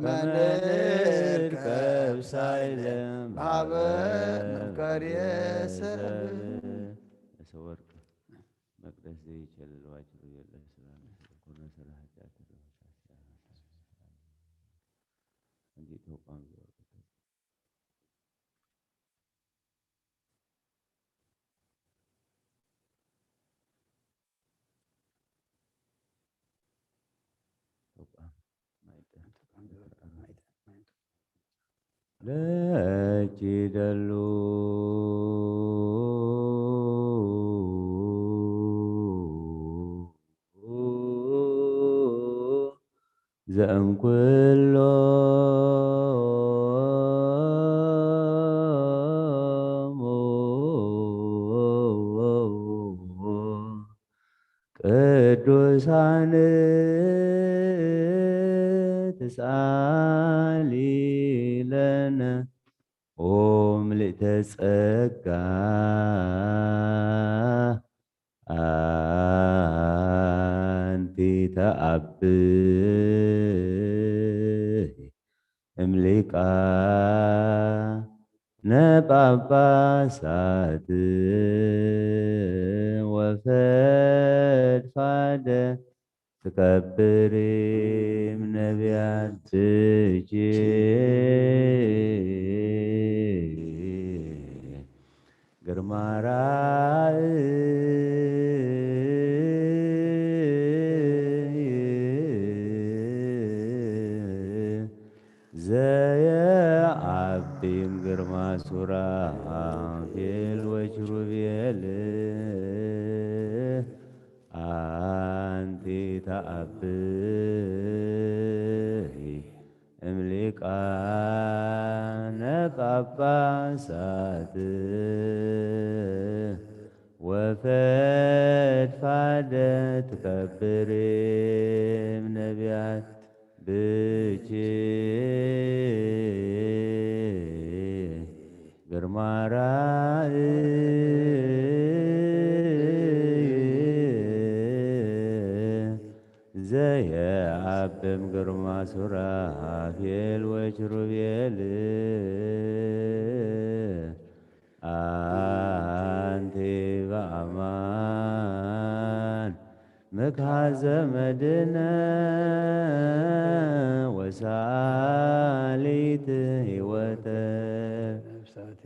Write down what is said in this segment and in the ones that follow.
ከመንርከብ ሳይለ ባበ መከርየ ሰብ ሰወርቅ መቅደስ ዘይቸልል ዋጅሩ የለ ስራ ኮነ ስራ ኃጢአት እንጂ ተቋም ለኪደሉ ዘእምኩሎ ቅዱሳን ትሳሊ ለነ ኦ ምልዕተ ጸጋ አንቲ ተአብይ እምሊቃነ ጳጳሳት ወፈድፋደ ትከብሪም ነቢያት እጅ ግርማ ዘየአቢም ግርማ ሱራፌል ወኪሩቤል አንቲ ተአብይ እምሊቃነ ጳጳሳት ወፈድፋደ ትከብሪም ነቢያት ብቺ ግርማ ዘየአብም ግርማ ሱራፌል ወኪሩቤል አንቲ በአማን ምክሐዘ መድኅነ ወሳሊት ሕይወተ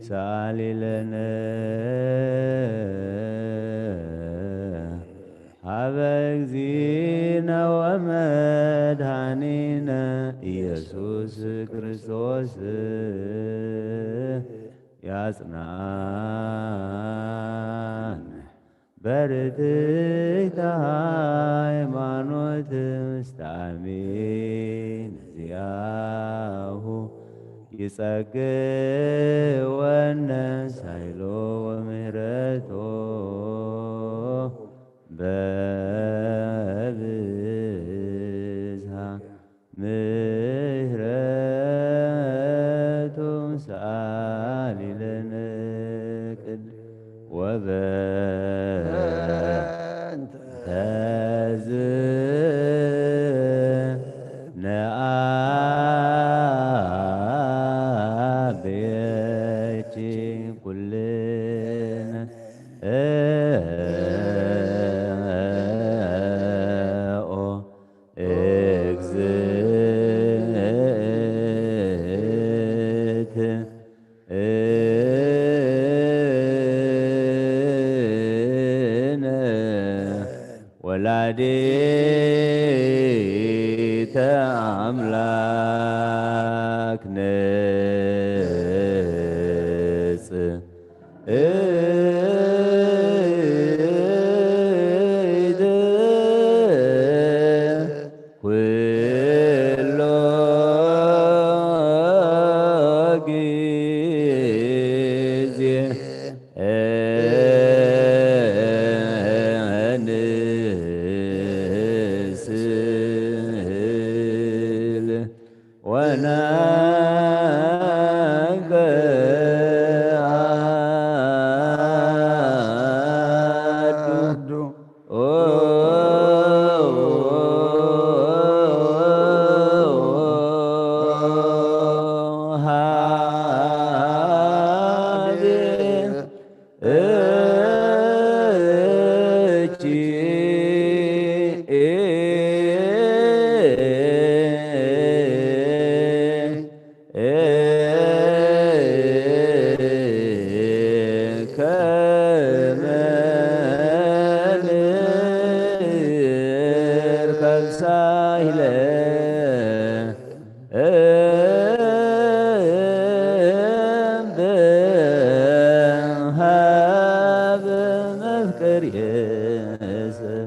ሳሊ ለነ ሀበ እግዚእነ ወመድኃኒነ ኢየሱስ ክርስቶስ ያጽናን በርትዕተ ሃይማኖት ውስተ አሜን ዚአሁ ይጸግወነ ሳይሎ ወምህረቶ በብዝሃ ምህረቱ ሰአሊ ለነ ወበእንተ ነአብየኪ ኩልነ ኦ እግዝእትነ ወላዲተ አምላክ ንጽሕት ኩሎ ጊዜ እንስል ወነገአዱ ለሕዝበ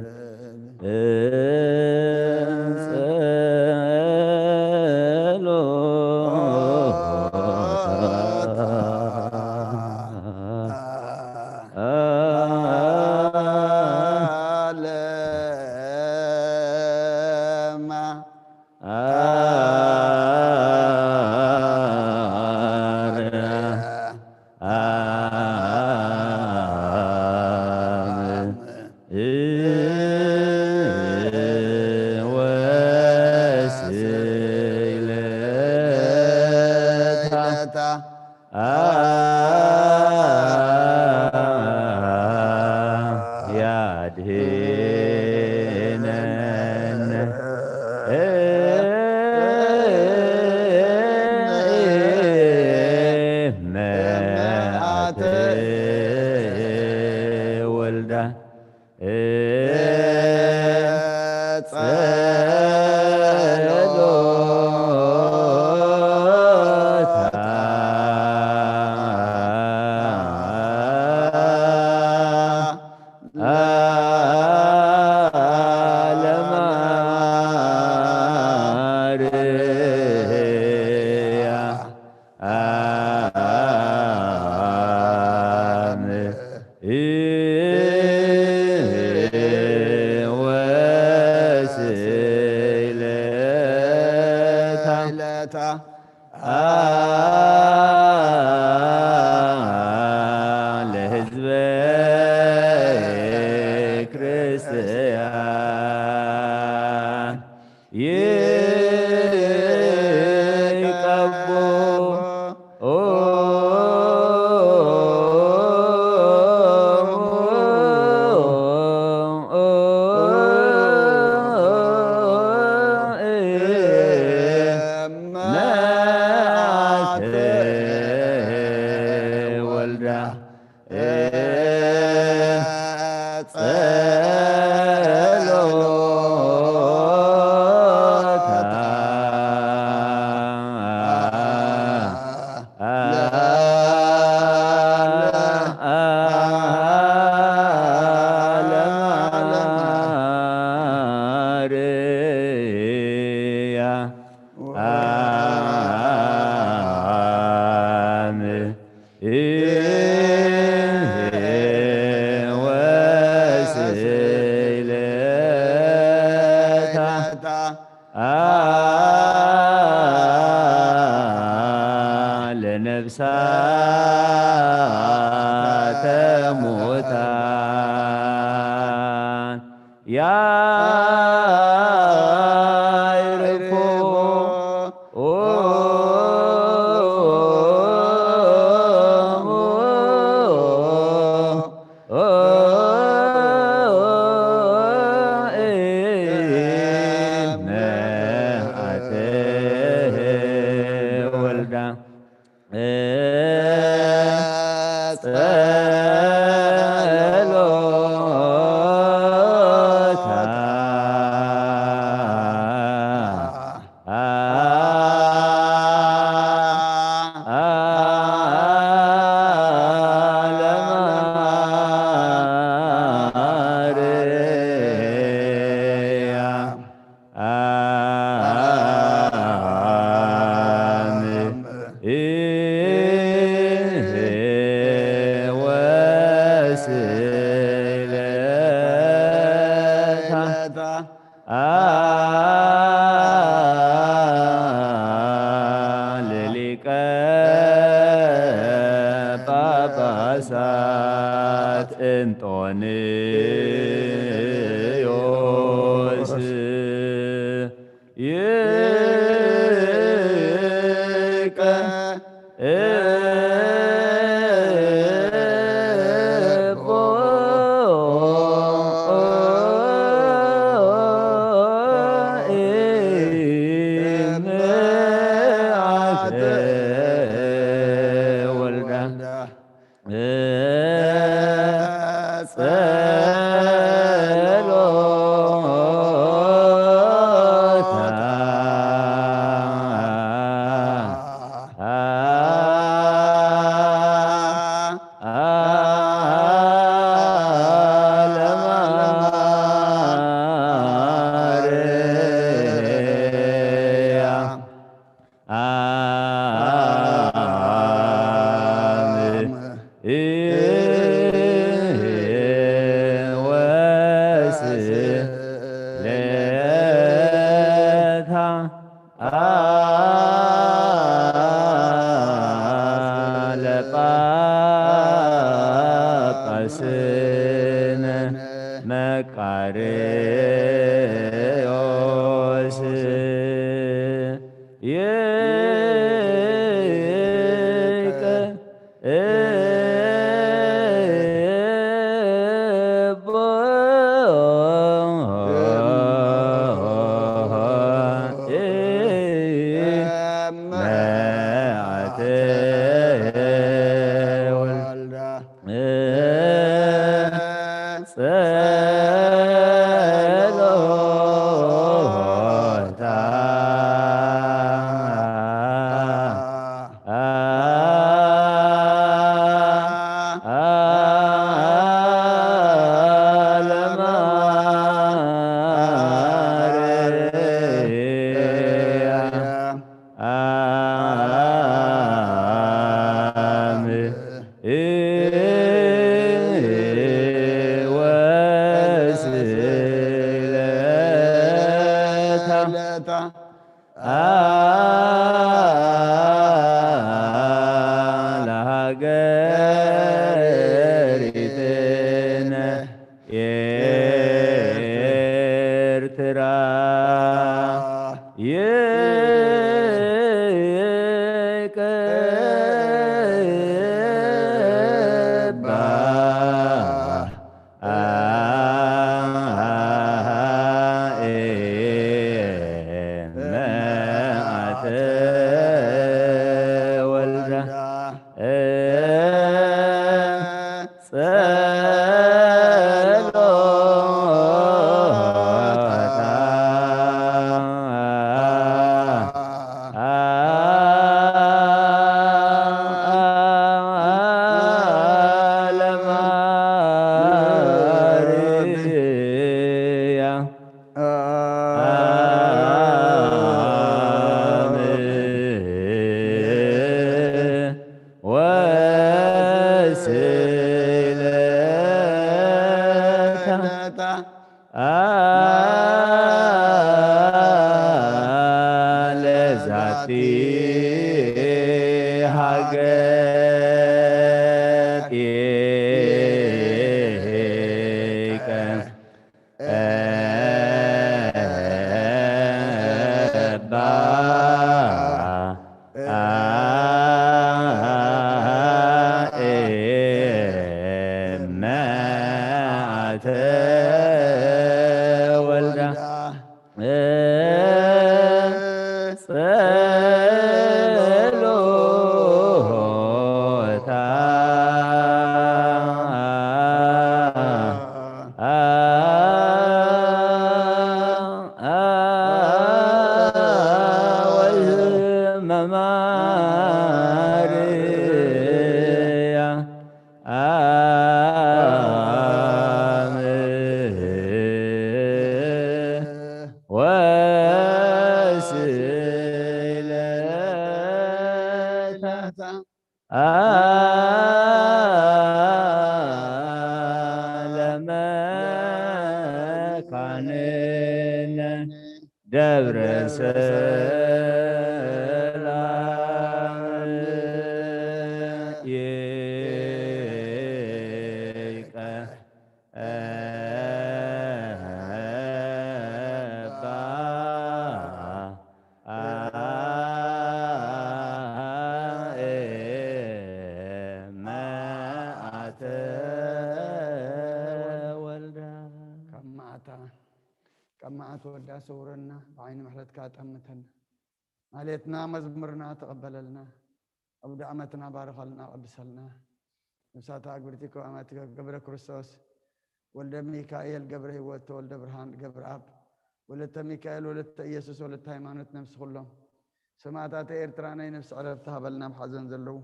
ክርስቲያን ይቀቦ ለነፍሳተ ሙታን ያዕርፎ ለሊቀ ጳጳሳት እንጦንዮስ ይቀቦ መቃርዮስ ይቀ ለሀገሪትነ ኤርትራ ለዛቲ ሀገር ለመካንነ ደብረ ሰላም ይቀ ቀማዓት ወዳ ሰውረና بعين محلتك أتمتنا عليتنا مزمرنا تقبلنا أبدا عمتنا بارك لنا وأبسلنا نسات أقبرتك وأماتك قبر كريستوس ولد ميكائيل قبر هوت ولد برهان قبر أب ولد ميكائيل ولد يسوس ولد هيمانوت نفس كلهم سمعتات إرتراني نفس عرفتها بلنا بحزن زلو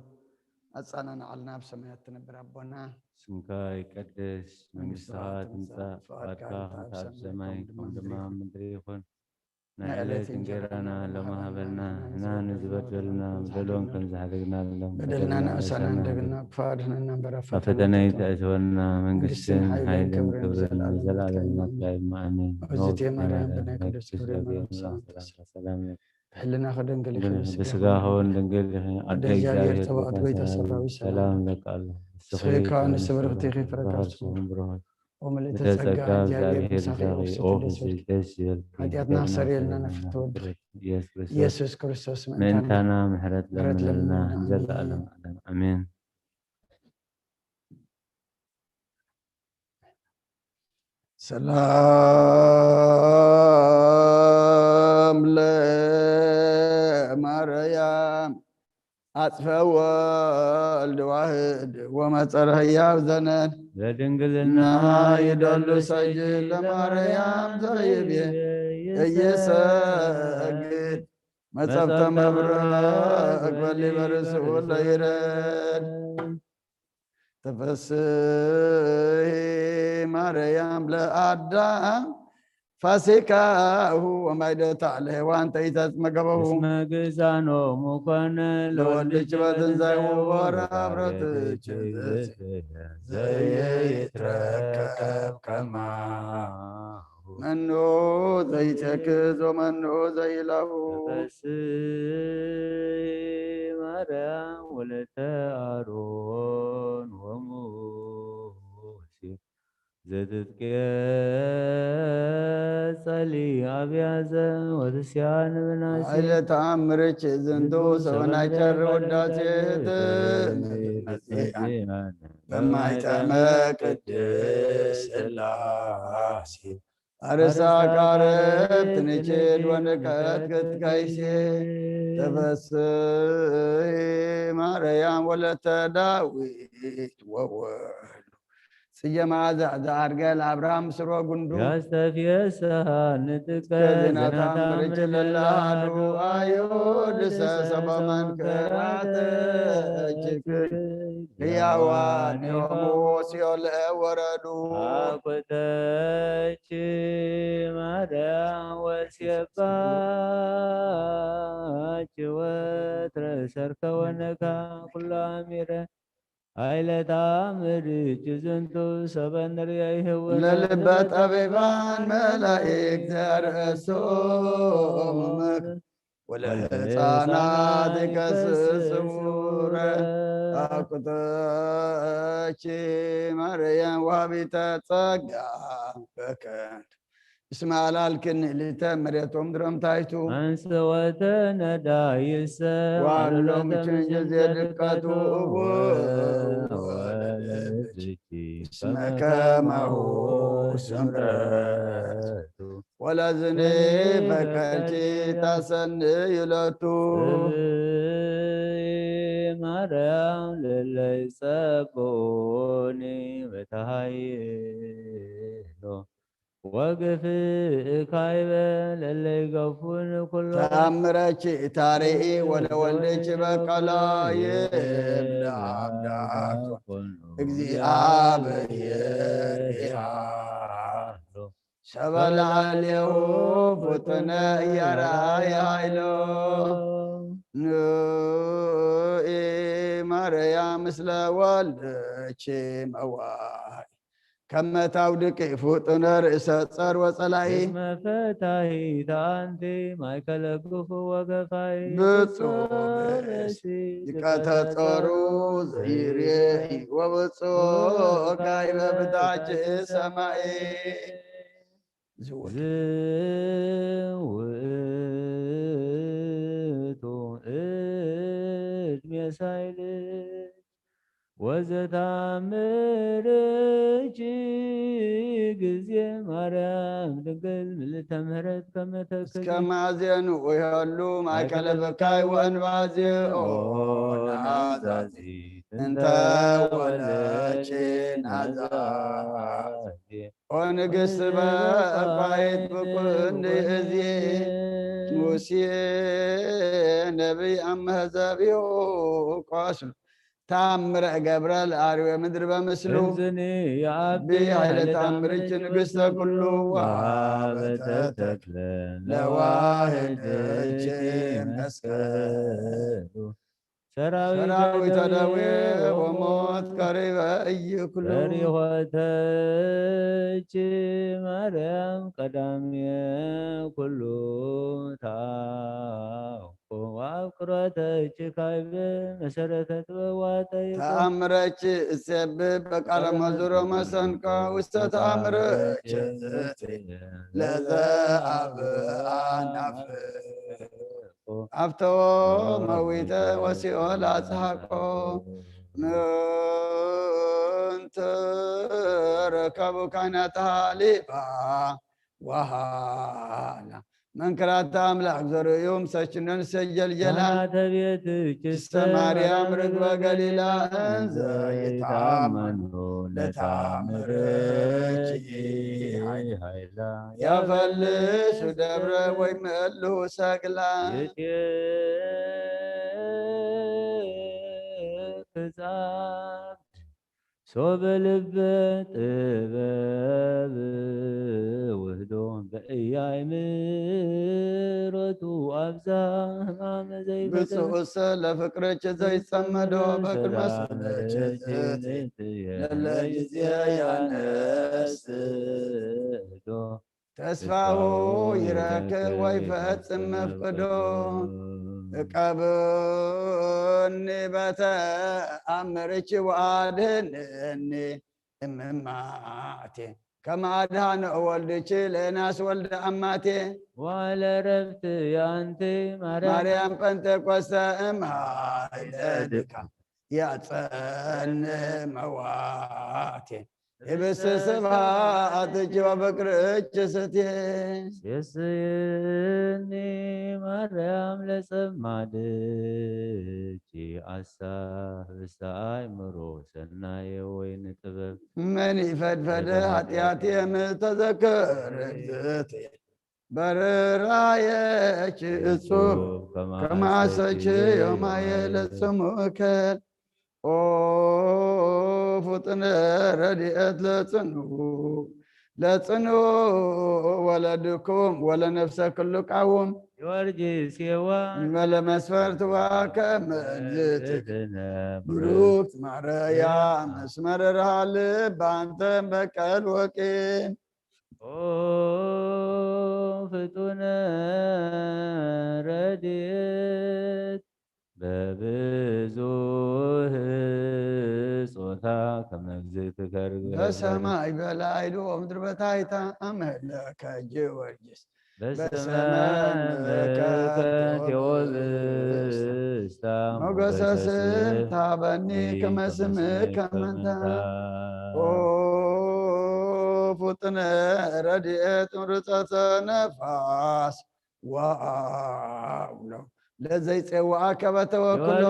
أتصاننا على نفس سمعت تنبر ربنا ስምከ ይቀደስ መንግሥትከ ትምጻእ ፈቃድከ በከመ በሰማይ ከማሁ በምድር ይኩን ናይ ዕለት እንጀራና ሎሚ ሀበና ንሕና ዝበደሉና በደሎን ከም ዝሓደግና በደልና ንእሰና እንደግና ክፋድህንና በረፈ ፈተና ይእትወና መንግሥትን ኃይልን ክብርን ዘለዓለም ናትካ አሜን። እዚቴ ማርያም ብናይ ቅድስት ገብርኤል ሰላም ሕልና ከደንግል በስጋ ሆን ድንግል አደ እግዚአብሔር ተባዕት ወይ ተሰራዊ ሰላም ለቃ سخيكان سبرغتي خفرك وملئت بتسقى ጸጋ እግዚአብሔር እግዚአብሔር ምስክር ዛሬ ወፍስት ኦፊስ ደስ ይበል ኃጢአትና ሰሪልና ነፍትወድ ኢየሱስ ክርስቶስ ምእንታና ምሕረት ምሕረት ለምንልና ለምንልና ዘለዓለም ዓለም አሜን። ሰላም ለማርያም አጽፈ ወልድ ዋህድ ወመጸረ ሕያው ዘነን በድንግልና ይደሉ ሰጅድ ለማርያም ዘይቤ እየሰግድ መጸብተ መብረቅ በሊበርስኡ ለይረድ ተፈስሒ ማርያም ለአዳም ፋሲካሁ ወማይደታ ለሔዋን ተይተጽመገበሁ እስመ ግዛኖሙ ኮነ ለወልድች በትንሣኤው ወረብረትች ዘይትረከብ ከማሁ መኑ ዘይተክዝ ወመኑ ዘይለሁ ተፈስሒ ማርያም ወለተ አሮን ወሙሴ ዘትትቄጸሊ አብያዘ ወትስያን ብናሴ ኃይለ ተአምርች ዝንቱ ሰበናይቸር ወዳሴት በማይጠመ ቅድስ ሥላሴ አርሳ ቃረብ ትንችል ወንቀት ክትካይሴ ተፈስሒ ማርያም ወለተ ዳዊት ወወልዱ ስየማ ዘአርገል አብርሃም ስሮ ጉንዱ ያስተፍየሰሃ ንጥቀ ከዜናታምርች ለላዱ አዮድሰ ሰበመንከራተ ችክል ሕያዋን የሆሙ ሲኦል ወረዱ አኮተች ማርያም ወሴባች ወትረ ሰርከ ወነካ ኩላ ሚረ አይለታምርች ዝንቱ ሰበንርያ ይህወ ለልበ ጠቢባን መላእክት ዘርእሶሙ ምክር ወለሕፃናት ይቀስስውረ አቁተች ማርያም ዋቢተ ጸጋ በከንቱ እስመ አላልክን ልተ መሬቶም ድረም ታይቱ አንሰወተ ነዳይሰ ዋሎም ችንጀዜ ድቀቱ እስመ ከማሁ ስምረቱ ወለዝኔ በከልቺ ታሰንይ ሎቱ ማርያም ለለይ ጸቦኒ በታሃይሎ ወግፍእ ካይበ ለለይ ገፉን ኩሎ ተአምረች ታሪኢ ወለወልደች በቀላ የብላዳቶ እግዚአብሔር ያሎ ሰበላሌሁ ፍጥነ እያራየ ኃይሎ ንኢ ማርያም ምስለ ወልደች መዋይ ከመታውድቅ ፍጡነ ርእሰ ጸር ወጸላይ መፈታሂት አንቲ ማእከለ ግፉ ወገፋይ ብፁዕ ሊቀተ ጾሩ ዘይሬኢ ወብፁዕ ካይበ ብታች ሰማይ ዝውእቱ ዕድሜ ሳይል ወዘታምርች ጊዜ ማርያም ድንግል ምልዕተ ምሕረት ከመ ተክል እስከ ማዜኑ ወያሉ ማእከለ በካይ ወእንባዜኦ ናዛዚ እንተ ወለች ናዛዚ ኦንግሥት በባይት ብኩን እዚ ሙሴ ነቢይ አመዘቢዮ ቋስሉ ታምረ ገብረል አርዌ ምድር በምስሉ ኃይለ ታምርች ንግሥተ ኩሉ ዋበተ ተክለ ለዋህደች መስቀሉ ሰራዊተ ደዌ ወሞት ቀሪበ ኢይኩሉ ሪሆተች ማርያም ቀዳሜ ኩሉ ታውቆ ዋብቆ ፍቅረተች ካይበ መሰረተ ጥበዋተ ተአምረች እሴብብ በቃለ መዝሙረ መሰንቆ ውስተ ተአምረች ለዘ አብአናፍ አፍተዎ መዊተ ወሲኦል አጽሐቆ ምንት ረከቡ ካህናተ ሊባ ወሃላ መንክራተ አምላክ ዘርእዮም ሰችነን ሰጀልጀላ እስተ ማርያም ርግበ ገሊላ እንዘ ይታመኑ ለታምርኪ ኃይላ ያፈልሱ ደብረ ወይምእልሁ ሰቅላ ፍጻት ሶበ ልበ ጥበብ ውህዶ በእያእምሮቱ አብዛ ሕማመ ብፁዕሰ ለፍቅርች ዘይጸመዶ በቅድመስለች ለለጊዜ ያነስቶ ተስፋሁ ይረክብ ወይፈጽም መፍቅዶ እቀብኒ በተአምርች ወአድኅነኒ እምማቴ ከመ አድኃነ ወልድች ለናስ ወልደ አማቴ ዋለ ረፍት ያንቲ ማርያም ጰንጠቆስተ እምኃይለ ድካም ያጸን መዋቴ ይብስ ስብሐትኪ ወፍቅርኪ ስትየ የስየኒ ማርያም ለጸማድኪ አሳብ አእምሮ ሰናየ ወይን ጥበብ መን ይፈድፈደ ኃጢአት የምተዘክር እግዝእትየ በርራየች እጹብ ከማሰች ዮማየ ለጽሙከል ኦ ፍጥነ ረድኤት ለጽኑ ወለድኩም ወለነፍሰ ኩሉ ቃውም ጊዮርጊስ የዋ ወለመስፈርት ዋከመ እግዝእትነ ብሩክት ማርያም እስመ ርኅራ ልብ አንተም በቀል ወቂም ኦ ፍጡነ ረድኤት በብዙህ ጾታ ከመ እግዝእትከ በሰማይ በላይ ወምድር በታሕተ አምላከ ጊዮርጊስ በሰማይ መለከት ወብስታ ሞገሰ ስም ታበኒ ከመ ስምከ መንታ ኦ ፍጡነ ረድኤት ምርፀተ ነፋስ ወአውሎ ለዘይፄውዐከ በተወክሎ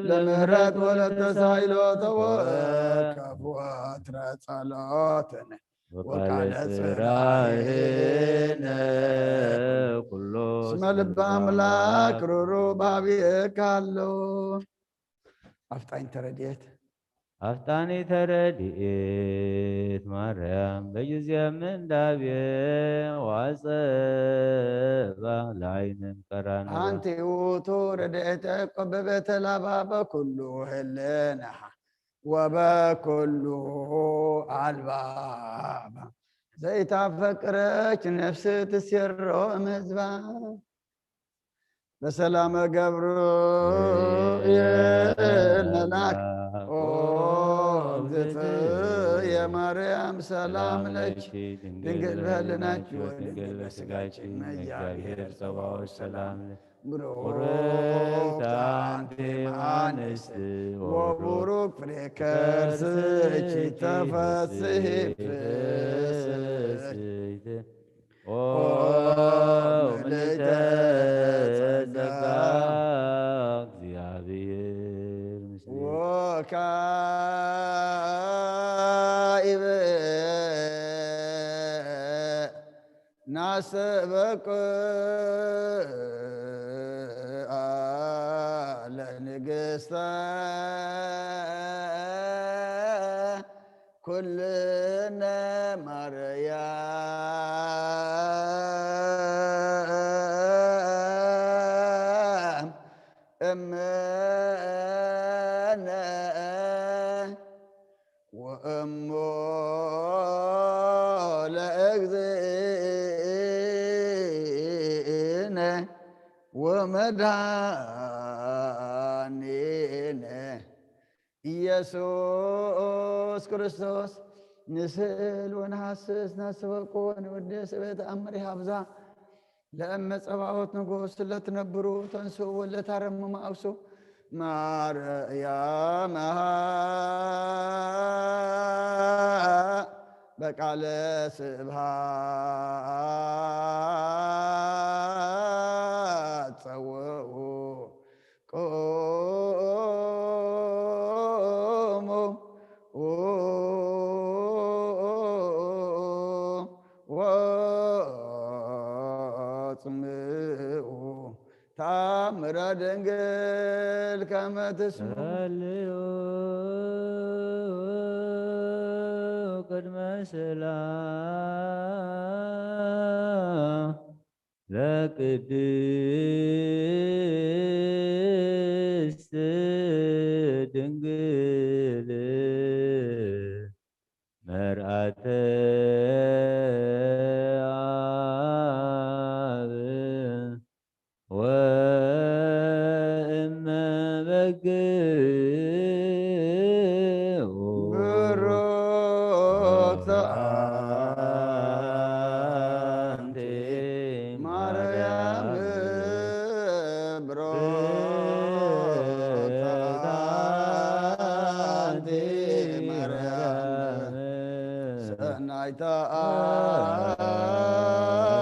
ለምህረት ወለተሳይሎ ተወከፍ ወትረ ጸሎትነ ወቃለ ጽራህነ ኩሎ እስመ ልበ አምላክ ሩሩ ባብየከ አሎ አፍጣኝ ተረድኤት አፍጣኒ ተረድኤት ማርያም በጊዜ ምንዳቤ ዋጸባ ለዓይንን ቀራን አንቲ ውእቱ ረድኤተ በቤተ ላባ በኩሉ ህልናሃ ወበኩሉ አልባባ ዘይታፈቅረች ነፍስ ትሴሮ እምሕዝባ በሰላመ ገብርኤል መልአክ ኦ እግዝእትየ ማርያም ሰላም ለኪ ድንግል በህሊናኪ ወድንግል በሥጋኪ እግዚአብሔር ጸባኦት ሰላም ቡሩክት አንቲ እምአንስት ወቡሩክ ፍሬ ከርሥኪ ተፈሥሒ ፍስሕት ኦ ምልዕተ ጸጋ እግዚአብሔር ምስሌኪ ወካዕበ ናሰበቅ ለንግሥተ ኩልነ ማርያም እምነ ወእሞ ለእግዝእነ ومدانينا ኢየሱስ ክርስቶስ ንስእል ወንሃስስ ናስበቆ ንወደስ በተአምር ሃብዛ ለእመ ጸባዖት ንጉሥ ለትነብሩ ተንሥኡ ወለታረምሙ አብሱ ማርያም በቃለ ስብሐት ጸውዑ ወጽምዑ ታምረ ድንግል ከመ ትስምዑ ቅድመ ሰላም ለቅድስት ድንግል መርአተ አብ ወእመ በግዕ ብሩክተ አንቲ ማርያም ብሩክተ አንቲ ማርያም ሰናይተ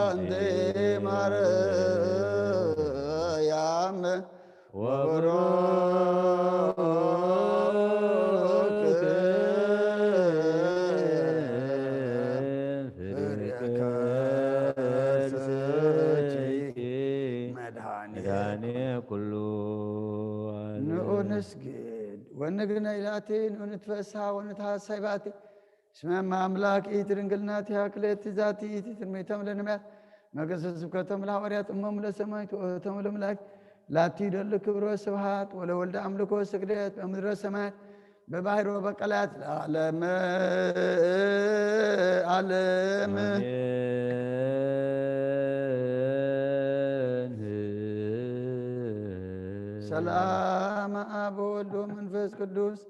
አንቲ ማርያም ወቡሩክ ፍሬ ከርሥኪ መድኃኔ ኩሉ ንዑ ንስግድ ወንግነይ ላቲ ወንትፈስሐ ወንትሐሰይ ባቲ እስመ አምላክ ድንግልናቲሃ ክልኤቲ ዛቲ ትርሜቶም ለነቢያት መገሰጽ ስብከቶም ለሐዋርያት እሞሙ ለሰማዕት ወእቶሙ ለመላእክት ላቲ ይደሉ ክብር ወስብሐት ወለወልደ አምልኮ ስግደት በምድረ ሰማያት በባሕር ወበቀላያት ለዓለመ ዓለም ሰላም አብ ወወልድ ወመንፈስ ቅዱስ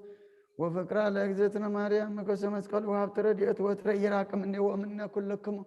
ወፍቅራ ለእግዝእትነ ማርያም መኮሰ መስቀል ወሀብተ ረድኤት ወትረ ይራቅም እኔ ወእምነ ኩልክሙ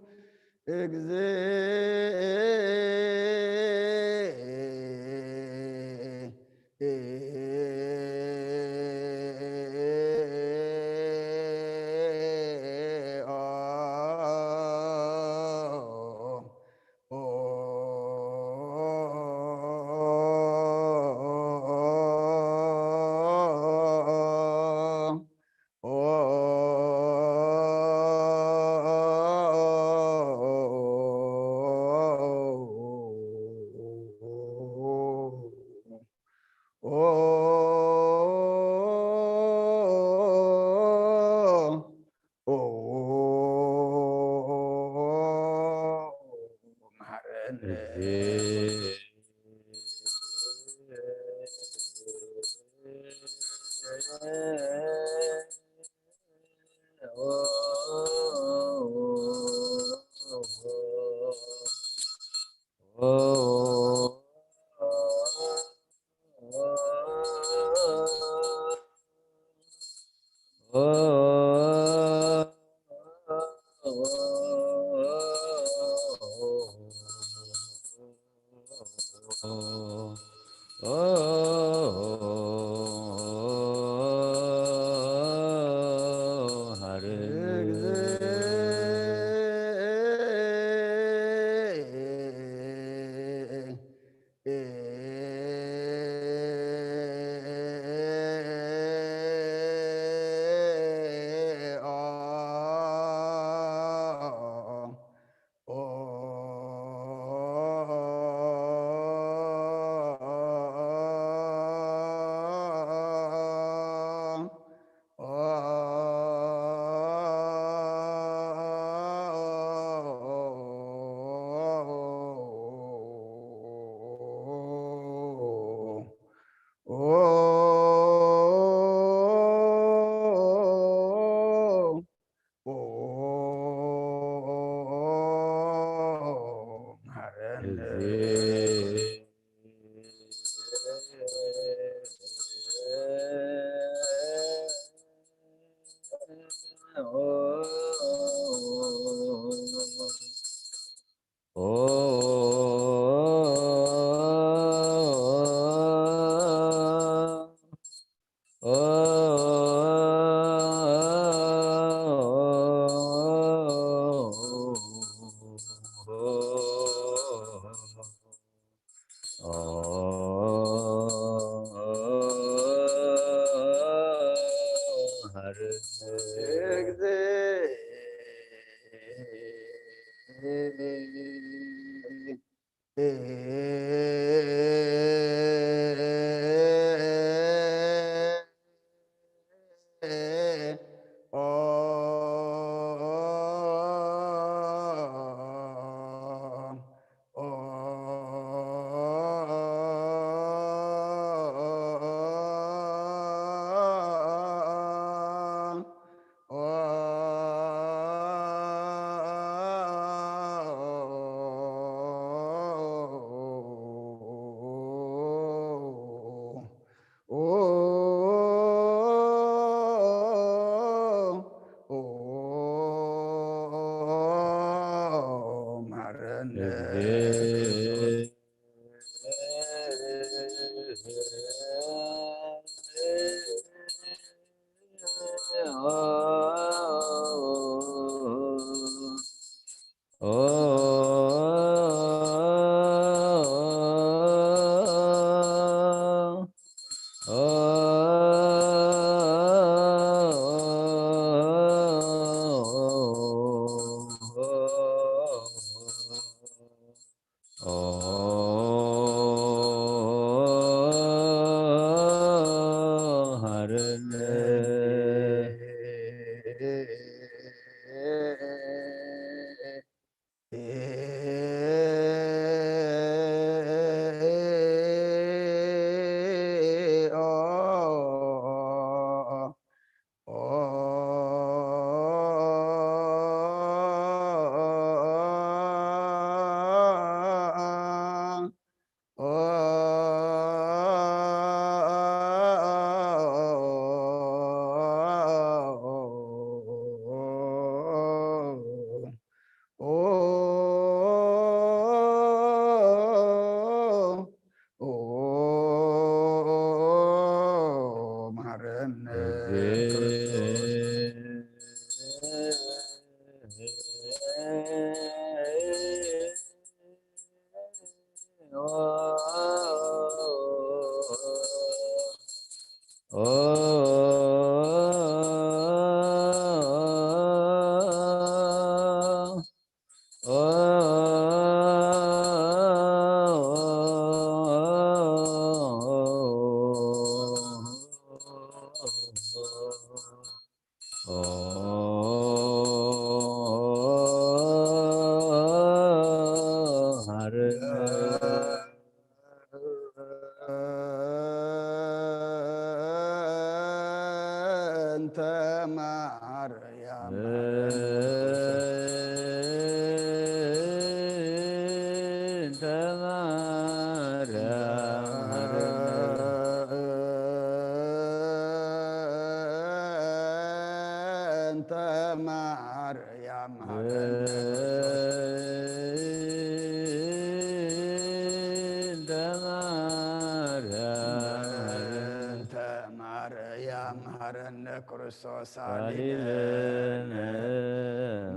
ክርስቶስ ሳሊለነ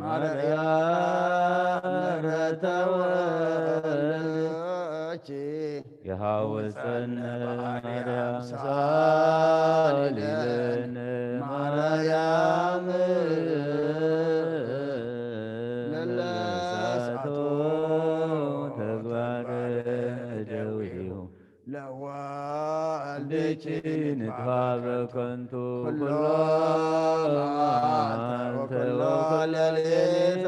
ማርያም ምሕረተ ምሕረተወልድኪ የሐወፀነ ማርያም ሳሊለነ ሳሊለነ ማርያም ለለሳቶ ተግባረ እደዊሁ ለወልድኪ ንትፋ በከንቱ ኩሎ መዓልተ መዓልተ ወኩሎ ሌሊተ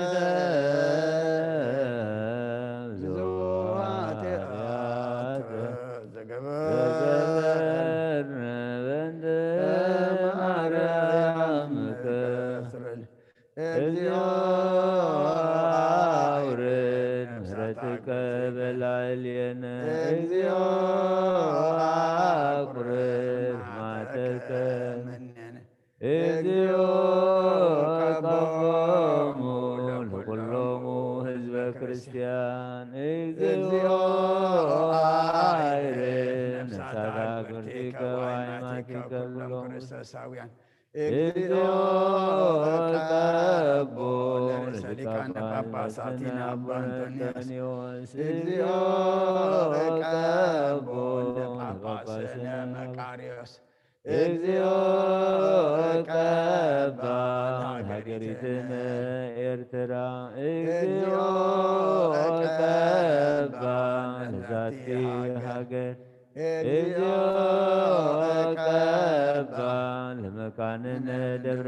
ብዙኃት ኃጢአት ዘገበርነ በእንተ ማርያም ዘገበርን እግዚኦ አውርድ ምሕረትከ በላዕሌነ እግዚኦ አቁርብ መዓተከ እግዚኦ ቀቦሙ ለኵሎሙ ሕዝበ ክርስቲያን እግዚኦ አይርህ ነፍሳተ አክብርቲከ ወአእማቲከ ኩሎሙ እግዚኦ ቀቦ ለሊቃነ ጳጳሳቲነ አባ አንጦንዮስ እግዚኦ ቀቦ ለጳጳስነ መቃርዮስ እግዚኦ ቀባ ሀገሪትነ ኤርትራ እግዚኦ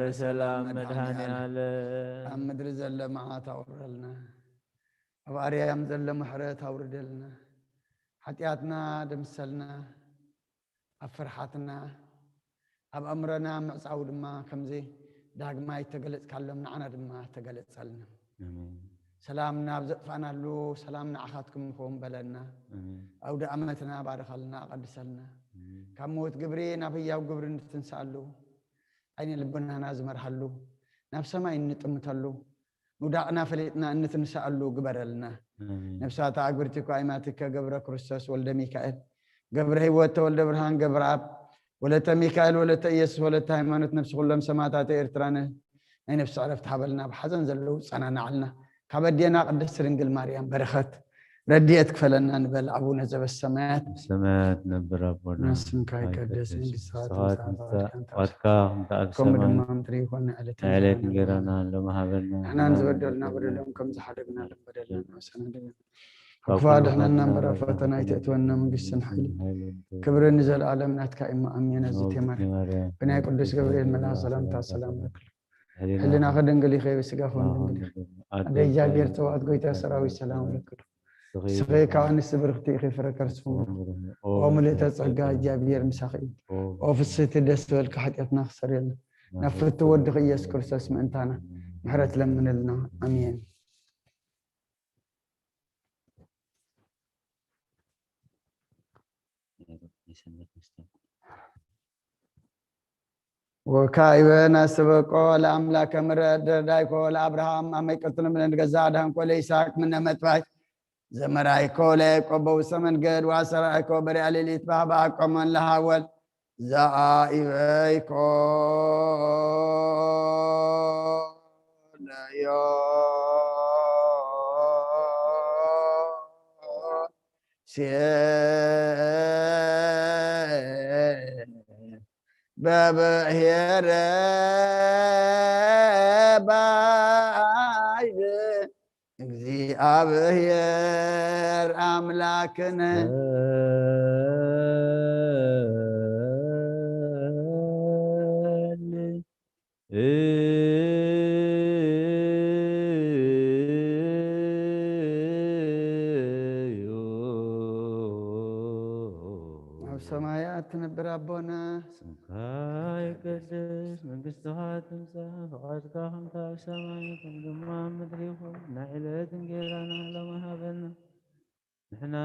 بسلام مدهاني على أمدر زل معات أورلنا أباري أم زل محرات أوردلنا حتياتنا دمسلنا أفرحتنا أب أمرنا معصاود ما كمزي داق ما يتقلت كلمنا عنا دما تقلت سلنا سلامنا بزقفنا له سلامنا أخاتكم فهم بلدنا أو دعمتنا بارك لنا قدسلنا كموت قبرين أبيا وقبرين تنسألو أين لبنا نازمر حلو نفس ما إن تمتلو ودعنا فليتنا أن تنسألو قبر لنا نفسها تعبرتك وعيماتك قبر كريستوس ولد ميكائيل قبر هيوت ولد برهان قبر عب ولد ميكائيل ولد يس ولد هيمانة نفس كلهم سماتات إرترانه أي نفس عرفت حبلنا بحزن زلو صنعنا علنا كبدينا قدس رنجل مريم برخت رديتك فلنا نبل أبونا زب السماء نبر أبونا نسمك هاي قدس صلاة واتكا متأب كم سماء دمام تريخونا عليك نجرنا لما هبلنا احنا نزبدلنا بدلهم كم زحدقنا لهم بدلنا وسندنا وكفادنا النمبر فتنا يتأتونا من قسن حيلي كبر نزل عالمنا تكائما أمين الزيتي مريم بناي قدس قبريل ملا سلام تا سلام لك حلنا خدن قلي خير سقافون دنقلي أدي جابير توات قويتا سراوي سلام لك سخي كان السبرختي خي فركرسون وملئت تصقى جابير مساخي وفي السيت دستول كحديتنا خسر يلا نفت ودخ إياس كرساس من أنتانا محرت لمن لنا أمين وكايبنا سبقو لأملاك مرد دايكو لأبراهام أمي قتل من الجزادهم كل إسحاق من متبعي زمرايكو ليكو بوسمن قد واسرايكو بري علي الاتباع باكو من لهاول زائيكو ليو بابا هير بايد እግዚአብሔር አምላክን ሰማያት ትነብር አቦነ ስምከ ይቀደስ መንግሥትከ ትምጻእ ፈቃድከ ከመ በሰማይ ከመ በምድር ይኩን ንዕለት እንጀራና ሀበነ ሀበነ ንሕና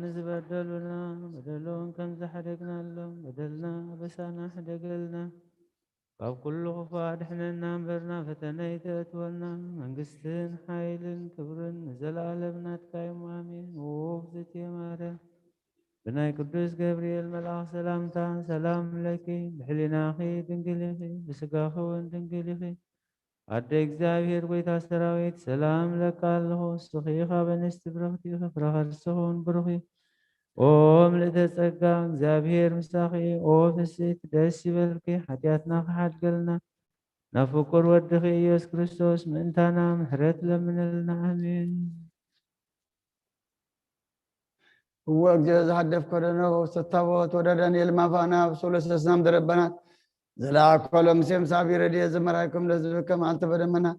ንዝበደሉና በደሎን ከም ዝሓደግናሎም በደልና አበሳና ሕደገልና ካብ ኩሉ ክፉእ አድሕነና እምበርና ፈተና ይተእትወና መንግሥትን ሓይልን ክብርን ንዘለኣለም ናትካ እዩ አሜን። ውእግዝእትየ ማርያም ብናይ ቅዱስ ገብርኤል መልአክ ሰላምታ ሰላም ለኪ ብሕሊናኺ ድንግል ኢኺ ብስጋኺ እውን ድንግል ኢኺ አደ እግዚአብሔር ጐይታ ሰራዊት ሰላም ለካ ኣለኹ ንስኺ ካብ ኣንስቲ ብርኽቲ ኢኺ ፍረ ከርሥኺ እውን ብሩኽ እዩ ኦ ምልእተ ጸጋ እግዚአብሔር ምሳኺ ኦ ፍስሕት ደስ ይበልኪ ሓጢኣትና ክሓድገልና ናብ ፍቁር ወድኺ ኢየሱስ ክርስቶስ ምእንታና ምሕረት ለምነልና አሜን። هو أجهز هدف كرنا وستابوت ودا دانيال مافانا بسولة سسنام دربنا زلا كلهم سيم سابير دي زمراكم لزبكم أنت بدمنا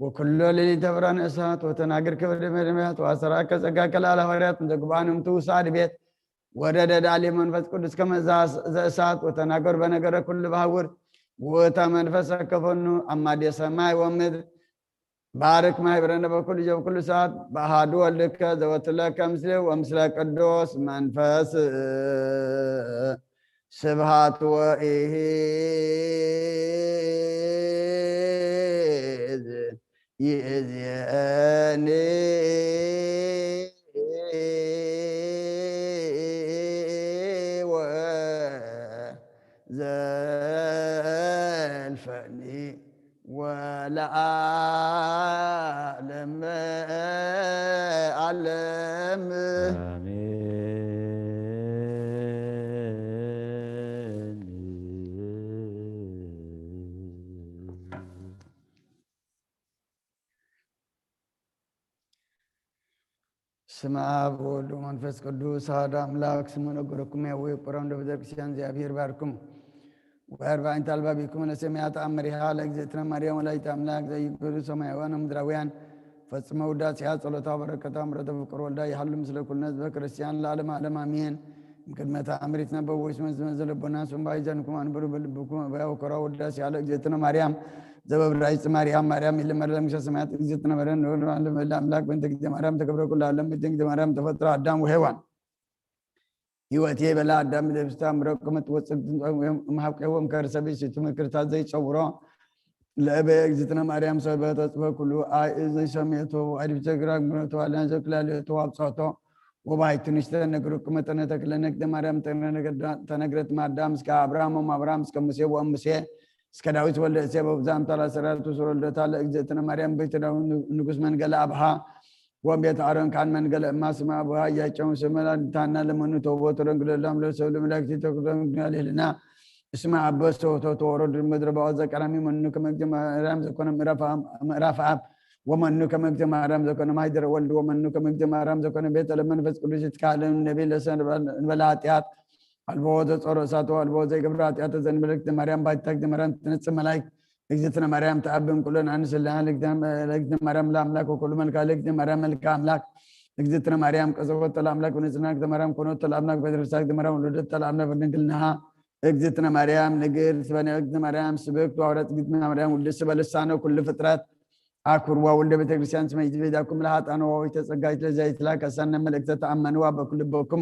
وكل اللي تبران إسات وتناقر كبر مرميات وأسراك زكا كلا لهوريات مزقبانهم تو سعد بيت ودا دالي منفس قدس كما زاسات وتناقر بنقر كل باور وتا منفسك كفنو أما دي سماي ومدر بارك ما يبرنا بكل جو كل ساعة بهادو لك ذوات لك أمثله وأمثله قدوس منفس سبحات وإيز يزياني وزلفني ولا أعلم أعلم ስመ አብ ወወልድ ወመንፈስ ቅዱስ አሐዱ አምላክ ስመ ነገረኩም ያወይ ቁራን ደብዘ ክርስቲያን እግዚአብሔር ባርኩም وأربعين طلبة بكم لسمعت أمرها لأجزتنا مريم ولا يتأملاك زي كل سماوان ومدرويان فاسمه وداس يا صلاة وبركة أمرة بكر والدا يحل مثل كل ناس بكريستيان العالم عالم آمين كلمة أمرتنا بوش منزل البناس وبايزانكم أنبروا بلبكم وكرا وداس على أجزتنا مريم زبب رئيس مريم اللي مريم مش سمعت أجزتنا مريم نقول الأملاك بنت مريم تكبر كل العالم بنت مريم تفتر آدم وحيوان يواتي بلا آدم دبستام رقمت وصلت محبك يوم كرسبي ستم كرتا زي صورا لأبي أجزتنا مريم سبت أسباب كله زي سميته وعرف تقرأ مرته على زكلا لتواب صوته وبايت نشتري نقرأ كمتنا تكلنك دمارم تنقرأ ما دام سك أبراهام وما أبراهام سك مسيح وأمسيح سك داوود ولا سبب زام تلا سرات وسرول تلا أجزتنا مريم بيتنا نقص من قال أبها وبيت عارن كان من قال ما سمع أبها يجتمع سملا تانا لمن توبة ترنقل الله لسول ملاك تقول لنا اسمع عباس تورد المدرب وزك كلامي منك مجتمع رمز كنا مرافع ومنك مجتمع رمز كنا ما يدر ولد ومنك مجتمع رمز كنا بيت لمن فس كل شيء تكلم النبي لسان البلاتيات البوز صرصات والبوز كبراتيات زين ملك مريم بايت تقدم مريم تنس ملاك اجتنا مريم تعبم كلنا عن سلها لك مريم لا املاك وكل من قال لك مريم ملك املاك اجتنا مريم كزوجة الاملاك ونزلناك مريم كنوت الاملاك بدرساك مريم ولدت الاملاك بنقلناها اجتنا مريم نقر سبنا اجتنا مريم سبقت وعورت اجتنا مريم ولسه بلسانه كل فترات اكر وولد بيت كريستيان سمي جبيداكم لهات انا ويتسقايت لزيت لاك سنه ملك تتامنوا بكل بكم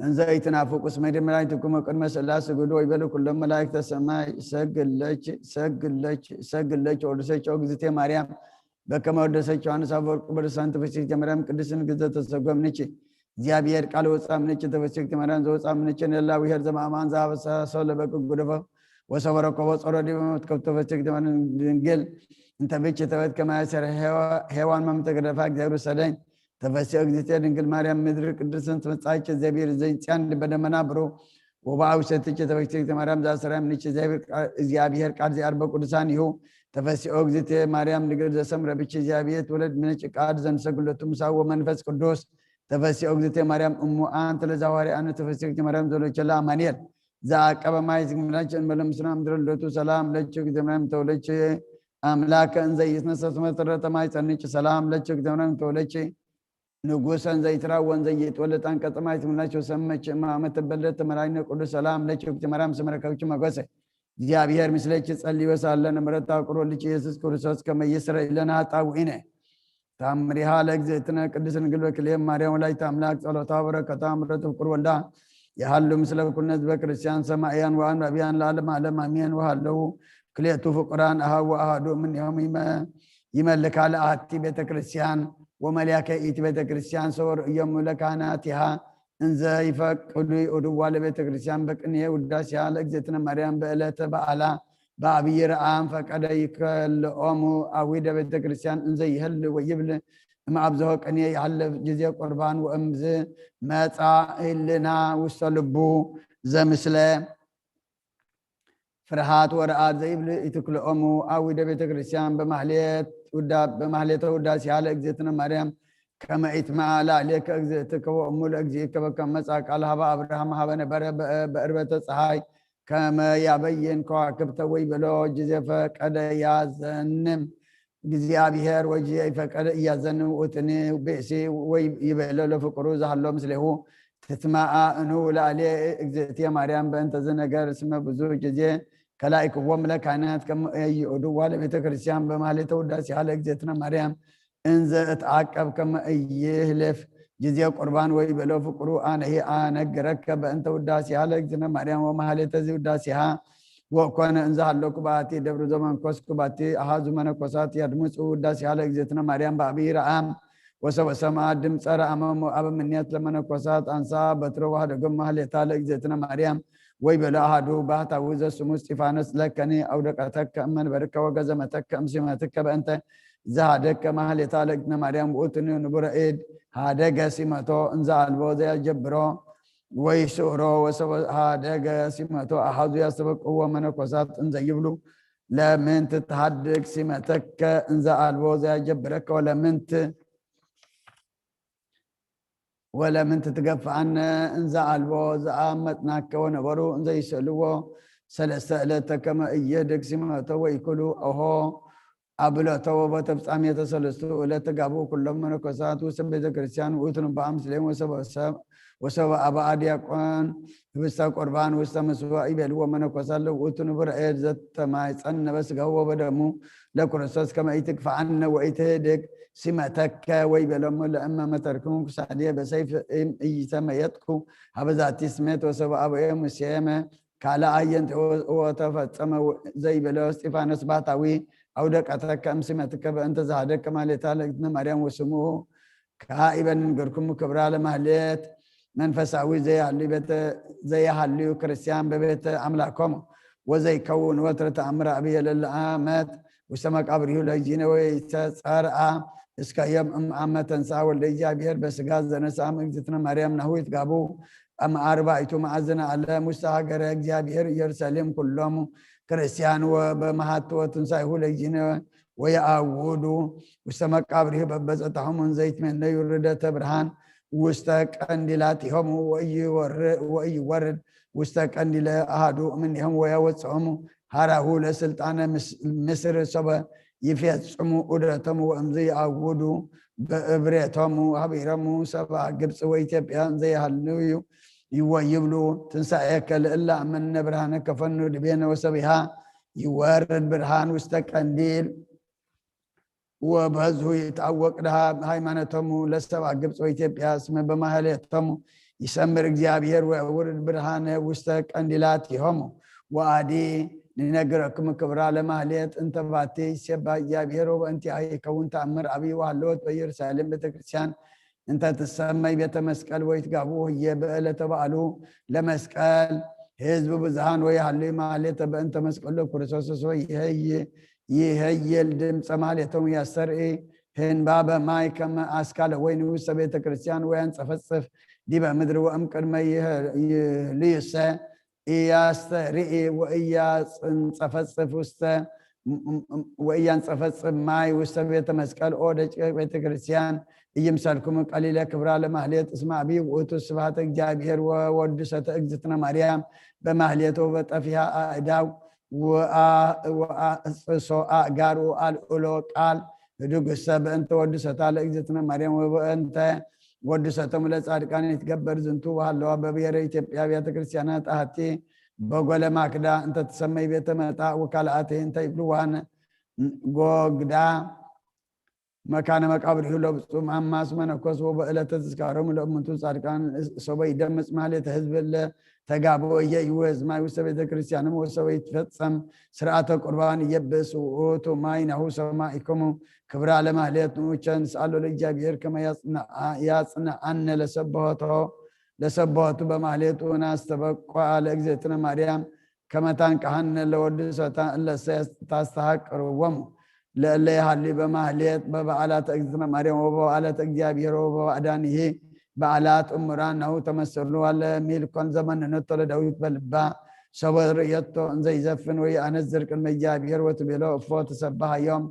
انزيتنا فوق اسم ملائكتكم وقدم سلاس غدو يبلو كل ملائكه السماء سجلች ወደሰች ኦግዚቴ ማርያም በከመ ወደሰች ዮሐንስ አፈወርቅ በርሳን ተፈሲክ ማርያም ቅድስን ግዘት ተሰጎምነች እግዚአብሔር ቃል ወጻምነች ተፈሲክ ማርያም ዘወጻምነች ነላው ይሄር ዘማማን ዛበሰ ሰው ለበቅ ጉደፈ ወሰበረኮ ወጾረዲ በመትከፍ ተፈሲክ ማርያም ድንግል እንተ በች ተበት ከማሰረ ሔዋን መምተገደፋ እግዚአብሔር ሰለኝ ተፈሲክ እግዚአብሔር ድንግል ማርያም ምድር ቅድስን ተመጻች እግዚአብሔር ዘይጫን በደመና ብሮ ወባው ሰጥቼ ተፈሲክ ማርያም ዛሰራም ነች እግዚአብሔር ቃል ዘአርበ ቅዱሳን ይሁ ተፈሲክ እግዚአብሔር ማርያም ንግር ዘሰምረ ብቻ እግዚአብሔር ወለድ ምንጭ ቃል ዘንሰግለቱም ሳው መንፈስ ቅዱስ ተፈሲክ እግዚአብሔር ማርያም እሙ አንተ ለዛዋሪ አነ ተፈሲክ ማርያም ዘሎችላ ማንየል ዛቀበ ማይዝ ምናችን በለምስናም ድረለቱ ሰላም ለች እግዚአብሔር ማርያም ተወለች አምላከ እንዘ ይስነሰት መተረተ ማይጸንች ሰላም ለች እግዚአብሔር ማርያም ተወለች ንጉሰን ዘይትራ ወንዘ ይተወለጥ አንቀጥማይት ምናቸው ሰመች ማመት በለት መላእክት ቅዱስ ሰላም ለች እግዚአብሔር ማርያም ስመረከብች መገሰ እግዚአብሔር ምስለች ጸልይ ወሳለን ምረታ ቅሮልች ኢየሱስ ክርስቶስ ከመይስረ ለና ጣውኢነ ታምሪሃ ለእግዚእትነ ቅድስት ድንግል በክልኤ ማርያም ወላዲተ አምላክ ጸሎታ በረከታ ምረቱ ፍቅር ወልዳ የሃሉ ምስለ ኩነት በክርስቲያን ሰማያን ወአንባቢያን ለዓለም ዓለም አሜን ወሃለው ክልኤቱ ፍቁራን አሃው አሃዱ ምን ይመልካል አቲ ቤተክርስቲያን وملائكة إيت بيت كريستيان صور يوم لكاناتها انزا يفقدوا يقودوا لبيت كريستيان بكنيه وداسيا لأجزتنا مريم بألات بألا بابير عام فقد يكل أمو أويد بيت كريستيان انزا يهل ويبل ما أبزه كنيه يحل جزية قربان وأمز ماتع إلنا وصلبو زي مثل فرحات ورعات زي يبل يتكل أمو أويد بيت كريستيان بمحليته وداسي على اجزتنا مريم كما اتمع عليك اجزتك وامو الاجزيك وكما مساك على هبا ابراهام هبا نبر باربة صحاي كما يبين كواكبت ويبلو جزي فقد يازنم جزي ابيهر وجي فقد يازنم وتني بئسي ويبلو لفقرو زحلو مثله تسمع انه لعلي اجزتي مريم بانت زنقر اسمه بزو جزي كلايك وملكانات كم يودوا ولا بيت كريستيان بمالته وداسي على اجزتنا مريم انز اتعقب كم يهلف جزيه قربان وي بلو فقرو انا هي انا ركب انت وداسي على اجزتنا مريم ومالته زي وداسيها وكون انز حلوك باتي دبر زمان كوسك باتي احاز من كوسات يدمص وداسي على اجزتنا مريم بابير ام وسو سما دم صار امام اب منيت لمن كوسات انسا بترو واحد قم مالته على اجزتنا مريم ويبلا هادو باتا وز سمو استفانس لكني او دقتك من برك وغزمتك امسمتك بانت زادك مال يتالقنا مريم بوتني نبر ايد هذا قسمته انزال بوز جبرو ويسورو وسو هذا قسمته احد يسبق هو من قصات انزيبلو لمن تتحدق سمتك انزال بوز جبرك ولا من تتقف عن انزع البوز عامتنا كونبرو انزا يسألوه سلسة إلتا كما إيادك سماتا ويكلوا أهو أبلتا وبتبسامية سلسة إلتا قابو كلهم منكسات وسبيت كريستيان ويتن بأمس لهم وسبا أبا أدياقوان وستا قربان وستا مسوا إبال ومنكسات ويتن برعيد زت ما يسأن بس قهوة بدمو لكرساس كما إيتك فعنا وإيتهدك سماتك ويبلهم لأما ما تركمون كسعدية بسيف إيساميتكم هبذات اسمت وسبا أبا يوم السيامة كالا أينت وتفتسم زي بلو استفانس باتاوي أو دك أترك أمسمتك بأنت زهدك كما لتالكنا مريم وسموه كائبا نقركم كبرى لمهليت منفساوي زي حلي كريستيان ببيت أملاكم وزي كون وترة أمر أبي للآمات وسمك أبريه لجين ويتسارع اسكا يم أما تنسى والليجا بير بس غاز نسام اجتنا مريم نهويت قابو أما أربعة معزنا على مستحقر اجابير يرسلم كلهم كريستيان وبمهات وتنساه لجين ويعودو وسمك أبريه ببزتهم من زيت من يرد برهان وستك أندلاتهم وأي ورد وستك أندلا أهدو منهم ويوسعهم هاره لسلطان مصر سبا يفيتسمو أدرتم وأمزي عودو بإبريتهم وحبيرهم سبا قبس ويتبيان زي هالنويو يبلو تنسايك إلا من برهانك فنو دبين وسبها يوارد برهان وستك أنديل وبهزه يتعوق لها هايمانتهم لسبا قبس ويتبيان اسم بمهلتهم يسمر اجابير وورد برهان وستك أنديلاتهم وعادي ننقركم كبرى لمهليت انت باتي سيبا جابيرو وانت هاي كون تأمر أبي وحلوت وير سالم بتكريستيان انت تسمي بيت مسكال ويتقابوه يبقى تبعلو لمسكال حزب بزهان ويحلي مهليت بانت مسكال له كرسوس هي الدمس مهليتهم يسرئي هن بابا ماي كما اسكال وين وسا بيت كريستيان وين صفصف ديبا مدرو أمكن ما يليسا إياس رئي وإياس انصفصف وستا وإيان صفصف ماي وستا بيت مسكال أودج بيت كريستيان يمسالكم قليلا كبرى لمهلية اسمع بي وأتو سبحاتك جابير وودسة اجزتنا مريم بمهليته وبطفيها أعداو وأصصو أعقارو الأولو قال دوغسا بأنت ودسة على اجزتنا مريم وبأنت ودستم لصادقان يتكبر زنتو وهلوا ببير ኢትዮጵያ ቤተ ክርስቲያናት አህቲ በጎለ ማክዳ እንተ ተሰመይ ቤተ መጣ ወካላቴ እንተ ይብሉዋን ጎግዳ መካነ መቃብር ይለብጹ ማማስ መነኮስ ወበእለተ ተዝካረሙ ለእምንቱ ጻድቃን ሰበይ ደምጽ ማለት ህዝብ ተጋቦ የይወዝ ማይ ወሰ ቤተ ክርስቲያንም ወሰበይ ተፈጸም ስርዓተ ቁርባን ይበሱ ኦቶ ማይናሁ ሰማይከሙ ክብራ ለማህሌት ኑቸን ሳሎ ለእግዚአብሔር ከመ ያጽና አነ ለሰበቱ በማህሌቱ ናስተበቋ ለእግዚእትነ ማርያም ከመታን ካህነ ለወድሰታ ለሰታስተሐቅሩወሙ ለለ ያህሊ በማህሌት በበዓላት እግዝእትነ ማርያም ወበዓላት እግዚአብሔር ወበአዳኒሂ በዓላት እምራን ነው ተመሰሉ አለ ሚልኮን ዘመን ነተለ ዳዊት በልባ ሰበር የቶ እንዘ ይዘፍን ወይ አነዝር ቅድመ እግዚአብሔር ወትቤሎ እፎ ተሰባህ ዮም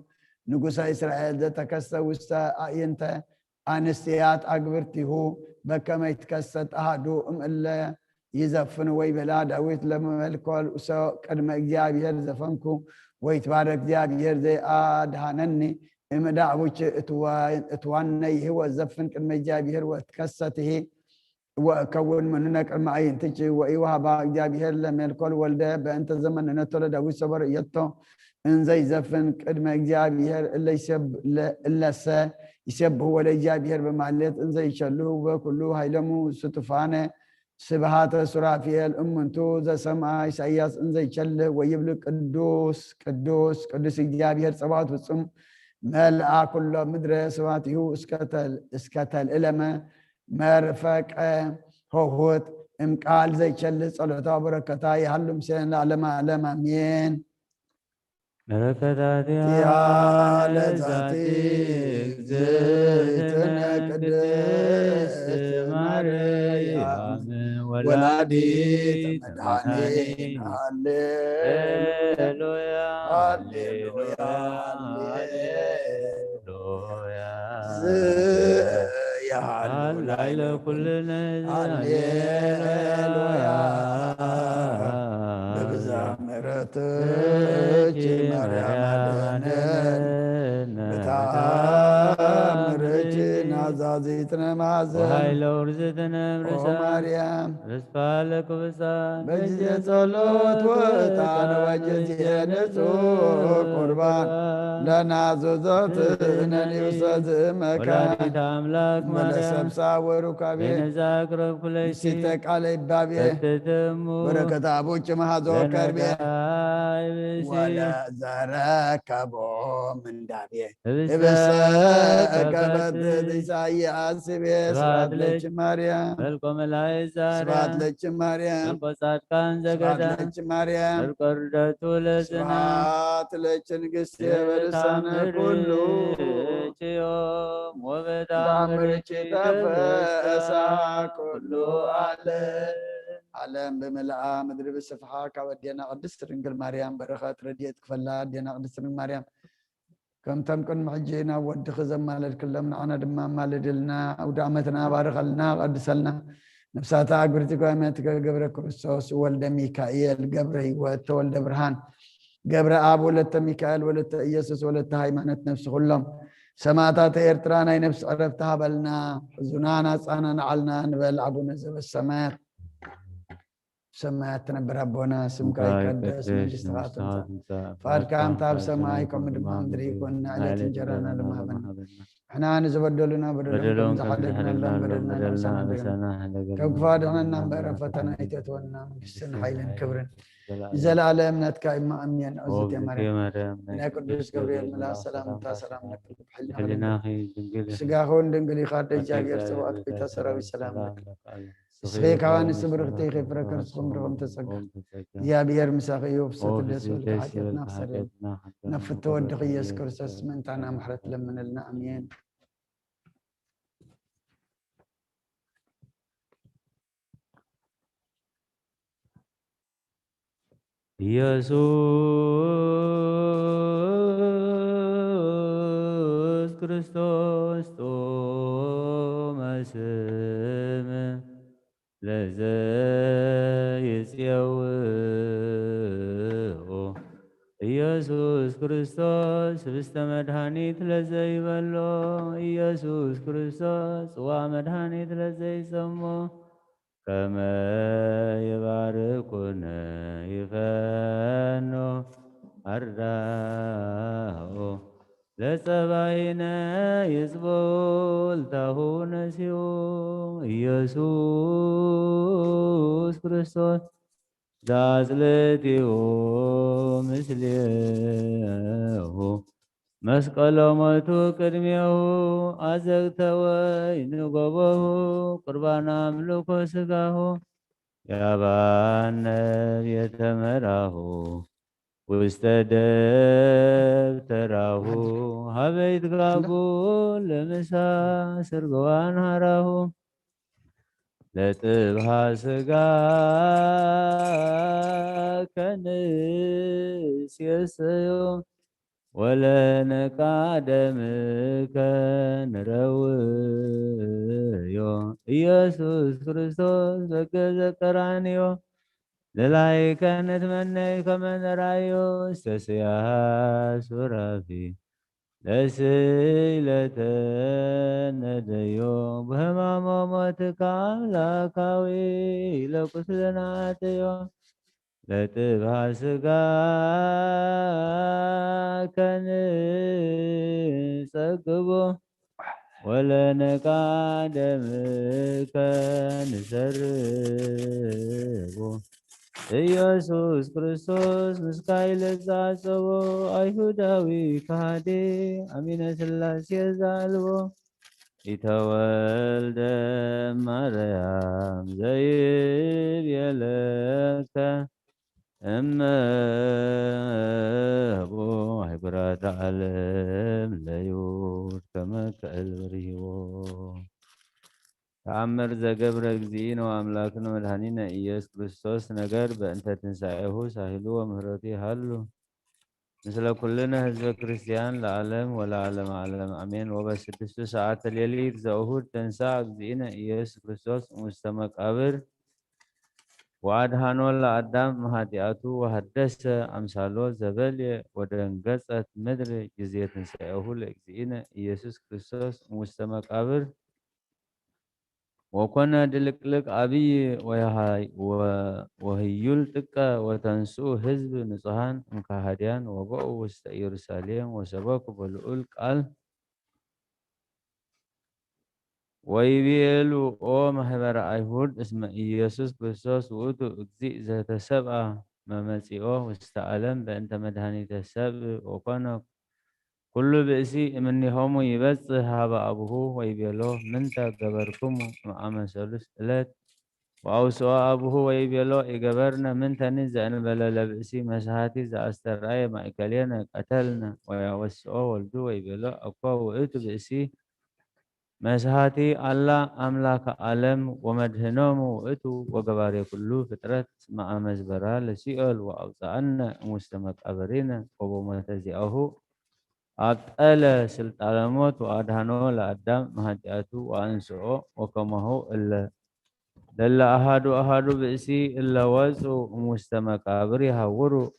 ንጉሠ እስራኤል ዘተከሰ ውስተ አዕይንተ አንስትያት አግብርቲሁ በከመ ይትከሰት አሐዱ እምእለ ይዘፍን ወይ በላ ዳዊት ለመልኮል ሰው ቅድመ እግዚአብሔር ዘፈንኩ ويتبارك እግዚአብሔር ዘአድኀነኒ እምዳዕቦች እትዋነይህ ወዘፍን ቅድመ እግዚአብሔር ወትከሰትህ ወከውን ምንነቅ ማይንትች ወይዋሃባ እግዚአብሔር ለመልኮል ወልደ በእንተ ዘመን ነተለ ዳዊት ሰበር የቶ እንዘ ይዘፍን ቅድመ እግዚአብሔር እለሰ ይሰብሑ ወለ እግዚአብሔር በማለት እንዘ ይሸልሁ በኩሉ ኃይለሙ ስትፋነ ስብሃተ ሱራፊኤል እምንቱ ዘሰምዐ ኢሳይያስ እንዘ ይቸልህ ወይብል ቅዱስ ቅዱስ ቅዱስ እግዚአብሔር ጸባኦት ፍጹም መልአ ኩሎ ምድረ ስብሐቲሁ እስከተልዕለመ መርፈቀ ሆሆት እምቃል ዘይቸልህ ጸሎታ በረከታ የሃሉም ሲለን ለዓለመ ዓለም አሜን። በረከታቲሃ ለዛቲ እግዝእትነ ቅድስት ማርያም ወላዲተ መድኃኒነ ሃሌሉያ ሃሌሉያ ሃሌሉያ ያህላይለ ኩልነ ሃሌሉያ እህትች ማርያም አድነን በተአምርች ናዛዚትነ ማዘን ወኃይለ ውርዝትነ ኦ እምርሳን ማርያም ርስፋ ለቅብሳን በጊዜ ጸሎት ወጣን በጊዜ ንጹሕ ቁርባን ለናዘዞትነ ንውሰት መካን ወላዲተ አምላክ ማርያም መለሰብሳ ወሩካቤ በነዛ ቅረብ ኩለይቲ ምስተ ቃለ ይባቤ ተትሙ በረከተ አቦች ማሃዞ ከርቤ ለነዳይ ብእሲ ወለዘረከቦ ምንዳቤ ህብስተ ህብስተ ከፈት ከፈት ኢሳይያስ ቤ ስብሐት ስብሐት ለች ማርያም መልቆ መላእክት ዛራ ስብሐት ለች ማርያም መልቆ ጻድቃን ስብሐት ዘገዳ ለች ማርያም መልቆ ርደቱ ለዝና ስብሐት ለች ንግሥቴ በልሳነ ኩሉ ዮም ወበታምርች ታምርች ተፈሳ ኩሉ ኩሉ ዓለም ብምልአ ምድሪ ብስፍሓ ካብ ኣዴና ቅድስት ድንግል ማርያም በረኸት ረድኤት ክፈላ ኣዴና ቅድስት ድንግል ማርያም ከምቶም ቅድሚ ሕጂ ናብ ወድኺ ዘማለድክሎም ንዓና ድማ ማልድልና ኣውደ ዓመትና ባርኸልና ቀድሰልና ነፍሳታ ኣግብርቲ ጓይመት ገብረ ክርስቶስ ወልደ ሚካኤል ገብረ ህይወት ተወልደ ብርሃን ገብረ አብ ወለተ ሚካኤል ወለተ ኢየሱስ ወለተ ሃይማኖት ነፍሲ ኩሎም ሰማዕታት ኤርትራ ናይ ነፍሲ ዕረፍቲ ሃበልና ሕዙናን ኣፃና ንዓልና ንበል አቡነ ዘበሰማያት ሰማያት ትነብር ኣቦና ስምካ ይቀደስ መንግስትካ ትምጻእ ፈቃድካ ኣብ ሰማይ ከምኡ ድማ ምድሪ ይኩን ንዕለት እንጀራና ድማ ሃበና ንሕና ንዝበደሉና በደሎም ዝሓደግና በደልና ንሳና ከም ክፋድሕነና እምበረ ፈተና ይተትወና መንግስትን ሓይልን ክብርን ዘለዓለም ናትካ ኢማ ኣምየን ዕዙት የማርያም ናይ ቅዱስ ገብርኤል መልኣክ ሰላምታ ሰላም ለክል ሕሊናኺ ስጋኹን ድንግል ኢኻ ደጃጌር ጽብኣት ቤተ ሰራዊት ሰላም ለክል ስኸይ ካባን ስብርኽቲ ይኸፍረ ክርስኩም ርኹም ተጸጋ እግዚአብሔር ምሳኺ ብሰት ደስ ወልካ ሓጢአትና ክሰረይ ነፍቶ ወድኽ ኢየሱስ ክርስቶስ ምንታና ምሕረት ለምንልና ኣሜን ኢየሱስ ክርስቶስ ጦመ ስም ለዘይጽየውኦ ኢየሱስ ክርስቶስ ህብስተ መድኃኒት ለዘይበሎ ኢየሱስ ክርስቶስ ጽዋ መድኃኒት ለዘይሰሞ ከመ ይባርኩነ ይፈኖ አርዳኦ ለጸባይነ ይጽቦልታሁ ነሲኡ ኢየሱስ ክርስቶስ ዛጽልቲኡ ምስሌሁ መስቀሎ ሞቱ ቅድሜሁ አዘግተ ወይን ጎቦሁ ቁርባን አምልኮ ስጋሁ ያባነ የተመራሁ ውስተ ደብተራሁ ሀበይት ጋቡ ለምሳ ስርግዋን ሃራሁ ለጥብሃ ስጋ ከንስ የሰዮ ወለነቃ ደምከ ንረውዮ ኢየሱስ ክርስቶስ በገዘ ቀራንዮ ለላይከነት መነይ ከመነራዮ ስተስያስ ወራፊ ለስይለተነደዮ በህማሞ ሞትከ አምላካዊ ለቁስለናትዮ ለጥብሃ ስጋ ከንጸግቦ ወለነቃ ደምከ ንሰርቦ ኢየሱስ ክርስቶስ ምስካይ ለዛጸቦ አይሁዳዊ ካህዴ አሚነ ሥላሴ ዛልቦ ኢተወልደ ማርያም ዘይብየለከ እመቦ አይጉራት ዓለም ለዮት ከመከል በሪዎ ተአምር ዘገብረ እግዚእነ ወአምላክነ መድኃኒነ ኢየሱስ ክርስቶስ ነገር በእንተ ትንሣኤሁ ሳህሉ ወምህረቱ ይሃሉ ምስለ ኩልነ ህዝበ ክርስቲያን ለዓለም ወለዓለመ ዓለም አሜን። ወበስድስቱ ሰዓተ ሌሊት ዘእሁድ ተንሥአ እግዚእነ ኢየሱስ ክርስቶስ እሙስተ መቃብር وأدهنو لأدم هاتياتو وهدس أمثالو زبالي ودنقصت مدر جزية سيئه لإكزينا يسوس كريستوس مستمك أبر وكنا دلكلك أبي وهيول تكا وتنسو حزب نصحان مكاهديان وبقوا وست يرسالين وسباكوا بالأول قال ويبيلو أو محبر أيهود اسم يسوس كريستوس وأتو أجزي ذات سبعة ما مسيئوه واستعلم بأنت مدهني السبع وكان كل بئسي مني هم يبص هذا أبوه ويبيلو من تجبركم مع مسلس إلات وأوسوا أبوه ويبيلو إجبرنا من تنزع بلا لبئسي مسحاتي ذا أسترعي ما إكلينا قتلنا ويوسوا والدو ويبيلو أقوى وأتو بئسي مسحاتي الله أملاك عالم ومدهنهم وإتو وقباري كله فترة مع مزبرا لسيئل وأوطأنا مستمك أبرينا وبمتزئه أبطال سلطان الموت وأدهنه لأدام مهجأته وأنسعه وكما هو إلا للا أحد بئسي إلا وزو مستمك أبري هورو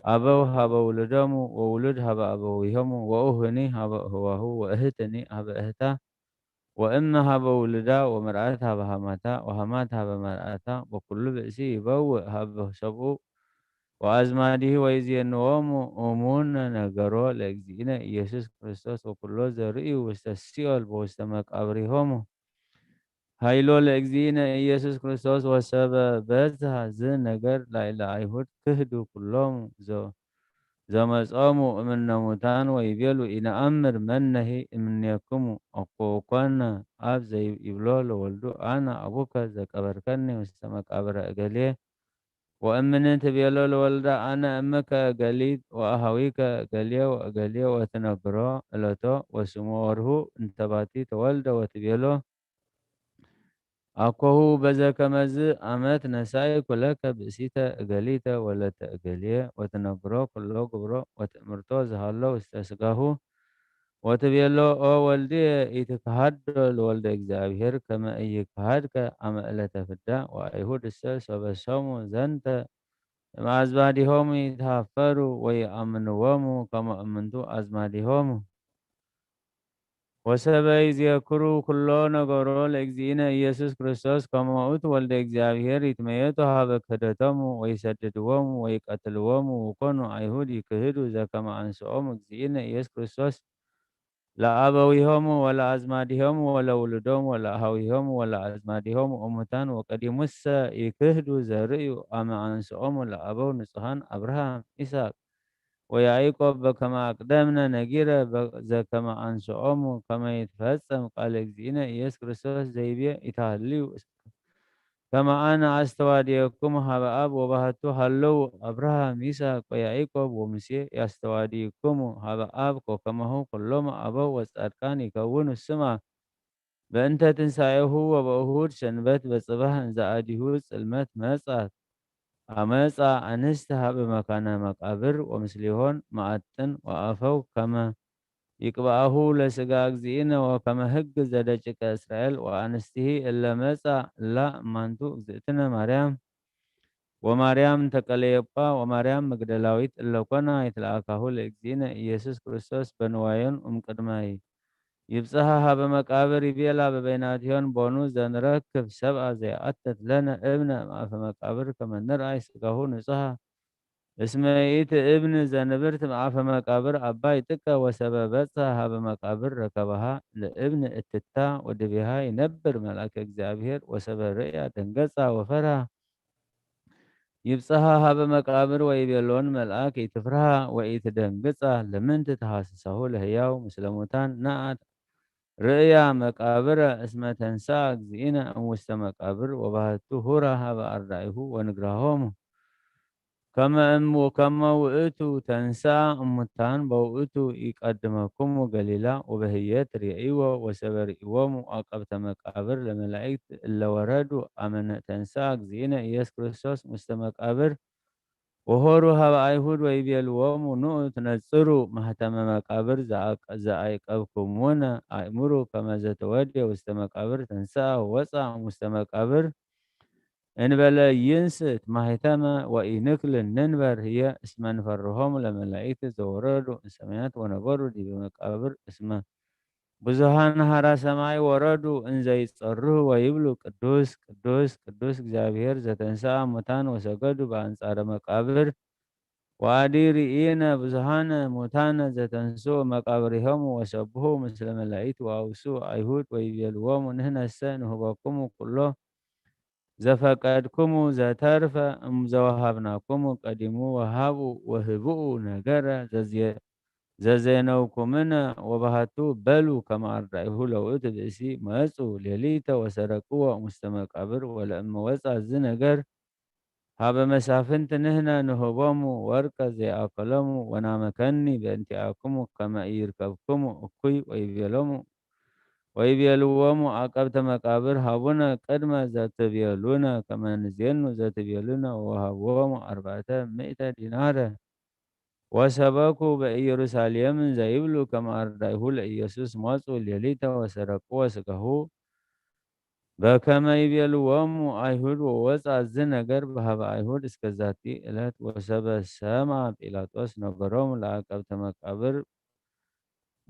أبو هبا ولدهم وولد هبا أبويهم وأهني هبا هو وأهتني هبا أهتا وإما هبا ولدا ومرأة هبا همتا وهمات هبا مرأة وكل بئسي يبو هبا سبو وأزماده ويزينهم أمون نجرو لأجزينا يسوع كريستوس وكل ذري واستسيال بوستمك أبريهم هايلو لأجزينا يسوع كريستوس وسبب بزها زن نجر لا إله أيهود كهدو كلهم زمزامو من نموتان ويبيلو إن أمر منه من يكم أقوقنا أب زي يبلول ولدو أنا أبوك زك أبركني واستمك أبر أجليه وأمن أنت بيلول ولدا أنا أمك أجليد وأهويك أجليه وأجليه وتنبرا لتو وسموره انتباتي تولد وتبيلو أكوه بذاك مز أمات نساي كلك بسيتا أجليتا ولا تأجليه وتنبرا كله قبرا وتمرتو زهالو استسقاه وتبيلو أو والدي يتكهد الولد إجزابير كما يكهد كأما إلا تفدا وأيهود السلس وبسوم زنت مع أزبادهم يتهافروا ويأمنوهم كما أمنتو أزمادهم وسبعيز يكرو كلنا قرول إجزينا يسوع كريستوس كما أوت والد إجزابير يتميتوا هذا كدتهم ويسددوهم ويقتلوهم وكانوا أيهود يكهدوا ذا كما أنسوهم إجزينا يسوع كريستوس لا أبويهم ولا أزمادهم ولا ولدهم ولا أهويهم ولا أزمادهم أمتان وقد يمس يكهدوا زرعي أما أنسوهم ولا أبو نصهان أبراهام إسحاق ويعقوب كما أقدمنا نجيرة كما أنسوهم كما يتفسم قال إكزينا يس كريستوس زيبيا إتهلي كما أنا أستواديكم هذا أب وبهتو هلو أبراهام إسحاق ويعقوب ومسيح يستواديكم هذا أب كما هو كلما أبو وسأركان يكون السماء بأنت تنسايه وبأهود شنبت بصباح زاديه سلمت مسات أمسا أنستها بمكان مقابر ومسليهون معتن وأفو كما يقبعه لسقاق زينا وكما هج زدجك إسرائيل وأنسته إلا مسا لا مانتو زيتنا مريم ومريم تكليبا ومريم مقدلاويت إلا كنا يتلاقاه لإكزينا يسوس كريستوس بنوايون قدماي يبصها بمقابر يبيلا ببيناتهم بونو زنركب سبعة زي أتت لنا ابن ما في مقابر كما نرأي سقاه نصها اسمعيت ابن زنبرت مع في مقابر أباي تكا وسببتها بمقابر ركبها لابن التتا ودبيها ينبر ملاك اكزابير وسبب رئة تنقصها وفرها يبصها بمقابر ويبيلون ملاك يتفرها ويتدنقصها لمن تتحاسسه لهياو مسلموتان نعت رؤيا مقابر اسمها تنساق زينة وست مقابر وبهتو هورها بأرضعه ونقراهم كما وكما وئتو تنسى أمتان بوئتو يقدمكم وقليلا وبهيات ريعيوة وسبر إيوام وأقبت مقابر لملائكة إلا وردوا أمن تنساق زينة إياس كريستوس مستمقابر وهورها بأيهود ويبيلوهم ونؤ تنصروا مهتم مقابر زعايق أبكمونا أأمروا كما زتودي واستمقابر تنسى ووسع مستمقابر انبلا ينست ماهتما وإنكل ننبر هي اسما فرهم لملائكة زوردوا سميات ونبروا دي بمقابر اسمه ብዙሃን ሀራ ሰማይ ወረዱ እንዘ ይጸርሁ ወይብሉ ቅዱስ ቅዱስ ቅዱስ እግዚአብሔር ዘተንሥአ እሙታን ወሰገዱ በአንጻረ መቃብር ወአዲ ርኢነ ብዙሃነ ሙታነ ዘተንሥኡ መቃብሪሆሙ ወሰብሑ ምስለ መላኢት ወአውሱ አይሁድ ወይቤልዎሙ ንሕነሰ ንህበክሙ ኩሎ ዘፈቀድክሙ ዘተርፈ እምዘወሃብናክሙ ቀዲሙ ወሃቡ ወህብኡ ነገረ ዘዜነውኩምነ ወባሃቱ በሉ ከመ አርዳኢሁ ለውእቱ ብእሲ መጹ ሌሊተ ወሰረቅዎ ውስተ መቃብር ወለእመ ወጻ ዝነገር ሀበ መሳፍንት ንሕነ ንህቦሙ ወርቀ ዘይአከሎሙ ወናመከኒ በእንቲአክሙ ከመ ኢይርከብክሙ እኩይ ወይቤልዎሙ አቀብተ መቃብር ሀቡነ ቅድመ ዘትቤሉነ ከመ ንዜኑ ዘትቤሉነ ወወሃብዎሙ አርባዕተ ምእተ ዲናረ ወሰበኩ በኢየሩሳሌም ዘይብሉ ከመ አርዳኢሁ ለኢየሱስ መጹ ሌሊተ ወሰረቅዎ ሥጋሁ በከመ ይቤልዎሙ አይሁድ ወወፃ ዝነገር በሀበ አይሁድ እስከ ዛቲ ዕለት ወሰበሰማ ጲላጦስ ነገሮሙ ለአቀብተ መቃብር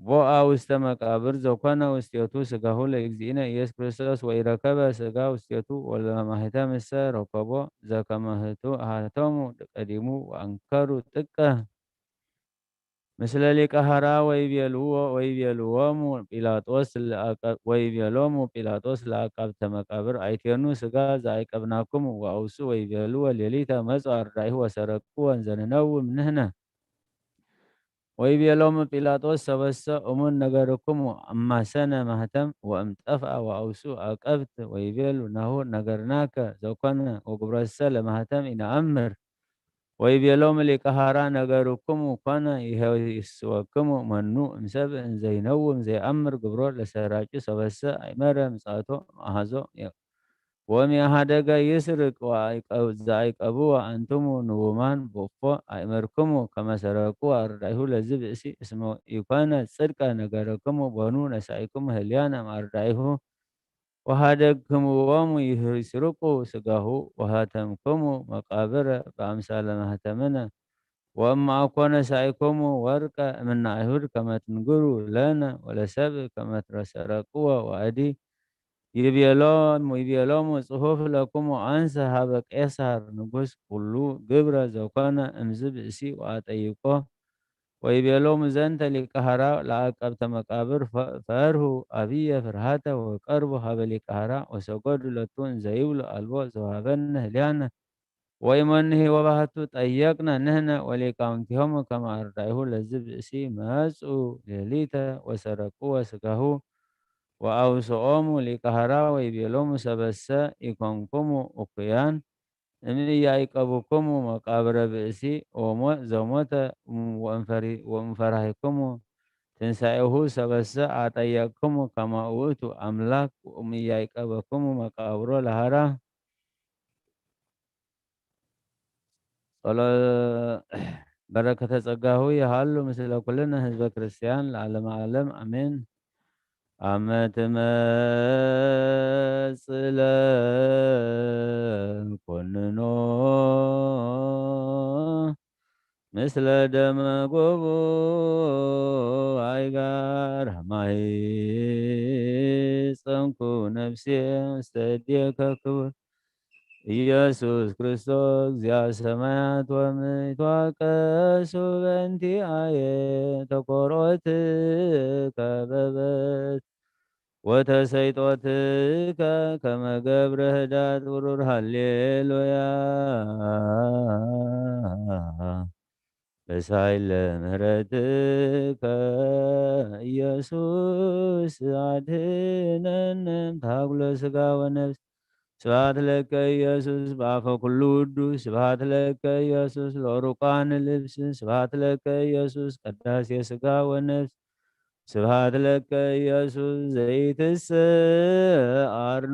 ቦአ ውስተ መቃብር ዘኮነ ውስቴቱ ሥጋሁ ለእግዚእነ ኢየሱስ ክርስቶስ ወኢረከበ ሥጋ ውስቴቱ ወለማኅተምሰ ረከቦ ዘከመ ሀተሙ ቀዲሙ ወአንከሩ ጥቀ ምስለ ሊቀ ሐራ ወይቤሎሙ ጲላጦስ ለአቃብተ መቃብር አይቴኑ ሥጋ ዘአይቀብናክሙ ወአውሱ ወይቤልዎ ሌሊተ መጹ አርዳኢሁ ወሰረቅዎ እንዘ ንነውም ንሕነ ወይቤሎሙ ጲላጦስ ሰበሰ እሙን ነገርክሙ እማሰነ ማህተም ወእምጠፍአ ወአውሱ አቀብት ወይቤሉ ናሁ ነገርናከ ዘኮነ ወግብረሰ ለማህተም ኢነአምር ወይቤሎሙ ሊቀ ሐራ ነገርክሙ ኮነ ይህስወክሙ መኑ እምሰብእ እንዘ ይነውም ዘይአምር ግብሮ ለሰራጩ ሰበሰ አይመረ ምጽአቶ መአሐዞ ወእምያሃደገ ይስርቅ ዘአይቀብዎ አንትሙ ንውማን ቦፎ አእመርክሙ ከመ ሰረቁ አርዳኢሁ ለዝ ብእሲ እስመ ኢኮነ ጽድቀ ነገርክሙ ቦኑ ነሳኢክሙ ህሊያነ እምአርዳኢሁ ወሃደግክምዎሙ ይስርቁ ሥጋሁ ወሃተምክሙ መቃብረ በአምሳለ ማህተምነ ወእመ አኮነ ነሳኢክሙ ወርቀ እምነ አይሁድ ከመ ትንግሩ ለነ ወለሰብእ ከመ ሰረቅዎ ወአዲ ይቤሎሙ ጽሑፍ ለክሙ አንሰ ሀበ ቄሳር ንጉሥ ኩሉ ግብረ ዘኮነ እምዝ ብእሲ ወአጠይቆ ወይቤሎሙ ዘንተ ሊቀ ሐራ ለአቀብተ መቃብር ፈርሁ አብየ ፍርሃተ ወቀርቡ ሀበ ሊቀ ሐራ ወሰገዱ ሎቱ እንዘ ይብሉ አልቦ ዘወሀበነ ህሊያነ ወኢሞንሂ ወባህቱ ጠየቅነ ንሕነ ወሊቃውንቲሆሙ ከመ አርዳኢሁ ለዝ ብእሲ መጹ ሌሊተ ወሰረቅዎ ሥጋሁ ወአውስኦሙ ሊቀ ሐራ ወይቤሎሙ ሰበሰ ኢኮንክሙ እኩያን እምኢያዕቀቡክሙ መቃብረ ብእሲ ዘሞተ ወእምፈራሂክሙ ትንሣኤሁ ሰበሰ አጠየቅክሙ ከመ ውእቱ አምላክ ወእምኢያዕቀበክሙ መቃብሮ ለሐራ በረከተ ጸጋሁ ይሃሉ ምስለ ኩልነ ህዝበ ክርስቲያን ለዓለመ ዓለም አሜን። አመ ትመጽእ ለኮንኖ ምስለ ደመ ጎቦ አይጋር ማኅፀንኩ ነፍሴ ውስተ እዴከ ክቡር ኢየሱስ ክርስቶስ እግዚአ ሰማያት ወምድር ይትዋቀሱ በእንቲአየ ተኰርዖትከ በበትር ወተሰይጦትከ ከመ ገብረ ህዳት ቡሩር ሃሌሉያ በሳይለ ምሕረትከ ኢየሱስ አድኅነነ እምታግሎ ሥጋ ወነፍስ ስብሐት ለከ ኢየሱስ በአፈ ኩሉ ውዱስ ስብሐት ለከ ኢየሱስ ለዕሩቃን ልብስ ስብሐት ለከ ኢየሱስ ቀዳሴ ሥጋ ወነፍስ ስብሐት ለከ ኢየሱስ ዘይትስዓር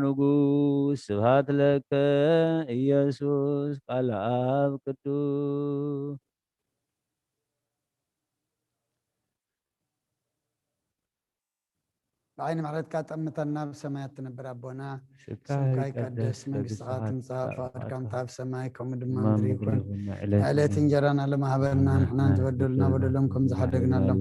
ንጉሥ ስብሐት ለከ ኢየሱስ ቃለ አብ ቅዱስ بعين معرضك تأمتنا بسمايات تنبر أبونا سكاي سمكاي قدس من قصات نصاف فأركام تاب سمايكم دمان ما مدري يكون مدري عليت انجرانا لما هبرنا نحن تبدلنا بدلنكم زحدقنا لهم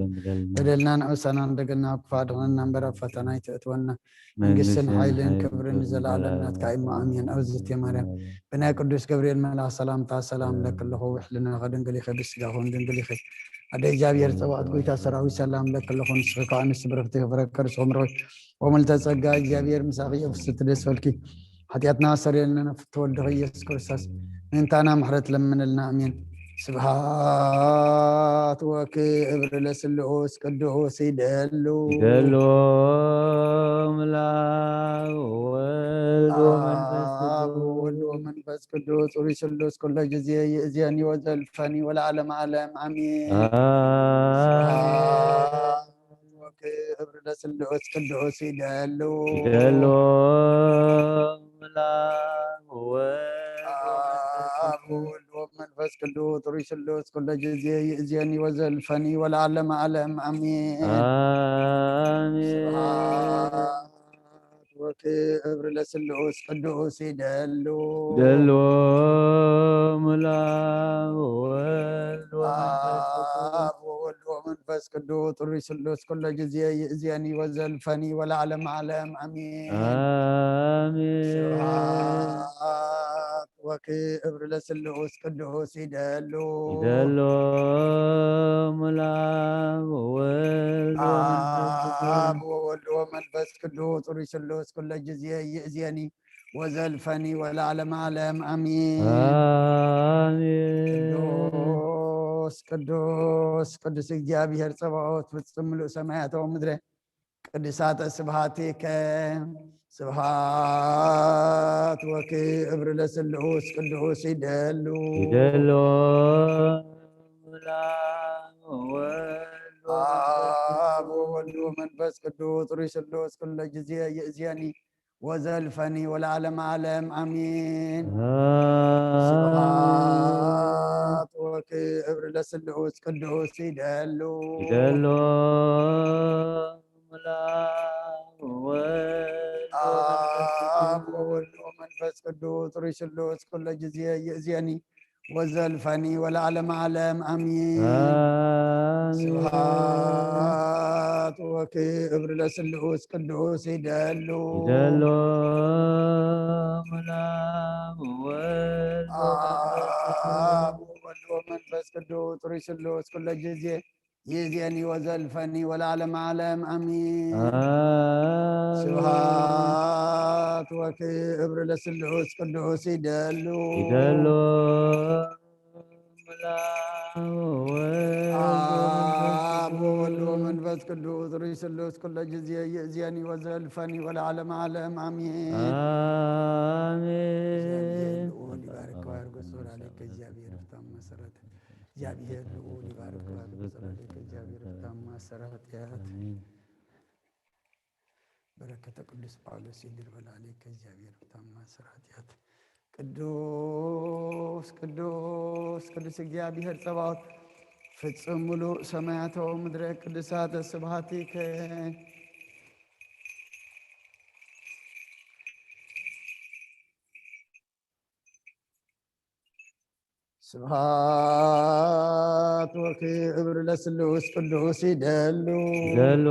بدلنا نعوسنا ندقنا وكفادنا نبرا فتنا يتأتونا من قسن حيلين كبرن زلالنا تكايم آمين أوزت يا مريم بنا قدس جبريل ملا سلام تا سلام لك الله وحلنا غدن قلي خي بس جاهون دن قلي خي أدي جابير تبعت قويتا سراوي سلام لك الله نسخك عن سبرفتي فركر سمروي وملتزقا جابير مساقية في ستدس فالكي حتياتنا سريلنا في تودغي يسكرساس انت انا محرت لمن لنا امين سبحات وكبر لسلوس قدوس يدلو يدلو ملا ولد ومنفس قدوس ورسلوس كل جزية يأذيني وزلفني والعالم عالم امين سبحات وكبر لسلوس قدوس يدلو يدلو ملا ومنفس قدوس ورسلوس كل جزية يأذيني وزلفني والعالم عالم امين آمين وكبر لسلوس قدوس يدلو دلو ملا ومنفس قدوس ورسلوس كل جزية يأذيني وزلفني والعالم عالم امين آمين وكبر لسلوس قدوس يدلو يدلو ملا وولد ومنفس قدوس ورسلوس كل جزية يأذيني وزلفني والعالم عالم امين قدوس قدوس قدس እግዚአብሔር ጸባኦት ፍጹም ምሉእ ሰማያት ወምድረ ቅዱሳት ስብሐቲከ ስብሐት ወክብር ለስሉስ ቅዱስ ይደሉ ይደሉ አብ ወወልድ ወመንፈስ ቅዱስ ርዕስ ኩለ ጊዜ ይእዜኒ ወዘልፈኒ ወለዓለመ ዓለም አሜን። ስብሐት ወክብር ለስሉስ ቅዱስ ይደሉ ይደሉ አብ ወወልድ ወመንፈስ ቅዱስ ርዕስ ኩለ ጊዜ ይእዜኒ ወዘልፈኒ ወለዓለመ ዓለም አሜን። ስብሐት ወክብር ለስሉስ ቅዱስ ይደሉ ይደሉ አብ ወወልድ ወመንፈስ ቅዱስ ርዕስ ኩለ ጊዜ ይእዜኒ ወዘልፈኒ ወለዓለመ ዓለም አሜን። ስብሐት ወክብር ለስሉስ ቅዱስ ይደሉ ይደሉ አብ ወወልድ ወመንፈስ ቅዱስ ርዕስ ኩለ ጊዜ ይእዜኒ ወዘልፈኒ ወለዓለመ ዓለም አሜን። አሜን። ልዑል ይባርክ ወያርግጽ ወላዲተ እግዚአብሔር ፍታም መሰረት እግዚአብሔር ልዑል ይባርክ ወያርግጽ ወላዲተ እግዚአብሔር ፍታም መሰረት ያት በረከተ ቅዱስ ጳውሎስ ይድር ወላዲተ እግዚአብሔር ፍታም መሰረት ያት ቅዱስ ቅዱስ ቅዱስ እግዚአብሔር ጸባኦት ፍጹም ሙሉእ ሰማያተ ወምድረ ቅዱሳተ ስብሐቲከ ስብሐት ወክብር ለስሉስ ቅዱስ ይደሉ ይደሉ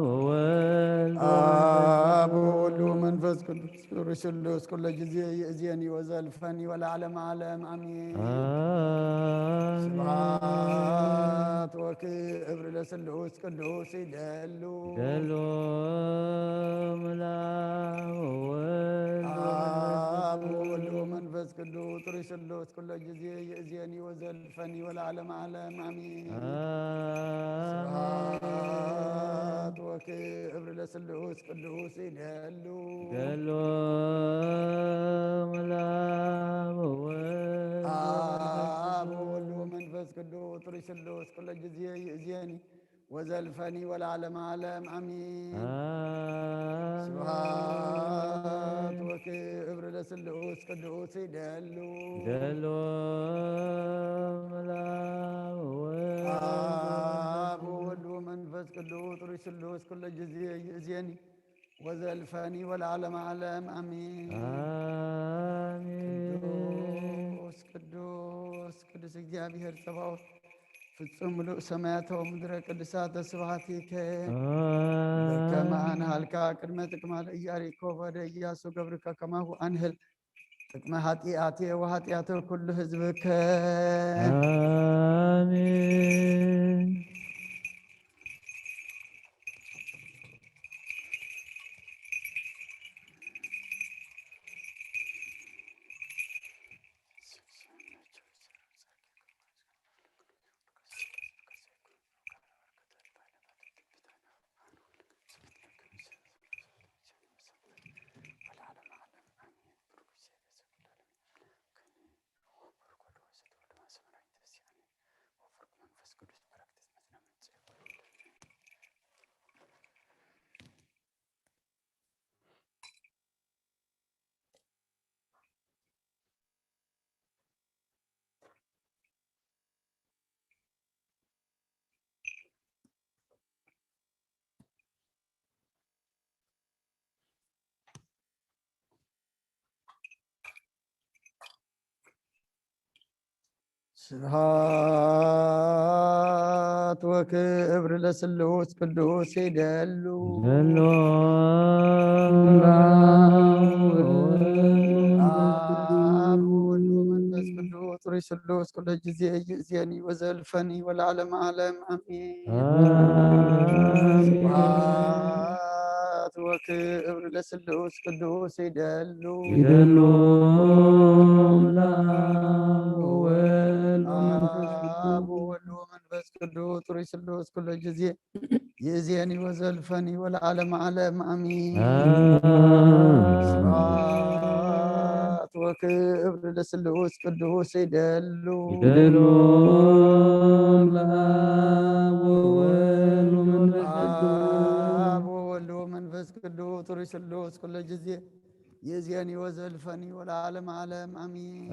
ወወልድ አብ ወወልድ ወመንፈስ ቅዱስ ርዕስ ኩለ ጊዜ ይእዜኒ ወዘልፈኒ ወለዓለመ ዓለም አሜን። ስብሐት ወክብር ለስሉስ ቅዱስ ይደሉ ይደሉ ወወልድ አብ ወወልድ ወመንፈስ ቅዱስ ርዕስ ኩለ ጊዜ ይእዜኒ ወዘልፈኒ ወለዓለመ ዓለም አሜን። ስብሐት ወክብር ለስሉስ ቅዱስ ይደሉ ይደሉ ወወልድ አብ ወወልድ ወመንፈስ ቅዱስ ርዕስ ኩለ ጊዜ ይእዜኒ ወዘልፈኒ ወለዓለመ ዓለም አሜን። ስብሐት ወክብር ለስሉስ ቅዱስ ይደሉ ይደሉ ወወልድ አብ ወወልድ ወመንፈስ قدوس روح القدس كل جزية يزيني وزلفاني والعالم عالم امين آمين قدوس قدوس እግዚአብሔር ጸባኦት ፍጹም ምሉእ ሰማያት ወምድረ ቅድሳተ ስብሐቲከ ከመ አንሃልካ ቅድመ ጥቅመ ኢያሪኮ ወደ ኢያሱ ገብርከ ከማሁ አንህል ጥቅመ ኃጢአቴ ወኃጢአተ ኩሉ ህዝብከ آمين ስብሐት ወክብር ለስሉስ ቅዱስ ይደሉ አብ ወወልድ ወመንፈስ ቅዱስ ሩይ ስሉስ ኩለ ጊዜ ይእዜኒ ወዘልፈኒ ወለዓለመ ዓለም አሜን። ስብሐት ወክብር ለስሉስ ቅዱስ ይደሉ አብ ወወልድ ወመንፈስ ቅዱስ ሩይ ስሉስ ኩለ ጊዜ ይእዜኒ ወዘልፈኒ ወለዓለመ ዓለም አሜን። ስብሐት ወክብር ለስሉስ ቅዱስ ይደሉ አብ ወወልድ ወመንፈስ ቅዱስ ሩይ ስሉስ ኩለ ጊዜ ይእዜኒ ወዘልፈኒ ወለዓለመ ዓለም አሜን።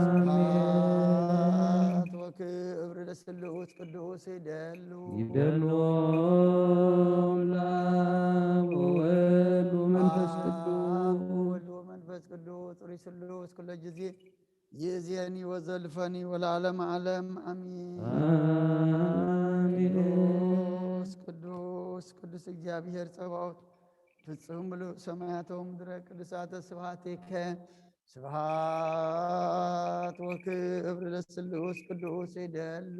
ስብሐት ወክብር ለስሉስ ቅዱስ ይደሉ ወወልድ ወመንፈስ አብ ወወልድ ወመንፈስ ቅዱስ ሩይ ስሉስ ኩለ ጊዜ ይእዜኒ ወዘልፈኒ ወለዓለመ ዓለም አሜን። ቅዱስ ቅዱስ ቅዱስ እግዚአብሔር ጸባኦት ፍጹም ምሉእ ሰማያተ ወምድረ ቅድሳተ ስብሐቲከ ስብሐት ወክብር ለስሉስ ቅዱስ ይደሉ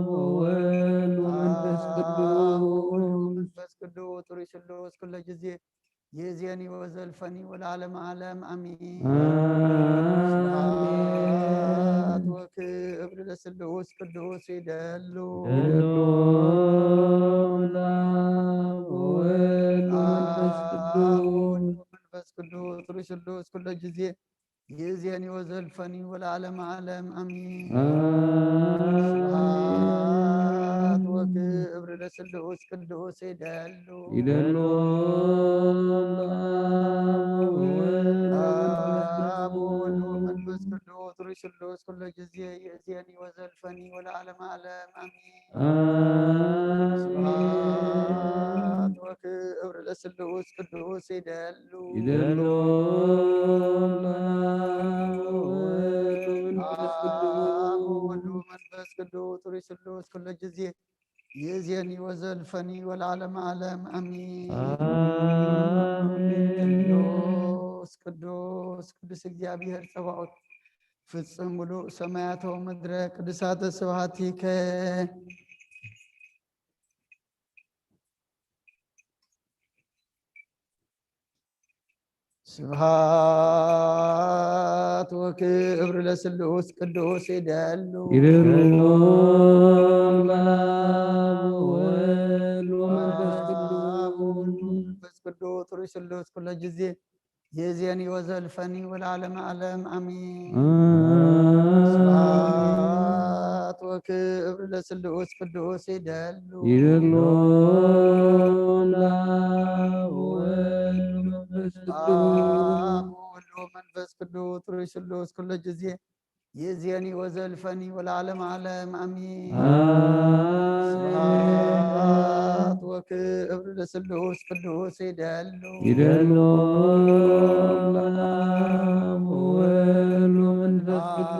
ወወልድ ወመንፈስ መንፈስ ቅዱስ ሩይ ስሉስ ኩለ ጊዜ ይእዜኒ ወዘልፈኒ ወለዓለመ ዓለም አሜን። ስብሐት ወክብር ለስሉስ ቅዱስ ይደሉ መንፈስ ቅዱስ ሩይ ስሉስ ኩለ ጊዜ ይእዜኒ ወዘልፈኒ ወለዓለመ ዓለም አሜን። ስብሐት ወክብር ለስሉስ ቅዱስ ይደሉ አብ ወወልድ ወመንፈስ ቅዱስ ሩይ ስሉስ ኩለ ጊዜ ይእዜኒ ወዘልፈኒ ወለዓለመ ዓለም አሜን። ስብሐት ወክብር ለስሉስ ቅዱስ ይደሉ አብ ወወልድ ወመንፈስ ቅዱስ ሩይ ስሉስ ኩለ ጊዜ ይእዜኒ ወዘልፈኒ ወለዓለመ ዓለም አሜን። ቅዱስ ቅዱስ ቅዱስ እግዚአብሔር ጸባኦት ፍጹም ምሉእ ሰማያተ ወምድረ ቅድሳተ ስብሐቲከ ስብሐት ወክብር ለስሉስ ቅዱስ ይደሉ መንፈስ ቅዱስ ሩይ ስሉስ ኩለ ጊዜ ይእዜኒ ወዘልፈኒ ወለዓለመ ዓለም አሜን። ስብሐት ወክብር ለስሉስ ቅዱስ ይደሉ አብ ወወልድ ወመንፈስ ቅዱስ ሩይ ስሉስ ኩለ ጊዜ يزيني وزلفني والعالم عالم أمين آمين سبحات وكبر لسلوس قدوس يدلو يدلو الآب والمنفس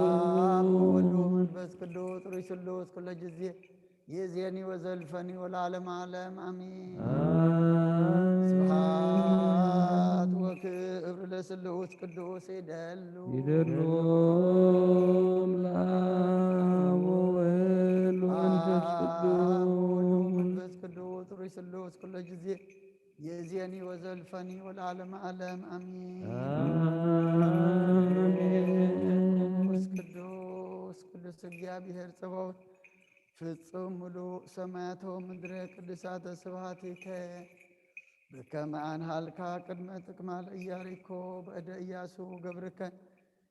منفس قدوس ريش اللوس كل جزية يزيني وزلفني والعالم عالم أمين سبحات وكبر لسلوس قدوس يدلو يدلو الآب والمنفس منفس قدوس ريش اللوس كل جزية يزيني وزلفني والعالم عالم أمين ቅዱስ ቅዱስ እግዚአብሔር ጸባኦት ፍጹም ሙሉእ ሰማያት ወምድረ ቅዱሳተ ስብሐቲከ በከመ አንሃልካ ቅድመ ጥቅማ ለኢያሪኮ በእደ ኢያሱ ገብርከ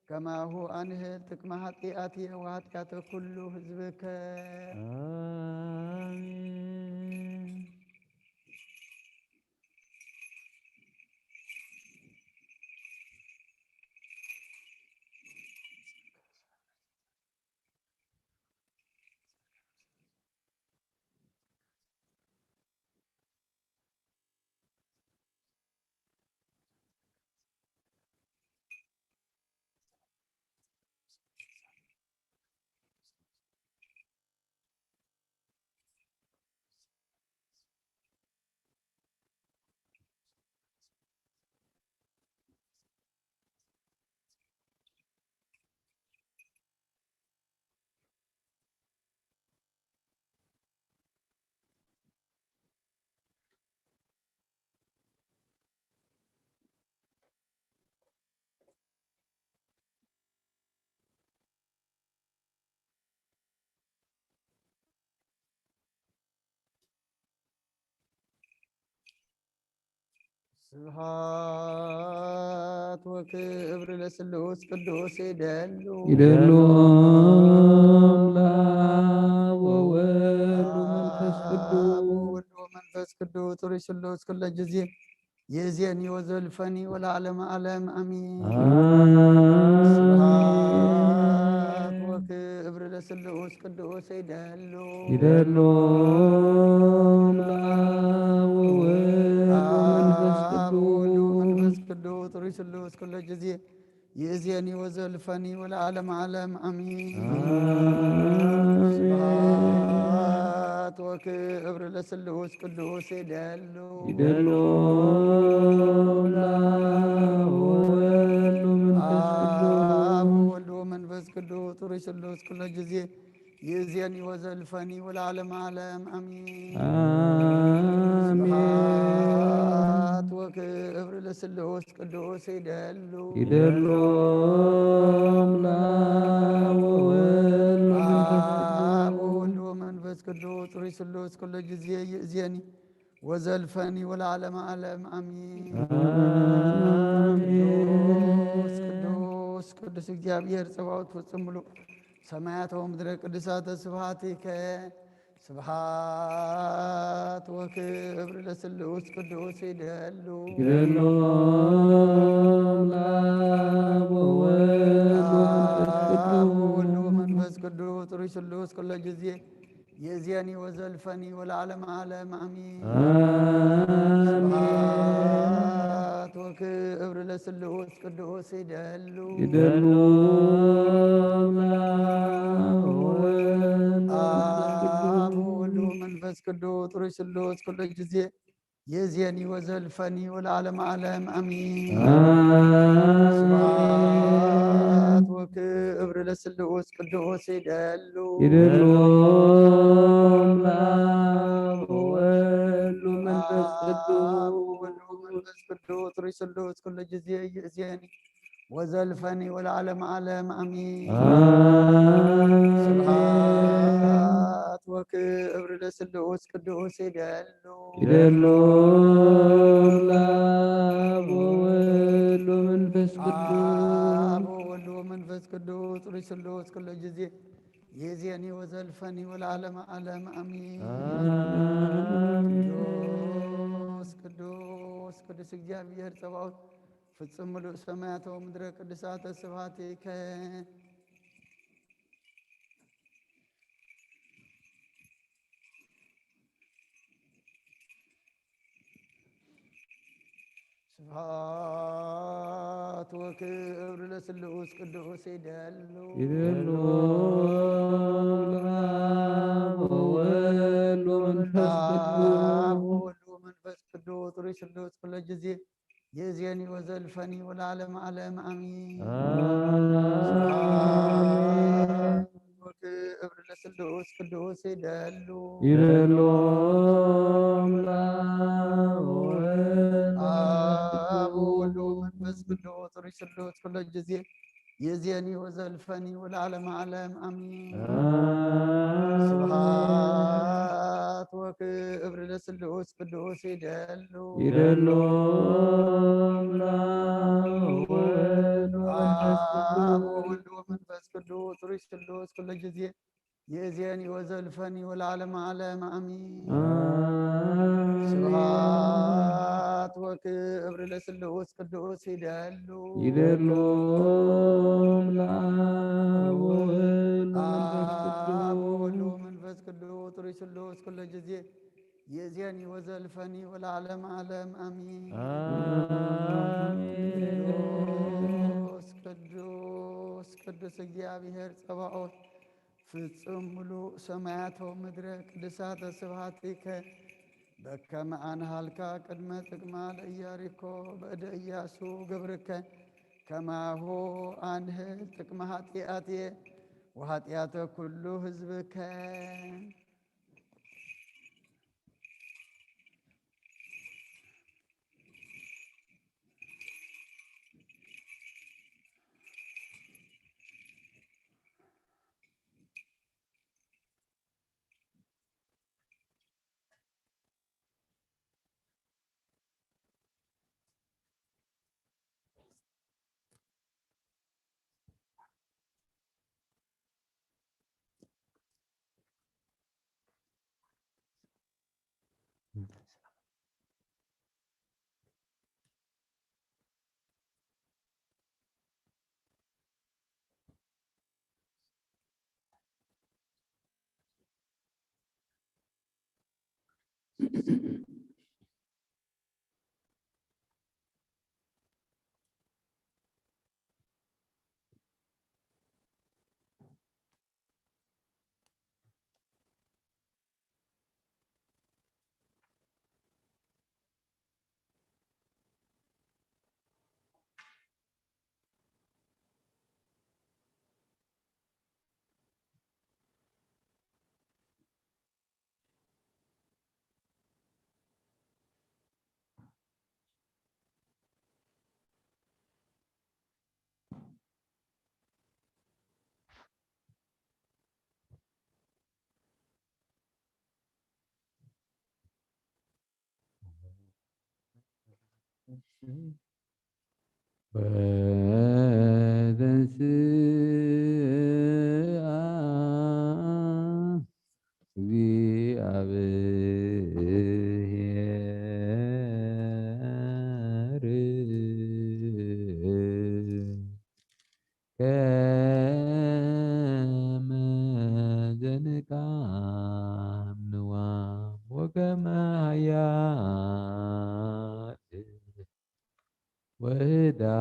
ከማሁ አንህል ጥቅመ ኃጢአትየ ወኃጢአተ ኩሉ ሕዝብከ آمين ስብሐት ወክብር ለስሉስ ቅዱስ ይደሉ ይደሉ ለአብ ወወልድ ወመንፈስ ቅዱስ መንፈስ ቅዱስ ሪ ስሉስ ኩለ ጊዜ የዚየኒ ወዘልፈኒ ወለዓለመ ዓለም አሚን ስብሐት ወክብር ለስሉስ ቅዱስ ይደሉ ይደሉ ለአብ ወወልድ ወመንፈስ መንፈስ ቅዱስ ሪ ስሉስ ኩለ ጊዜ የዚየኒ ወዘልፈኒ ወለዓለመ ዓለም አሚን ስብሐት ወክብር ለስሉስ ቅዱስ ይደሉ ይደሉ ለአብ ወወልድ ወመንፈስ ቅዱስ ወመንፈስ ቅዱስ ሪ ስሉስ ኩለ ጊዜ የዚየኒ ወዘልፈኒ ወለዓለመ ዓለም አሚን ስብሐት ወክብር ለስሉስ ቅዱስ ይደሉ ይደሉ ለአብ ወወልድ ወመንፈስ ቅዱስ ሪ ስሉስ ኩለ ጊዜ የዚየኒ ወዘልፈኒ ወለዓለመ ዓለም አሚን ቅዱስ ቅዱስ እግዚአብሔር ጸባኦት ፍጹም ሙሉእ ሰማያት ወምድረ ቅዱሳተ ስብሐቲከ ስብሐት ወክብር ለስሉስ ቅዱስ ይደሉ ይደሉ ለአብ ወወልድ ወመንፈስ ቅዱስ ሪ ስሉስ ኩለ ጊዜ የዚየኒ ወዘልፈኒ ወለዓለመ ዓለም አሚን ስብሐት ወክብር ለስሉስ ቅዱስ ይደሉ ይደሉ ለአብ ወወልድ መንፈስ ቅዱስ ሪ ስሉስ ኩለ ጊዜ የዚየኒ ወዘልፈኒ ወለዓለመ ዓለም አሚን ስብሐት ወክብር ለስሉስ ቅዱስ ይደሉ ይደሉ ለአብ ወወልድ ወመንፈስ ቅዱስ ሪ ስሉስ ኩለ ጊዜ የዚየኒ ወዘልፈኒ ወለዓለመ ዓለም አሚን ስብሐት ወክብር ለስሉስ ቅዱስ ይደሉ ይደሉ ለአብ ወወልድ ወመንፈስ ወመንፈስ ቅዱስ ሪ ስሉስ ኩለ ጊዜ የዚየኒ ወዘልፈኒ ወለዓለመ ዓለም አሚን ቅዱስ ቅዱስ እግዚአብሔር ጸባኦት ፍጹም ሙሉእ ሰማያት ወምድረ ቅዱሳተ ስብሐቲከ ስብሐት ወክብር ለስሉስ ቅዱስ ይደሉ ለአብ ወወልድ ወመንፈስ ቅዱስ ጥሪ ስሉስ ኩለ ጊዜ የዜኒ ወዘልፈኒ ወለዓለመ ዓለም አሚን። ወክብር ለስሉስ ቅዱስ ይደሉ ለአብ ወወልድ ወመንፈስ ቅዱስ ጥሪ ስሉስ ኩለ ጊዜ የዜኒ ወዘልፈኒ ወለዓለመ ዓለም አሚን። ስብሐት ወክብር ለስሉስ ቅዱስ ይደሉ ለአብ ወወልድ ወመንፈስ ቅዱስ ጥሪ ስሉስ ኩለ ጊዜ የዜኒ ወዘልፈኒ ወለዓለመ ዓለም አሚን። ስብሐት ወክብር ለስሉስ ቅዱስ ይደሉ ለአብ ወወልድ ወመንፈስ ቅዱስ ጥሪ ስሉስ ኩለ ጊዜ የዜኒ ወዘልፈኒ ወለዓለመ ዓለም አሚን። ቅዱስ ቅዱስ እግዚአብሔር ጸባኦት ፍጹም ሙሉ ሰማያት ወምድረ ቅድሳተ ስብሐቲከ በከመ አንሃልካ ቅድመ ጥቅማ ለኢያሪኮ በእደ ኢያሱ ገብርከ ከማሁ አንህል ጥቅመ ኃጢአትየ ወኃጢአተ ኩሉ ህዝብከ።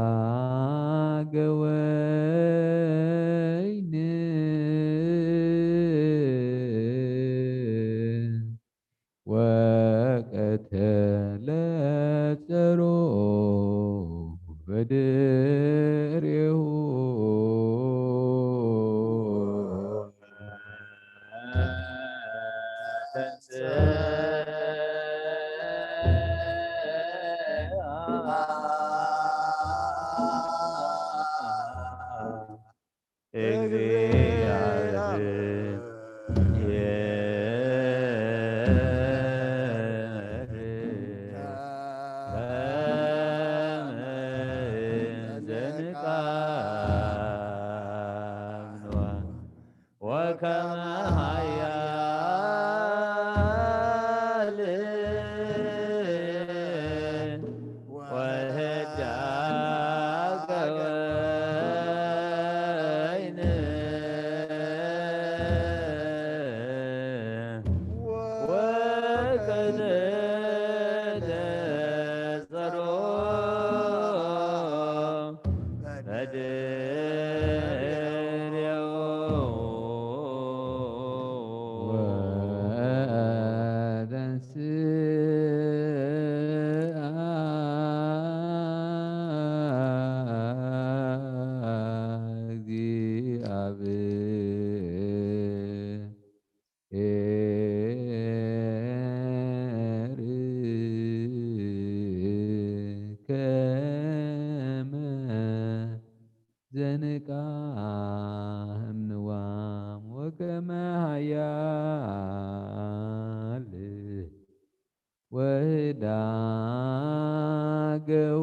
ወህዳገ ወይን ወቀተለ ጸሮ በድሬሁ What? ዘንቃህም ንዋም ወከመ ኃያል ወህዳገ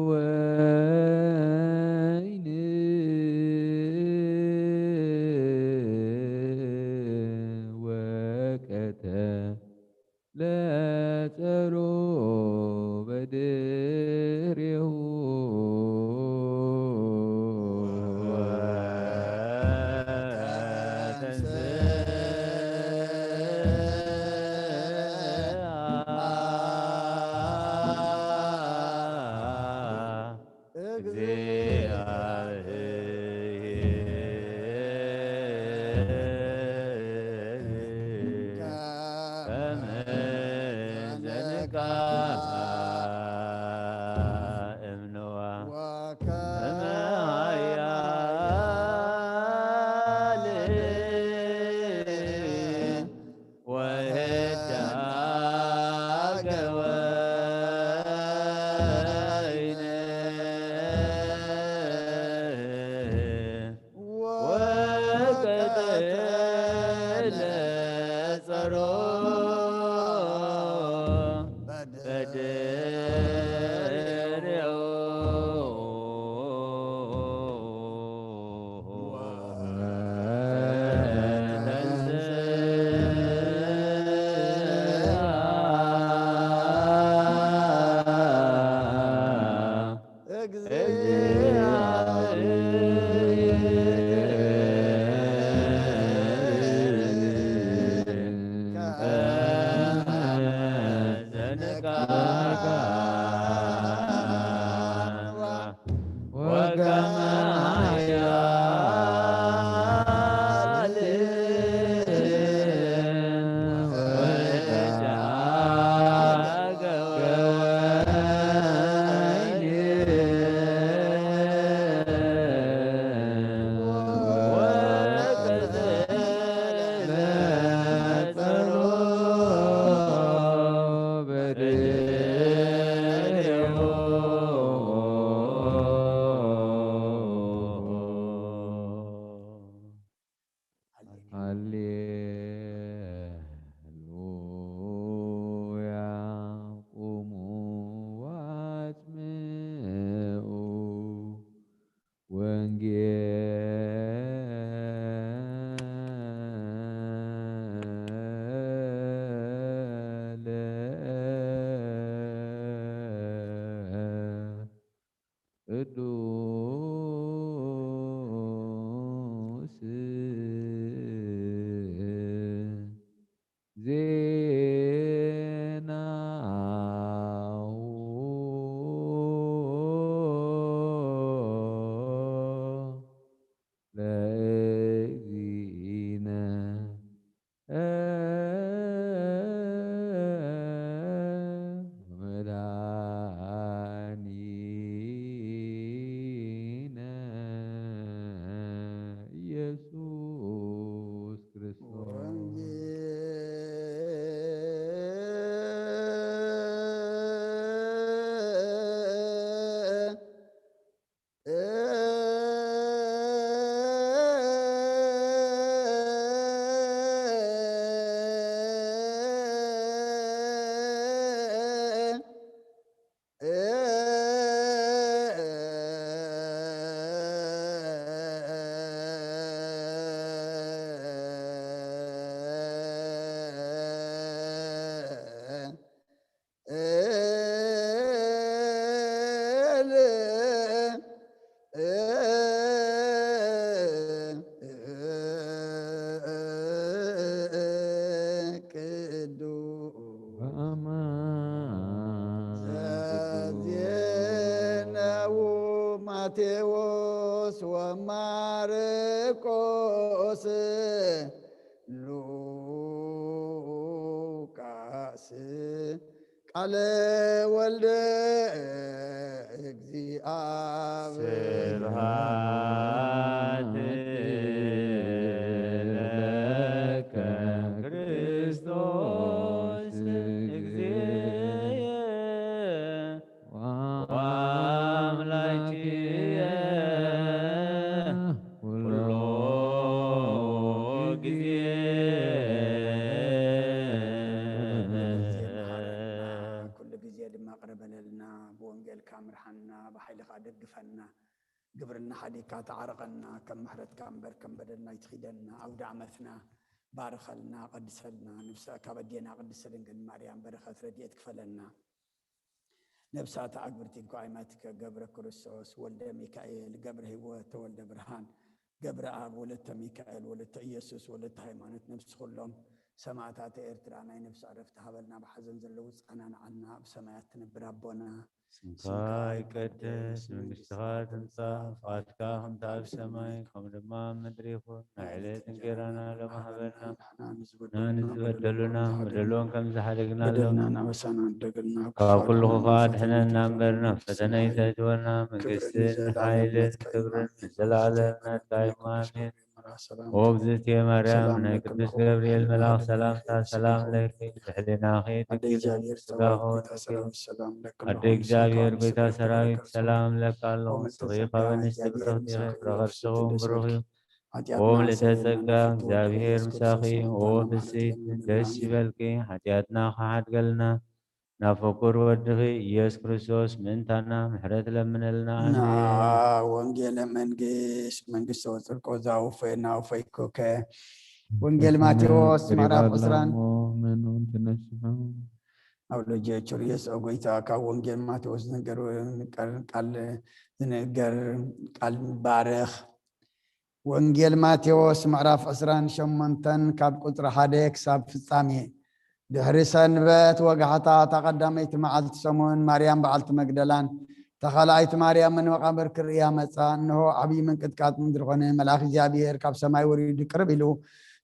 ወይን ለጸሮ በድሬሁ ማቴዎስ ወማርቆስ ሉቃስ ቃለ ወልደ እግዚአብሔር ስብሐት ለከ ክርስቶስ እግዚእየ ወአምላክየ وانجيل كامر حنا بحيلك دقفنا قبرنا حديكا تعرقنا كم محرت كامبر كم بدلنا يتخيدنا او دعمتنا بارك لنا قدس لنا نفسك بدينا قدس لنا مريم بركه رديت كفلنا نفسات عقبرتي قائمتك قبر كريستوس ولد ميكائيل قبر هيوت ولد برهان قبر اب ولد ميكائيل ولد يسوس ولد هيمانت نفس كلهم سماعات إرترانا نفس عرفتها بلنا بحزن زلوز أنا عنا بسماعات نبرابنا سنكاي قدس من اشتغال تنسى فاتكاهم تعب سماي كم لما مدريخون نعليت انقرانا لما هبلنا نزبدلنا مدلون كم زحلقنا بدلنا وسانا ندقلنا كل خقاد حنا نامبرنا فتنيت أجورنا من قسين حايل كبرن زلالنا دايما آمين وبزت يا مريم من قدس جبريل ملاك سلام لك تحلنا خيتك أديك جابير قيتا سراويت سلام لك اللهم صغيقا ونشتبه رغرسهم بروحي وملتسقا جابير مساخي وبسيت دش بلكي حتياتنا خحت قلنا نفكر ودغي يس كريستوس من تانا محرت لمن لنا وانجيل منجس وتركو زاو فينا وفيكوك وانجيل ماتيوس معرف أسران أولو جي تشوريس أو قيتا كا وانجيل ماتيوس نقر قال بارخ وانجيل ماتيوس معرف أسران شمنتن كاب قطر حديك ساب فصامي دحري سنبت وقحتا تقدمت معلت سمون مريم بعلت مقدلان تخلعت مريم من مقابر كريا مصا انه عبي من قدقات مدرخونه ملاك جابير كاب سماي وريد قرب له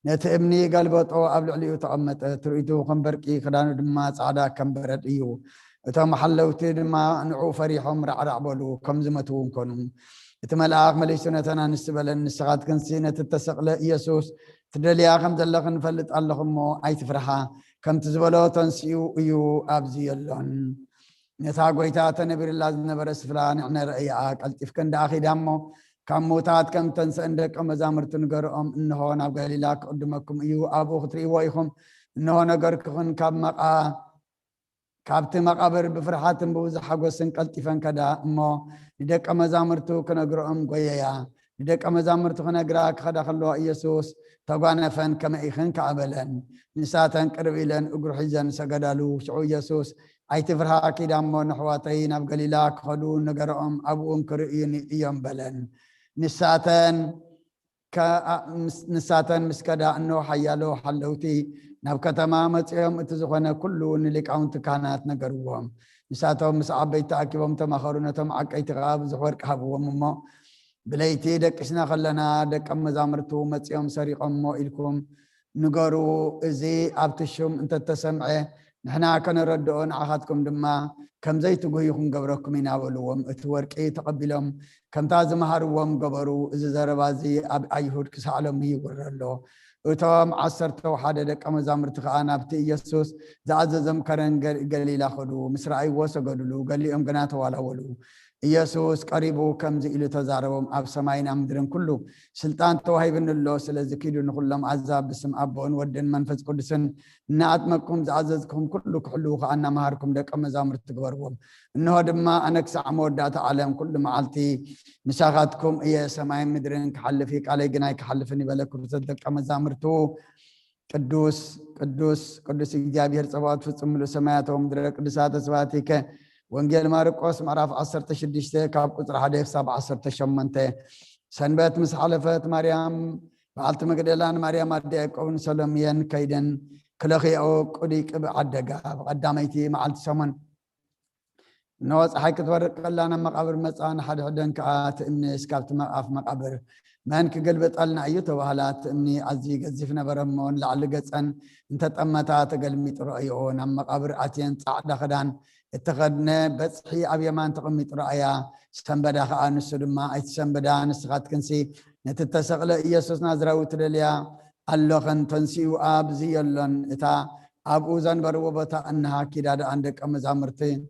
نت ابني قلبطو ابل عليو تقمط تريتو خنبرقي خدانو دما صعدا كمبرد ايو اتا محلوت دما نعو فريحهم رعرع بلو كم زمتون كونوا اتملاك مليسنتنا نسبلن نسغات كنسينه تتسقل يسوس تدليا خم دلخن فلت اللهم اي تفرحا كم تزبلو تنسيو ايو ابزي اللون نتا قويتا تنبر الله نبر سفلان احنا رأيها قلتف كن داخي دامو كم موتات كم تنسى عندك مزامرت نقرأم انه نبقى لك قدمكم ايو ابو خطري وايخم انه نقركخن كابت مقابر بفرحات بوزح حقوسن قلتفن كدا امو ندك مزامرتو كنقرأم قويا ندك مزامرتو كنقراك خدا خلو يسوس تقوانا فان كما إيخن كعبلن نساتن قربيلن اقر حزن سقدالو شعو يسوس اي تفرها اكيد امو نحواتين ابقليلاك خلون نقرأم ابوهم كرئين ايام بلن نساتن مسكدا انو حيالو حلوتي نبكة تمامت يوم اتزخونا كلون لك عون تكانات نقروهم نساتهم مسعبي تاكيبهم تمخرونتهم عكي تغاب زخور كهبوهم امو بليتي دك اسنا خلنا دك ام زامرتو مصيوم سريق امو الكم نقرو ازي ابتشم انت تسمعه نحنا كنردون عهدكم دما كم زي تقويكم قبركم يناولوهم اتورقي تقبلهم كم تاز مهروهم قبرو اذا زربازي اب ايهود كسعلم يورلو اتوام عصرتو حدا دك ام زامرت خانا بتي يسوس زعززم كرن قليلا خدو مسرعي وسجدلو قال لي ام قنات ولا ولو يسوس قريبو كم زي إلى تزاربهم أب سماينا مدرن كله سلطان توهيبن الله سلزكيدو نخلهم عذاب بسم أبون ودن منفذ قدسن نعتمكم عززكم كله كحلو خانا مهاركم لك أما زامر تكبرهم إنه دما أنا كسع مودات عالم كل معلتي مساغاتكم إيا سماي مدرن كحل فيك علي جناي كحلفني بلكم صدق أما زامرتو قدوس قدوس قدوس إجابير صوات في صملو سماياتهم مدرن قدسات سواتيك وانجيل ماركوس معرف 16 كاب قطر حديث 17 سنبات مسحلفت مريم بعلت مقدلان مريم اديكون سلميان كيدن كلخي او قديق بعدقا قداميتي معلت سمن نوص حيك تورق لنا مقابر مصان حد حدن كات امني اسكابت مقاف مقابر مانك قلبت قالنا ايته وهلات امني عزي قزفنا برمون لعل قصن انت تمتا تقلمي رأيون مقابر اتين صعد خدان اتخذنا بصحي ابيمان تقميط رأيا سنبدا خانس دما اي سنبدا نسخات كنسي نتتسقل يسوس نازراو تدليا اللغن تنسيو اب زيلن اتا ابو زنبر وبتا انها كيداد عندك مزامرتين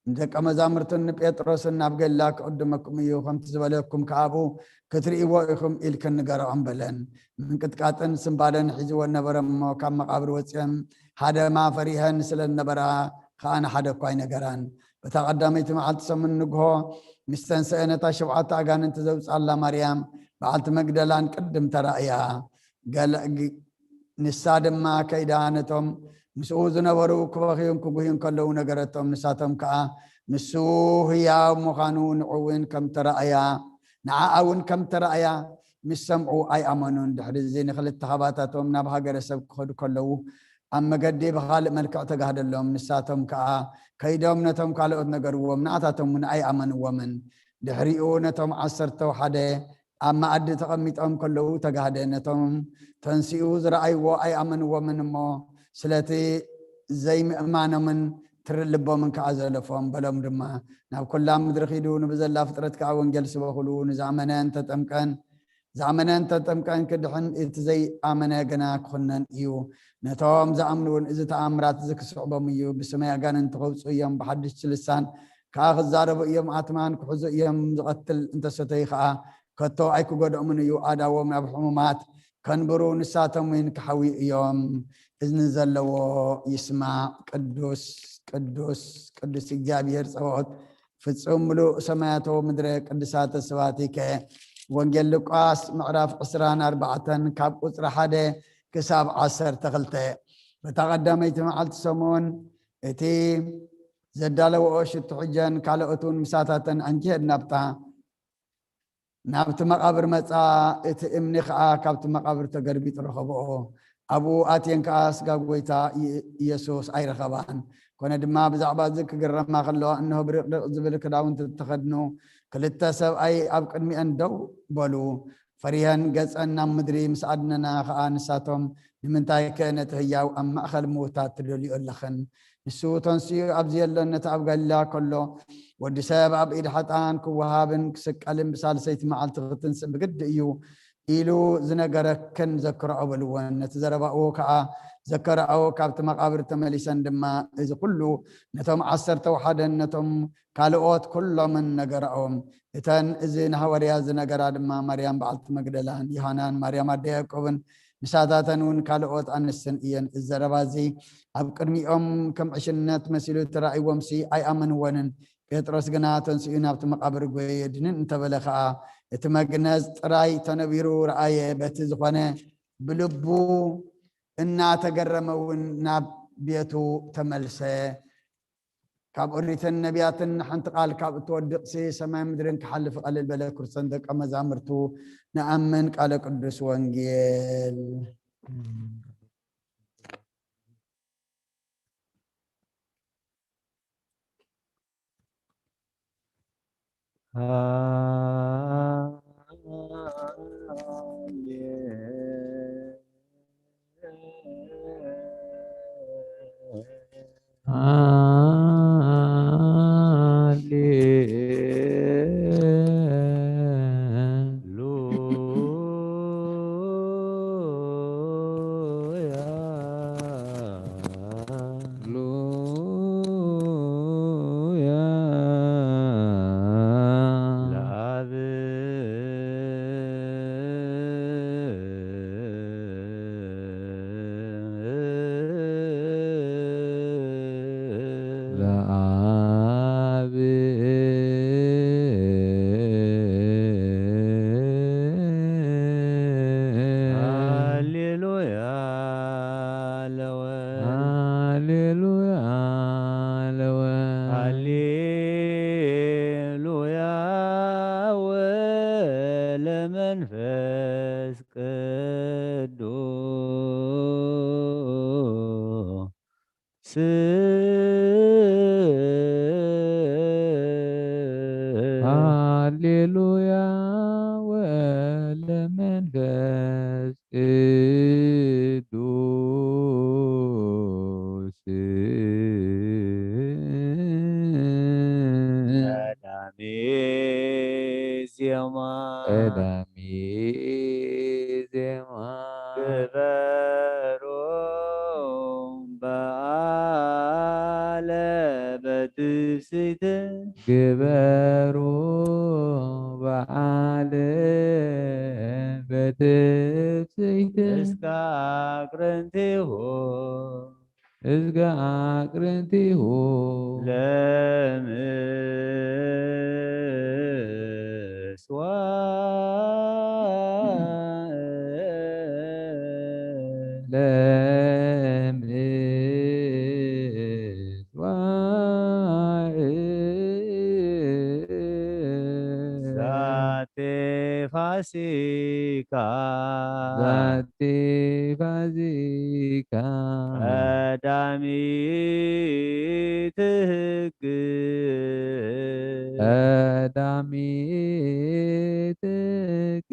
عندك مزامرتن بيتروس نابغلاك قدمكم يو خمت زبلكم كابو كتري ويخم الكن غرام بلن من قطقاتن سنبادن حزو نبرم كم مقابر وصيم هذا ما فريهن سل النبرا خان حدا كوي نغران بتقدمت معلت سمن نجهو مستنسأنة شبعة أجان تزوج الله مريم بعلت مجدلان قدم ترأيا قال نسادم ما كيدانتهم مسؤوز نبرو كبخيون كبهين كلو نجرتهم نساتهم كا نسوه يا مخانون عوين كم ترأيا نعاون كم ترأيا مسمعوا أي أمانون دحر الزين خلت تخباتاتهم نبها جرسب خد كلو أما قدي بخال ملكة تجهد اللهم نساتهم كا كيدهم نتهم كالو نجروا منعتهم من أي أمن ومن دحريونتهم عصرتوا حدا أما أدي تقميتهم كلو تجهد نتهم تنسيو زرعي وأي أمن ومن ما سلتي زي ما من ترلبوا من كعزلفهم بلهم دما ناب كلام مدرخيدون بزلا فترة كعون جلس بخلون زعمنا أنت تمكن زعمنا أنت تمكن كدحن إتزي آمنا جناك خنن إيو نتوام زعمنون إذا تأمرات زك صعبة ميو بسماء جان أنت خوص أيام بحدش لسان كأخذ زارب أيام عتمان كحز أيام قتل أنت ستيخا كتو أيكو قد أمن يو آدا ومن أبحمات كان برو نساتهم من كحوي يوم إذن زلوا يسمع قدوس قدوس قدوس إجابير صوت فتصوم له سماته مدرك قدسات السواتيك وانجل لقاس معرف عسران 4 كاب أسر حدا كساب 10 تغلته فتقدمت معلت سمون اتي زدالو اوش تحجن كالوتون مساتاتن انجد نبتا نابت مقابر مصا ات امني خا كابت مقابر تقربي ترخبو ابو اتين كاس غويتا يسوس اي رخبان كون دما بزعبا ذك غرما خلو انه برق زبل كداون تتخدنو كلتا سب اي اب قدمي اندو بلو فريان غصنا مدري مسعدنا خا نساتهم لمنتاي كانت هياو ام اخل موتات تدلي لخن نسو تنسي ابزي لنا تعب قال لا كله ودي سبب إيد حتان كوهابن كسك ألم بسالسيت مع التغتنس بجد إيو إلو زنجرك كن ذكر أولوان نتزرب أوكا ذكر أوكا بتمقابر تمليسان دما إذا كله نتم 10 توحدا نتم كالوات كل من نجرهم إتن إذن هوريا زنجر دما مريم بعلت مجدلان يهانان مريم أديكوبن مساعداتن كالوات عن السنئين الزربازي أبكرني كم عشنات مسيلو تراعي ومسي أي أمن ونن بيترس جناتن سينا بتمقابر جويدن انت بلخا اتمجنز راي تنبيرو رأي بتزخنه بلبو إنا تجرمون ناب بيتو تملسه كاب أريت النبيات حنت قال كاب تودق سي سماء مدرن كحلف قال البلا كرسندك أما زامرتو نأمن قال قدس وانجيل هاليلويا والمنفس قدوس أداميز يما أداميز يما كبرون بأعلى بتفسيته كبروا بعالم بتفسيته اسكاكرنتيهو እዝጋ አቅርንቲሁ ዛቴ ፋሲካ ዛቲ ፋሲካ ቀዳሚት ሕግ ቀዳሚት ሕግ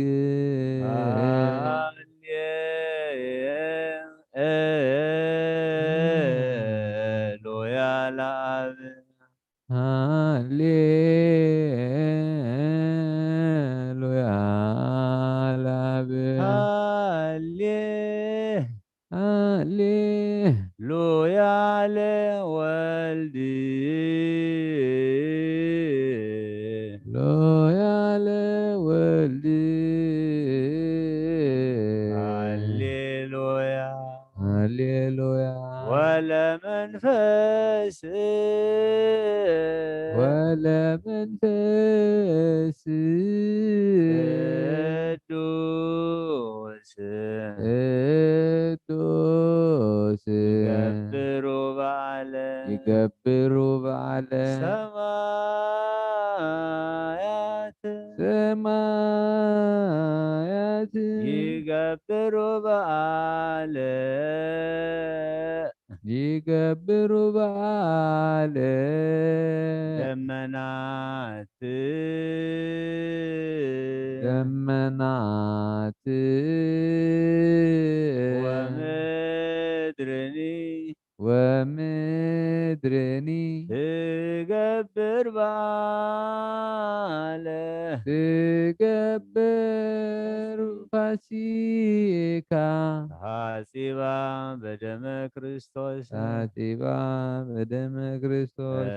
ሃሌሉያ ለአብ ሃሌሉያ ለአብ ሃሌሉያ ለወልድ ሃሌሉያ ለወልድ ሃሌሉያ ሃሌሉያ ወለመንፈስ ወለመንፈስ ቅዱስ ቅዱስ ይገብሩ በዓለ ይገብሩ በዓለ ሰማያት ሰማያት ይገብሩ በዓለ ይገብሩ በዓለ ደመናት ደመናት ወምድርኒ ወምድርኒ ትገብር በዓለ ትገብር ፋሲካ ሐጺባ በደመ ክርስቶስ ታጢባ በደመ ክርስቶስ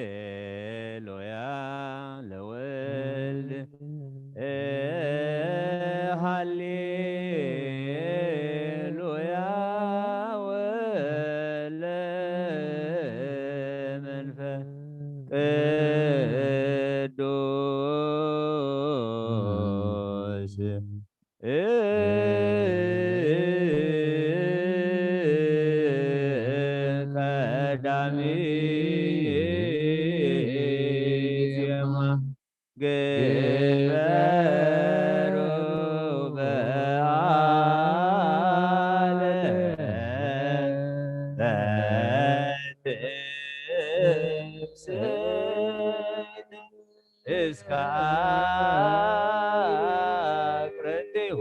ሃሌሉያ ለወልድ ሃሌሉያ ወለመንፈስ ቅዱስ ቀዳሚት ዜማ ግበሩ በዓለ በትእምስት እስከ አቅርንቲሁ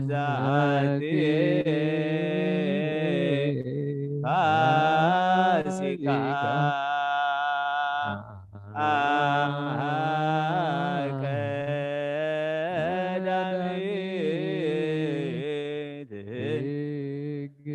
ዛቲ ፋሲካ ቀዳሚት ሕግ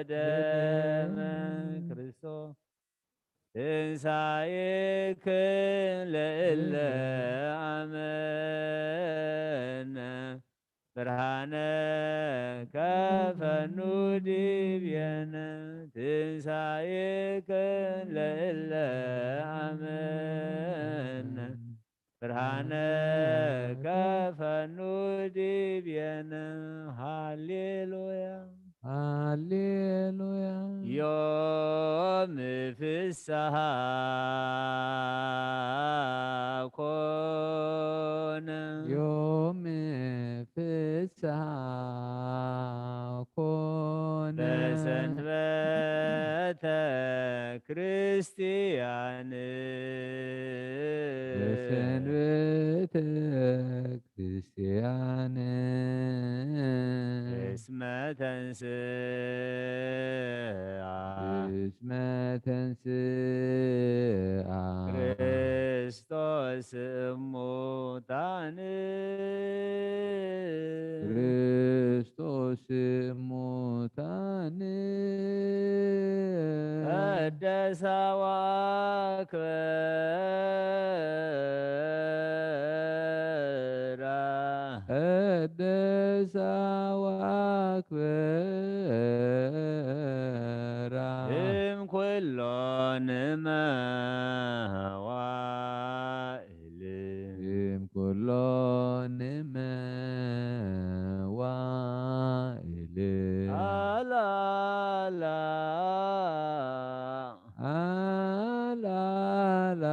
ወደመ ክርስቶስ ትንሣኤክን ለእለ አመነ ብርሃነ ከፈኑ ዲቤነ ትንሣኤክን ለእለ አመነ ብርሃነ ከፈኑ ዲቤነ ሃሌሉያ ሃሌሉያ ዮም ፍስሐ ኮነ ዮም ፍስሐ ኮነ በሰንበተ ክርስቲያን በሰንበተ ክርስቲያን እስመ ተንሥአ እስመ ተንሥአ ክርስቶስ እሙታን ክርስቶስ እሙታን ቀደሳ ወአክበራ ቀደሳ ወአክበራ እምኩሎን መዋዕል እምኩሎን መዋዕል አላላ አላላ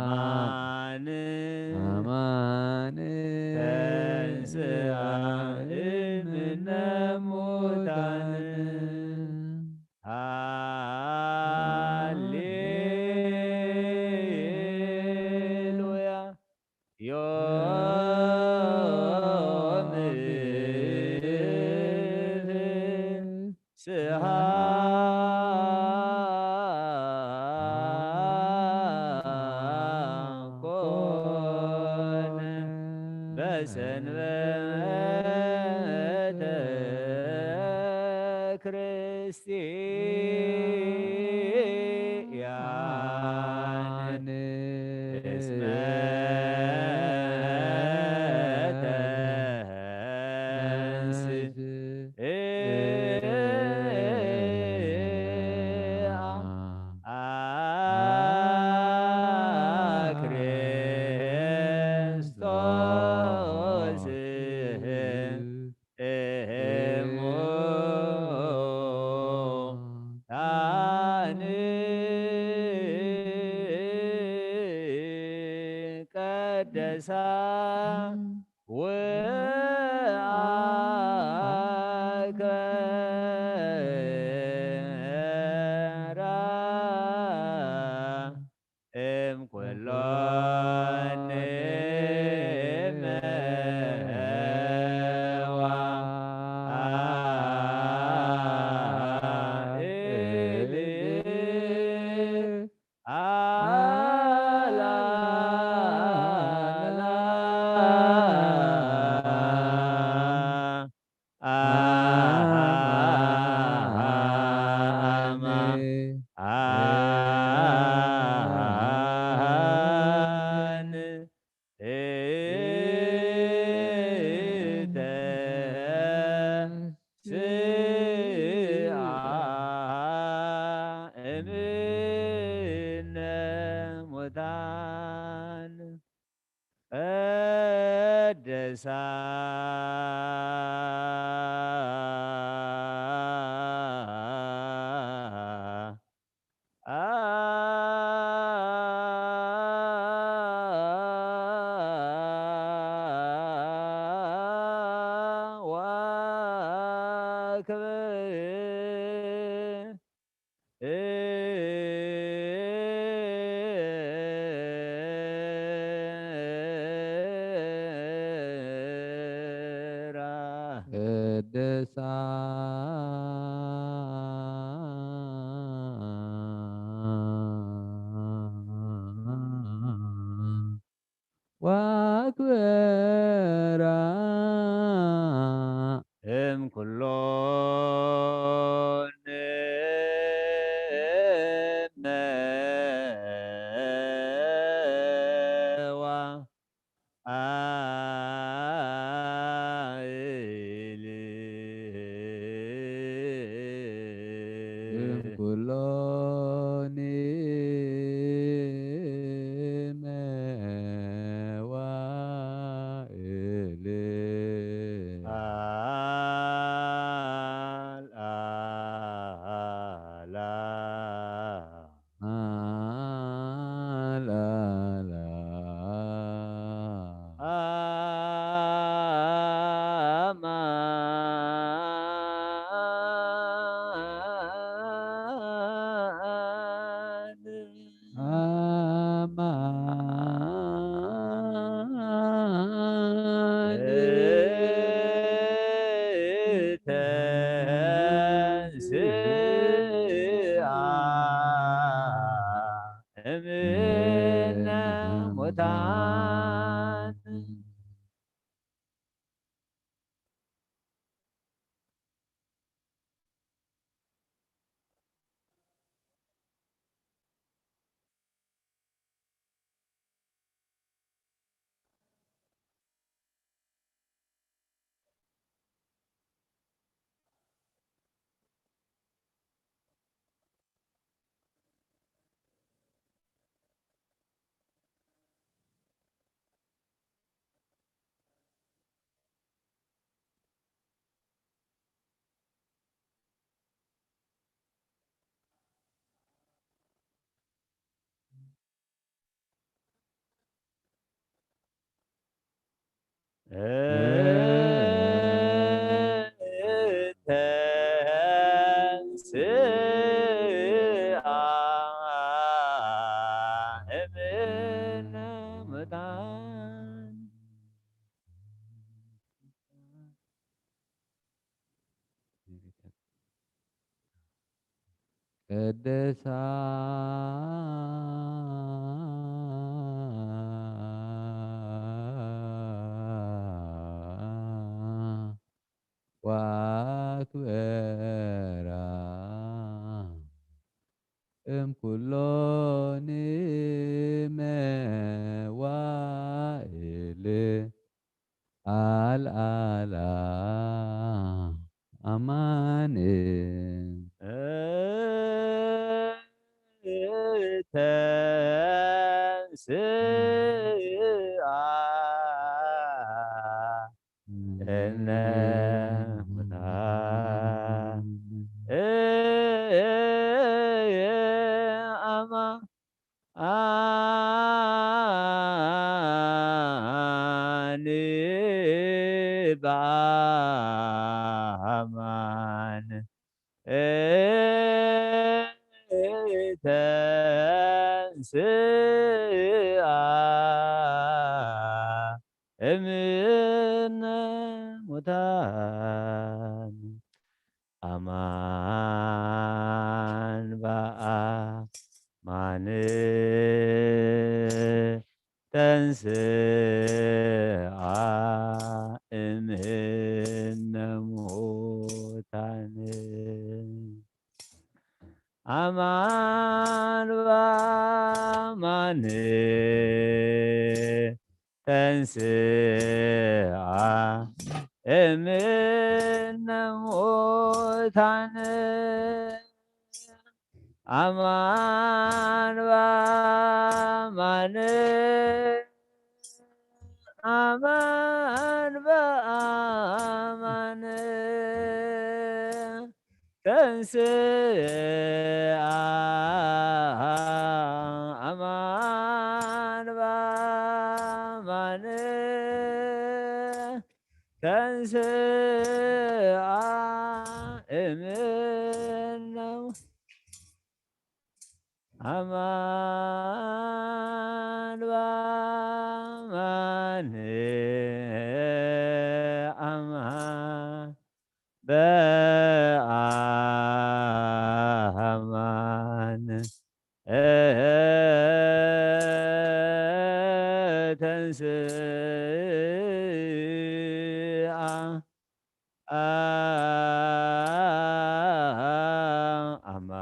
አማን አማን ተንሥአ እምነ ሙታን ሃሌሉያ ዮም ፍስሐ ኮነ በሰንበተ ክርስቲያን እስመ ክርስቶስ እሙታን ቀደሳ ወአክበራ እምኩሎን መዋዕል አማን ተንሥአ እምነ ሙታን ቀደሳ ቅድሳ ዋክበራ እምኩሎን كلوني موائلي لا لا قدسا وأكبرا كلوني موائلي الآلا أماني Baman emin mutan aman ba'a mane tense emin mutane aman ba mane tense emin mutane aman ba mane aman ba mane tense aman ba mane tense emin aman ba mane aman بأمان تنسى aman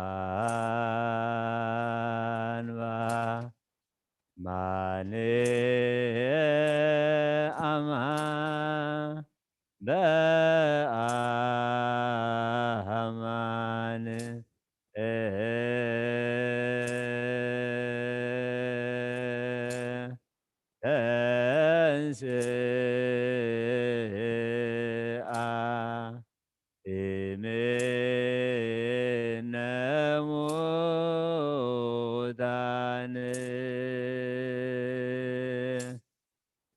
ሙታን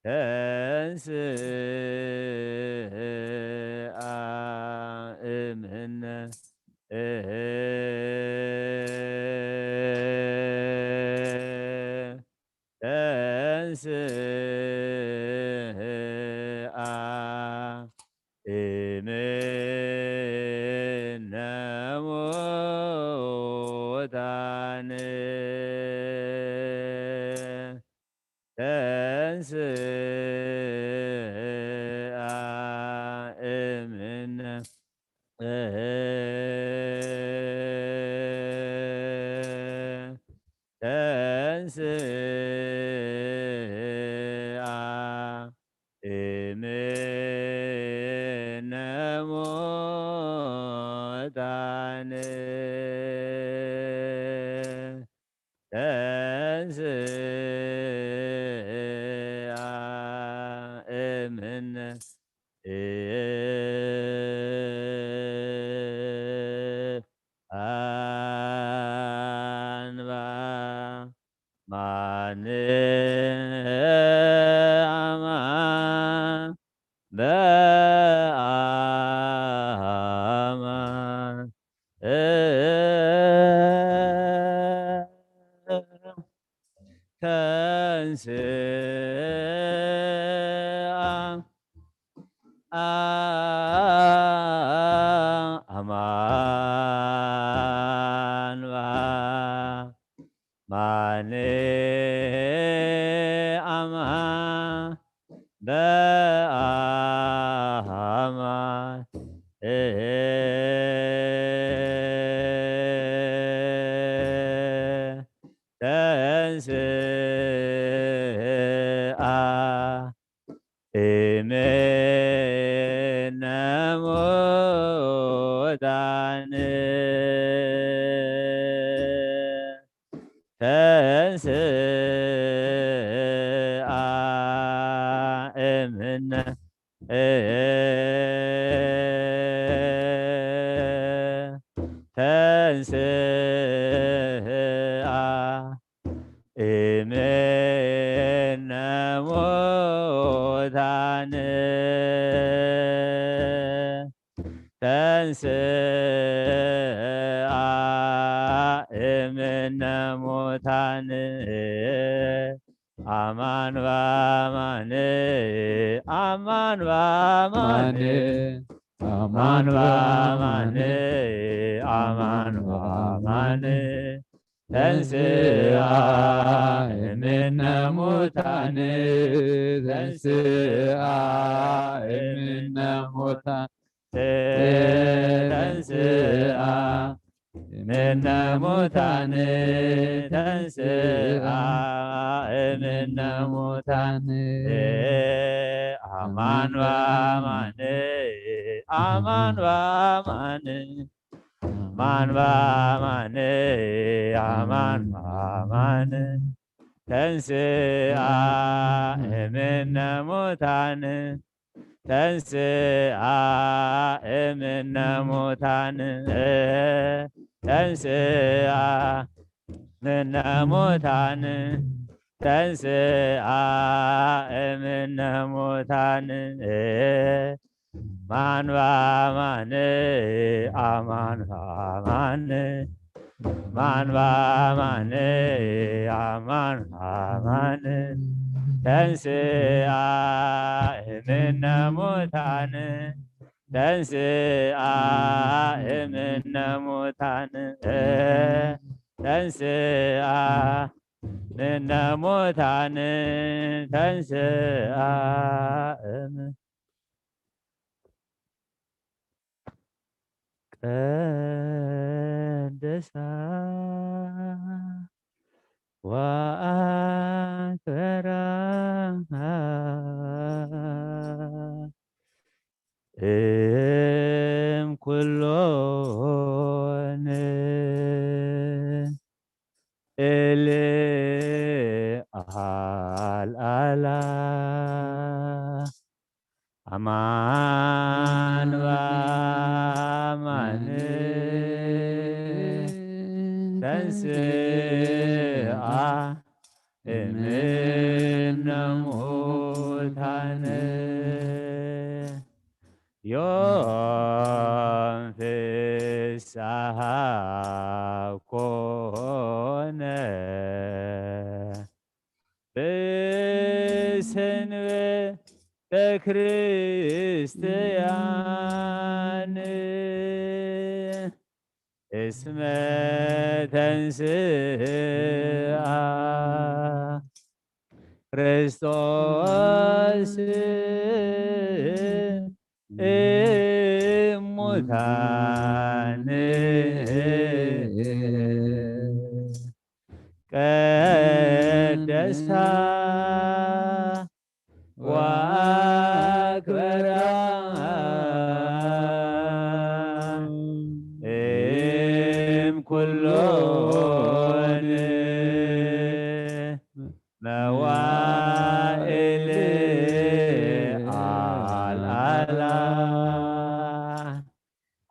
ተንሥአ እምነ ተንሥአ እምነ ሙታን ተንሥአ እምነ ተንሥአ እምነ ሙታን ተንሥአ እምነ አንባ ማንአማ በአማ ተንሥአ አማንባ ማንአማ በአማ ተንሥአ እምነ ሙታን ተንሥአ እምነ ተንሥአ እምነ ሙታን ተንሥአ እምነ ሙታን አማን በአማን አማን በአማን አማን በአማን አማን በአማን ተንሥአ እምነ ሙታን ተንሥአ እምነ ሙታን ተንሥአ እምነ ሙታን ተንሥአ እምነ ሙታን አማን በአማን አማን በአማን አማን በአማን አማን በአማን ተንሥአ እምነ ሙታን ተንሥአ እምነ ሙታን ተንሥአ እምነ ሙታን ተንሥአ እምነ ሙታን አማን በአማን አማን በአማን አማን በአማን አማን በአማን ተንሥአ እምነ ሙታን ተንሥአ እምነ ሙታን ተንሥአ እምነ ሙታን ተንሥአ ቀደሳ ወአክበራ እምኩሎን አልአላ አማን ተንሥአ እምነ ሙታን ዮም ፍስሐ ኮነ በሰንበተ ክርስቲያን እስመ ተንሥአ ክርስቶስ እሙታን ቀደሳ ወአክበራ እምኩሎን መዋዕል አልዓላ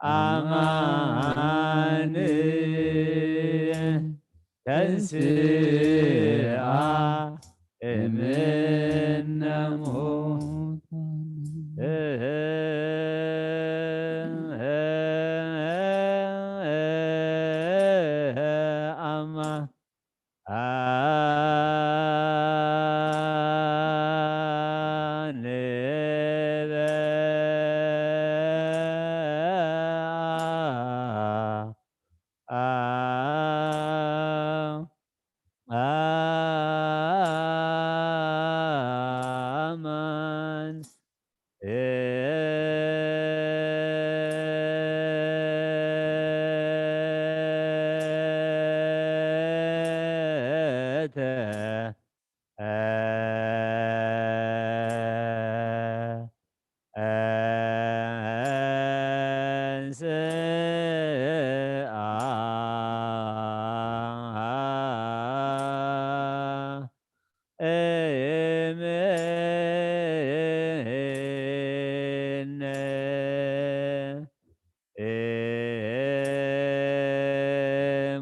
አማን ተንሥአ እምነ አማን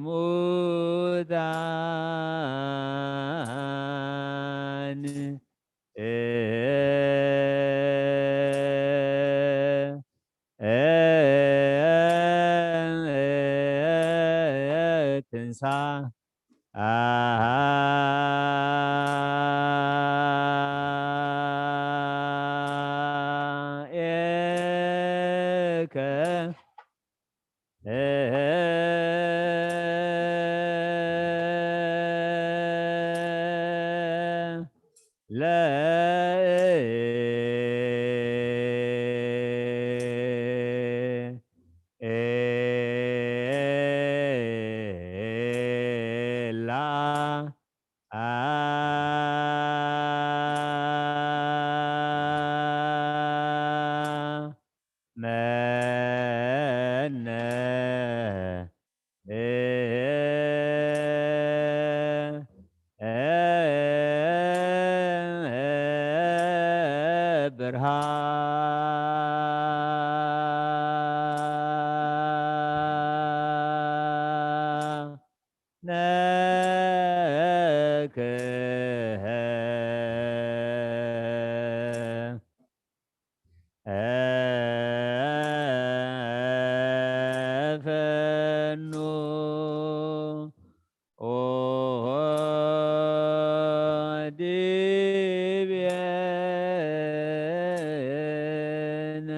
ሙታን ትንሣኤከ ፈኑ ዲቤን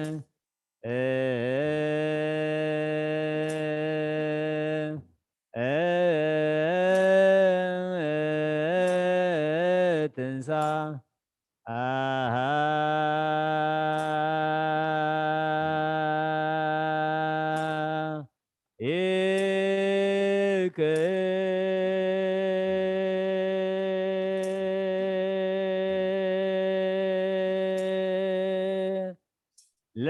ላ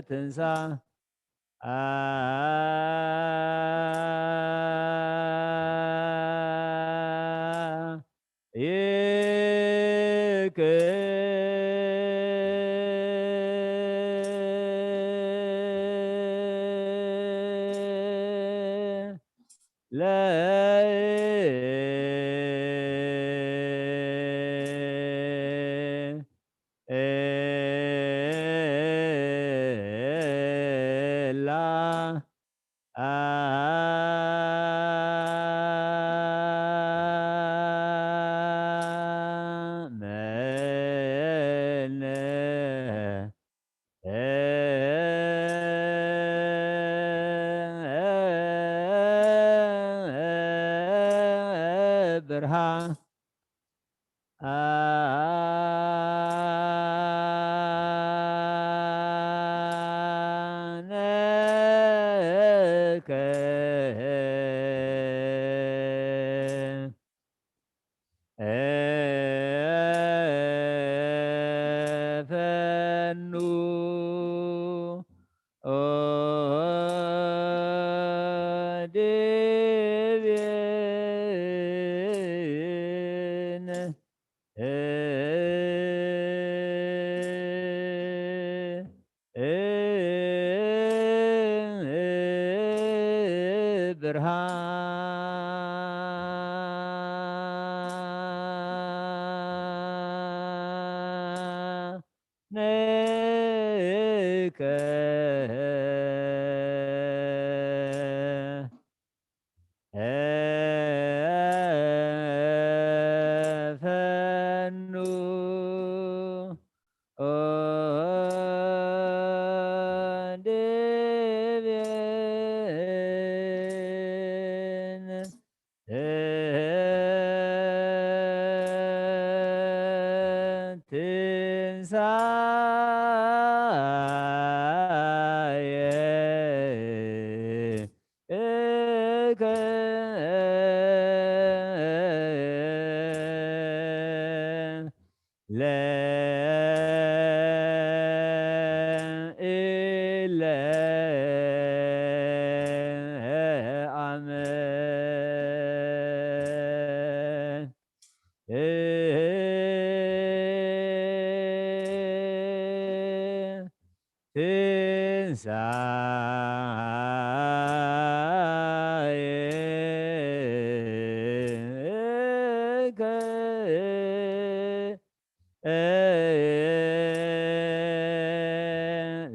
ትንሣኤ برها آنك فنو ديبين برهانك فنو ديبين تنسايك لا إله أمين تنسايك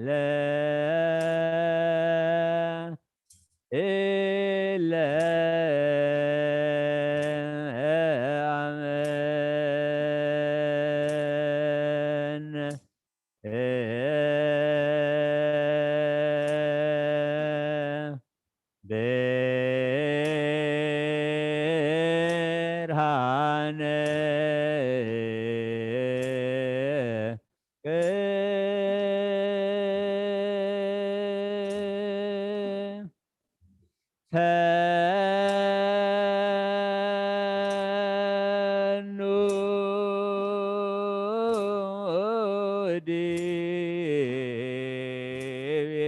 لا إله أمين برهانك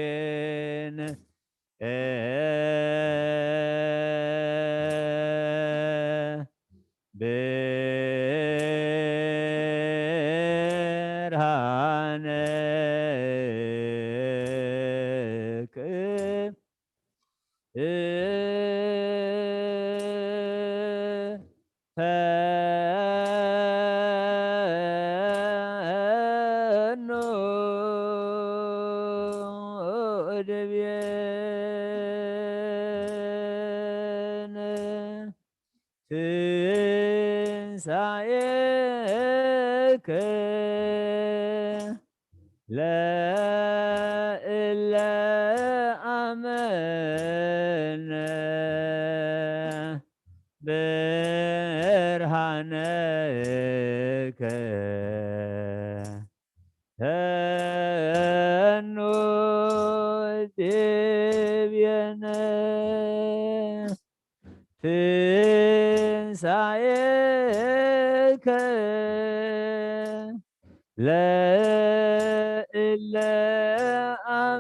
فنودين برهانك فنودين تنسايك لا إله أمين برهانك تنودين تنسايك لا إله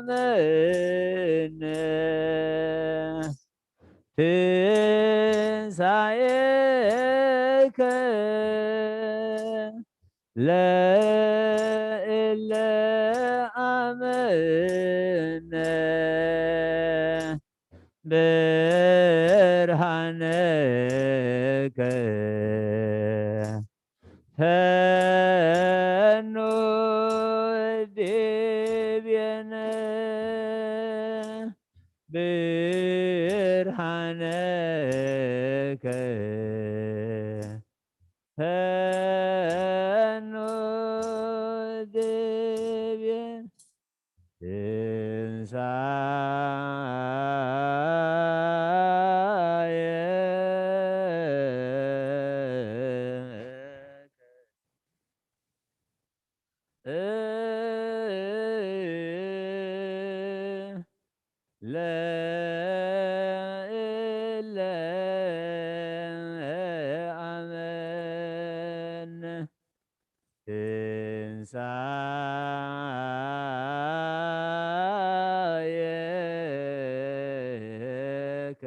ትንሣኤከ ለእለ አመነ ብርሃነከ ፈኖ ዲቤነ ብርሃነከ ፈኖ ዲቤነ ለእለ አመነ ትንሣኤከ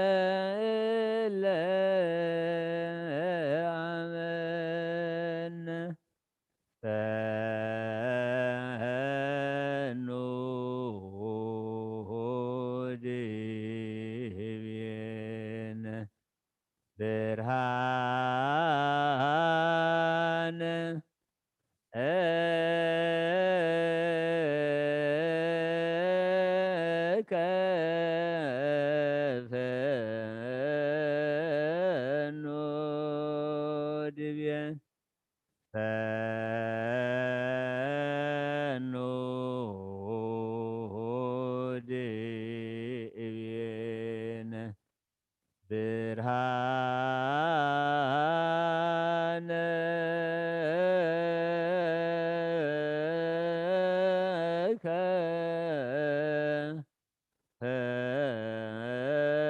ለእለ አመነ ፈኖ ዲቤነ ብርሃነ እከ ፈኖ ዲቤነ ፈኖ ዲቤነ ብርሃነ እከ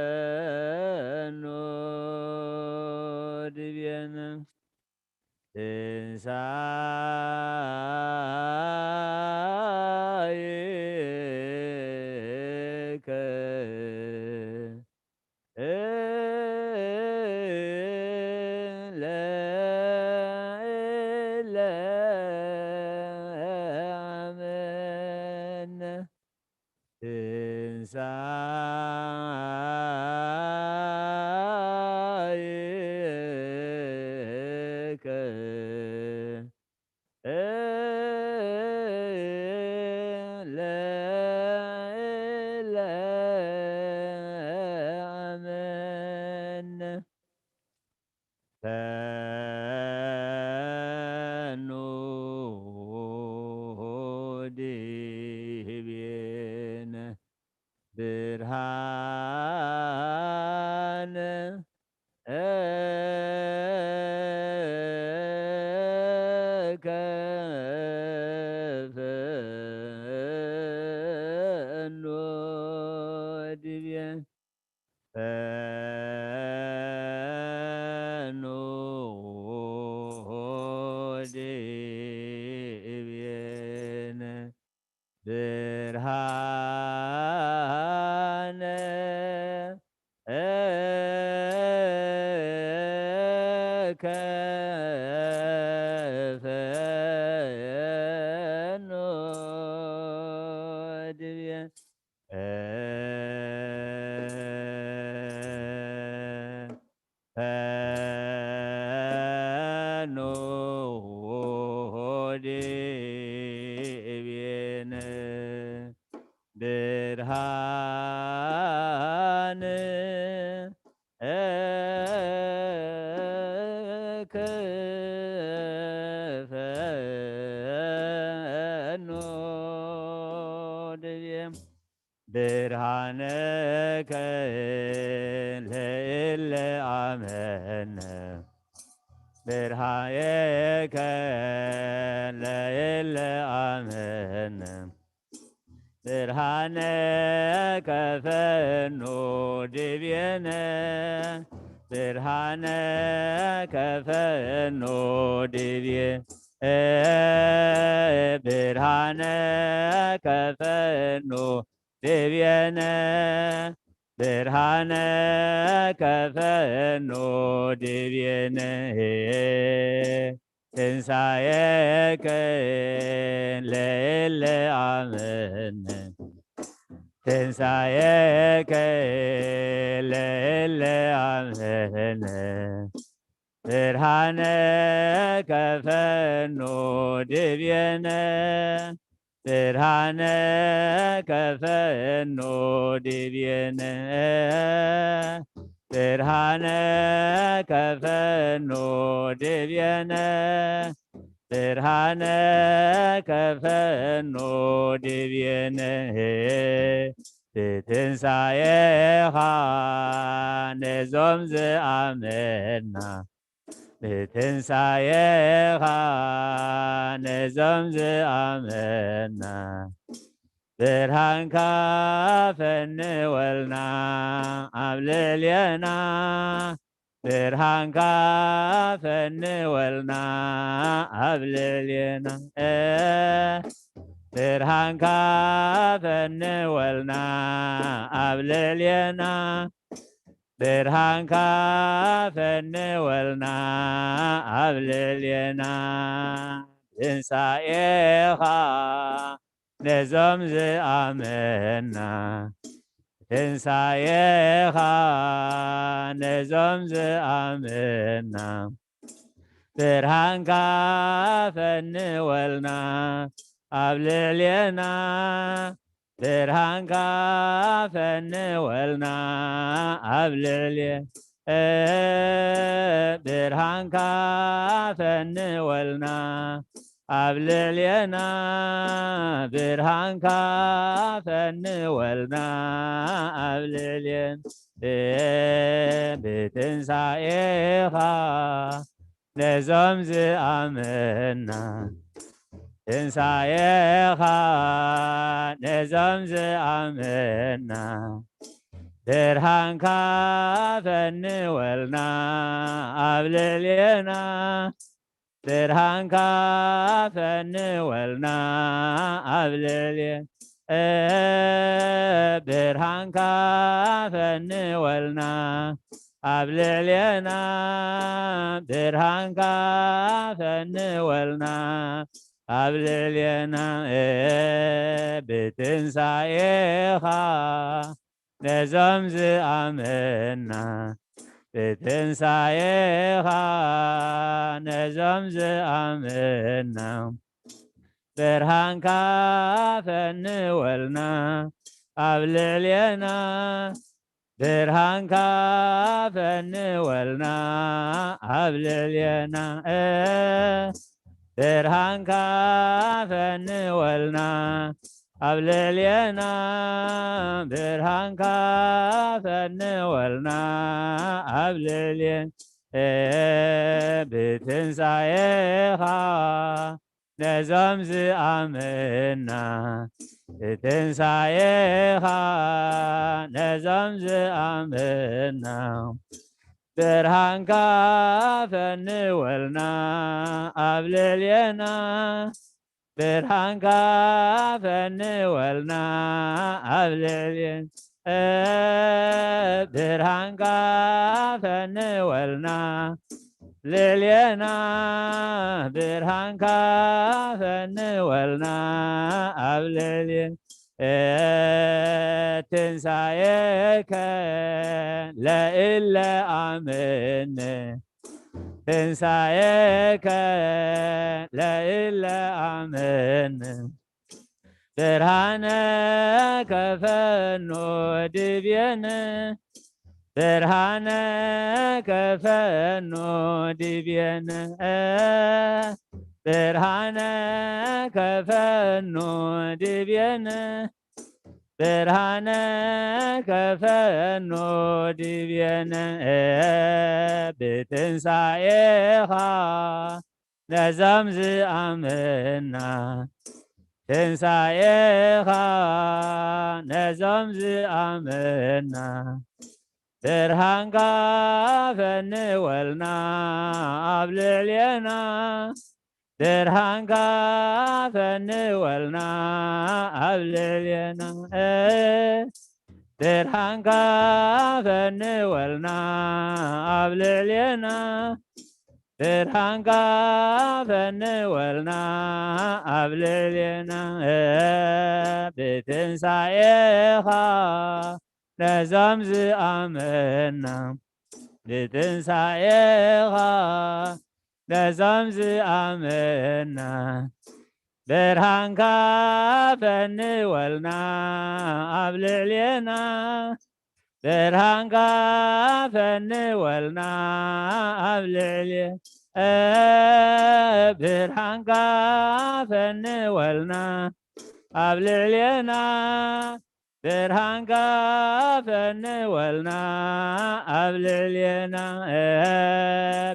ፈኖ ዲቤነ ትንሣኤከ ለእለ አመነ ትንሣኤከ ለእለ አመነ ፈኖ ዲቤነ ብርሃነ እከ ፈኖ ዲቤነ ፈኖ ዲቤነ ብርሃነ እከ ፈኖ ዲቤነ ፈኖ ዲቤነ ብርሃነ እከ ፈኖ ዲቤነ ብርሃነከ ለእለ አመነ ብርሃነከ ለእለ አመነ ብርሃነከ ፈኖ ዲቤነ ብርሃነከ ፈኖ ዲብየ ብርሃነከ ፈኖ ዲብየነ ብርሃነከ ፈኖ ዲብየነ ትንሣኤከ ለእለ አመነ ትንሣኤከ ለእለ አመነ ብርሃነከ ፈኖ ዲብየነ ብርሃነከ ፈኖ ዲብየነ ብርሃነከ ፈኖ ዲብየነ ብርሃነከ ፈኖ ዲብየነ ብትንሣኤኻ ነዞም ዝኣመና ብትንሣኤኻ ነዞም ዝኣመና ብርሃንካ ፈንወልና ኣብ ልዕልና ብርሃንካ ፈንወልና ኣብ ልዕልና ብርሃንካ ፈንወልና ኣብ ልዕልና ብርሃንካ ፈንወልና ኣብ ልዕልና ትንሣኤኻ ነዞም ዝኣመና ትንሣኤኻ ነዞም ዝኣመና ብርሃንካ ፈንወልና ኣብ ልዕልና ብርሃንካ ፈንወልና ኣብ ልዕልና ብርሃንካ ፈንወልና ኣብ ልዕልና ብርሃንካ ፈንወልና ኣብ ልዕልና ብትንሣኤኻ ነዞም ዝኣመና ትንሣኤኻ ነዞም ዝኣመና ብርሃንካ ፈንወልና ኣብ ልዕልና ብርሃንካ ፈንወልና ኣብ ልዕልና ብርሃንካ ፈንወልና ኣብ ልዕልና ብርሃንካ ፈንወልና ኣብ ልዕልና ብትንሣኤኻ ነዞም ዝኣመና ብትንሣኤኻ ነዞም ዝኣመና ብርሃንካ ፈንወልና ኣብ ልዕልና ብርሃንካ ፈንወልና ኣብ ልዕልና ብርሃንካ ፈንወልና ኣብ ልዕልና ብርሃንካ ፈንወልና ኣብ ልዕልና ብትንሣኤኻ ነዞም ዝኣመና ብትንሣኤኻ ነዞም ዝኣመና ብርሃንካ ፈንወልና ኣብ ልዕልና ብርሃንካ ፈንወልና ኣብ ልዕልና ብርሃንካ ፈንወልና ልዕልና ብርሃንካ ፈንወልና ኣብ ልዕልና ትንሣኤከ ለእለ አመነ ትንሣኤከ ለእለ አመነ ብርሃነከ ፈኖ ዲብየነ ብርሃነከ ፈኖ ዲብየነ ብርሃነከ ፈኖ ዲብየነ ብርሃነከ ፈኖ ዲብየነ ብትንሣኤኻ ነዞም ዝኣመና ትንሣኤኻ ነዞም ዝኣመና برهانكا فنولنا أبلعلينا برهانكا فنولنا أبلعلينا برهانكا فنولنا أبلعلينا برهانكا فنولنا أبلعلينا بتنسايخا نزمز آمنا بتنسايخا نزمز آمنا برهانكا فنولنا أبلعلينا برهانكا فنولنا أبلعلينا برهانكا فنولنا أبلعلينا برهانكا فنولنا أبلعلينا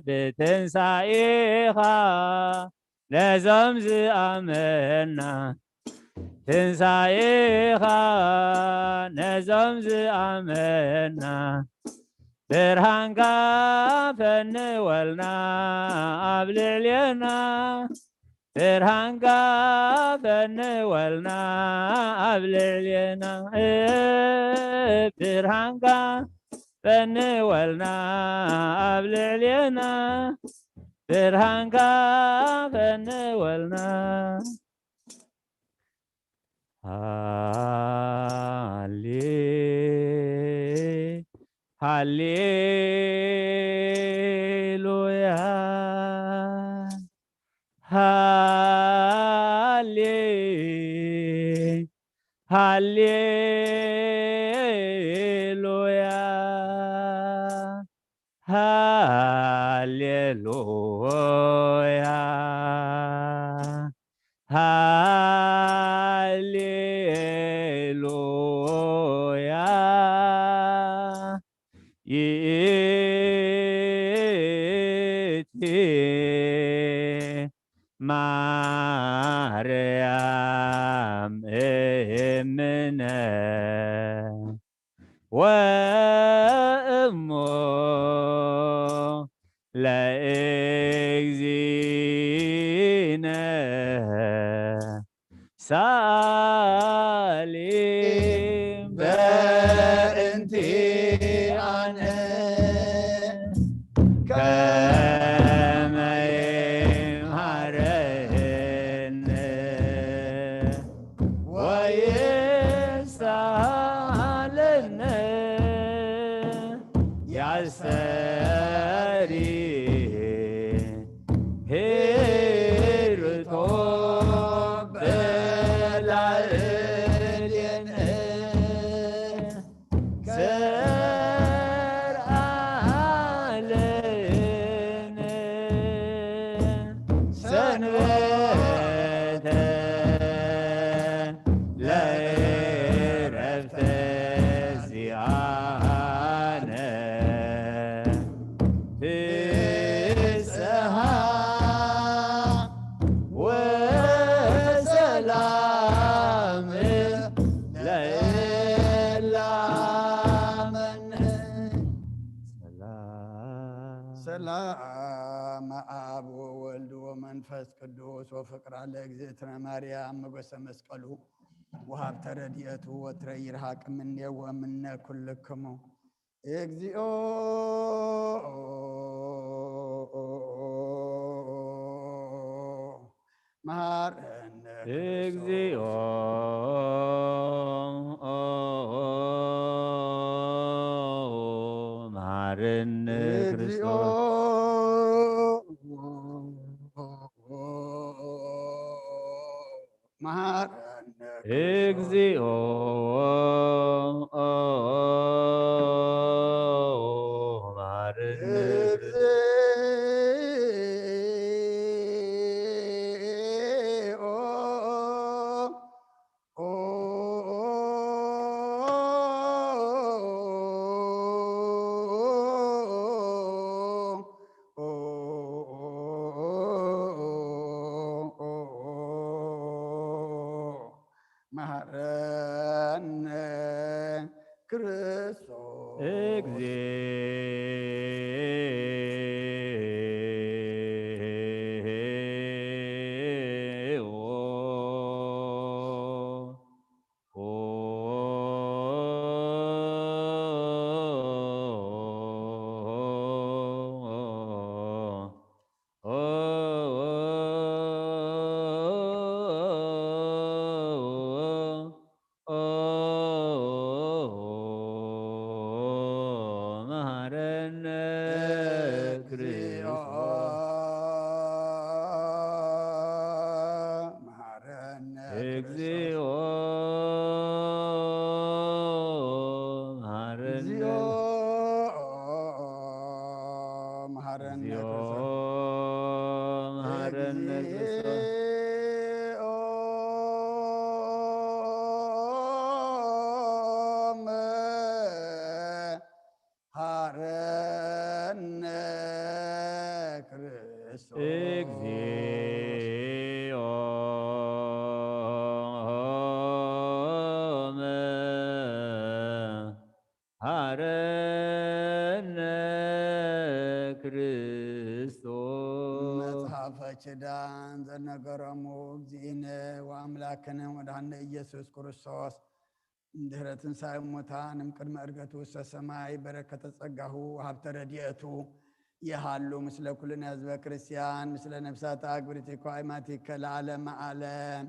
بتنسايخا نزمز آمنا تنسايخا نزمز آمنا برهانكا فنولنا أبلعلينا برهانكا فنولنا أبلعلينا برهانكا فنولنا أبلعلينا برهانكا فنولنا هاليلويا هاليلويا هاليلويا هاليلويا يتي مريم إمنا وأمه لإجزينا سالم بأنتي أنا كما يمهرن ويسالن يا ساري هيرتو بلعلين سر علين سنوات لا عرفت زيانة في السهام وسلام ليلى من سلام أب وولد ومنفس قدوس وفقر على اجزيتنا مريم مقسم مسقلو وهاب ترديته وتريرهاك مني ومنا كلكم اجزيو مهارن اجزيو مهارن كريستوس مهارن اجزيو مهارن مهران كريستوس ኪዳን ዘነገረሙ እግዚእነ ወአምላክነ ወመድኃኒነ ኢየሱስ ክርስቶስ እንድኅረ ትንሣኤ እሙታን እምቅድመ ዕርገቱ ውስተ ሰማይ በረከተ ጸጋሁ ወሀብተ ረድኤቱ የሃሉ ምስለ ኩልነ ሕዝበ ክርስቲያን ምስለ ነፍሳት አግብርቲከ ወአእማቲከ ለዓለመ ዓለም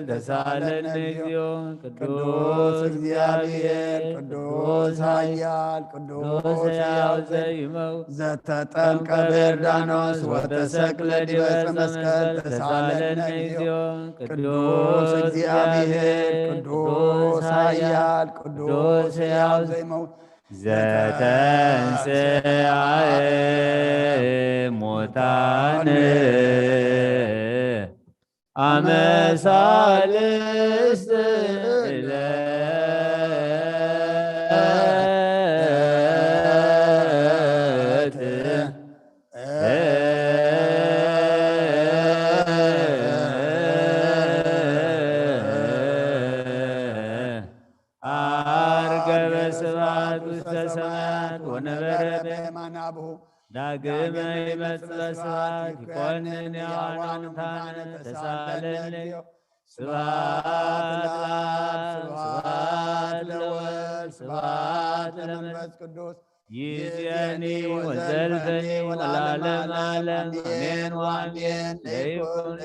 ተሳለነ እግዚኦ ቅዱስ እግዚአብሔር ቅዱስ ኃያል ቅዱስ ሕያው ዘይመው ዘተጠምቀ በዮርዳኖስ ወተሰቅለ ዲበ ዕፀ መስቀል ተሳለነ እግዚኦ ቅዱስ እግዚአብሔር ቅዱስ ኃያል ቅዱስ ሕያው ዘይመው ዘተንሥአ እሙታን አመ ሣልስት ዕለት ዐርገ በስብሐት ውስተ ሰማያት ወነበረ በየማነ አብሁ ዳግመ ይመጽእ በስብሐት ይኰንን ሕያዋነ ሙታነ ተሳለነ ስብሐት ለአብ ስብሐት ለወልድ ስብሐት ለመንፈስ ቅዱስ ይእዜኒ ወዘልፈኒ ወለዓለመ ዓለም አሜን ወአሜን። ለይኩን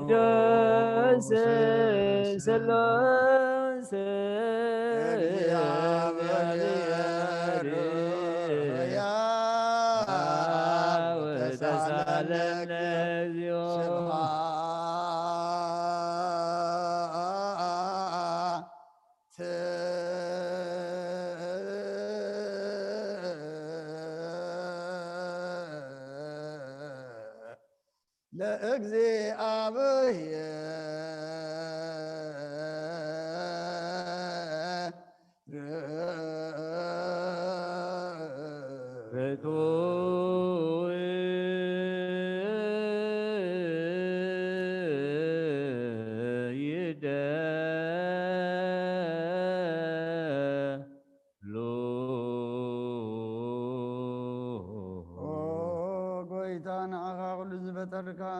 ቅዱስ ሥሉስ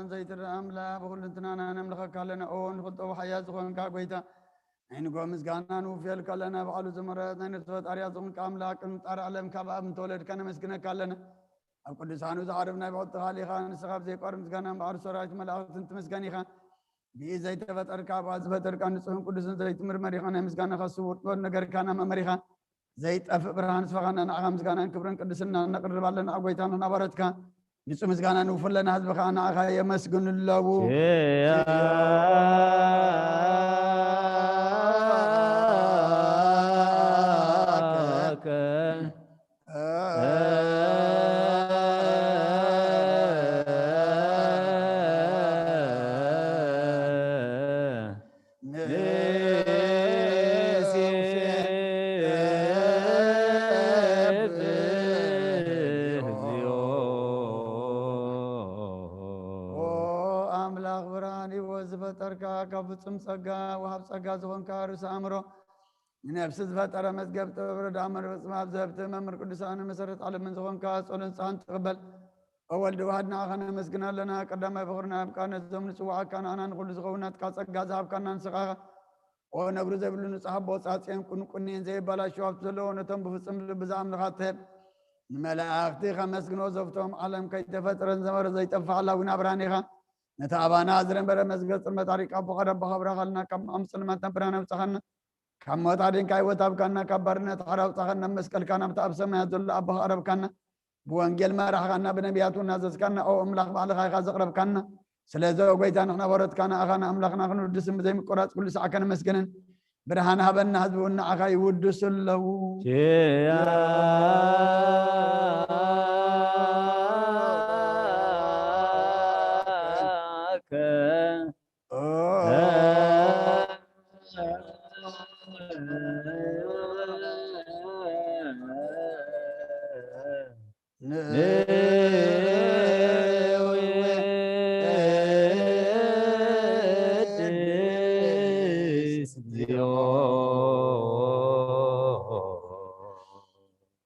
زبان زيت الأملا بقول انتنا نملك لنا أون خطو وحياة زخون كاقويتا عين قوم مسكانا نوفيل كلنا بعلو زمرات نتفت أريا زخون كاملاك نتار علم كباب متولد كان مسكنا كلنا أقول لسانو زعرفنا بعض خالي خان سخاب زي قرم مسكانا بعر سراج ملاك انت مسكاني خان بي زيت فت أركاب عزبت أركان نسون قدس زيت مرمري خان مسكانا خاصور ونقر كان ممري خان زيت أف برهان سفغانا نعم مسكانا كبرن قدسنا نقرب لنا أقويتانا نبرت كان نسو مسكانا نوفل لنا هذا بخانا أخا يمسكن الله كابتم صقا وهب صقا زغن كارس أمره نفس فترة مسجب تبرد أمر وسمع بزبط ممر قدسان مسرت على من زغن كاس ولنسان تقبل أول دوادنا خنا مسكنا لنا قدام فخرنا بكان الزمن سواء كان أنا نقول زغونات كاس صقا كان نسقا ونبرز بلون صحاب وصاتين كنين زي بلا شوف زلون تم بفصم بزعم لغاتب ملاختي خمس جنو زفتهم علم كي تفترن زمر زي تفعل ونبراني خا نتابعنا أزرن برا مسجد المتاريك أبو خرب بخبر خلنا كم أمسل ما تبرنا وتخنا كم متارين كاي وتاب كنا كبرنا تحرب تخنا مسكل كنا متأبسمنا يدل أبو خرب كنا بوانجيل ما راح كنا بنبياتو نازس كنا أو أملاخ بعد خاي خازقرب كنا سلازو بيتنا نحن ورد كنا أخنا أملاخنا خنو الدسم زي مقرات كل ساعة كنا مسكنن برهانها بنا هذبونا أخاي ودس له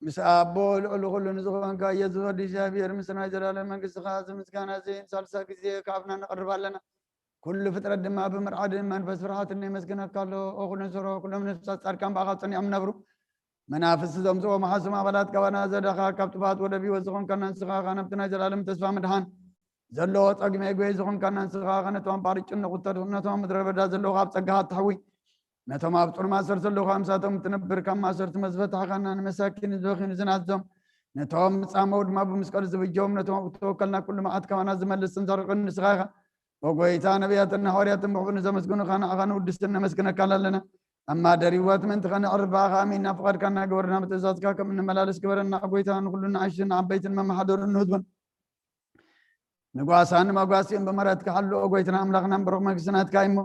مسابول الغل نزغان كاي يزود جابير مسنا جلال من قص خاز مسكان زين سالسا كزي كافنا نقرب لنا كل فترة دما بمرعد منفس فرحات اني مسكنا قالوا اخو نزرو كل من نفس اركان باغاتني ام نبرو منافس زمزو محاسم بلات كوانا زدخا كبتبات ودبي وزغون كان سخا غنبتنا جلال متسفا مدهان زلو طقم ايغوي زغون كان سخا غنتوان بارچن قطر نتوان مدربدا زلو غاب صقها تحوي نتوما بطول ما صرت له خمساتهم تنبر كم ما صرت مزبط حقنا مساكين زوخين زناتهم نتوم صامود ما بمسكر زبجوم نتوم توكلنا كل ما عاد كمان زمل السنزر قن سغاغا وقويتا نبياتنا حورياتنا بحبن زمسكون خانا اغانو ودستنا مسكنا كالا لنا اما دريوات من تخنا اربع غامين نفقر كنا قورنا متزازكا كم من ملالس كبرنا قويتا كلنا عشنا عبيت ما محضور النهدون نقواسان ما قواسين بمرات كحلو قويتنا املاقنا برغم كسنات كايمو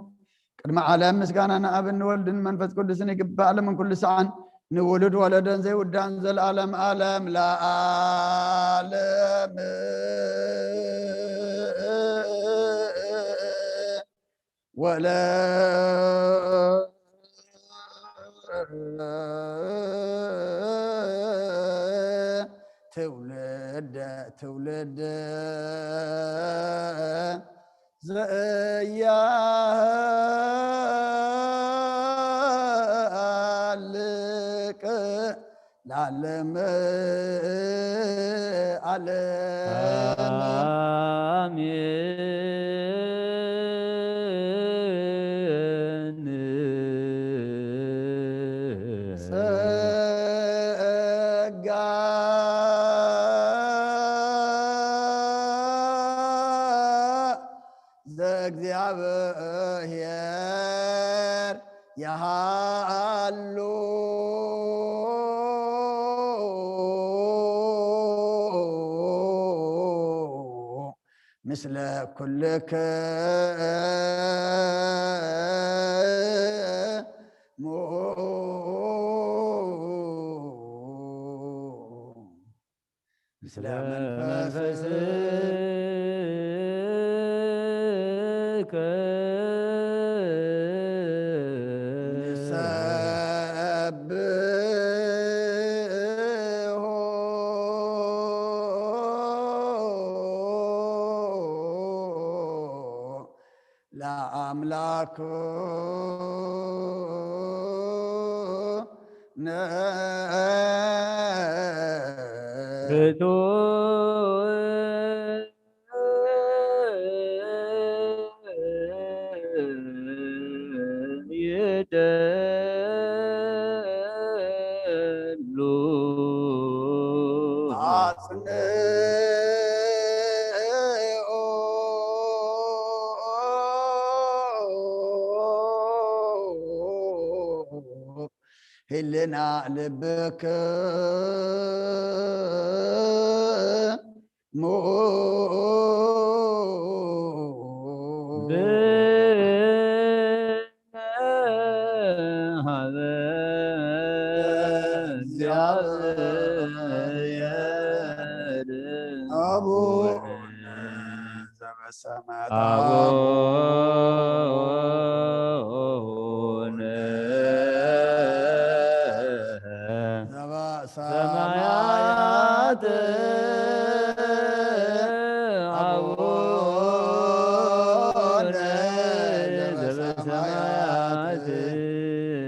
كما عالم مسكانا أنا أبن ولد من فت كل سنة قبل من كل ساعة نولد ولدا زي ودان زي العالم عالم لا عالم ولا تولد زيالك العالم እግዚአብሔር ያሃሉ ምስለ ኩልከ ምስለ መንፈስከ هلنا لبك مو سمايات أبونا زب سمايات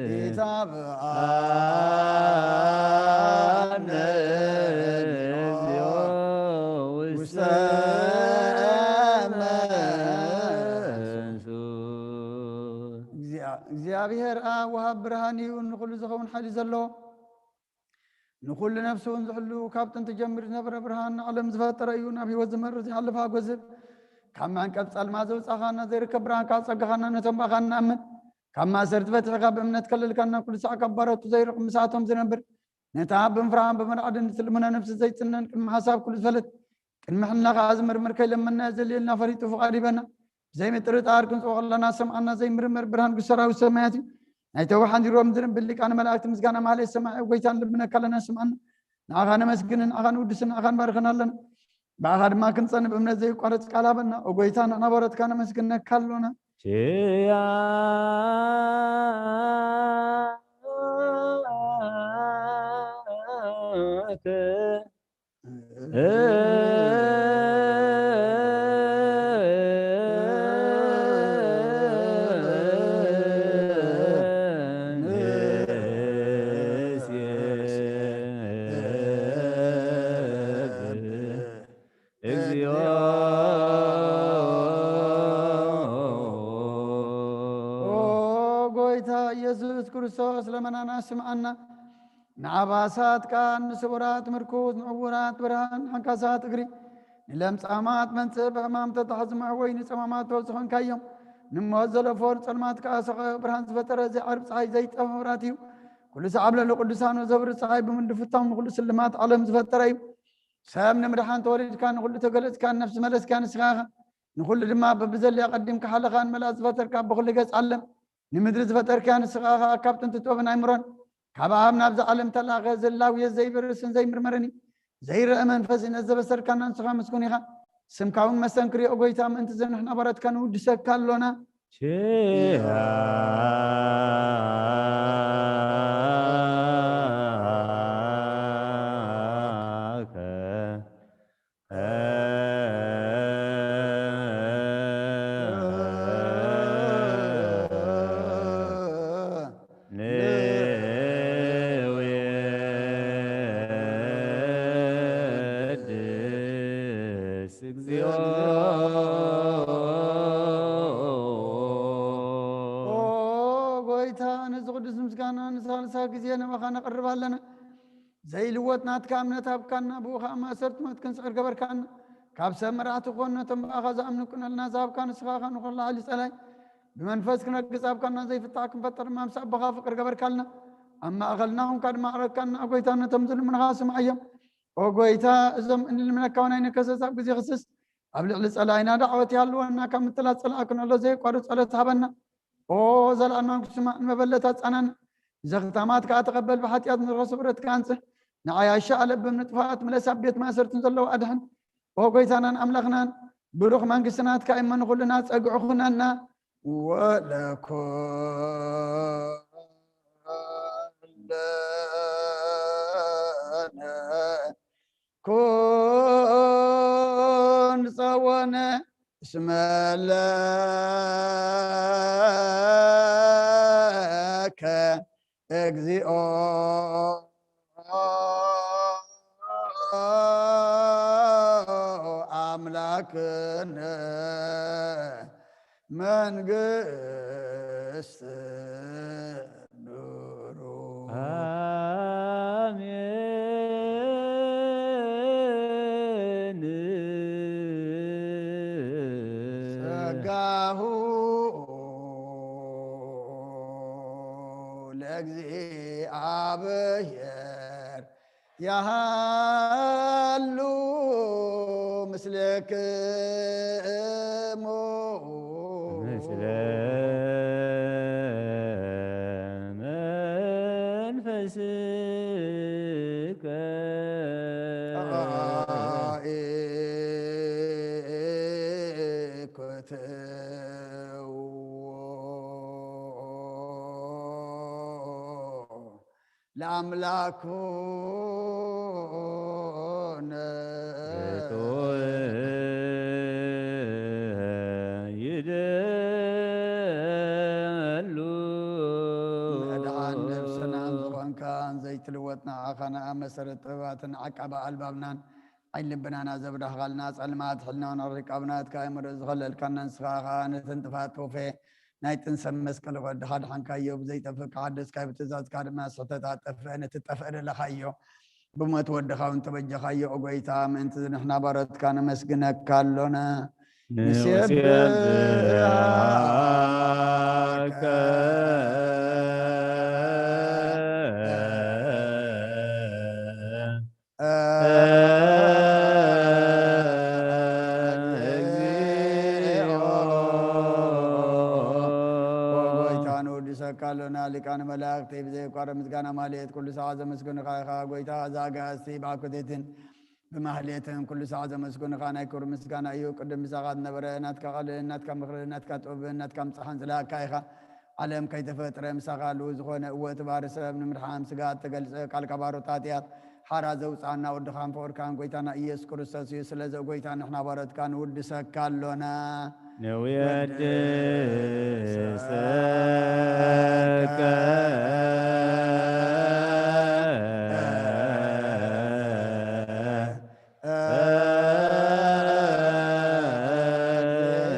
كتاب እግዚአብሔር ወሃብ ብርሃን ይሁን ንኩሉ ዝኸውን ሓይሊ ዘለዎ ንኩሉ ነፍሲ እውን ዝሕሉ ካብ ጥንቲ ጀሚሩ ዝነበረ ብርሃን ዓለም ዝፈጠረ እዩ ናብ ሂወት ዝመርህ ዝሓልፍ ጎዝብ ካብ ማንቀብ ጸልማ ዘውፃኻና ዘይርከብ ብርሃን ካብ ፀጋኻና ነቶም ባኻ ንኣምን ካብ ማእሰርቲ ፈትሕኻ ብእምነት ከልልካና ኩሉ ሰዕ ካብ ባሮቱ ዘይርቕ ምሳቶም ዝነብር ነታ ብምፍራህን ብምርዓድን ትልሙና ነፍሲ ዘይፅነን ቅድሚ ሓሳብ ኩሉ ዝፈለጥ ቅድሚ ሕልናኻ ዝምርምር ከይለመና ዘልየልና ፈሪጡ ፍቓድ ይበና ዘይምጥርጣር ክንፅኦ ከለና ሰምዓና ዘይምርምር ብርሃን ጉሰራዊ ሰማያት እዩ ናይ ተውሓን ዲሮም ዝንብል ሊቃነ መላእክቲ ምስጋና ማለት ሰማይ ጎይታን ልብነካ ኣለና ስምዓና ንዓኻ ነመስግንን ንዓኻ ንውድስን ንዓኻ ንባርኽን ኣለና ብዓኻ ድማ ክንፀንብ እምነት ዘይቋረፅ ቃል ሃበና ጎይታ ንዕና በረትካ ነመስግነካ ኣሎና ኢየሱስ ክርስቶስ ለመናና ስምዓና ንዓባሳትካ ንስቡራት ምርኩዝ ንዕውራት ብርሃን ሓንካሳት እግሪ ንለምፃማት መንፅእ ብሕማም ተታሕዝማዕ ወይ ንፀማማት ተወፅኾንካ እዮም ንሞት ዘለፎን ፀልማትካ ሰኸ ብርሃን ዝፈጠረ ዘይዓርብ ፀሓይ ዘይጠፍ መብራት እዩ ኩሉ ሰዓብ ለሎ ቅዱሳን ዘብሪ ፀሓይ ብምንድፍታው ንኩሉ ስልማት ዓለም ዝፈጠረ እዩ ሰብ ንምድሓን ተወሊድካ ንኩሉ ተገለፅካ ነፍሲ መለስካ ንስኻኻ ንኩሉ ድማ በብዘልያ ቀዲምካ ሓለኻን መላእ ዝፈጠርካ ብኩሉ ገፅ ዓለም ንምድሪ ዝፈጠርካ ንስኻኻ ካብ ጥንቲ ጥበብን ኣይምሮን ካብ ኣብ ናብዚ ዓለም ተላኸ ዘላውየ ዘይበርስን ዘይምርመርን ዘይረአ መንፈስ ነዘበሰርካና ንስኻ ምስኩን ኢኻ ስምካ እውን መስተንክሪኦ ጎይታ ምእንቲ ዘንሕና በረትካ ንውድሰካ ኣሎና ጊዜ ንባኻ ነቕርብ ኣለና ዘይልወጥ ናትካ እምነት ሃብካና ብኡኻ ማእሰርቲ ሞት ክንስዕር ገበርካና ካብ ሰብ መራሕቲ ኮን ነቶም ብኣኻ ዝኣምንኩነልና ዝሃብካ ንስኻኻ ንኹላዓሊ ፀላይ ብመንፈስ ክነግፅ ሃብካና ዘይፍታሕ ክንፈጠር ማምሳእ ብኻ ፍቅር ገበርካልና ኣብ ማእኸልና ኹንካ ድማ ዕረግካና ጎይታ ነቶም ዝልምንኻ ስምዐ እዮም ጎይታ እዞም እንልምነካ ናይ ነከሰስ ኣብ ግዜ ክስስ ኣብ ልዕሊ ፀላይና ዳዕወት ይሃልወና ካብ ምትላት ፀላእ ክንሎ ዘይቋርፅ ፀሎት ሃበና ዘለኣልና ንክስማዕ ንመበለታት ፀናና زختامات كاتقبل بحاتيات من الرسول كانسه نعياشا لبم نطفات ملساب بيت ما سرتن زلو ادهن وقيتانا املخنا بروخ مانكسنات كايما نقولنا اقعخنا ولكم كون صونا اسم الله ቃልከ እግዚኦ አምላክነ መንግስት ኑሩ አሜን ጸጋሁ ለእግዚአብሔር ያሃሉ ምስለክሙ ምስለ መንፈስከ ለአምላኩነ ይደሉ መድኃን ነፍስናን ዝኾንካን ዘይትልወጥና ዓኸና መሰረት ጥበባትን ዓቀባ ኣልባብናን ዓይን ልብናና ዘብዳኽኻልና ጸልማት ሕልናን ኣሪቃብናት ካእምሮ ዝኸለልካና ንስኻኻ ነተንጥፋት ቶፌ ናይ ጥንሰብ መስቀል ወድኻ ድሓንካዮ ብዘይጠፍእ ካሓደስካ ብትእዛዝካ ድማ ስሕተታት ጠፍአ ነትጠፍአ ደለኻዮ ብሞት ወድኻ እውን ተበጀኻዮ ኦጎይታ ምእንቲ ንሕና ባሮትካ ነመስግነካ ኣሎና ንስብሐከ ካሎና ሊቃነ መላእክት ብዘይቋረ ምስጋና ማህሌት ኩሉ ሰዓት ዘመስግንኻ ኢኻ ጎይታ ዛጋስቲ ብኣኮቴትን ብማህሌትን ኩሉ ሰዓት ዘመስግንኻ ናይ ክብሪ ምስጋና እዩ ቅድም ምሳኻ ዝነበረ ናትካ ቃልእ ናትካ ምክሪ ናትካ ጥበብን ናትካ ምፅሓን ዝለኣካ ኢኻ ዓለም ከይተፈጥረ ምሳኻ ልው ዝኾነ እወት ባር ሰብ ንምድሓም ስጋት ተገልፀ ቃልካ ባሮታት እያት ሓራ ዘውፃና ወድኻን ፈወርካን ጎይታና ኢየሱስ ክርስቶስ እዩ ስለዚ ጎይታ ንሕና ባሮትካ ንውድሰካ ኣሎና ንውየድሰከ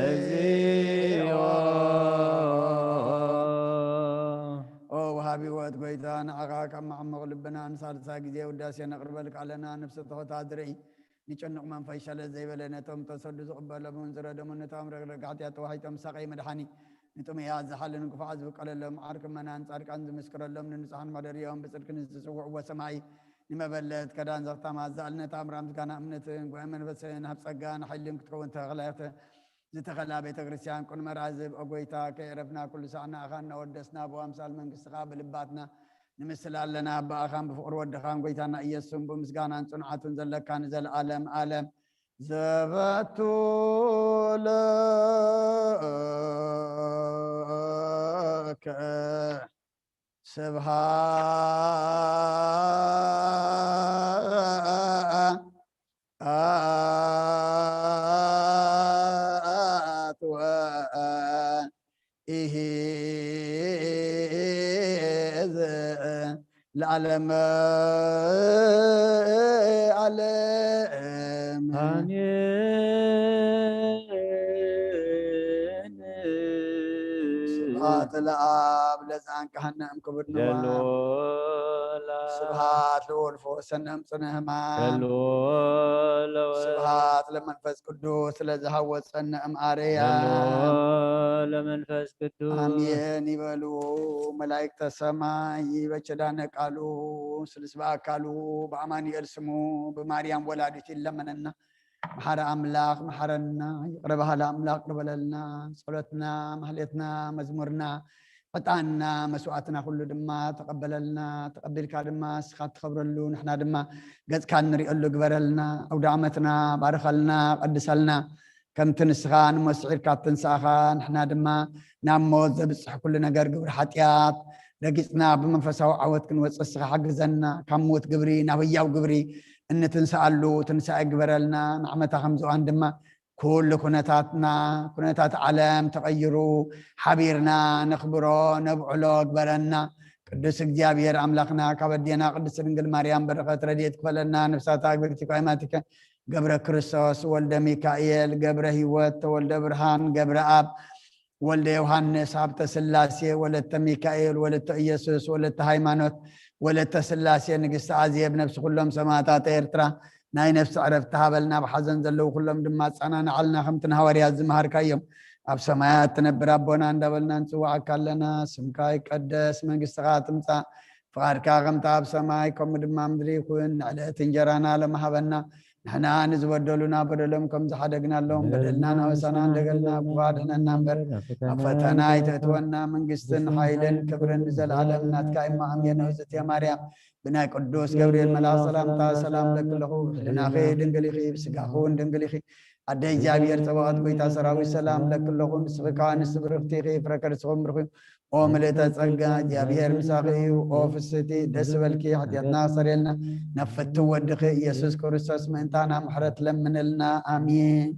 እግዚኦ ወሃቢ ህይወት ጎይታ ንዓኻ ካብ መዓመቕ ልብና ንሳልሳ ግዜ ውዳሴ ነቕርበልካ ኣለና ነፍሲ ተኸታት ዝርኢ ንጭንቕ መንፈስ ሸለዝ ዘይበለ ነቶም ተሰዱ ዝቕበሎምን ዝረደሙን ነቶም ረግረግ ሓጢኣት ተዋሒጦም ሳቐይ መድሓኒ ንጥሙያት ዝሓልን ክፉዓት ዝብቀለሎም ዓርክ መናን ጻድቃን ዝምስክረሎም ንንጹሓን ማደርዮም ብጽድቂ ዝጽውዕዎ ሰማይ ንመበለት ከዳን ዘኽታማት ዝኣልነት ኣምራ ምስጋና እምነትን ጉዕ መንፈስን ሃብ ጸጋን ሓይልን ክትከውን ተኸላኽተ ዝተኸላ ቤተ ክርስቲያን ቁን መራዝብ ኦጎይታ ከዕረፍና ኩሉ ሰዓና ኣኻ እናወደስና ብኣምሳል መንግስትኻ ብልባትና نمثل لنا بأخام بفقر ودخان قيتانا إيسهم بمسقانا صنعة زلكان زل عالم عالم زبت لك سبحات وإيه العالم عالم سبحات الآب لزان كهنم كبرنا سبحات لولفو سنم صنهما سبحات لمنفس قدوس لزهوت سنم آريا لمنفس قدوس آمين يبلو ملائكة السماء بچدان قالو سلسبا قالو بأماني أرسمو بماريام ولادتي لمننا محر أملاك محرنا يقربها لأملاك ربلنا صلاتنا محلتنا مزمورنا قطعنا مسوعتنا كل دما تقبلنا تقبل كلمة سخات خبر له نحن دما قد كان نري له قبرلنا أو دعمتنا بارك لنا قدس لنا كم تنسخان مسعير كاتنسخان نحن دما ناموت بصح كل نجار قبر حتيات لقيتنا بمنفسه عوت كن وصخ حجزنا كم موت قبري نبيا وقبري ان تنسالو تنسى قبرلنا نعمتها خمسو عندما كل كنتات عالم تغيروا حبيرنا نخبرو نبعلو قبلنا قدس እግዚአብሔር አምላክና ከበዲና ቅድስት ድንግል ማርያም በረከት ረድኤት ክፈለና ነፍሳት አግብርቲ ቃይማቲከ ገብረ ክርስቶስ ወልደ ሚካኤል ገብረ ሕይወት ተወልደ ብርሃን ገብረ አብ ወልደ ዮሐንስ ሀብተ ስላሴ ወለተ ሚካኤል ወለተ ኢየሱስ ወለተ ሃይማኖት ወለተ ስላሴ ንግሥተ አዜብ ነፍስ ኩሎም ሰማዕታት ኤርትራ ናይ ነፍስ ዕረፍቲ ሃበልና ብሓዘን ዘለው ኩሎም ድማ ጸናንዓልና ከምቲ ንሐዋርያት ዝመሃርካዮም ኣብ ሰማያት ትነብር ኣቦና እንዳበልና ንፅዋዕካ ኣለና ስምካ ይቀደስ መንግስትኻ ትምፃእ ፍቃድካ ከምቲ ኣብ ሰማይ ከምኡ ድማ ምድሪ ይኩን ንዕለት እንጀራና ለመሃበና ንሕና ንዝበደሉና በደሎም ከም ዝሓደግናሎም በደልና ናወሰና እንደገልና ብዋድህነና እምበር ኣብ ፈተና ይተእትወና መንግስትን ሓይልን ክብርን ዘለዓለም ናትካ እማ ኣምየነ እግዝእትየ ማርያም ብናይ ቅዱስ ገብርኤል መልኣክ ሰላምታ ሰላም ለክለኹ ሕሊናኺ ድንግል ኢኺ ብስጋኹ ድንግል ኢኺ ኣደይ እግዚኣብሔር ፀባዖት ጎይታ ሰራዊት ሰላም ለክለኹ ንስኺ ንስ ብርክቲ ኢኺ ፍረከ ርስኹም ብርኺ ኦ ምልእተ ፀጋ እግዚኣብሔር ምሳኺ እዩ ኦ ፍስቲ ደስ በልኪ ሓጢአትና ሰሪየልና ነፈቲ ወድኺ ኢየሱስ ክርስቶስ ምእንታና ምሕረት ለምንልና ኣሚን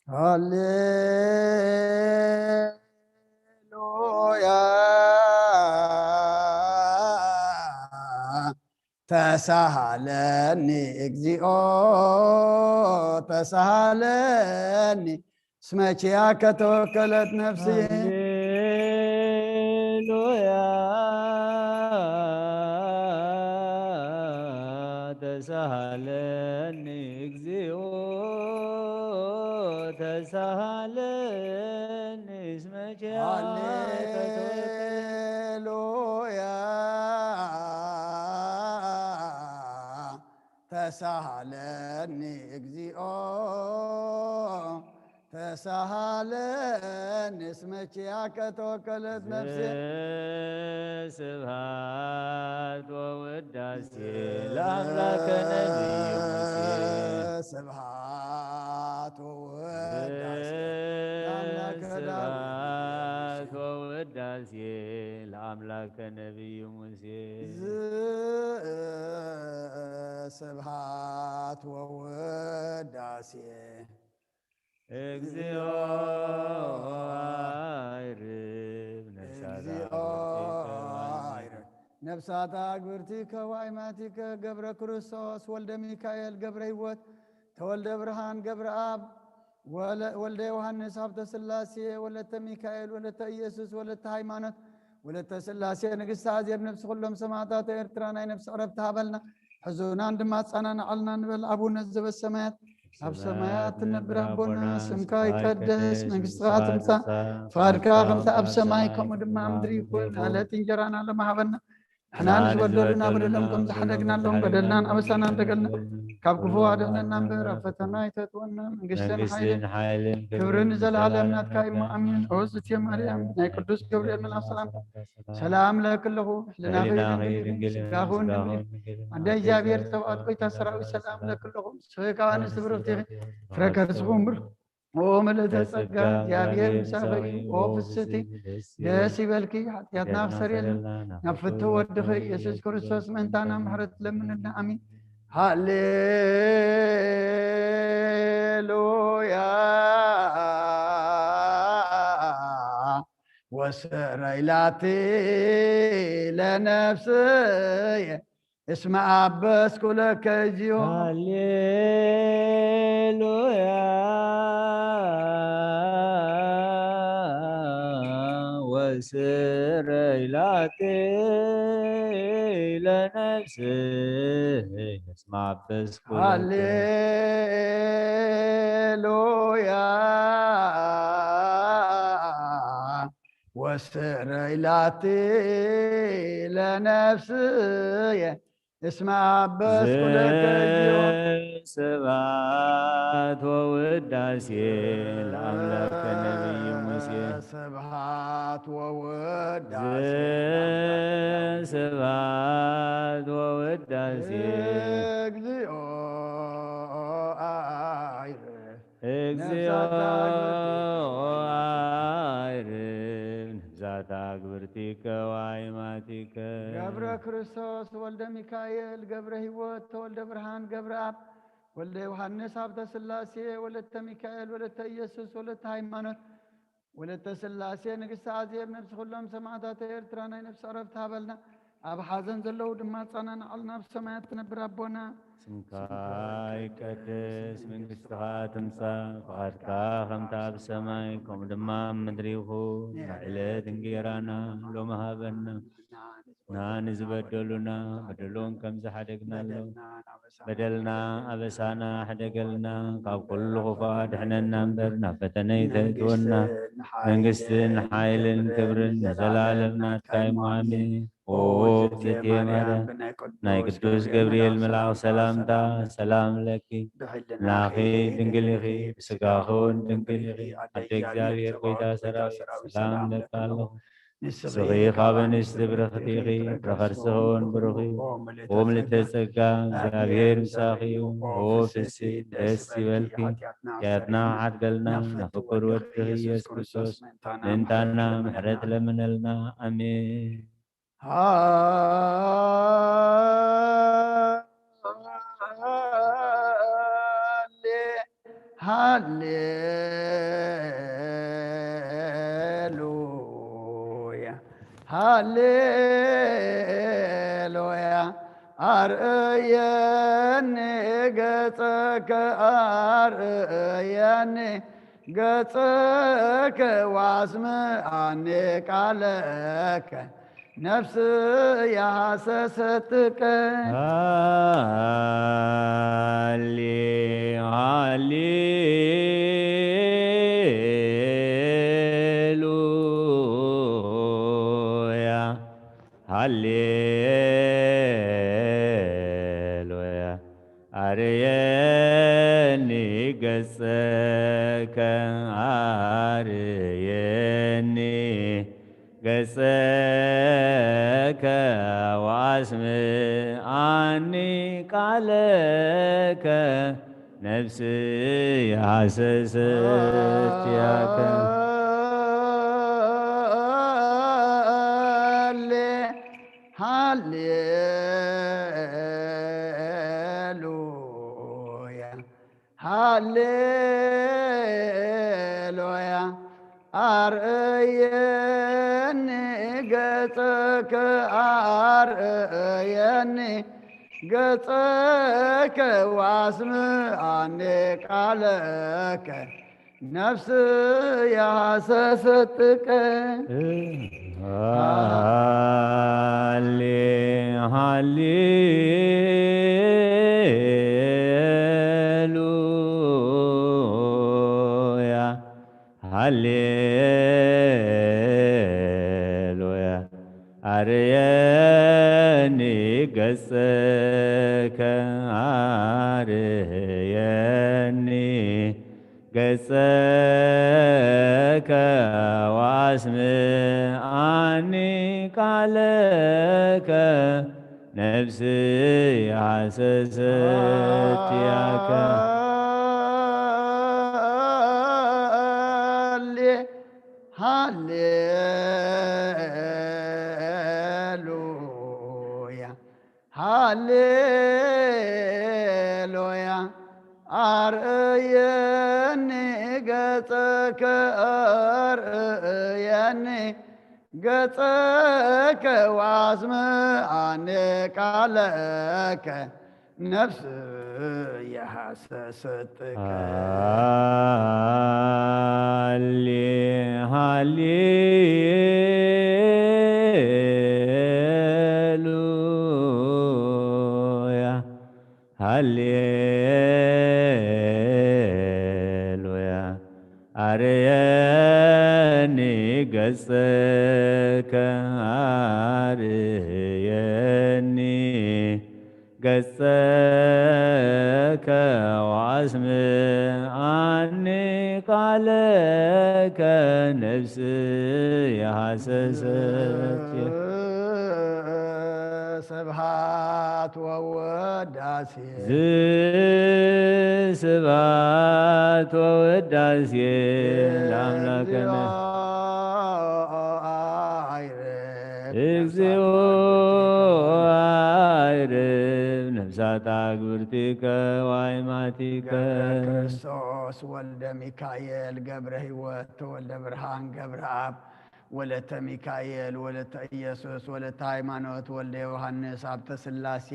هللويا تسهلني اكزيኦ تسهلني اسمك يا كتوكلت نفسي هللويا تسهلني اكزيو تسهلني اسمك يا هللويا تسهلني اكزيኦ تسهلني اسمك يا كتوكلت نفسي سبحات ووداسي لأملاك نبي موسى سبحات ووداسي لأملاك سبحات ووداسي لأملاك نبي موسى سبحات ووداسي اكزيو عيرب نفسات أكبرتك وعيماتك قبر كريستوس ولد ميكائيل قبر هيوت تولد برهان قبر آب ولد يوحنس عبد سلاسي ولد ميكائيل ولد إيسوس ولد هيمانت ولد سلاسي نقص عزيب نفس كلهم سماعتات إرترانا نفس عرب تابلنا حزونا عندما تصنعنا علنا نبل أبونا الزب السمايات أب سمايات نبر أبونا سمكا يقدس منقصات خمسة فاركا خمسة أب سمايكم ودما مدري يكون على تنجرانا لما هبنا احنا نسودلنا بدلهم كم زحدقنا لهم بدلنا أبسنا انتقلنا كاب كفوا عدلنا نمبر فتنا يتتونا منقصتنا حيل كبرن زل عالمنا تكايم أمين عوزت يا مريم ناي قدوس جبريل من السلام سلام لك له لنا غير سقاهون عندي جابير توقات بيتا سراوي سلام لك له سويكا نسبرتي فركر سبومبر وملت سقا جابير مسافي وفستي داسي بالكي حتياتنا خسرين نفتو ودخي يسوس كريستوس من تانا محرت لمن امين هاليلويا وسريلاتي لنفسي اسمع بس كلك جيو هللويا وسريلاتي لنفسي اسمع بس كلك هللويا وسريلاتي لنفسي اسمع بس كلك جيو سبعات ووداسي لأملاك نبي موسى سبحات ووداسي سبعات ووداسي اكزيو اكزيو عيرب نفساتك برتيك وعيماتك قبر كريستوس ولد ميكائيل قبر هيوت ولد برهان قبر اب ولد يوحنس عبد سلاسي ولد ميكائيل ولد إيسوس ولد هيمانوت ولد سلاسي نقص عزيب نفس كلهم سماعتات إرترانا نفس عرب تابلنا أب حزن زلو دما صنعنا علنا بسمايات تنبر أبونا سمكاي قدس من قصتها تمسى فقدك خمتا بسماي كم دما مدريخو نعلة تنقيرانا لو مهابنا نان زبدلنا بدلون كم زحدقنا له بدلنا أبسانا حدقلنا قاب كل غفاد حنا نمبرنا فتنيت تونا منقست حايل كبر زلالنا تكاي مامي وفتي مرة ناي قدوس جبريل ملاو سلامتا سلام لك لاخي دنقلخي بسقاخون دنقلخي عدك زاوير قيدا سراوي سلام لك الله سغي خابن استبرختيخي برخرسون برخي وملتسقا زاوير مساخي وفسي دسي والكي جاتنا عدقلنا نفكر ودخي يسكسوس ننتانا محرت لمنلنا امين هاليلويا هاليلويا أرأيني قتك أرأيني قتك واسمعني عليك نفسي حسستك هاليلويا هاليلويا أريني قصك أريني قصك واسمعني قالك نفسي حسست ياك هاليلويا هاليلويا أرأيني قتك أرأيني قتك واسمعني قالك نفسي حسستك هاليلويا هاليلويا أريني قصك أريني قصك واسمعني قالك نفسي حسست ياك هاليلويا هاليلويا أرأيني قتك أرأيني قتك واسمعني قالك نفسي حسستك هاليلويا هاليلويا أريني قصك أريني قصك واسمعني قالك نفسي حسست سبحات ووداسي سبات ووداسي لأملاكنا እግዚኦ አይርብ ነፍሳት አግብርቲከ ዋይማቲከ ክርስቶስ ወልደ ሚካኤል ገብረ ሕይወት ተወልደ ብርሃን ገብረ አብ ወለተ ሚካኤል ወለተ ኢየሱስ ወለተ ሃይማኖት ወልደ ዮሐንስ ሀብተ ሥላሴ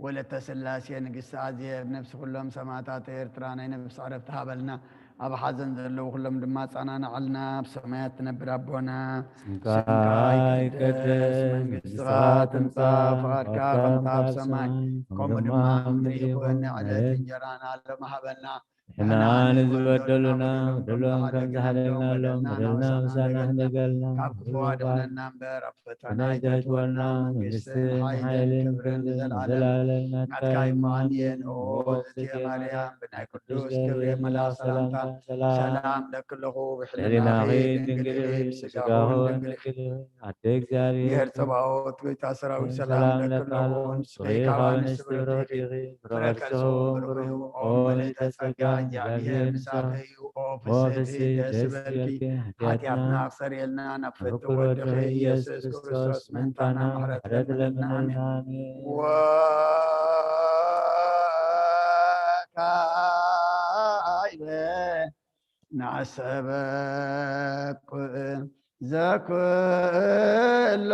ወለተ ሥላሴ ንግሥተ አዜብ ነፍሲ ኩሎም ሰማዕታት ኤርትራ ናይ ነፍሲ ዕረፍቲ ሃበልና ኣብ ሓዘን ዘለዉ ኩሎም ድማ ጻናንዓልና ብሰማያት ትነብር ኣቦና ስምካ ይቀደስ መንግሥትኻ ትምጻእ ፈቃድካ ከምታ ኣብ ሰማይ ከምኡ ድማ ምድሪ ይኹን ዕለት እንጀራና ሎሚ ሃበና ንሕና ንዝበደሉና በደሎም ከም ዝሓለልናሎም በደልና ምሳና ክንበደልና ካብ ክፉ ኣድሕነና እምበር ኣብ ፈተና ኣይተእትወና መንግሥትን ሓይልን ክብርን ዘለዓለም ናትካ ካይማንየን ኦ እግዝእትየ ማርያም ብናይ ቅዱስ ገብርኤል መልኣክ ሰላምታ ሰላም ለክለኹ ሕሊናኺ ድንግል ስጋኹን ድንግል ኣደ እግዚአብሔር ጽባኦት ጎይታ ሰራዊት ሰላም ለክለኹ ንስኺ ካብ ኣንስቲ ብርኽቲ ኢኺ ፍረ ከርሥኹም ብሩህ ኦ ምልዕተ ጸጋ እግዚአብሔር ንሳኺ እዩ ኦ ፍስሕቲ ደስ በልኪ ኃጢአትና ኣኽሰርየልና ናብ ፍቲ ወድኺ ኢየሱስ ክርስቶስ ምንታና ምሕረት ለምነና አሜን ወካይበ نعسبك زكل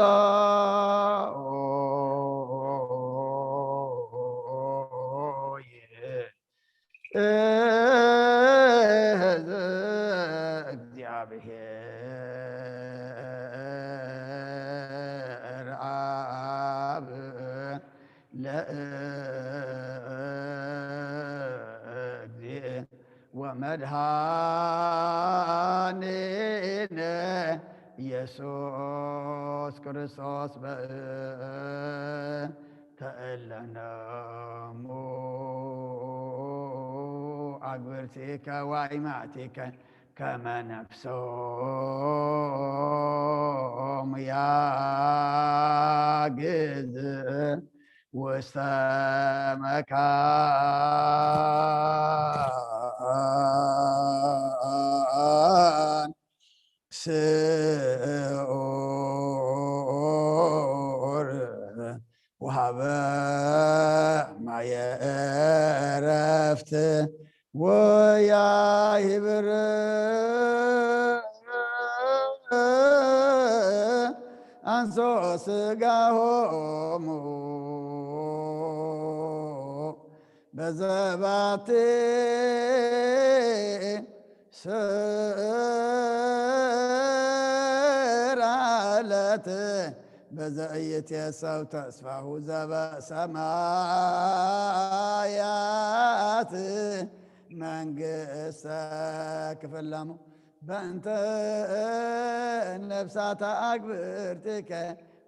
እግዚአብሔር አብ ለእግዚእ ወመድኃኒነ ኢየሱስ ክርስቶስ ተእለነሙ አግብርቲከ ዋይማቲከ ከመ ነፍሶሙ ያግዝ ውስተ መካን ስዑር ወሀበ ማየ ዕረፍት ወያህብር አንሶ ሥጋሆሙ በዘባቴ ስራለት በዘኢይትየሰው ተስፋሁ ዘበሰማያት መንግሥተ ክፍላሙ በእንተ ነፍሳተ አግብርቲከ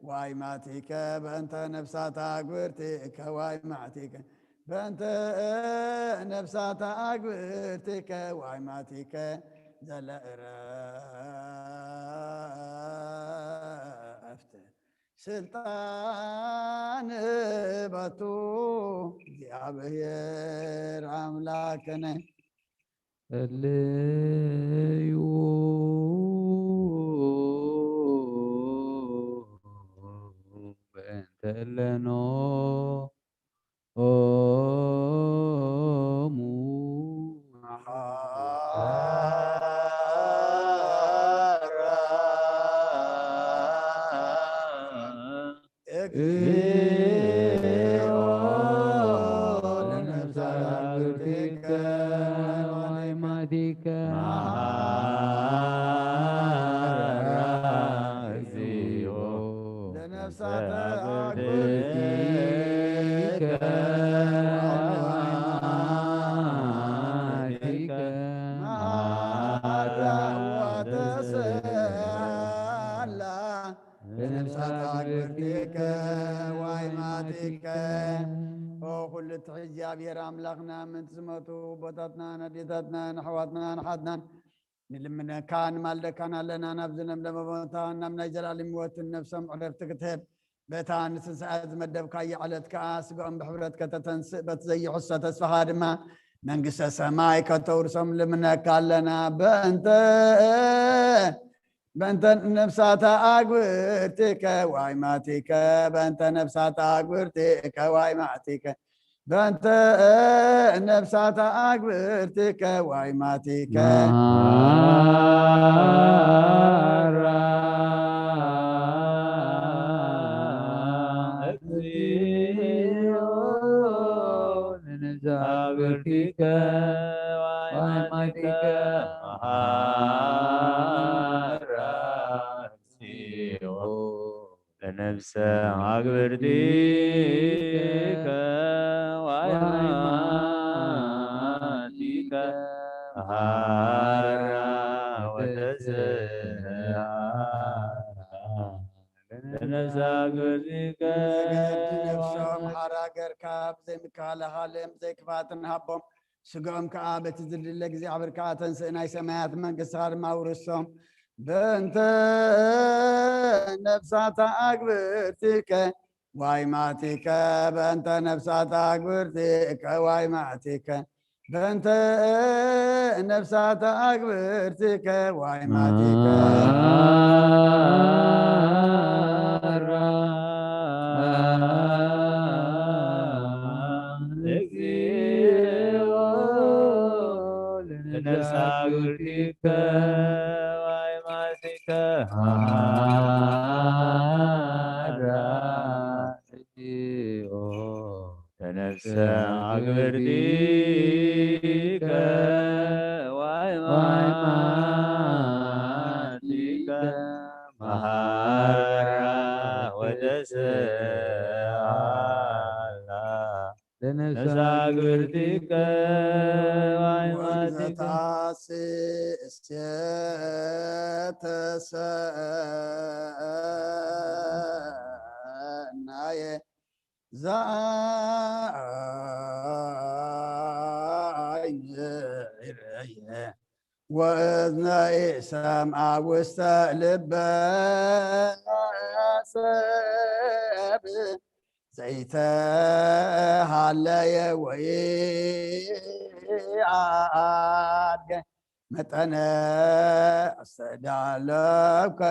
ዋይማቲከ በእንተ ነፍሳተ አግብርቲከ ዋይማቲከ በእንተ ነፍሳተ አግብርቲከ ዋይማቲከ ዘለዕረፍት ስልጣን በቱ እግዚአብሔር አምላክነ እልዩ በእንተ እለኖሙ እግዚኦ ለነፍሳተ አግብርቲከ ዋይማቲከ እግዚኦ ለነፍሳተ አግብርቲከ ዋይማቲከ ወተሰላ ለነፍሳተ አግብርቲከ ዋይማቲከ ኩልት እግዚአብሔር አምላኽና ምንትዝመቱ ቦታትና ነዴታትና ንሕዋትና ንሓትናን ንልምነካ ንማልደካን ኣለና ናብ ዝለምለመ ቦታ ናብ ናይ ዘላለም ሕይወትን ነፍሶም ዕረፍቲ ክትህብ በታ ንትንሣኤ ዝመደብካዮ ዕለት ከዓ ስግኦም ብሕብረት ከተተንስእ በቲ ዘይሕሶ ተስፋኻ ድማ መንግሥተ ሰማይ ከተውርሶም ልምነካ ኣለና በእንተ ነፍሳተ አግብርቲከ ዋይማቲከ በእንተ ነፍሳተ አግብርቲከ ዋይማቲከ በእንተ ነፍሳተ አግብርቲከ ዋይማቲከ አግብርቲከ ዋይማቲከ ለነፍሰ አግብርቲከ ዋይማቲከ ሀራ ወተስዓ ለነፍሰ አግብርቲከ ነፍሶም ሓራ ገርካ ብዘይምክልኻልም ዘይክፋትን ሃቦም ስግኦም ከዓ በቲ ዝድለ እግዚኣብሔር ከዓ ተንስእ ናይ ሰማያት መንግሥትኻ ድማ ውርሶም በእንተ ነፍሳተ አግብርቲከ ዋይማቲከ በእንተ ነፍሳተ አግብርቲከ ዋይማቲከ በእንተ ነፍሳተ አግብርቲከ ዋይማቲከ ለነፍሰ ነሳግርቲከ ዋይማቲከ ሃራዚኦ ተነፍሰ አግብርቲከ ዋይማቲከ መሃራ ወተስአላ ነሳግርቲከ ዋይማቲከ ናየ ዛይየ ወእዝናየ ሰምዐ ውስተ ልበ ሰብ ዘይተሃለየ ወይዓድገ መጠነ አስተዳለብከ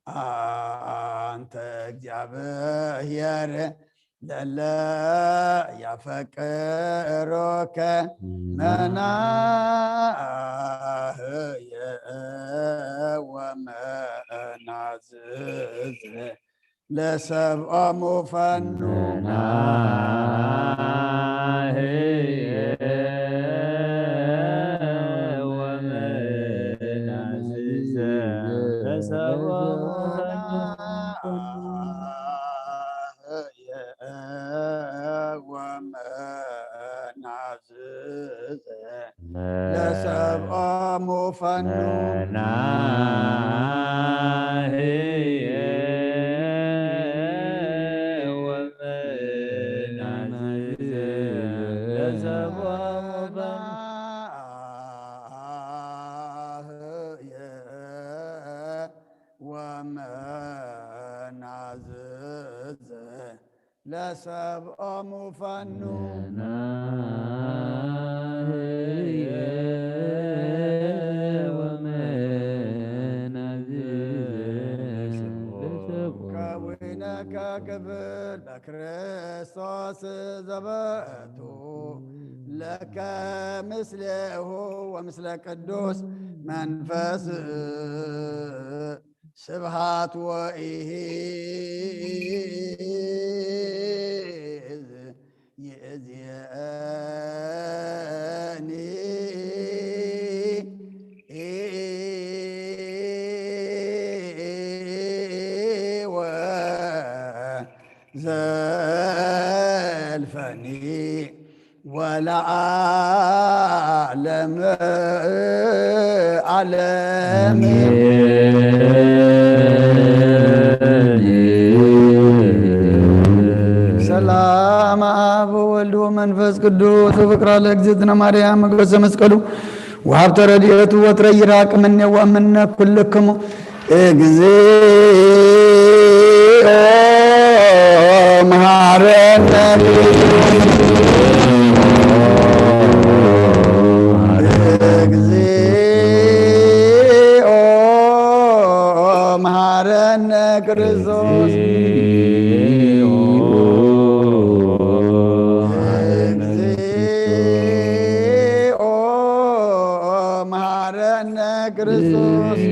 አንተ እግዚአብሔር ለለ ያፈቅሮከ መናህየ ወመናዝዝ ለሰብአ ሙፈኑ መናህየ ወመናዝዝ ለሰብአ ወመናዝዝ ለሰብአ ሙፈኑ መናህየ ወመናዝዝ ለሰብአ ወመናዝዝ ለሰብአ ሙፈኑ መናህየ ወመናዝዝ ከዊነከ ክብል በክርስቶስ ዘበቱ ለከ ምስሌሁ ወምስለ ቅዱስ መንፈስ ስብሃት ወኢዝ ይእዜኒ ወዘልፈኒ ወለዓለመ ዓለም ሰላም አብ ወወልድ ወመንፈስ ቅዱስ ፍቅራ ለእግዝእትነ ማርያም ሞገሰ መስቀሉ ወሀብተ ረድኤቱ ወትረ ይራቅ እምኔ ወእምነ ኩልክሙ እግዚኦ መሐረነ እግዚኦ መሐረነ ክርስቶስ እግዚኦ መሐረነ ክርስቶስ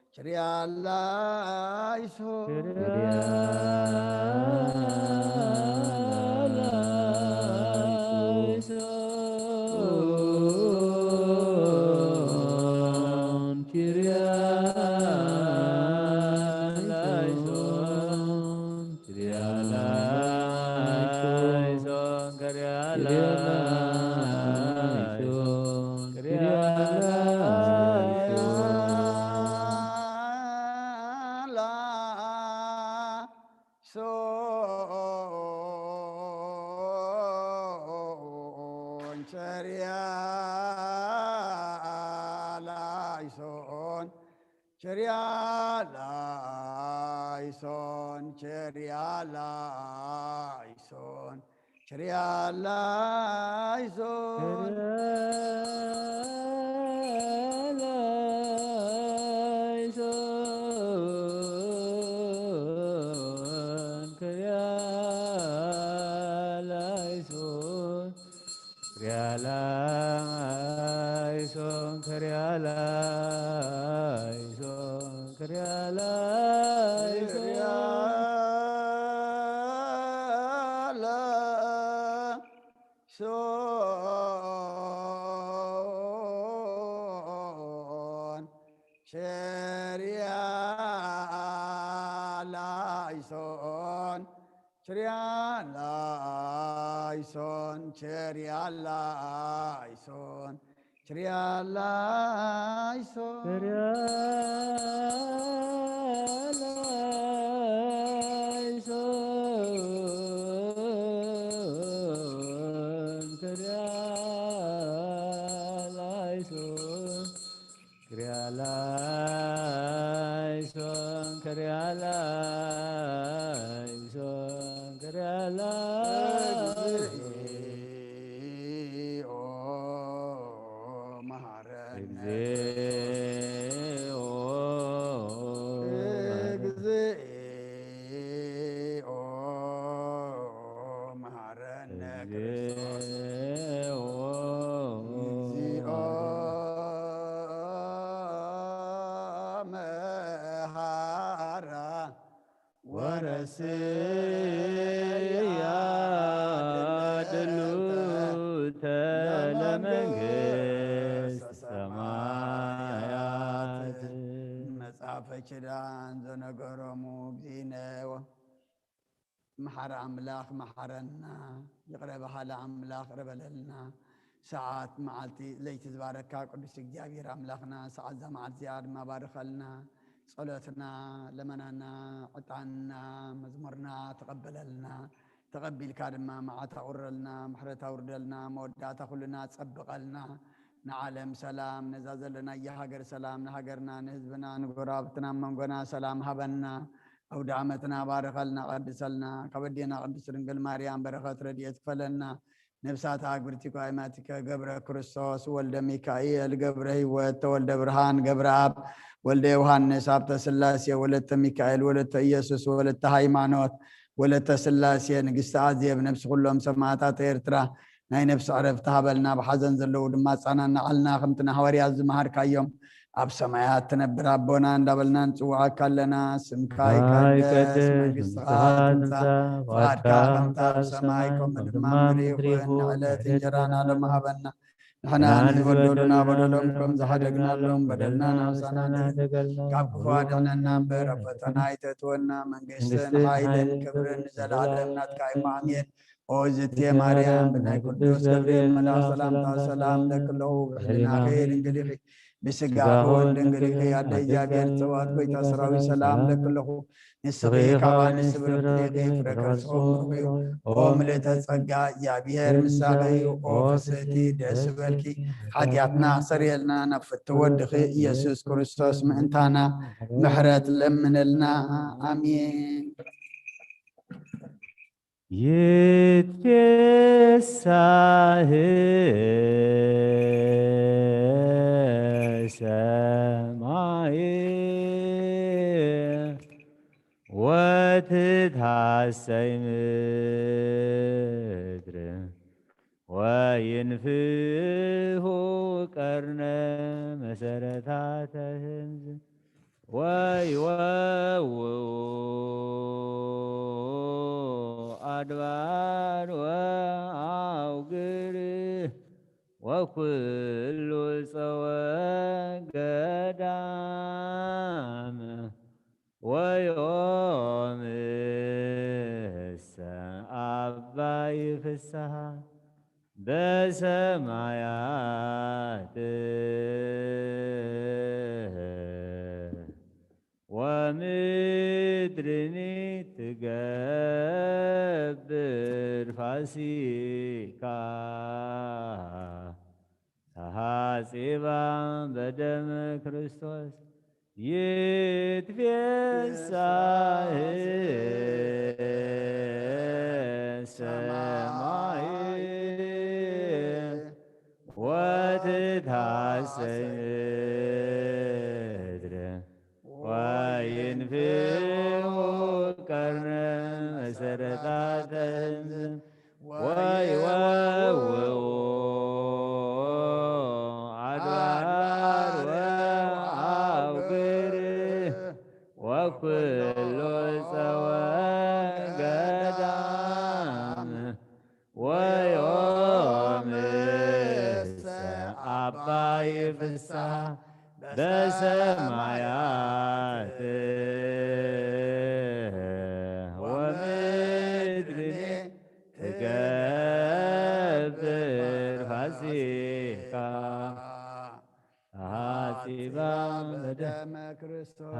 Chariala ላይሶን ቸሪያ ላይሶን ቸሪያ ላይሶን ቸሪያ ላይሶን ኪዳን ዘነገሮሙ እግዚእነወ መሐረ አምላኽ መሐረና ይቅረ በሃለ አምላኽ ቅረበለልና ሰዓት መዓልቲ ለይቲ ዝባረካ ቅዱስ እግዚአብሔር አምላኽና ሰዓት ዘመዓልቲ ድማ ባርከልና ጸሎትና ለመናና ዕጣንና መዝሙርና ተቀበለልና ተቀቢልካ ድማ መዓታ አውረልና ምሕረታ አውርደልና መወዳእታ ኩልና ጸብቀልና نعلم سلام نزازلنا يا هاجر سلام نهاجرنا نهزبنا نقرابتنا منقنا سلام هبنا أو دعمتنا بارخلنا قدسلنا كبدينا قدس رنقل مريم بركات رديت فلنا نفسات عقبرتك وعماتك قبر كريستوس ولد ميكائيل قبر هيوت ولد برهان قبر عب ولد يوحنس عبد سلاسيا ولد ميكائيل ولد يسوس ولد هايمانوت ولد سلاسيا نقص عزيز بنفس كلهم سماعات إرترا ناي نفس عرفتها بلنا بحزن زلو دما صاننا علنا خمتنا حواري الزمهر كايوم اب سمايات تنبر ربنا اندبلنا نصوعك كلنا سمكاي قدس مجسات فاتكا خمتا بسمايكم دمامريخ نعلت انجرانا لمهبنا نحنا نبدلنا بدلهم زحدقنا لهم بدلنا نفسنا كاب كفادنا نمبر فتنا يتتونا من قسن حايدن كبرن زلالم نتكاي مامين اوزت يا مريم بناي قدوس جبريل ملاك سلام لك له بحلنا خير انجليخي بسقاكو انجليخي عد ايجابير سوات كوي تسراوي سلام لك له نسخي كوان نسبرقليخي فرقرسهم روحي اوم لتسقا ايجابير مساقي اوفستي دسبلكي حاجاتنا سريلنا نفت ودخي يسوس كريستوس مانتانا محرات لمن لنا امين يتكساه سماي وتتحسي مدر وينفه قرن مسرتاتهم أدوار وأوقر وكل سوى قدام ويوم السأباي في السها بسمايات ومدرني تقبر فاسيكا تحاسبا بدم كريستوس يتفسح السماء وتتحسن وينفق قرن مسرتات ويوو عدوار وعوقر وكل سوى قدام ويوم السعبا يفسح بسمايات ومدرني تكبر فسيحا حاسبا بدم كريستوس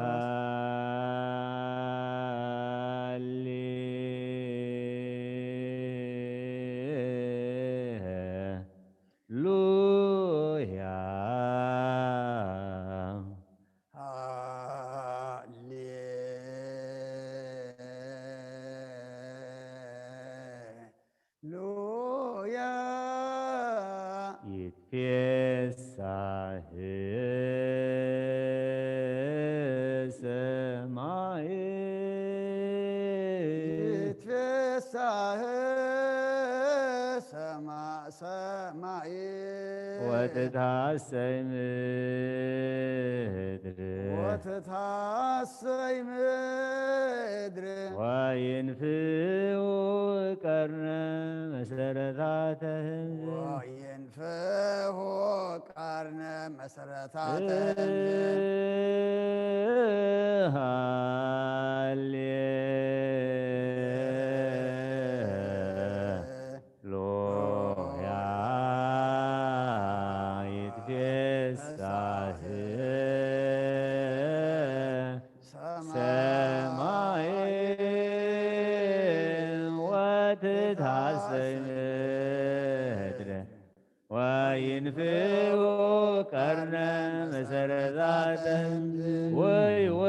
يتفسح السماء يتفسح سمائي وتتحسن مدري وينفق قرن مسرتاتهم وينفه قرن مسرتات وينفق قرن مسرات ويوو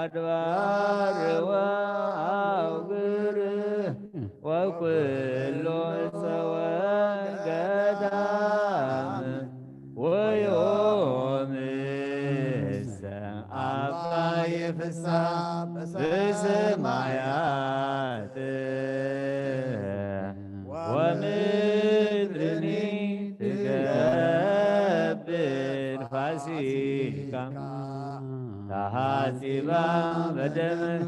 أدوار وأوقر وكل سوى قدام ويوم السعب يفسح بسمايات ومدرني تكبر فسيحا حاسبا بدم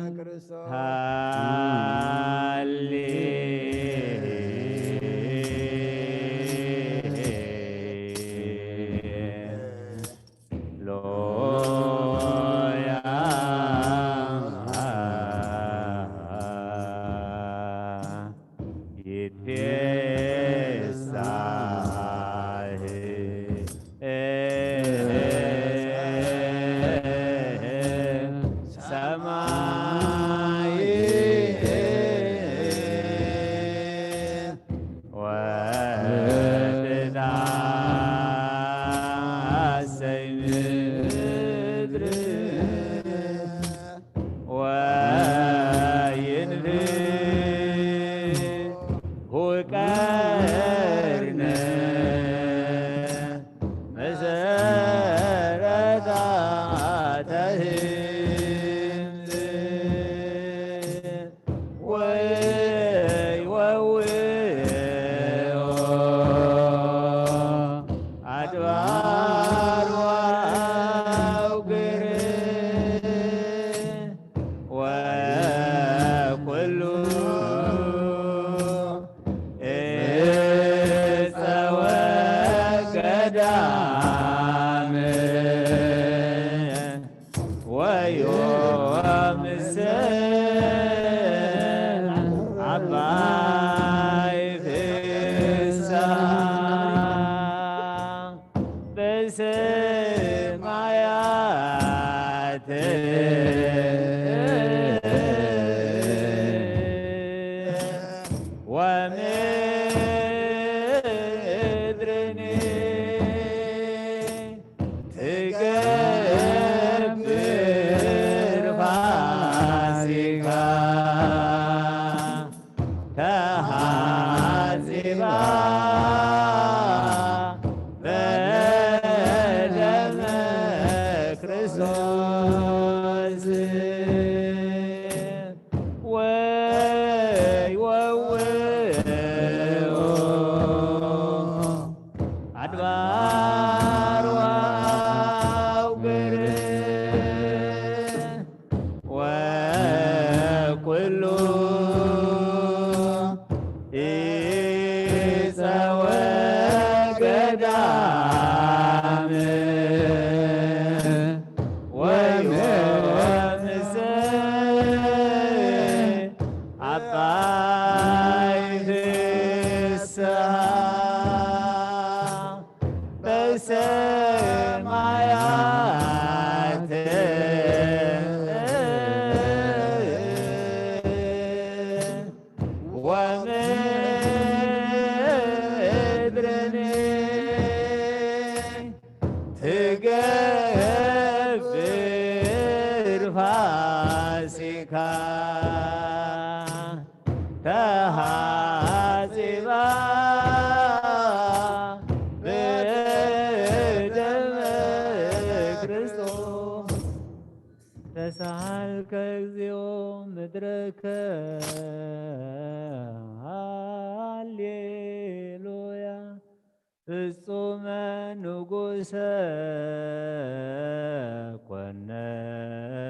ومدرني ተሳልከ እግዚኦ ምድረከ ሃሌሉያ ፍጹመ ንጉሰ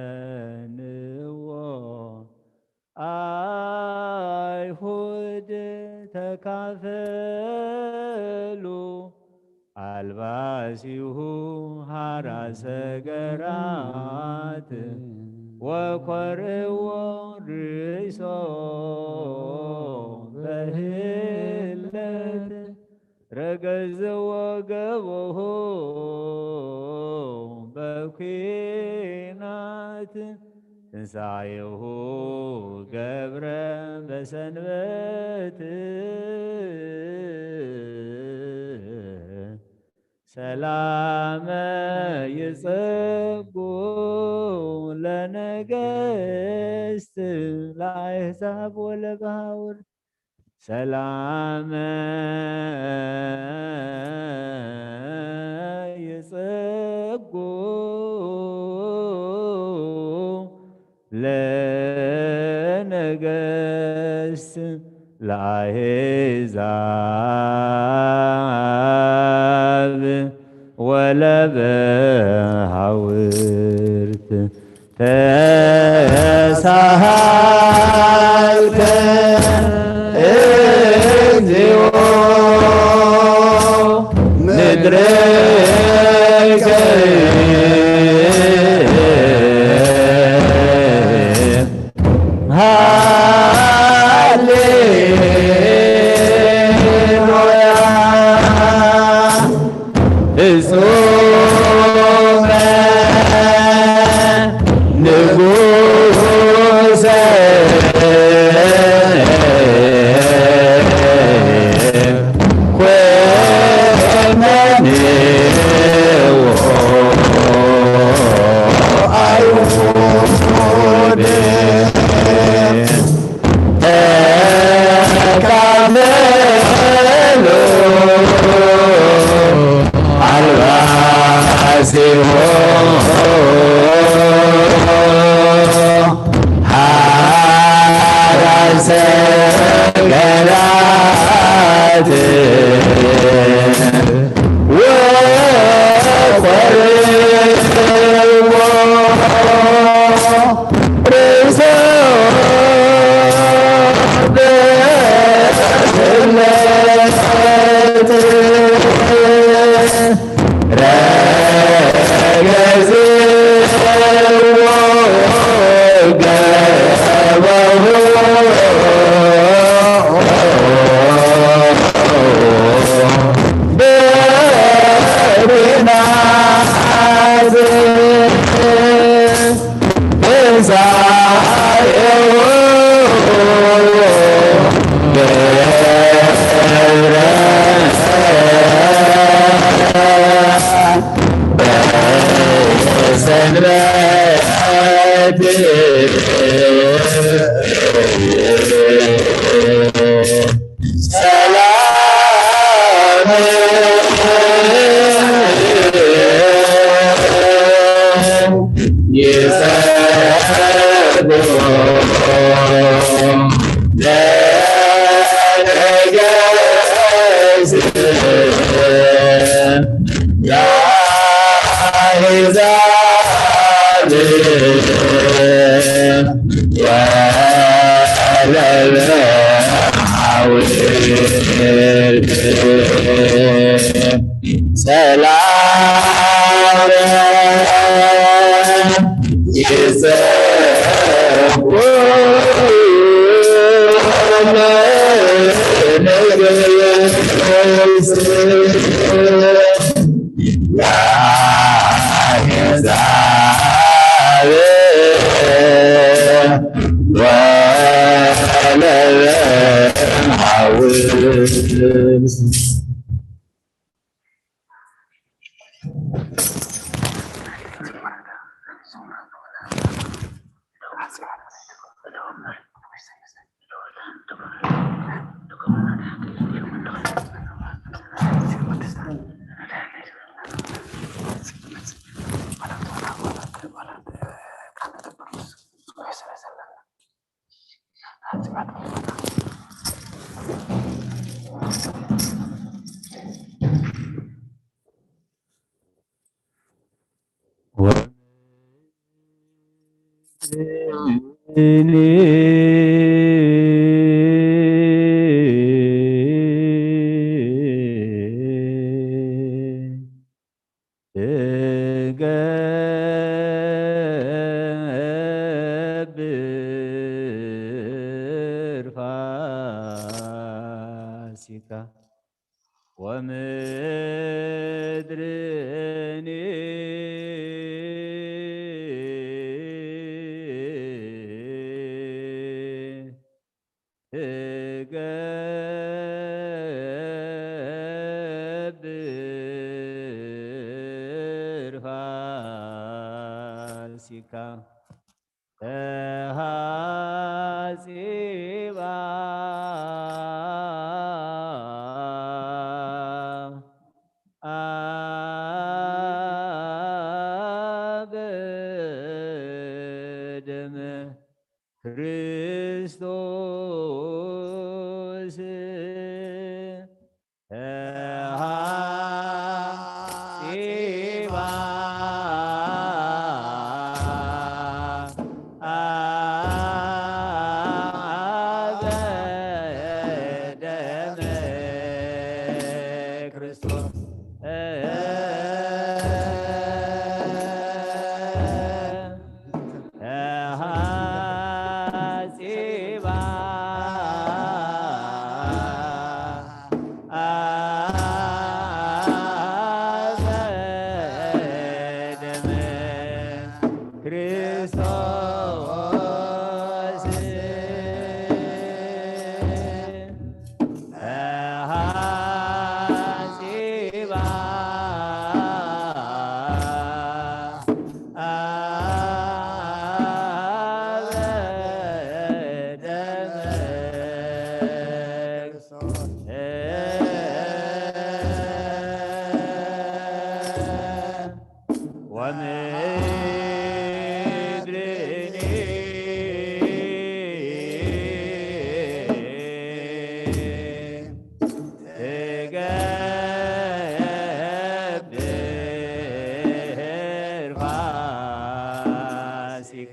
ኮነንዎ አይሁድ ተካፈሉ አልባሲሁ ሐራ ሰገራት ወኮርዎ ርእሶ በህለት ረገዝዎ ገቦሁ በኩናት ትንሣኤሁ ገብረ በሰንበት ሰላመ ይጽጉ ለነገሥት ለአሕዛብ ወለባሕውር ሰላመ ይጽጉ ለነገሥት ለአሕዛብ ወለባሕውርት ተሳሃልከ እግዚኦ ምድረከ تجبر فاسك ومدرني تجبر فاسك ክርስቶስ ሐጺባ በደመ ክርስቶስ ሐጺባ በደመ ክርስቶስ ሐጺባ تجبر فاسك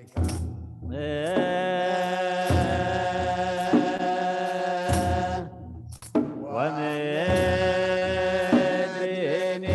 ومدرني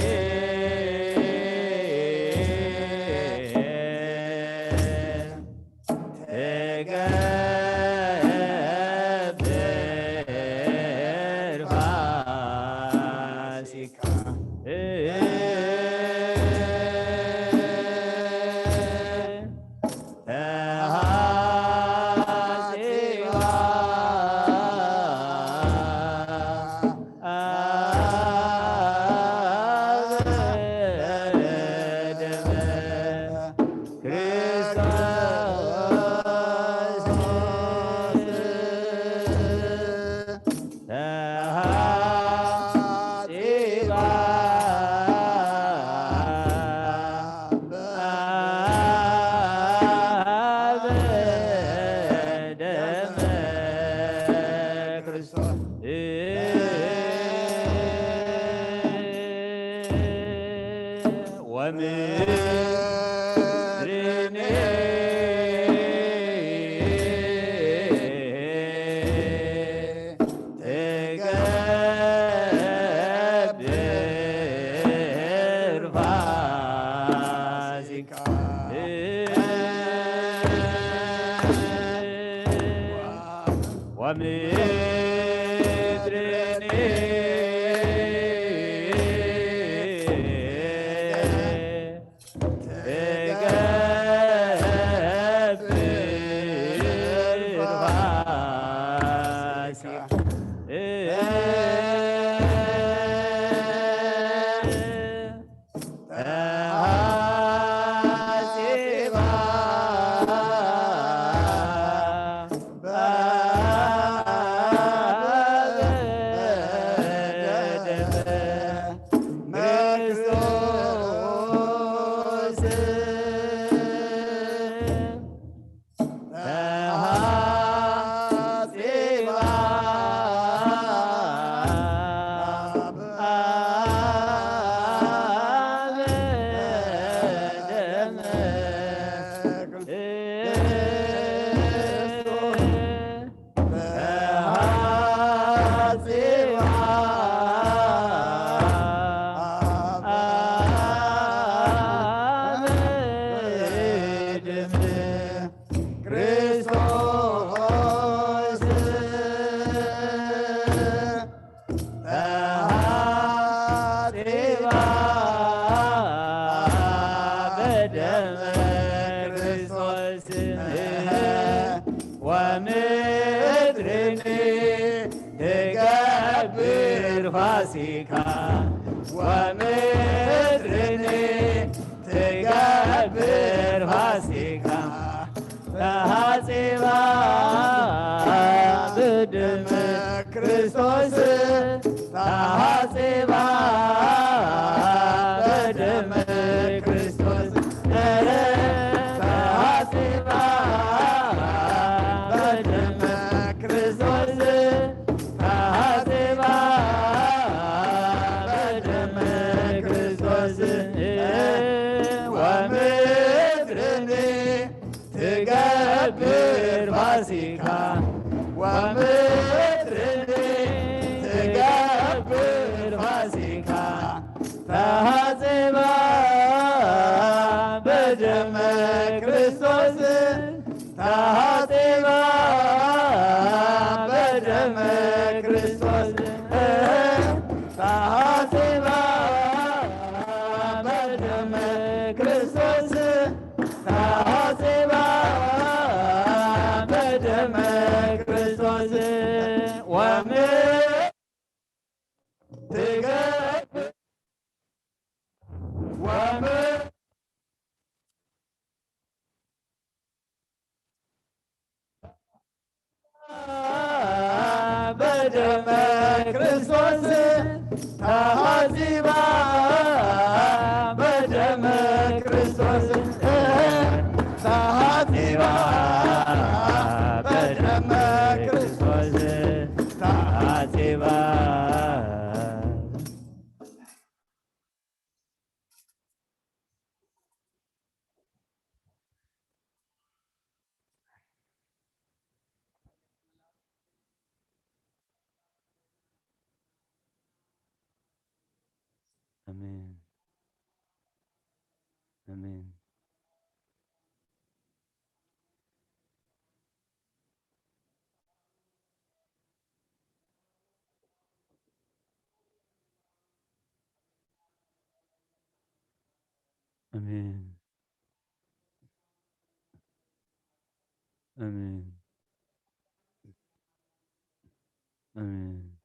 Amen. Amen. Amen. Amen. Amen.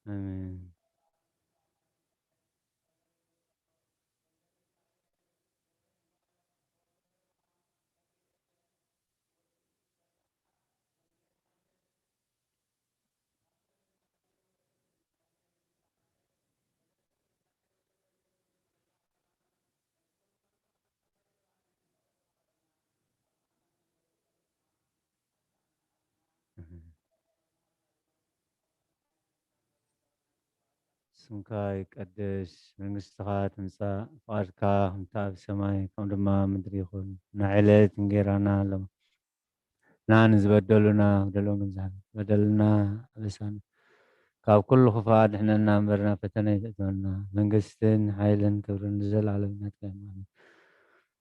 Amen. ስምካ ይቀድስ መንግስትኻ ትምጻእ ፍቃድካ ከምታ ኣብ ሰማይ ከም ድማ ምድሪ ይኹን ንዕለት እንጀራና ሎም ናን ዝበደሉና በደሎም ግንዛብ በደልና አበሳና ካብ ኩሉ ክፋእ ድሕነና እምበርና ፈተና ይተእትወና መንግስትን ሓይልን ክብርን ዘለዓለም ናትካ ይማን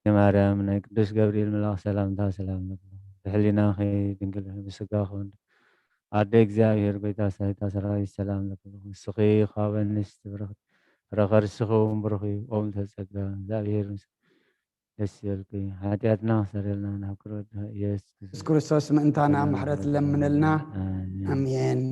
የማርያም ናይ ቅዱስ ገብርኤል መልኣክ ሰላምታ ሰላም ነብሎ ብሕሊና ድንግል ብስጋ ኹን ኣደ እግዚኣብሔር ጎይታ ሳይታ ሰራዊት ሰላም ነብሎ ንስኺ ካብ እንስት ብረኽ ረኸርስኹ ብሩኽ ኦም ተጸጋ እግዚኣብሔር ደስ ይበልኩ ኃጢአትና ክሰርየልና ናብ ክረዳ ኢየሱስ ክርስቶስ ምእንታና ምሕረት ለምንልና አሜን።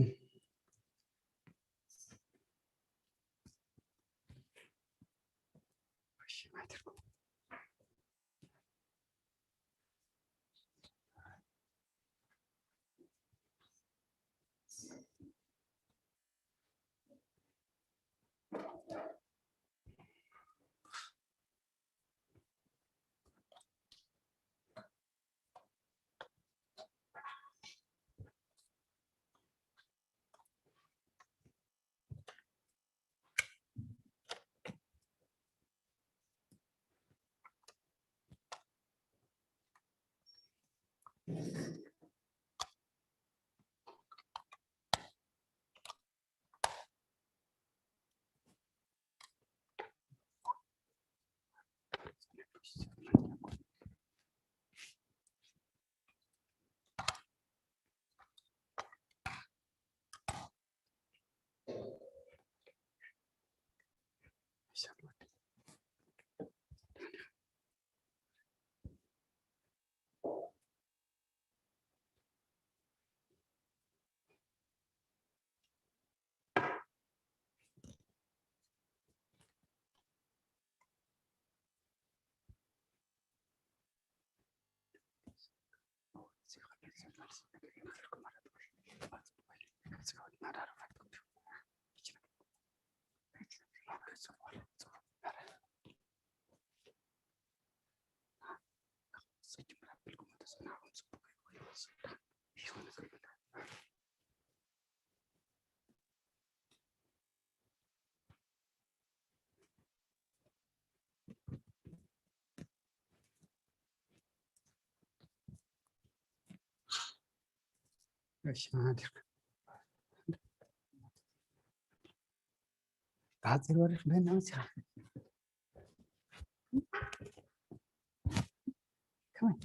تعال وريك بيننا وسخ كمان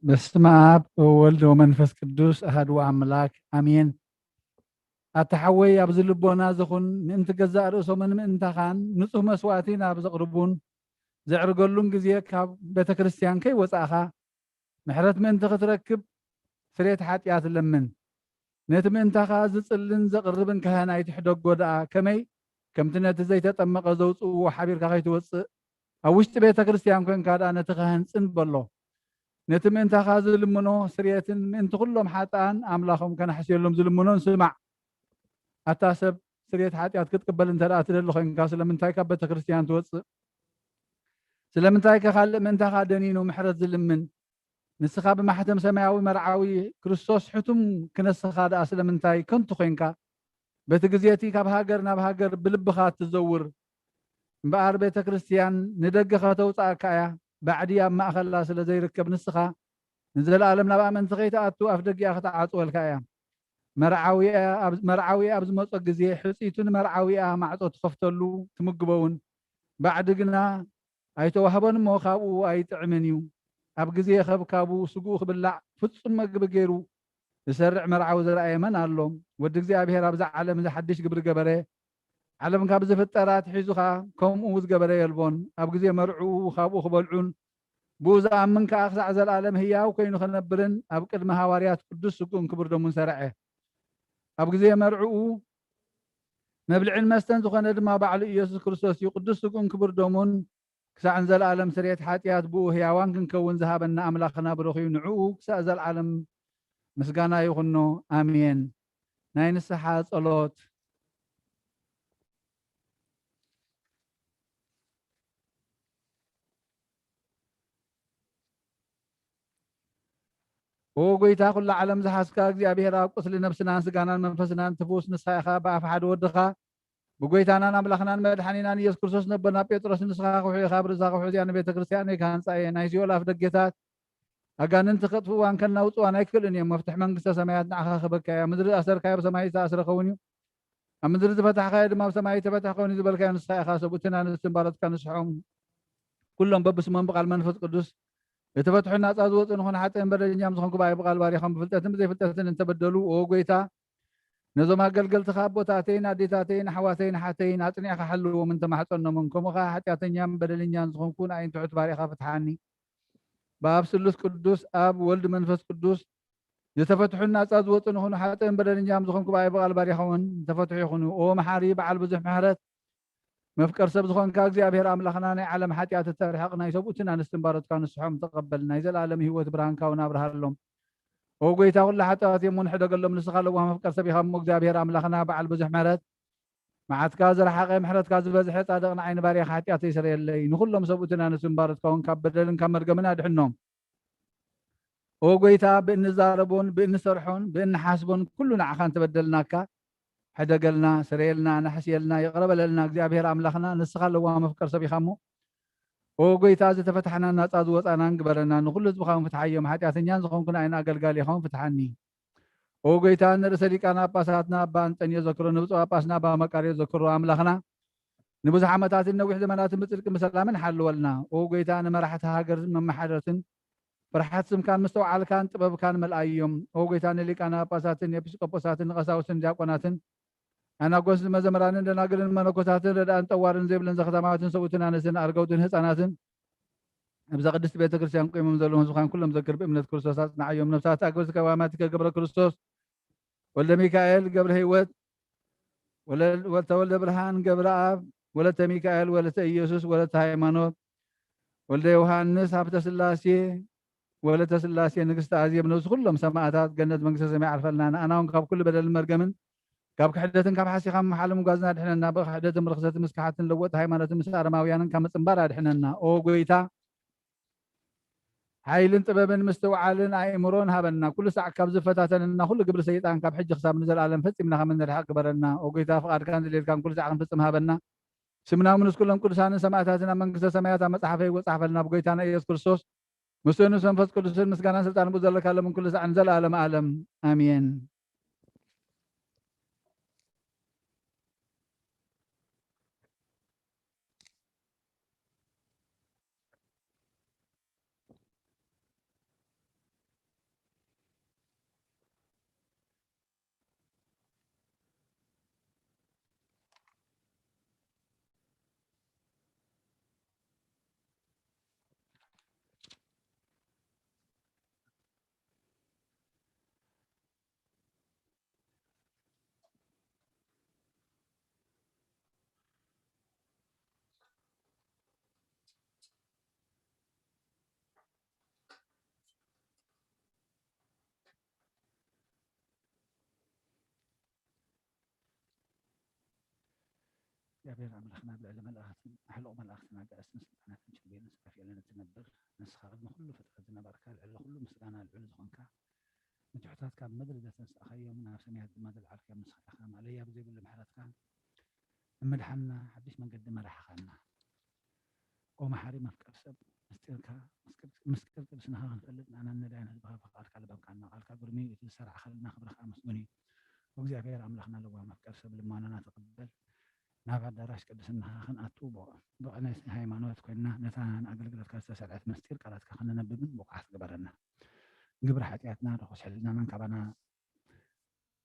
በስመ አብ ወወልድ ወመንፈስ ቅዱስ አሐዱ አምላክ አሜን። ኣተሓወይ ኣብዚ ልቦና ዝኹን ምእንቲ ገዛእ ርእሶምን ምእንታኻን ንጹህ መስዋዕቲ ናብ ዘቕርቡን ዘዕርገሉን ግዜ ካብ ቤተ ክርስቲያን ከይወፃእኻ ምሕረት ምእንቲ ክትረክብ ስርየት ሓጢኣት ለምን። ነቲ ምእንታኻ ዝጽልን ዘቕርብን ካህናይ ትሕደጎ ደኣ ከመይ ከምቲ ነቲ ዘይተጠመቐ ዘውፅእዎ ሓቢርካ ከይትወፅእ ኣብ ውሽጢ ቤተ ክርስቲያን ኮንካ ደኣ ነቲ ካህን ጽን በሎ። ነቲ ምእንታኻ ዝልምኖ ስርየትን ምእንቲ ኩሎም ሓጥኣን ኣምላኾም ከናሕስየሎም ዝልምኖን ስማዕ። ኣታ ሰብ ስርየት ሓጢኣት ክትቅበል እንተ ደኣ ትደሊ ኮይንካ ስለምንታይ ካብ ቤተ ክርስቲያን ትወፅእ? ስለምንታይ ከኻልእ ምእንታኻ ደኒኑ ምሕረት ዝልምን? ንስኻ ብማሕተም ሰማያዊ መርዓዊ ክርስቶስ ሕቱም ክነስኻ ደኣ ስለምንታይ ከንቱ ኮይንካ በቲ ግዜቲ ካብ ሃገር ናብ ሃገር ብልብኻ ትዘውር? እምበኣር ቤተ ክርስቲያን ንደገ ከተውፃእካ እያ ባዕዲ ኣብ ማእኸላ ስለ ዘይርከብ ንስኻ ንዘለኣለም ናብ ኣመንቲ ከይተኣቱ ኣፍ ደጊኣ ክትዓፅወልካ እያ። መርዓዊኣ ኣብ ዝመፆ ግዜ ሕፂቱ ንመርዓዊኣ ማዕፆ ትኸፍተሉ ትምግበውን፣ ባዕዲ ግና ኣይተዋህበን እሞ ካብኡ ኣይጥዕምን እዩ። ኣብ ግዜ ኸብካቡ ስጉኡ ክብላዕ ፍጹም መግቢ ገይሩ ዝሰርዕ መርዓዊ ዝረኣየ መን ኣሎ? ወዲ እግዚኣብሔር ኣብዛ ዓለም ዝሓድሽ ግብሪ ገበረ። ዓለም ካብ ዝፍጠራት ሒዙኻ ከምኡ ዝገበረ የልቦን። ኣብ ግዜ መርዑኡ ካብኡ ክበልዑን ብኡ ዝኣምን ከዓ ክሳዕ ዘለኣለም ህያው ኮይኑ ክነብርን ኣብ ቅድሚ ሃዋርያት ቅዱስ ስጉኡን ክቡር ደሙን ሰርዐ። ኣብ ግዜ መርዑኡ መብልዕን መስተን ዝኾነ ድማ ባዕሉ ኢየሱስ ክርስቶስ እዩ። ቅዱስ ስጉኡን ክቡር ደሙን ክሳዕ ዘለኣለም ስርየት ሓጢኣት ብኡ ህያዋን ክንከውን ዝሃበና ኣምላኽና ብረኺቡ ንዕኡ ክሳዕ ዘለዓለም ምስጋና ይኹኖ ኣሜን። ናይ ንስሓ ጸሎት። ኦ ጎይታ ኩሉ ዓለም ዝሓስካ እግዚኣብሔር ኣብ ቁስሊ ነብስናን ስጋናን መንፈስናን ትፍውስ ንስኻ ኢኻ ብኣፍ ሓደ ወድኻ ብጎይታናን ኣምላኽናን መድሓኒናን ኢየሱስ ክርስቶስ ነበና ጴጥሮስ ንስኻ ክውሑ ኢኻ ብርዛ ክውሑ እዚኣ ንቤተ ክርስቲያን ኢካ ህንፃ እየ። ናይ ሲኦል ኣፍ ደጌታት ኣጋንንቲ ከጥፍዋን ከናውፅዋን ኣይክእልን እዮም። መፍትሒ መንግስተ ሰማያት ንዓኻ ክበካ እያ። ምድሪ ኣሰርካዮ ኣብ ሰማይ ዝተኣስረ ኸውን እዩ። ኣብ ምድሪ ዝፈታሕካዮ ድማ ኣብ ሰማይ ተፈታሕ ኸውን እዩ ዝበልካዮ ንስኻ ኢኻ። ሰብኡትን ኣንስትን ባለትካ ንስሖም ኩሎም በብስሞም ብቓል መንፈስ ቅዱስ የተፈትሑ ናፃ ዝወፁ ንኾነ ሓጥእን በደለኛም ዝኾንኩ ባይ ብቓል ባሪኾም ብፍልጠትን ብዘይፍልጠትን እንተበደሉ ኦ ጎይታ ነዞም ኣገልገልትኻ ኣቦታተይን ኣዴታተይን ኣሕዋተይን ሓተይን ኣጽኒዕኻ ሓልዎም እንተማሕፀኖምን ከምኡኻ ሓጢኣተኛን በደለኛን ዝኾንኩ ንኣይን ትሑት ባሪኻ ፍትሓኒ። በኣብ ስሉስ ቅዱስ ኣብ ወልድ መንፈስ ቅዱስ ዝተፈትሑ ናፃ ዝወፁ ንኾኑ ሓጥእን በደለኛም ዝኾንኩ ባይ ብቓል ባሪኾምን ተፈትሑ ይኹኑ። ኦ መሓሪ በዓል ብዙሕ ምሕረት መፍቀር ሰብ ዝኾንካ እግዚኣብሔር ኣምላኽና ናይ ዓለም ሓጢኣት እተርሕቕ ናይ ሰብኡትን ኣንስትን ባሮትካ ንስሖም ተቐበል። ናይ ዘለኣለም ህይወት ብርሃንካ እውን ኣብርሃሎም። ኦ ጎይታ ኩሉ ሓጢኣት እዮም ንሕደገሎም ንስኻ ኣለዋ መፍቀር ሰብ ኢኻ እሞ እግዚኣብሔር ኣምላኽና በዓል ብዙሕ ምሕረት መዓትካ ዝረሓቐ ምሕረትካ ዝበዝሐ ጻድቕ ንዓይኒ ባርያኻ ሓጢኣት ይስረየለይ። ንኩሎም ሰብኡትን ኣንስትን ባሮትካ እውን ካብ በደልን ካብ መርገምን ኣድሕኖም። ኦ ጎይታ ብእንዛረቦን ብእንሰርሖን ብእንሓስቦን ኩሉ ንዓኻ እንተበደልናካ ሕደገልና ስረየልና ናሕስየልና ይቕረበለልና እግዚኣብሔር ኣምላኽና ንስኻ ኣለዋ መፍቀር ሰብ ኢኻ እሞ ኦ ጎይታ ዝተፈታሕና ናፃ ዝወፃናን ግበረና። ንኩሉ ህዝብኻ ፍትሓዮም ሓጢኣተኛን ዝኾንኩን ኣይን ኣገልጋሊ ኢኻ ፍትሓኒ። ኦ ጎይታ ንርእሰ ሊቃነ ጳጳሳትና ኣባ አንጠንዮ ዘክሮ ንብፁዕ ጳጳስና ኣባ መቃርዮ ዘክሮ ኣምላኽና ንብዙሕ ዓመታትን ነዊሕ ዘመናትን ብፅድቅን ብሰላምን ሓልወልና። ኦ ጎይታ ንመራሕቲ ሃገርን መማሓደርትን ፍርሓት ስምካን ምስተውዓልካን ጥበብካን መልኣዮም። ኦ ጎይታ ንሊቃነ ጳጳሳትን ኤጲስቆጶሳትን ንቐሳውስትን ዲያቆናትን ኣናጎስ መዘምራንን ደናግልን መነኮሳትን ረዳእን ጠዋርን ዘይብልን ዘኸተማትን ሰብኡትን ኣነስትን ኣርገውትን ህፃናትን ኣብዛ ቅድስቲ ቤተ ክርስቲያን ቆይሞም ዘለዉ ህዝብኻን ኩሎም ዘክር ብእምነት ክርስቶስ ኣጽናዕዮም። ነብሳት ኣገበዝቲ ቀዋማቲከ ገብረ ክርስቶስ ወልደ ሚካኤል ገብረ ህይወት ወልተ ብርሃን ገብረ ኣብ ወለተ ሚካኤል ወለተ ኢየሱስ ወለተ ሃይማኖት ወልደ ዮሃንስ ሃብተ ስላሴ ወለተ ስላሴ ንግስቲ ኣዝየብ ነብዚ ኩሎም ሰማዕታት ገነት መንግስተ ሰማይ ዓርፈልና። ንኣና እውን ካብ ኩሉ በደልን መርገምን ካብ ክሕደትን ካብ ሓሲኻ መሓለ ምጓዝና ኣድሕነና። ብክሕደትን ብርክሰትን ምስካሓትን ለወጥ ሃይማኖትን ምስ ኣረማውያንን ካብ ምፅምባር ኣድሕነና። ኦ ጎይታ ሓይልን ጥበብን ምስትውዓልን ኣእምሮን ሃበና። ኩሉ ሳዕ ካብ ዝፈታተንና ኩሉ ግብሪ ሰይጣን ካብ ሕጂ ክሳብ ንዘለኣለም ፈፂምና ከም እንርሕቕ ግበረና። ኦ ጎይታ ፍቓድካን ድሌትካን ኩሉ ሳዕ ክንፍፅም ሃበና። ስምና ምንስ ኩሎም ቅዱሳንን ሰማዕታትን ኣብ መንግስተ ሰማያት ኣብ መፅሓፈ ይወፃሕፈልና ብጎይታና ኢየሱስ ክርስቶስ ምስኡ መንፈስ ቅዱስን ምስጋናን ስልጣን ብኡ ዘለካለምን ኩሉ ሳዕ ንዘለኣለም ዓለም ኣሜን። እግዚአብሔር ኣምላኽና ብልዕሊ መላእኽትን ኣሕልቕ መላእኽትን ኣጋእስትን ስልጣናትን ሸንቤርን ስካፍኤልን እትነብር ንስኻ ቅድሚ ኩሉ ፍጥረት ዝነበርካ ልዕሊ ኩሉ ምስጋና ልዑል ዝኾንካ ንትሑታት ካብ ምድሪ ዘተንስእኻዮም ናብ ሰማያት ድማ ዘለዓልካዮም ንስኻ ኢኻ ማለያ ብዘይብሉ ምሕረትካ እምድሓንና ሓድሽ መንገዲ መራሕኻና ኦ መሓሪ መፍቀር ሰብ ምስጢር ቅድስናኻ ክንፈልጥ ንኣና ነዳያን ህዝብኻ ብፍቓድካ ልበምካና ቃልካ ጉርሚ እቲ ዝሰርዓኸልና ክብርካ ምስጉን እዩ እግዚኣብሔር ኣምላኽና ለዋ መፍቀር ሰብ ልማናና ተቐበል ናብ ኣዳራሽ ቅድስናኻ ክንኣቱ ብቕናይ ሃይማኖት ኮይንና ነታ ንኣገልግሎትካ ዝተሰርዐት ምስጢር ቃላትካ ክንነብብን ብቕዓት ግበረና ግብሪ ሓጢኣትና ርኩስ ሕሊናናን ካባና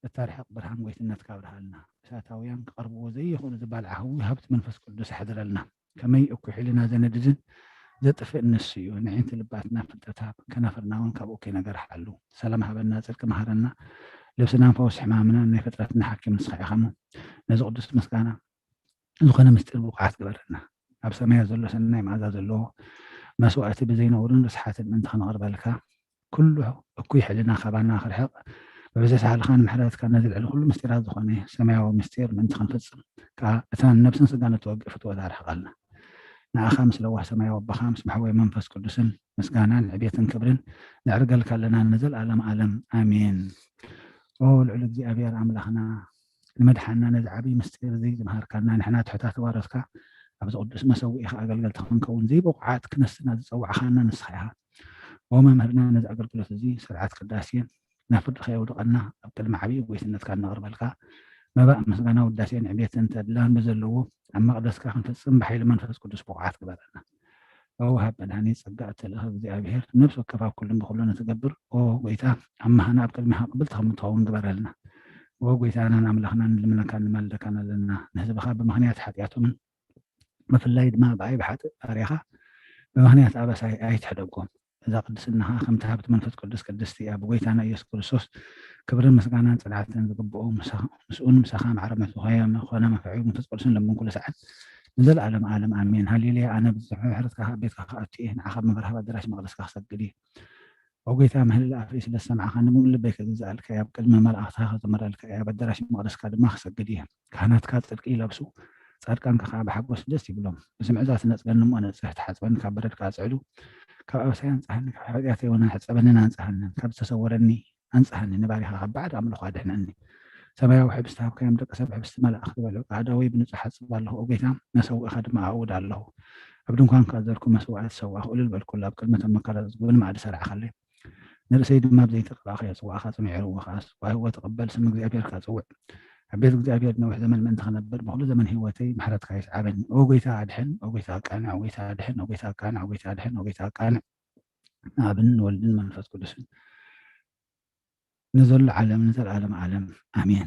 እታርሕቕ ብርሃን ጎይትነትካ ኣብርሃልና እሳታውያን ክቐርብዎ ዘይኽእሉ ዝበልዓ ህዊ ሃብቲ መንፈስ ቅዱስ ኣሕድረልና ከመይ እኩይ ሕሊና ዘነድድን ዘጥፍእ ንሱ እዩ ንዒንቲ ልባትና ፍልጠታ ከናፍርና እውን ካብኡ ከይነገርሓሉ ሰላም ሃበና ፅድቂ መሃረና ልብስናን ፈውሲ ሕማምና ናይ ፍጥረትና ሓኪም ንስኻ ኢኻ እሞ ነዚ ቅዱስ ምስጋና ዝኾነ ምስጢር ብቕዓት ግበረና ኣብ ሰማያት ዘሎ ሰናይ መኣዛ ዘለዎ መስዋእቲ ብዘይነውርን ርስሓትን ምእንቲ ክነቕርበልካ ኩሉ እኩይ ሕሊና ካባና ክርሕቕ ብብዘይሳሓልኻን ምሕረትካ ነዚ ልዕሊ ኩሉ ምስጢራት ዝኾነ ሰማያዊ ምስጢር ምእንቲ ክንፍፅም ከዓ እታ ነብስን ስጋን እትወግእ ፍትወት ኣርሕቐልና ንኣኻ ምስ ለዋህ ሰማያዊ ኣቦኻ ምስ ማሕወይ መንፈስ ቅዱስን ምስጋናን ዕብየትን ክብርን ንዕርገልካ ኣለና ንዘለኣለም ዓለም ኣሜን ኦ ልዑል እግዚኣብሔር ኣምላኽና ንመድሓንና ነዚ ዓብዪ ምስጢር እዚ ዝምሃርካልና ንሕና ትሑታት ዋረትካ ኣብዚ ቅዱስ መሰዊኢኻ ኣገልገልቲ ክንከውን ዘይብቕዓት ክነስና ዝፀዋዕኻና ንስኻ ኢኻ ኦ መምህርና ነዚ ኣገልግሎት እዚ ስርዓት ቅዳሴን ናብ ፍርድኻ የውድቐና ኣብ ቅድሚ ዓብዪ ጎይትነትካ እናቕርበልካ መባእ ምስጋና ውዳሴን ዕብየትን ተድላን ብዘለዎ ኣብ መቕደስካ ክንፍፅም ብሓይሊ መንፈስ ቅዱስ ብቕዓት ግበረና ወሃብ መድሃኒት ፀጋ እትልእኽ እግዚኣብሔር ነብሲ ወከፍ ኣብ ኩሉን ብኩሉን እትገብር ኦ ጎይታ ኣማሃና ኣብ ቅድሚኻ ቅብልቲ ከምትኸውን ግበረልና ኦ ጎይታናን ኣምላኽናን ልምነካን ንማልደካን ኣለና ንህዝብኻ ብምኽንያት ሓጢኣቶምን ብፍላይ ድማ ብኣይ ብሓጥእ ባርያኻ ብምኽንያት ኣበሳይ ኣይትሕደጎም እዛ ቅድስናኻ ከምቲ ሃብቲ መንፈስ ቅዱስ ቅድስቲ እያ ብጎይታና ኢየሱስ ክርስቶስ ክብርን ምስጋናን ፅንዓትን ዝግብኦ ምስኡን ምሳኻ ማዕረመት ዝኾነ መፍዑ መንፈስ ቅዱስን ለምን ኩሉ ሰዓት ንዘለኣለም ዓለም ኣሜን ሃሌሉያ ኣነ ብሕረትካ ኣብ ቤትካ ከኣቱ እየ ንዓኻ መበረሃብ ኣዳራሽ መቕደስካ ክሰግድ እየ ኣብ ጎይታ ምህልል ኣፍሪ ስለ ዝሰምዓኻ ንምሉእ ልበይ ክግዛእልካ እየ ኣብ ቅድሚ መላእኽትካ ክዝመረልካ እየ ኣብ ኣዳራሽ መቕደስካ ድማ ክሰግድ እየ ካህናትካ ፅድቂ ይለብሱ ጻድቃንካ ከዓ ብሓጎስ ደስ ይብሎም ብስምዕዛት ነፅገኒ እሞ ነፅህ ትሓፅበኒ ካብ በረድካ ኣፅዕዱ ካብ ኣበሳይ ኣንፃሃኒ ካብ ሓጢኣተይ እውን ሕፀበንን ኣንፃሃንን ካብ ዝተሰወረኒ ኣንፃሃኒ ንባሪኻ ካብ ባዕድ ኣምልኾ ኣድሕነኒ ሰማያዊ ሕብስቲ ሃብካዮም ደቂ ሰብ ሕብስቲ መላእኽቲ በልዑ ቃዳወይ ብንፁሕ ሓፅብ ኣለኹ ኦ ጎይታ መሰዊእኻ ድማ ኣውድ ኣለኹ ኣብ ድንኳንካ ዘርኩ መስዋዕት ሰዋእኹ እልል በልኩሉ ኣብ ቅድሚ እቶም መካላት ዝግብን ማዕዲ ሰርዕኸለይ ንርእሰይ ድማ ብዘይተቐባእኸ የፅዋዕኻ ፅምዒሩ ወኻስ ዋህወ ተቐበል ስም እግዚኣብሔርካ ፅውዕ ኣብ ቤት እግዚኣብሔር ነዊሕ ዘመን ምእንቲ ክነብር ብኩሉ ዘመን ሂወተይ ምሕረትካ ይስዓበኒ ኦ ጎይታ ኣድሕን ኦ ጎይታ ቃንዕ ኦ ጎይታ ኣድሕን ኦ ጎይታ ቃንዕ ኦ ጎይታ ኣድሕን ኦ ጎይታ ቃንዕ ኣብን ወልድን መንፈስ ቅዱስን نزل علم نزل عالم عالم آمين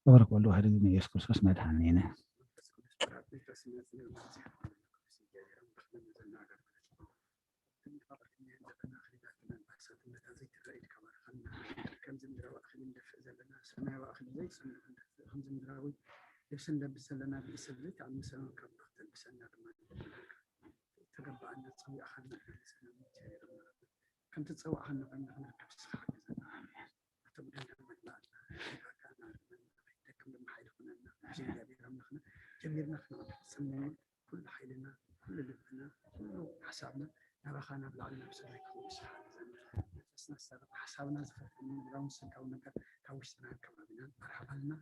بارك الله هدينا يسوع كريستوس مدحنينا لبسن لبسنا بسبلت عن مثلا كم لبسنا تقبعنا تسوي أخذنا كم تسوي أخذنا كم نكبس تبدأ نعمل معنا كان كم بمحيل كنا جميرنا خنا سمعنا كل حيلنا كل لبنا كل حسابنا نبخنا بالعلم بسرك نفسنا سر حسابنا زفر من لون سكونا كوشنا كمابنا مرحبا لنا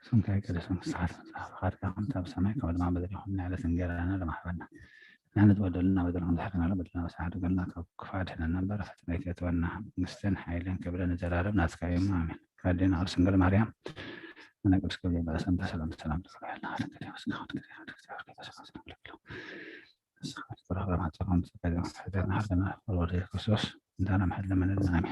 سمكاي كده سمك صار خارج كم تاب سماك قبل ما بدري هم على سنجر أنا لما حبنا نحن تبدلنا بدلنا ضحكنا لا بدلنا بس عاد قلنا كفاية إحنا نبرة فتنة يتوانا نستن حيلين قبلنا جلالة ناس كايم آمين كادين على سنجر مريم أنا قلت كل يوم بس أنت سلام سلام تروح لنا هذا كده بس ناخد كده هذا ما تفهم كده حدنا حدنا والله يخصص عندنا محل من النامي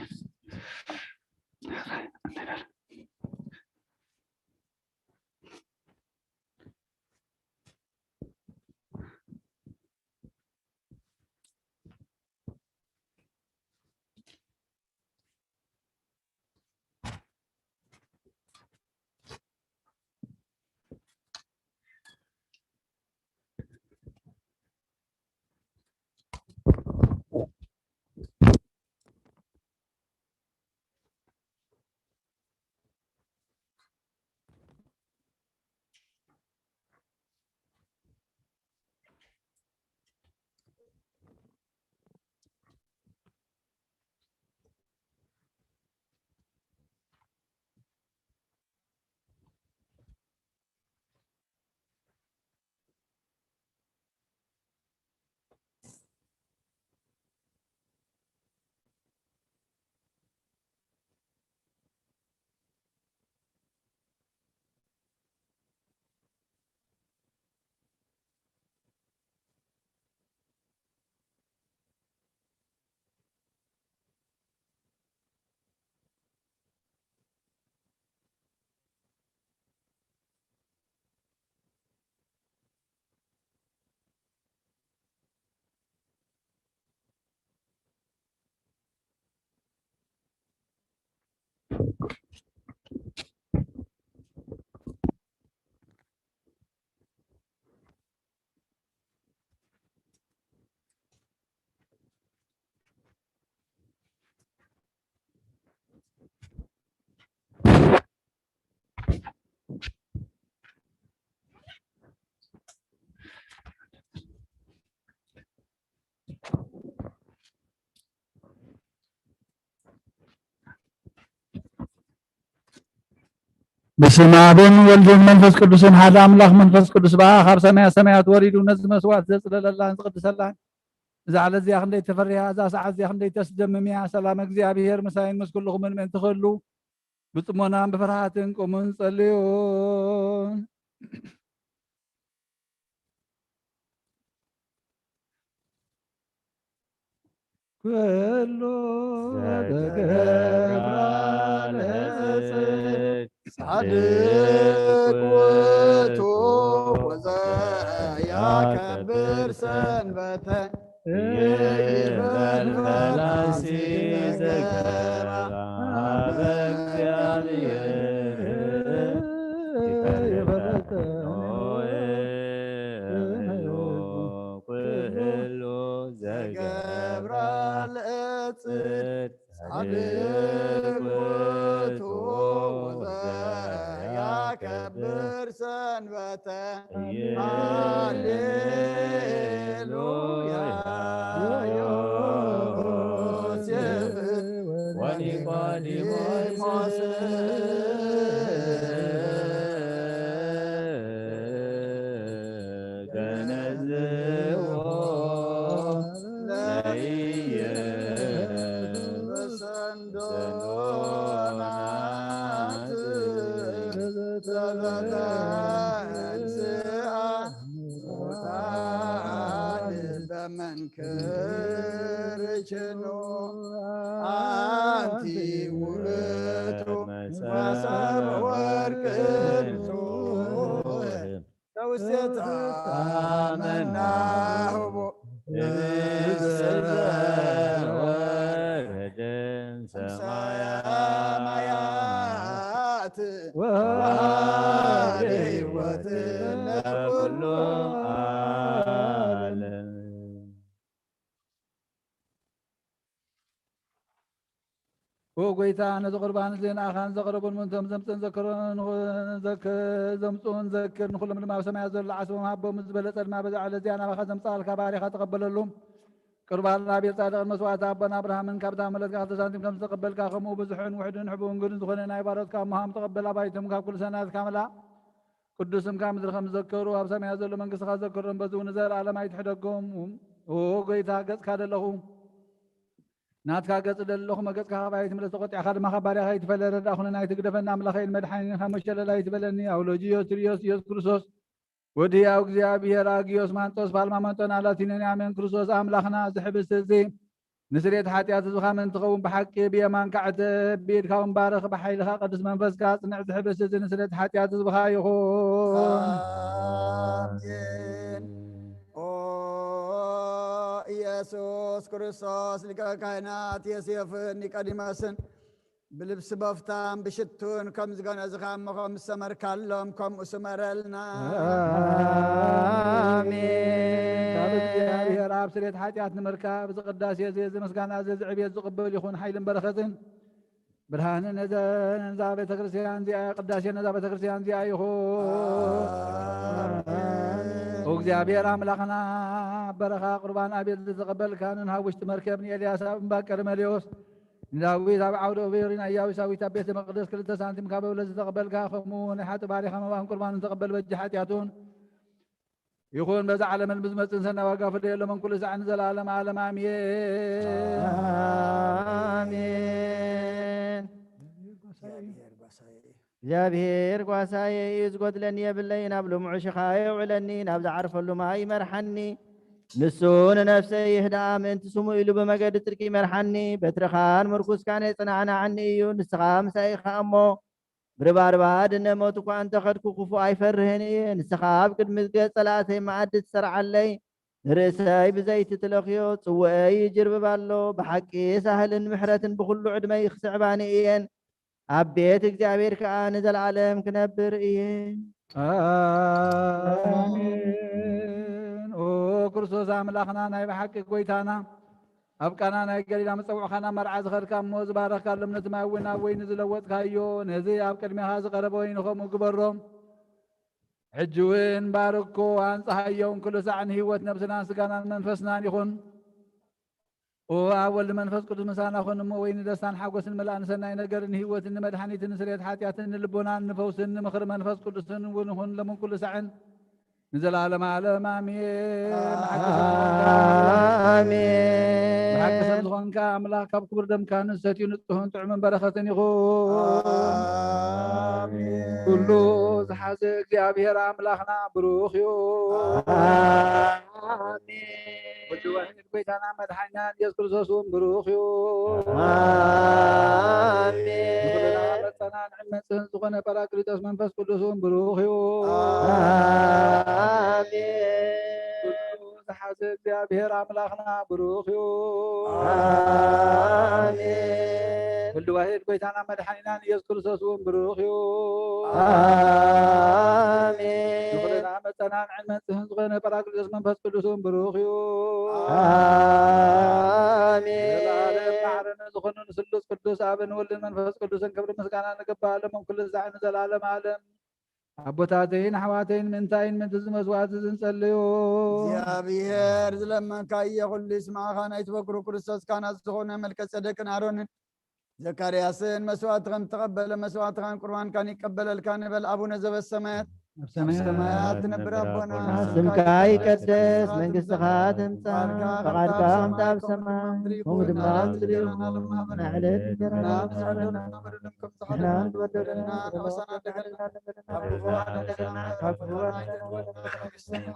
بسم አብ ወወልድ ወመንፈስ ቅዱስ ሓደ አምላክ መንፈስ ቅዱስ በአብ ሰማያት ወሪዱ ነዝ መስዋዕት ዘጽለለላን ዝቅድሰላን ዛዕለ እዚያ ክንደይ ተፈሪያ እዛ ሰዓት እዚያ ክንደይ ተስደምምያ ሰላም እግዚአብሔር ምሳይን ምስ ኩልኩም ምን ትኽእሉ ብጽሞናን ብፍርሃትን ቁሙን ጸልዩ ኩሉ ጻድቅ ውእቱ ወዘያከብር ሰንበተ ይበል ፈላሲ ዘከራ በእግዚአብሔር ኩሉ ዘገብራ ለጽድቅ ጻድቅ ውእቱ ወዘያከብር ሰንበተ ሃሌሉያ ዮሴፍ ወኒቆዲሞስ ገነዝዎ ለኢየሱስ ሰንዶናት ተንሥአ ሙታን በመንክርችኑ አንቲ ውእቱ መሰብ ወርቅቱ ተውስተ አመናሁ ወረደን ሰማያት ወሕይወት ለኩሉ ዓለም ወጎይታ ነዚ ቁርባን ዜናኻን ዘቕረቡን ምንቶም ዘምፅን ዘክርን ዘምፅኡን ዘክር ንኩሎም ድማ ኣብ ሰማያት ዘሎ ዓስቦም ሃቦም ዝበለፀ ድማ በዛ ዕለት እዚኣ ናባኻ ዘምፃልካ ባሪኻ ተቐበለሉ ቁርባን አቤል ጻድቅን መስዋዕት አቦና አብርሃምን ካብታ መለትካ ተሳንቲም ከም ዝተቀበልካ ከምኡ ብዙሕን ውሕድን ሕቡን ግድን ዝኾነ ናይ ባሮትካ እሞሃም ተቐበል ኣባይቶም ካብ ኩሉ ሰናት ካምላ ቅዱስም ካብ ምድሪ ከም ዝዘከሩ ኣብ ሰማያት ዘሎ መንግስትካ ዘከሮም በዚ እውን ዘለዓለም ኣይትሕደጎም ጎይታ ገጽካ ደለኹ ናትካ ገጽ ደለኹ መገጽካ ባይት ምለ ተቆጢዕካ ድማ ካብ ባሪያኻ ይትፈለ ረዳእ ኩነና ይትግደፈና ኣምላኸይን መድሓኒን ከመሸለላ ይትበለኒ ኣውሎጂዮስ ትሪዮስ ኢየሱስ ክርስቶስ ወዲያው እግዚአብሔር አጊዮስ ማንጦስ ፓልማመንጦና ላቲኖን አሜን ክርስቶስ አምላክና ዝሕብስ እዚ ንስሬት ኃጢአት ዝኻ ምን ትኸውን ብሓቂ ብየማን ካዕተ ቤድካውን ባረኽ ብሓይልኻ ቅዱስ መንፈስካ ጽንዕ ዝሕብስ እዚ ንስሬት ኃጢአት ዝብኻ ይኹን አሜን። ኦ ኢየሱስ ክርስቶስ ሊቀ ካህናት ዮሴፍን ኒቆዲሞስን بلبس بفتان بشتون كم زغن ازغام مخم سمر كلهم كم اسمرلنا آمين يا رب سريت حاجات نمركا بزقداس يزيز مسكانا زيز عبيد زقبل يكون حيل برختن برهان نزا بيت كريستيان زي قداس نزا بيت كريستيان زي يخون وእግዚአብሔር አምላክና በረኻ ቁርባን አቤል ዝቀበል ካንን ሃውሽት መርከብን ኤልያስ ባቀር መሊዮስ ዳዊት ኣብ ዓውደ ኦቤሪን ኣያዊ ሳዊት ኣብ ቤተ መቅደስ ክልተ ሳንቲም ካብ በብለ ዝተቐበልካ ከምኡ ናይ ሓጢ ባሪኻ መባን ቁርባን ዝተቐበል በጂ ሓጢአቱን ይኹን በዛ ዓለምን ብዝመፅን ሰና ዋጋ ፍደየሎምን ኩሉ ሰዓን ዘለዓለም ዓለም አሜን። እግዚአብሔር ጓሳየ ዝጎድለኒ የብለይ ናብ ልሙዕ ሽኻየ ውዕለኒ ናብ ዝዓርፈሉ ማይ ይመርሐኒ ንሱ ንነፍሰይ ይህዳ ምእንቲ ስሙ ኢሉ ብመገዲ ጽድቂ ይመርሐኒ በትርኻን ምርኩስካን የጽናዕናዓኒ እዩ ንስኻ ምሳይኻ እሞ ብርባርባድ እነሞት እኳ እንተኸድኩ ክፉእ ኣይፈርህን እየ ንስኻ ኣብ ቅድሚ ገጽ ጸላእተይ መዓዲ ትሰርዓለይ ንርእሰይ ብዘይቲ ትለኽዮ ጽውአይ ይጅርብብ ኣሎ ብሓቂ ሳህልን ምሕረትን ብኩሉ ዕድመይ ክስዕባኒ እየን ኣብ ቤት እግዚአብሔር ከዓ ንዘለዓለም ክነብር እየ አሜን ኦ ክርስቶስ አምላክና ናይ ብሓቂ ጎይታና أبقانا نايقلي لما تسوع خانا مرعز خيرك موز بارك الله من تماوينا وين زلوت كايو نزي أبقى المي هذا قرب وين خم وقبرهم حجوين باركو عن صحيون كل ساعة هيوت نفسنا سكانا منفسنا يخون وأول منفس كل مسانا خون مو وين دستان حقوس الملان سناي نقر هيوت إن مدحنيت نسريت حاتيات إن اللبونان نفوس إن مخر منفس كل سن ونخون لمن كل ساعة نزل على معلم آمين آمين حق سبزغن كاملا كاب كبر دم كان ستي نطهن طعم بركة يخون آمين كله زحازق እግዚአብሔር አምላክና ብሩኽ እዩ آمين ወዲ ዋሕድ ጎይታና መድሓኒና ኢየሱስ ክርስቶስ እውን ብሩኽ እዩ ንኩልና آمين መፀና ንዕመፅህን ዝኾነ ጰራቅሊጦስ መንፈስ ቅዱስ እውን ብሩኽ እዩ آمين ኩሉ ዝሓዘ እግዚአብሔር አምላክና ብሩኽ እዩ آمين ወዲ ዋሕድ ጎይታና መድሓኒና ኢየሱስ ክርስቶስ እውን ብሩኽ እዩ آمين ንኩልና መፀና ንዕመፅህን ዝኾነ ጰራቅሊጦስ መንፈስ ቅዱስ እውን ብሩኽ እዩ ዘላለም آمين ማዕረነ ዝኾኑ ንስሉስ ቅዱስ አብን ወልድን መንፈስ ቅዱስን ክብሪ ምስጋና ንግባሎም ኩሉ ዛዕ ንዘላለም ዓለም አቦታተይን አሕዋተይን ምንታይን ምንቲ ዝመስዋዕት ዝንጸልዩ እግዚአብሔር ዝለመንካየ ኩሉ ይስማዓኻ ናይቲ በኩሩ ክርስቶስ ካህናት ዝኾነ መልከ ጸደቅን አሮንን ዘካርያስን መስዋዕት ከም ተቀበለ መስዋዕትካን ቁርባንካን ይቀበለልካ ንበል አቡነ ዘበሰማያት ሰማያት ትነብር አቦና ስምካ ይቀደስ መንግሥትኻ ትምጻእ ፈቃድካ ከምቲ ኣብ ሰማይ ከምኡ ድማ ኣብ ምድሪ ይኹን ንዕለት እንጀራና ንሕና ንበደለና ንወሰና እንደገለና ካብ ክፉ ኣድነና ካብ ክፉ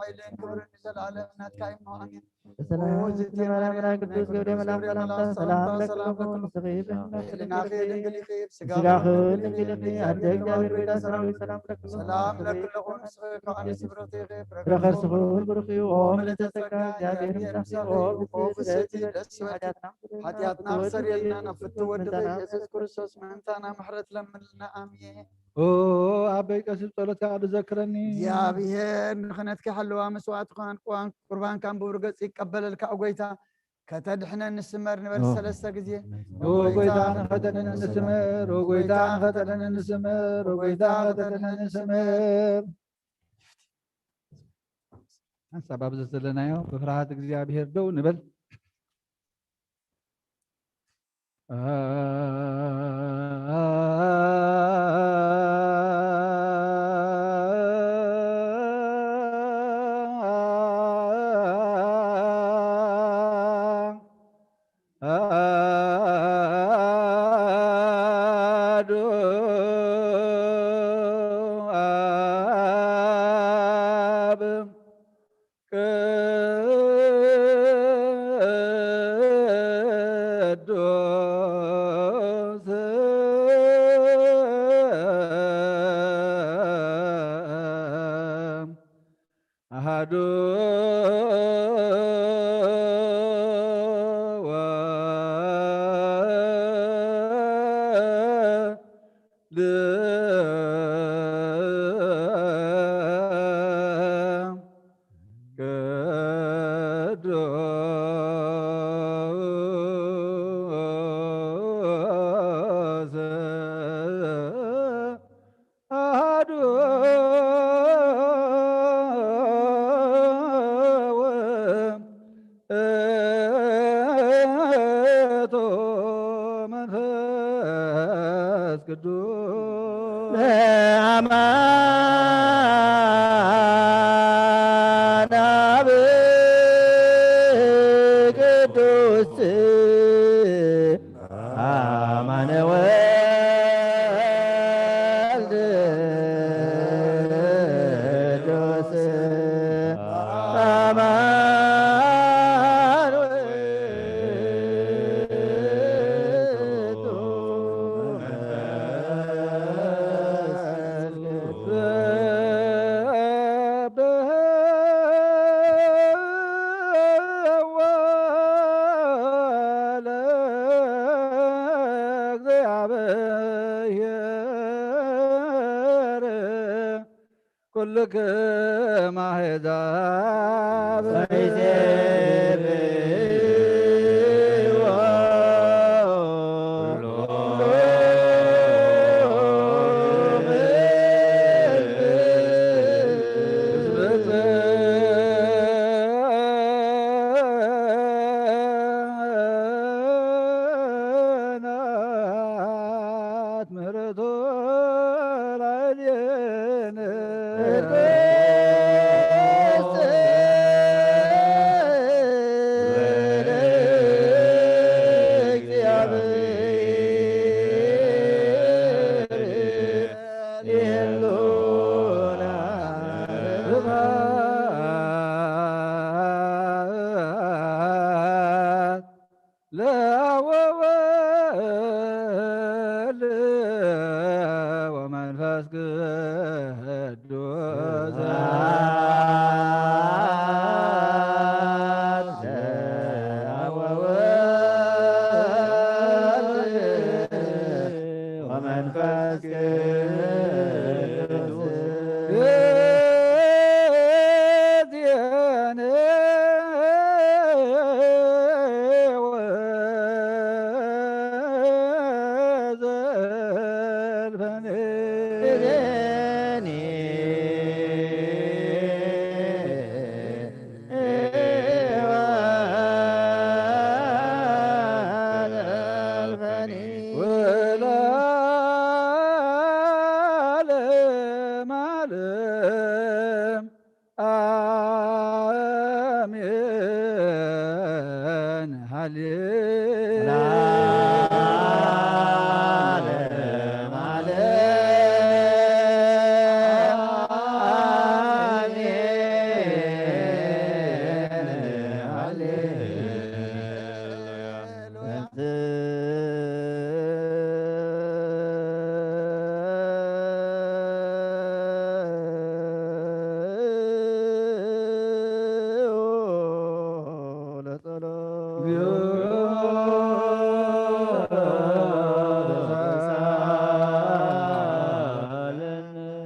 ኃይልን ክብርን ንዘለዓለም ናትካ ኢምኖ አሜን በሰላም ዝመራምራ ቅዱስ ገብርኤል መልአክ ሰላምታ ሰላም ለክለኩም ስኺብ ልናኸ ድንግል ይኽብ ስጋኽን ድንግል ይኽብ ኣደ እግዚአብሔር ቤታ ሰራዊት ሰላም ለክለኩም ሰላም ለኩለኹም ንስኺ ከዓኒ ስብረት ይኽብ ረኸርስኹን ብሩኽ እዩ ኦ ምልዕተ ጸጋ እግዚአብሔር ምሳኺ ኦ ብፅቲ ደስ ይበልክ ኃጢአትና ብሰሪየልና ነፍቲ ወድኸ ኢየሱስ ክርስቶስ ምሕንታና ምሕረት ለምንልና አሜን አበይ ቀሲስ ጸሎትካ ብዘክረኒ እግዚአብሔር ንኽነትካ ሓለዋ መስዋዕትኻን ቁርባንካን ብብር ገጽ ይቀበለልካ ጎይታ ከተድሕነን ንስመር ንበል ሰለስተ ግዜ ጎይታ ንኸተለን እንስምር ጎይታ ንኸተለን እንስምር ጎይታ ንኸተለን እንስምር ሓሳብ ኣብዚ ዘለናዮ ብፍርሃት እግዚአብሔር ደው ንበል كلكم أحزاب ለወወልድ ወመንፈስ ቅዱስ ወመንፈስ ቅዱስ እዝየነ ወዘልፈነ እኔ ወዘልፈኒ ወለዓለመ ዓለም አሜን። ሃሌሉያ ለዓለመ ዓለም አሜን።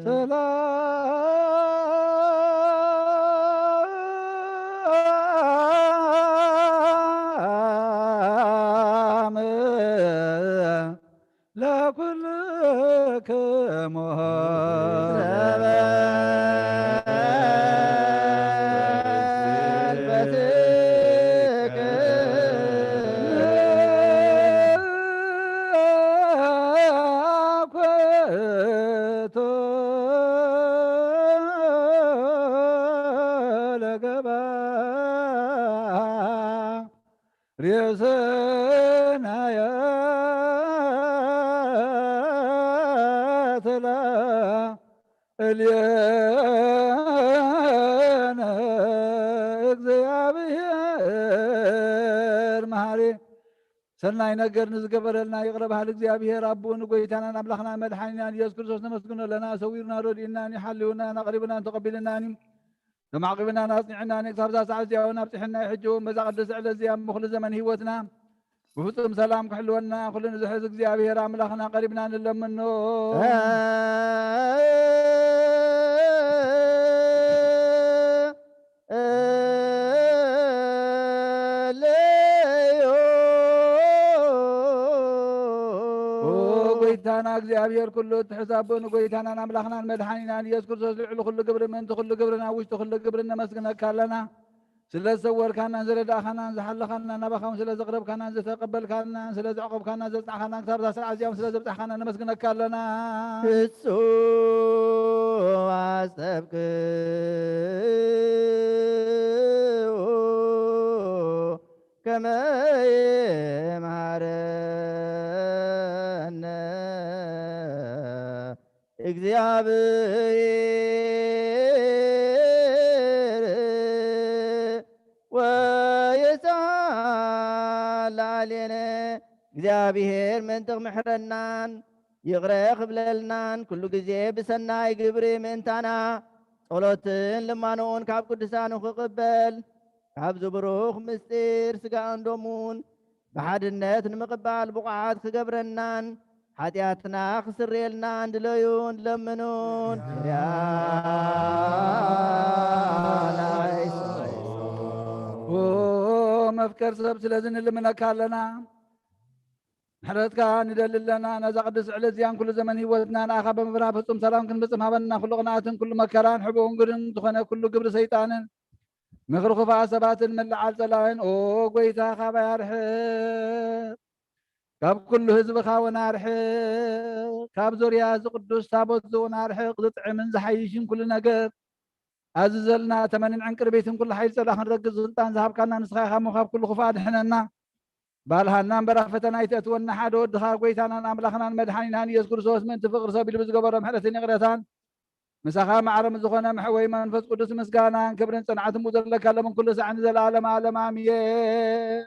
ሰላም ለኩልክሙ አኮቶ ለገባ ሬሰናያትላ እልየነ እግዚአብሔር መሃሪ ሰናይ ነገር ንዝገበረልና ይቅረ ባህል እግዚአብሔር አቡን ጎይታናን አምላኽና መድሓኒናን ኢየሱስ ክርስቶስ ነመስግኖ ለና ሰዊርና ረድኢናኒ ሓልዩናን ኣቕሪብናን ተቐቢልናኒ ተማዕቂብናን ኣፅኒዕናኒ ክሳብ ዛ ሰዓት እዚያውን ኣብፅሕና ይሕጅውን በዛ ቅዱስ ዕለት እዚኣ ምኽሊ ዘመን ሂወትና ብፍፁም ሰላም ክሕልወና ኩሉ ንዝሕዝ እግዚአብሔር ኣምላኽና ቀሪብና ንለምኖ ጎይታና እግዚአብሔር ኩሉ ትሕሳቡን ጎይታናን ኣምላኽናን መድሓኒናን ኢየሱስ ክርስቶስ ልዕሊ ኩሉ ግብሪ ምእንቲ ኩሉ ግብርና ውሽጢ ኩሉ ግብሪ ነመስግነካ ኣለና ስለ ዝሰወርካናን ዝረዳእኻናን ዝሓለኻናን ናባኻውን ስለ ዘቕረብካናን ዝተቐበልካናን ስለ ዘዕቆብካናን ዘፅናዕኻናን ክሳብ ዛ ሰዓት እዚኦም ስለ ዘብፅሕካና ነመስግነካ ኣለና ፍጹም አሰብክዎ ከመ ይምሃረነ እግዚአብሔር ወየሳላሌነ እግዚአብሔር ምንጥቕ ምሕረናን ይቕረ ክብለልናን ኩሉ ግዜ ብሰናይ ግብሪ ምእንታና ጸሎትን ልማኖን ካብ ቅዱሳን ክቕበል ካብ ዝብሩኽ ምስጢር ስጋን ደሙን ብሓድነት ንምቕባል ብቑዓት ክገብረናን ኃጢአትና ክስርየልናን ድለዩን ለምኑን መፍቀር ሰብ ስለዝን ልምነካ ኣለና ምሕረትካ ንደልለና ነዛ ቅዱስ ዕለት እዚያን ኩሉ ዘመን ሂወትና ንኣኻ በምብራ ፍጹም ሰላም ክንብፅም ሃበና ኩሉ ቅንኣትን ኩሉ መከራን ሕቡእን ግድን ዝኾነ ኩሉ ግብሪ ሰይጣንን ምኽሪ ክፉኣት ሰባትን ምልዓል ጸላእን ኦ ጎይታ ካባይ ኣርሕቕ ካብ ኩሉ ህዝብኻ እውን ኣርሕቕ ካብ ዙርያ ዝቅዱስ ታቦት እውን ኣርሕቕ ዝጥዕምን ዝሓይሽን ኩሉ ነገር ኣዝዘልና ተመንን ዕንቅር ቤትን ኩሉ ሓይል ፀላ ክንረግዝ ስልጣን ዝሃብካና ንስኻ ኢኻ እሞ ካብ ኩሉ ክፉኣት ድሕነና ባልሃናን በራ ፈተና ይተእትወና ሓደ ወድኻ ጎይታናን ኣምላኽናን መድሓኒናን ኢየሱስ ክርስቶስ ምእንቲ ፍቅሪ ሰብ ኢሉ ብዝገበሮ ምሕረትን ይቕረታን ምሳኻ ማዕረም ዝኾነ ምሕወይ መንፈስ ቅዱስ ምስጋናን ክብርን ፅንዓትን ዘለካ ለምን ኩሉ ሰዓን ዘለዓለም ዓለም ኣሜን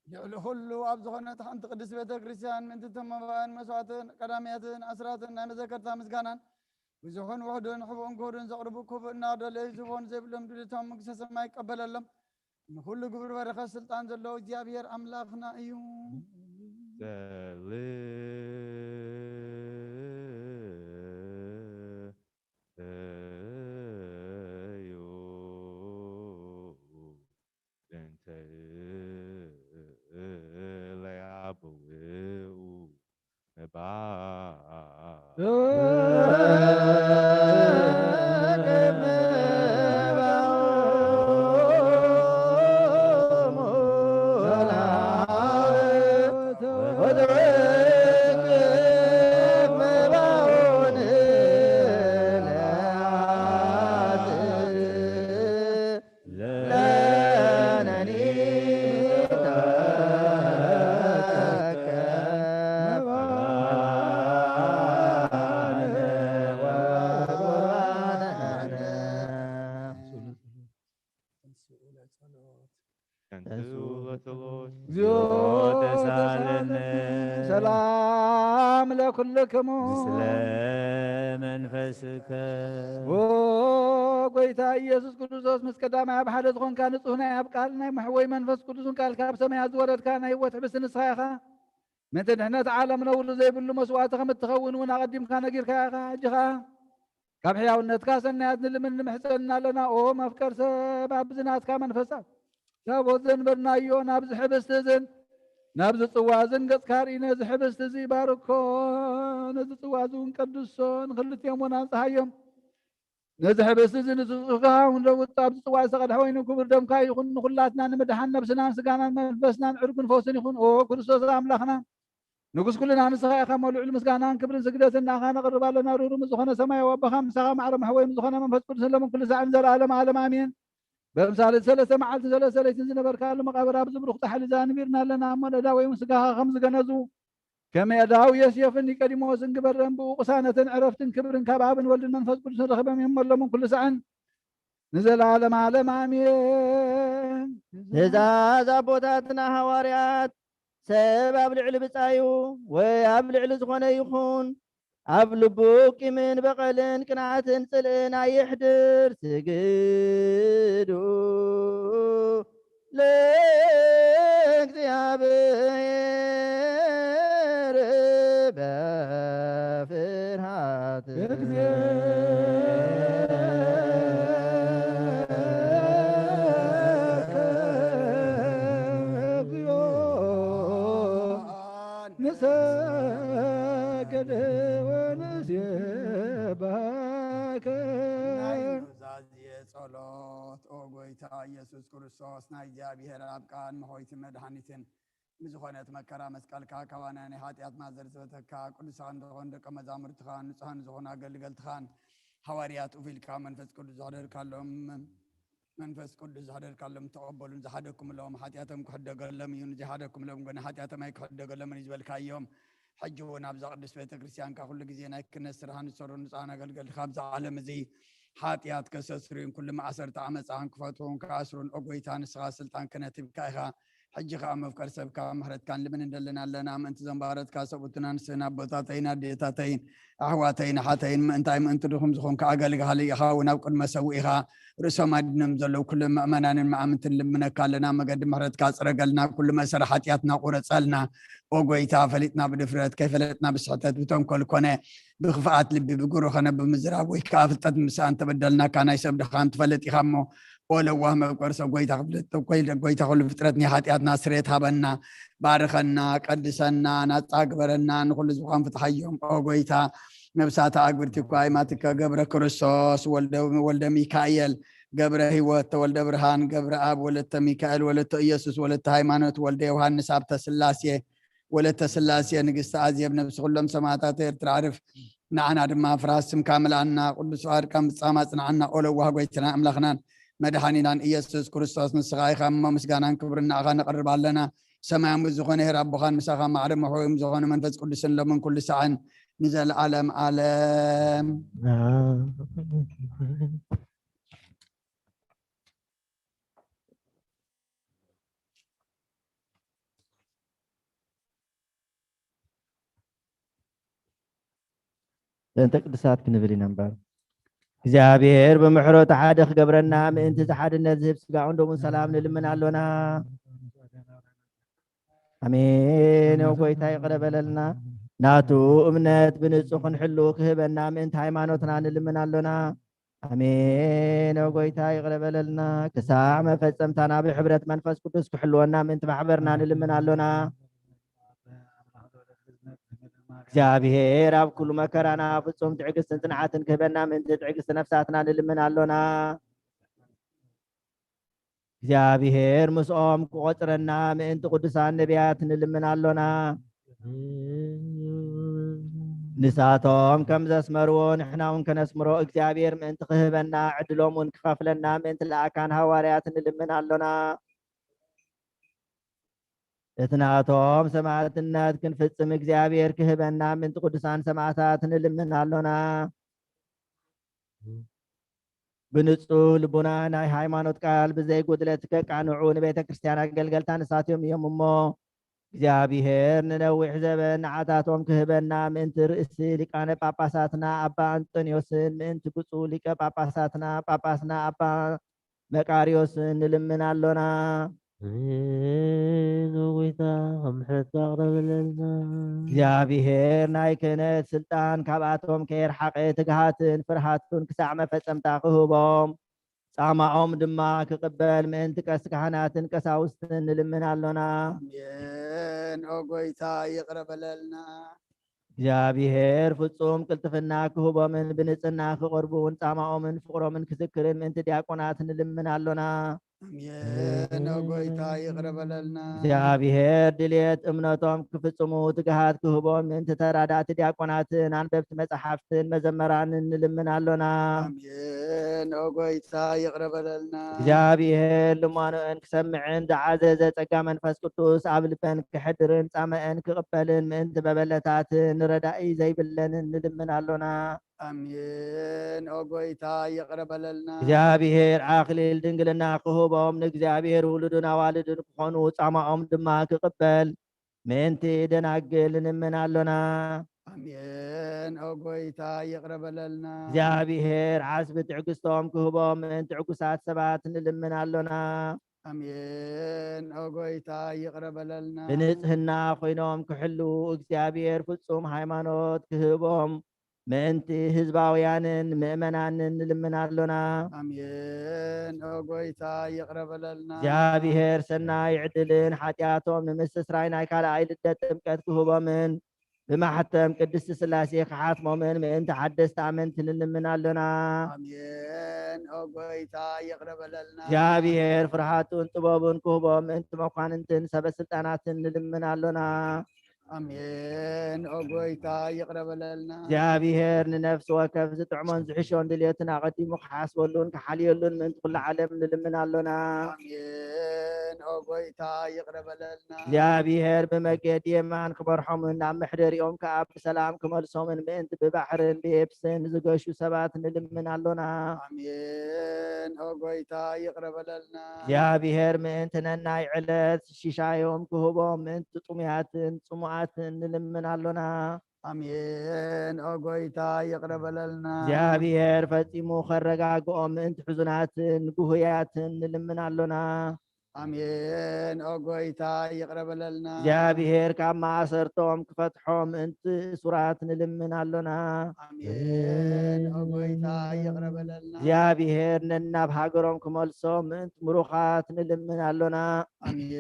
جعل كل أبزخنا تحت قدس بيت كريستيان من تتمبان مسواتن قدامياتن أسراتن نام ذكرتها مسكانا وزخون وحدن حبون كورن زقربو كوب النار لي زفون زبلم دلتهم مكسس ما يقبل لهم كل قبر ورخص سلطان زلو جابير أملاخنا أيوم سلام لكلكم سلام منفسك وقويتا ኢየሱስ ክርስቶስ ምስ ቀዳማይ ኣብ ሓደ ዝኾንካ ንጹህ ናይ ኣብ ቃል ናይ ምሕወይ መንፈስ ቅዱስን ቃል ካብ ሰማያት ዝወረድካ ናይ ህይወት ሕብሲ ንስኻ ኢኻ ምእንቲ ድሕነት ዓለም ነውሪ ዘይብሉ መስዋዕቲ ከም እትኸውን እውን ኣቐዲምካ ነጊርካ ኢኻ ሕጂ ኸ ካብ ሕያውነትካ ሰናያት ንልምን ንምሕፀልና ኣለና ኦ መፍቀር ሰብ ኣብ ብዝናትካ መንፈሳ ታቦት ዘንበርናዮ ናብዚ ሕብስቲ እዝን ናብዚ ጽዋ እዝን ገጽካ ርኢነ እዚ ሕብስቲ እዚ ባርኮ ነዚ ጽዋ እዚ እውን ቀድሶን ክልቲኦም እውን አንጽሃዮም ነዚ ሕብስቲ እዚ ንትጽካ ለውጥ ኣብዚ ጽዋ ዝተቐድሐ ወይኑ ክቡር ደምካ ይኹን ንኹላትና ንምድሓን ነብስናን ስጋናን መንፈስናን ዕርጉን ፈውስን ይኹን ኦ ክርስቶስ ኣምላኽና ንጉስ ኩልና ንስኻ ኢኻ መልዑል ምስጋናን ክብርን ስግደትን ናኻ ነቕርብ ኣለና ርሩም ዝኾነ ሰማያዊ ኣቦኻ ምሳኻ ማዕረ ማሕወይም ዝኾነ መንፈስ ቅዱስን ለምን ኩሉ ሰዓን ዘለዓለም ዓለም ኣሜን በምሳሌ ሰለስተ መዓልቲ ሰለስተ ለይትን ዝነበርካ ኣብ መቃብር ኣብዚ ብሩኽ ጣሕሊ ዛንቢርና ኣለና እሞ ነዳዊ እውን ስጋኻ ከም ዝገነዙ ከመይ ኣዳው ዮሴፍን ኒቆዲሞስን ግበረን ብኡ ቅሳነትን ዕረፍትን ክብርን ካብ ኣብን ወልድን መንፈስ ቅዱስን ረኽበም የመሎምን ኩሉ ሰዓን ንዘለዓለም ዓለም ኣሜን ትእዛዝ ኣቦታትና ሃዋርያት ሰብ ኣብ ልዕሊ ብፃዩ ወይ ኣብ ልዕሊ ዝኾነ ይኹን ኣብ ልቡ ቂምን በቐልን ቅንዓትን ጽልእን ኣይሕድር ስግዱ ለእግዚአብሔር በፍርሃት ንሰግድ ወንሴብሐከ ጸሎት ኦ ጎይታ ኢየሱስ ክርስቶስ ናይ እግዚአብሔር ኣብ ቃል መሆይቲ መድኃኒትን ብዝኾነት መከራ መስቀልካ ካባና ናይ ኃጢአት ማዘር ዝበተካ ቅዱሳን ዝኾኑ ደቀ መዛሙርትኻን ንጹሃን ዝኾኑ ኣገልገልትኻን ሃዋርያት ኡፊልካ መንፈስ ቅዱስ ዝሕደርካሎም መንፈስ ቅዱስ ዝሕደርካሎም ተቐበሉን ዝሓደኩምሎም ኃጢአቶም ክሕደገሎም እዩ ንዘይሓደኩምሎም ግን ኃጢአቶም ኣይክሕደገሎምን እዩ ዝበልካዮም ሕጂ እውን ኣብዛ ቅዱስ ቤተ ክርስቲያንካ ኩሉ ግዜ ናይ ክህነት ስራሕን ዝሰሩ ንጹሃን ኣገልገልትካ ኣብዛ ዓለም እዚ ኃጢአት ከሰስሩን ኩሉ ማእሰርቲ ዓመፃን ክፈትውን ከኣስሩን ኦ ጎይታ ንስኻ ስልጣን ክህነት ሂብካ ኢኻ ሕጂ ከዓ መፍቀር ሰብካ ምሕረትካን ልምን እንደለና ኣለና ምእንቲ ዘንባረትካ ሰብኡትና ንስና ኣቦታተይን ኣዴታተይን ኣሕዋተይን ሓተይን ምእንታይ ምእንቲ ድኹም ዝኾንካ ኣገልጋሊ ኢኻ እውን ኣብ ቅድመ ሰው ኢኻ ርእሶም ኣድኖም ዘለው ኩሉ ምእመናንን መዓምንትን ልምነካ ኣለና መገዲ ምሕረትካ ፅረገልና ኩሉ መእሰሪ ኃጢአትና ቁረፀልና ኦ ጎይታ ፈሊጥና ብድፍረት ከይፈለጥና ብስሕተት ብተንኮል ኮነ بخفاءات لبي بقولوا خنا بمزراب ويكافتت مسان تبدلنا كان يسبد خان تفلت يخمو ولا وهم قرص قويتا خفلت قويتا خل فترتني حاتياتنا سريتها بنا بارخنا قدسنا نصاغبرنا نخل زخان فتحيهم قويتا نفسات اغبرتي قايماتك قبر كريستوس ولد ميكائيل قبر هيوت ولد برهان قبر اب ولد ميكائيل ولد يسوع ولد هيمانوت ولد يوحنس ابت سلاسيه ولد سلاسيه نقست عزيب نفس كلهم سماعات تعرف نعنا دما فراسم كامل عنا قدس واركم صامصنا عنا اولو وهويتنا املاخنا مدحانينا يسوع كريستوس مسغاي خم مسغانان كبرنا اغا نقرب لنا سماع مزخونه رب خان مسخا معرم محوم زخونه منفس قدس لمن كل ساعه نزل عالم عالم انت قدسات كنبلي نمبر እግዚአብሔር በምሕረቱ ሓደ ክገብረና ምእንቲ ዝሓድነት ዝህብ ስጋዑን ደሙን ሰላም ንልምን ኣሎና ኣሜን ጎይታ ይቅረ በለልና ናቱ እምነት ብንጹህ ክንሕሉ ክህበና ምእንቲ ሃይማኖትና ንልምን ኣሎና ኣሜን ጎይታ ይቅረ በለልና ክሳዕ መፈፀምታና ብሕብረት መንፈስ ቅዱስ ክሕልወና ምእንቲ ማሕበርና ንልምን ኣሎና እግዚአብሔር ኣብ ኩሉ መከራና ፍጹም ትዕግስትን ጽንዓትን ክህበና ምእንቲ ትዕግስቲ ነፍሳትና ንልምን ኣሎና እግዚአብሔር ምስኦም ክቆፅረና ምእንቲ ቅዱሳን ነቢያት ንልምን ኣሎና ንሳቶም ከም ዘስመርዎ ንሕና እውን ከነስምሮ እግዚአብሔር ምእንቲ ክህበና ዕድሎም እውን ክኸፍለና ምእንቲ ለኣካን ሃዋርያት ንልምን ኣሎና እትናቶም ሰማዕትነት ክንፍጽም እግዚአብሔር ክህበና ምእንቲ ቅዱሳን ሰማዕታት ንልምን ኣሎና ብንጹህ ልቡና ናይ ሃይማኖት ቃል ብዘይ ጉድለት ከቃንዑ ንቤተ ክርስቲያን ኣገልገልታ ንሳትዮም እዮም እሞ እግዚአብሔር ንነዊሕ ዘበን ንዓታቶም ክህበና ምእንቲ ርእሲ ሊቃነ ጳጳሳትና ኣባ አንጦንዮስን ምእንቲ ብፁዕ ሊቀ ጳጳሳትና ጳጳስና ኣባ መቃርዮስን ንልምን ኣሎና እግዚአብሔር ናይ ክህነት ስልጣን ካብኣቶም ከየርሓቐ ትግሃትን ፍርሃትን ክሳዕ መፈፀምታ ክህቦም ጻማኦም ድማ ክቅበል ምእንቲ ቀስ ካህናትን ቀሳውስትን ንልምን ኣሎና ጎይታ ይቅረ በለልና እግዚአብሔር ፍጹም ቅልጥፍና ክህቦምን ብንጽና ክቆርቡን ጻማኦምን ፍቅሮምን ክዝክርን ምእንቲ ዲያቆናት ንልምን ኣሎና አሜን ጎይታ ይቅረ በለልና እግዚአብሔር ድልየት እምነቶም ክፍጽሙ ትግሃት ክህቦም ምእንቲ ተራዳእቲ ዲያቆናትን አንበብቲ መጽሓፍትን መዘመራንን ንልምን ኣሎና አሜን ጎይታ ይቅረ በለልና እግዚአብሔር ልማኖአን ክሰምዕን ዝዓዘዘ ጸጋ መንፈስ ቅዱስ ኣብ ልበን ክሕድርን ጻመአን ክቕበልን ምእንቲ መበለታትን ረዳኢ ዘይብለንን ንልምን ኣሎና አሜን ጎይታ ይቅረ በለልና እግዚአብሔር አክሊል ድንግልና ክህቦም ንእግዚአብሔር ውሉድን ኣዋልድን ክኾኑ ጻማኦም ድማ ክቕበል ምእንቲ ደናግል ንልምን ኣሎና አሜን ጎይታ ይቅረ በለልና እግዚአብሔር ዓስቢ ትዕግስቶም ክህቦም ምእንቲ ዕጉሳት ሰባት ንልምን ኣሎና አሜን ጎይታ ይቅረ በለልና ብንጽህና ኮይኖም ክሕሉ እግዚአብሔር ፍጹም ሃይማኖት ክህቦም ምእንቲ ህዝባውያንን ምእመናንን ንልምን ኣሎና አሜን ጎይታ ይቅረ በለልና እግዚአብሔር ሰናይ ዕድልን ሓጢኣቶም ንምስትስራይ ናይ ካልኣይ ልደት ጥምቀት ክህቦምን ብማሕተም ቅድስቲ ስላሴ ክሓትሞምን ምእንቲ ሓደስቲ ኣመንቲ ንልምን ኣሎና አሜን ጎይታ ይቅረ በለልና እግዚአብሔር ፍርሃቱን ጥበቡን ክህቦም ምእንቲ መኳንንትን ሰበስልጣናትን ንልምን ኣሎና አሜን ጎይታ ይቅረ በለልና እግዚአብሔር ንነፍሲ ወከፍ ዝጥዕሞን ዝሕሾን ድልየትን ኣቐዲሙ ክሓስበሉን ክሓልየሉን ምእንቲ ኩሉ ዓለም ንልምን ኣሎና አሜን ጎይታ ይቅረ በለልና እግዚአብሔር ብመገዲ የማን ክመርሖምን ናብ ምሕደሪኦም ከዓ ብሰላም ክመልሶምን ምእንቲ ብባሕርን ብየብስን ዝገሹ ሰባት ንልምን ኣሎና አሜን ጎይታ ይቅረ በለልና እግዚአብሔር ምእንቲ ነናይ ዕለት ሽሻዮም ክህቦም ምእንቲ ጥሙያትን ጽሙዓትን ንልምን ኣሎና አሜን ጎይታ ይቅረ በለልና እግዚአብሔር ፈጺሙ ከረጋግኦም ምእንቲ ሕዙናትን ጉህያትን ንልምን ኣሎና አሜን። ኦ ጎይታ ይቅረብ በለልና። እግዚአብሔር ካብ ማእሰርቶም ክፈትሖም ምእንቲ እሱራት ንልምን ኣሎና። አሜን። ኦ ጎይታ ይቅረብ በለልና። እግዚአብሔር ነናብ ሃገሮም ክመልሶም ምእንቲ ምሩኻት ንልምን ኣሎና። አሜን።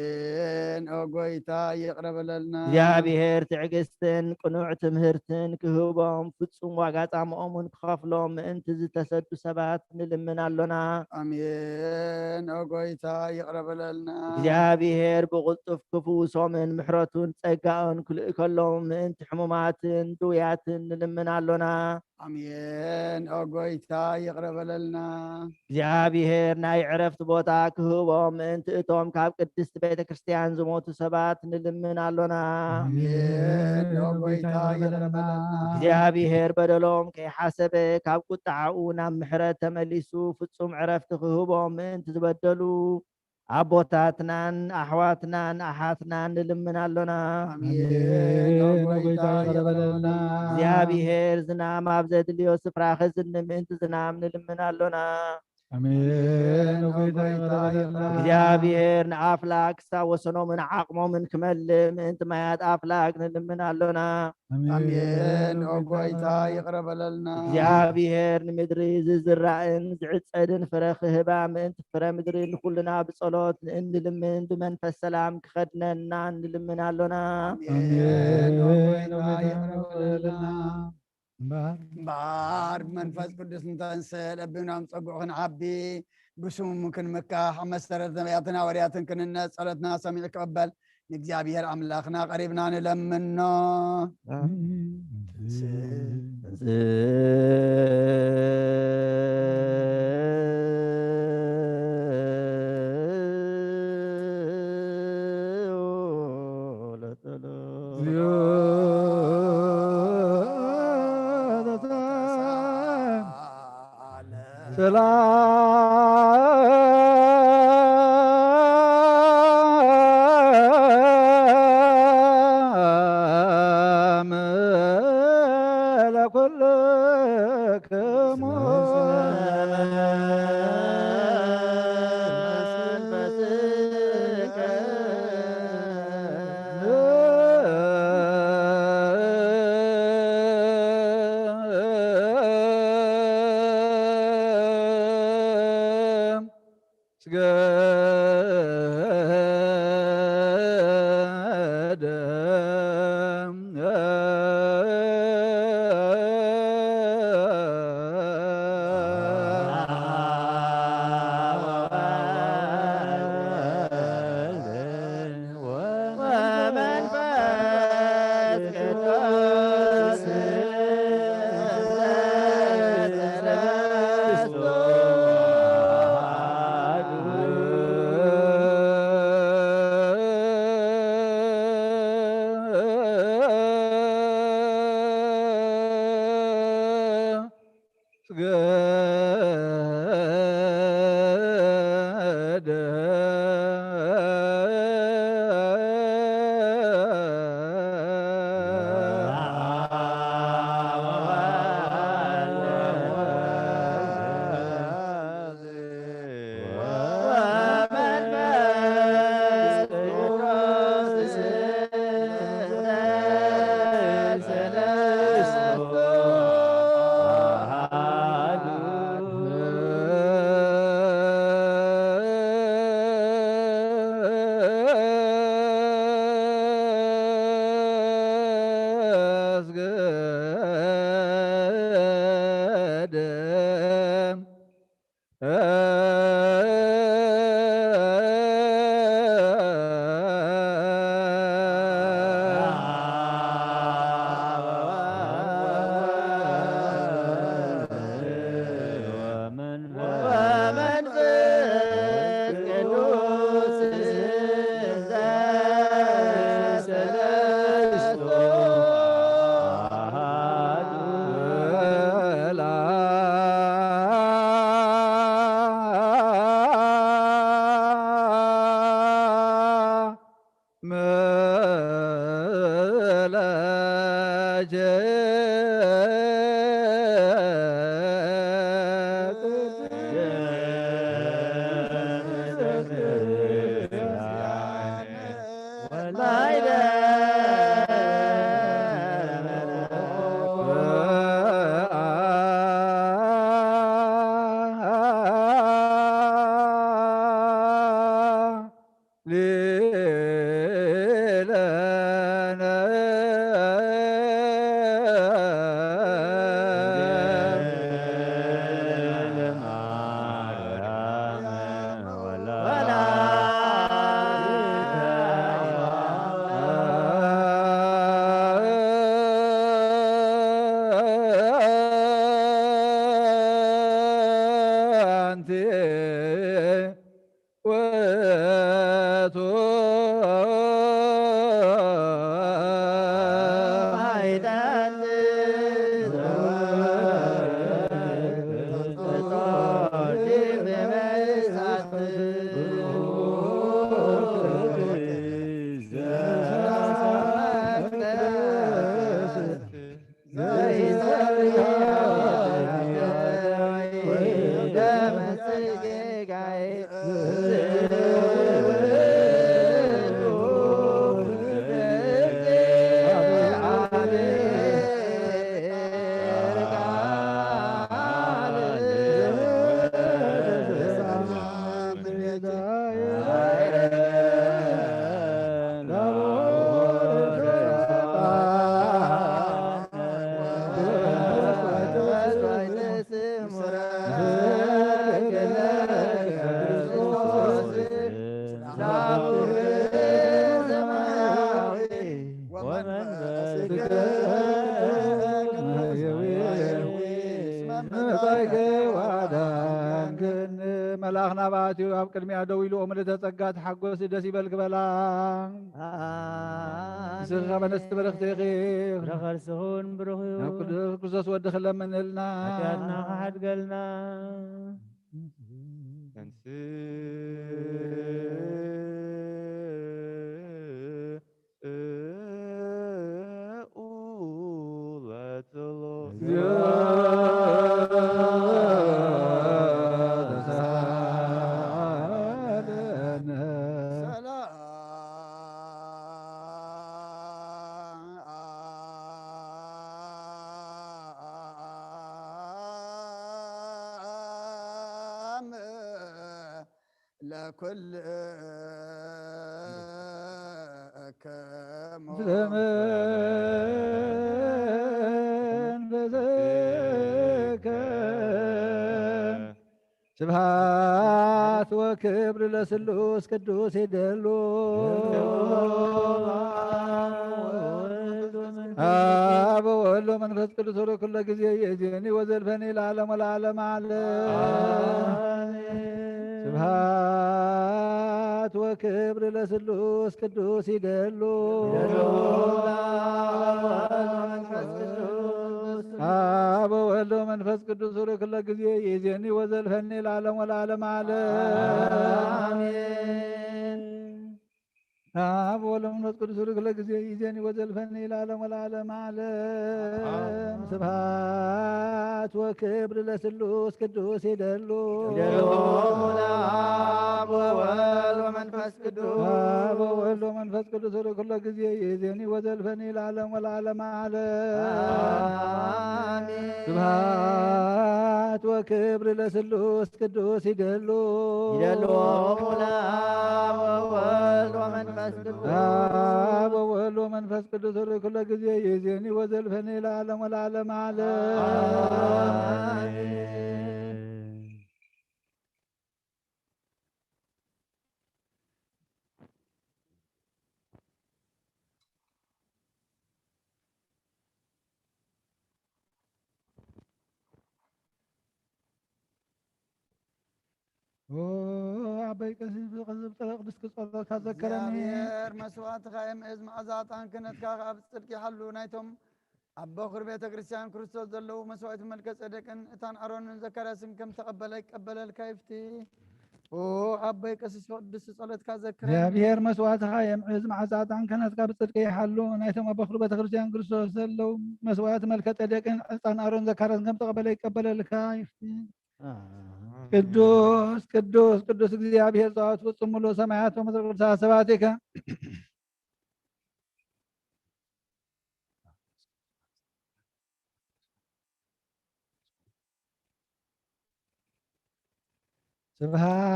ኦ ጎይታ ይቅረብ በለልና። እግዚአብሔር ትዕግስትን ቅኑዕ ትምህርትን ክህቦም ፍጹም ዋጋ ጻምኦምን ክኸፍሎም ምእንቲ ዝተሰዱ ሰባት ንልምን ኣሎና። አሜን። ኦ ጎይታ ይቅረብ በለልና። እግዚአብሔር ብቕልጡፍ ክፍውሶምን ምሕረቱን ጸጋኡን ክልእከሎም ምእንቲ ሕሙማትን ድውያትን ንልምን ኣሎና። አሜን። ኦ ጎይታ ይቅረብ በለልና። እግዚአብሔር ናይ ዕረፍቲ ቦታ ክህቦም ምእንቲ እቶም ካብ ቅድስቲ ቤተ ክርስቲያን ዝሞቱ ሰባት ንልምን ኣሎና። አሜን። ኦ ጎይታ ይቅረብ በለልና። እግዚአብሔር በደሎም ከይሓሰበ ካብ ቁጣዓኡ ናብ ምሕረት ተመሊሱ ፍጹም ዕረፍቲ ክህቦም ምእንቲ ዝበደሉ ኣቦታትናን ኣሕዋትናን ኣሓትናን ንልምን ኣሎና። አሜን። ኦ ጎይታ ይቅረብ በለልና። እግዚአብሔር ዝናም ኣብ ዘድልዮ ስፍራ ክዝኒ ምእንቲ ዝናም ንልምን ኣሎና። አሜን። ኦ ጎይታ ይቅረብ በለልና። እግዚአብሔር ንኣፍላክ ክሳብ ወሰኖምን ዓቕሞምን ክመልእ ምእንቲ ማያት ኣፍላክ ንልምን ኣሎና። አሜን። ኦ ጎይታ ይቅረብ በለልና። እግዚአብሔር ንምድሪ ዝዝራእን ዝዕፀድን ፍረ ክህባ ምእንቲ ፍረ ምድሪ ንኩልና ብጸሎት እንልምን ብመንፈስ ሰላም ክኸድነና ንልምን ኣሎና። አሜን። ኦ ጎይታ ይቅረብ በለልና። እምበር እምበር መንፈስ ቅዱስ እንተንስል አቢናም ፀጉዕ ክንዓቢ ብስሙ ክንምካሕ መሰረት ነቢያትና ወርያትን ክንነት ጸሎትና ሰሚዕ ክቅበል ንእግዚአብሔር አምላክና ቀሪብና ንለምኖ። ሰላም ለኩልክሙ መላእኽና ባትዩ ኣብ ቅድሚያ ደው ኢሉ ምልዕተ ጸጋ ተሓጐስ ደስ ይበልክ በላ ንስኻ መነስቲ በረኽቲ ኢኺ ረኸርስኹን ብሩኽ ናብ ቅዱስ ክርስቶስ ወዲ ክለምንልና ኃጢአትና ከሓድገልና لكل كم ስብሃት ወክብር ለስሉስ ቅዱስ ይደሉ አብ ወወልድ ወመንፈስ ቅዱስ ወለኩለ ጊዜ የእዜኒ ወዘልፈኒ ለዓለም ወለዓለም ዓለም ስብሃት ወክብር ለስሉስ ቅዱስ ይደሉ አብ ወወልድ ወመንፈስ ቅዱስ ወለኩለ ጊዜ የእዜኒ ወዘልፈኒ ለዓለም ወለዓለም ዓለም አብ ወወልድ ወመንፈስ ቅዱስ ወለኩለ ጊዜ የእዜኒ ወዘልፈኒ ለዓለም ወለዓለም ዓለም ስብሃት ወክብር ለስሉስ ቅዱስ ይደሉ አብ ወወልድ ወመንፈስ ቅዱስ አብ ወወልድ ወመንፈስ ቅዱስ ወለኩለ ጊዜ የእዜኒ ወዘልፈኒ ለዓለም ወለዓለም ዓለም ስብሃት ወክብር ለስሉስ ቅዱስ ይደሉ ለአብ ወወልድ ወመንፈስ ቅዱስ አብ ወወልድ ወመንፈስ ቅዱስ ወለኩለ ጊዜ የእዜኒ ወዘልፈኒ ለዓለም ወለዓለም ዓለም አበይ ቀሲስ ብቀዝብ ቅዱስ ክጸሎት ካዘከረኒ እግዚአብሔር መስዋዕትኻ የምእዝ መዓዛታን ክህነትካ ኣብ ጽድቂ ይሓሉ ናይቶም ኣብ በኹር ቤተ ክርስቲያን ክርስቶስ ዘለዉ መስዋዕት መልከ ጸደቅን እታን ኣሮንን ዘካርያስን ከም ተቐበለ ይቀበለልካ ይፍቲ አበይ ቀሲስ ቅዱስ ጸሎትካ ዘከረኒ እግዚአብሔር መስዋዕትኻ የምእዝ መዓዛታን ክህነትካ ብጽድቂ ይሓሉ ናይቶም ኣብ በኹር ቤተ ክርስቲያን ክርስቶስ ዘለዉ መስዋዕት መልከ ጸደቅን እታን ኣሮን ዘካርያስን ከም ተቐበለ ይቀበለልካ ይፍቲ ቅዱስ ቅዱስ ቅዱስ እግዚአብሔር ጸዋት ፍጹም ሙሉ ሰማያት ወምድር ቅዱሳት ሰባቲከ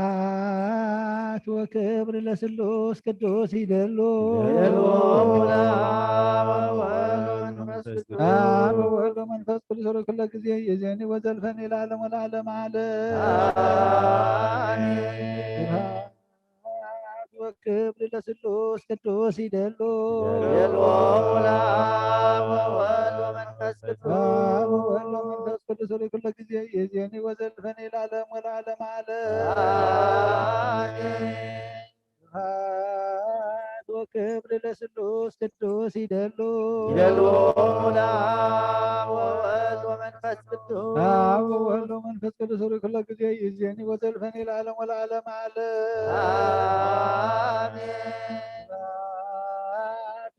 ስብሃት وكبر لسلوس قدوس يدلو آب وولد ومنفس كل سر كل كزي يزيني وزلفني العالم والعالم آمين وكبر لسلوس قدوس يدلو آب وولد ومنفس كل سر كل كزي يزيني وزلفني العالم والعالم آمين وكبر لسلوس قدوس يدلو وولد ومنفس قدوس وولد ومنفس قدوس كل كل يزيني وزلفني العالم والعالم آمين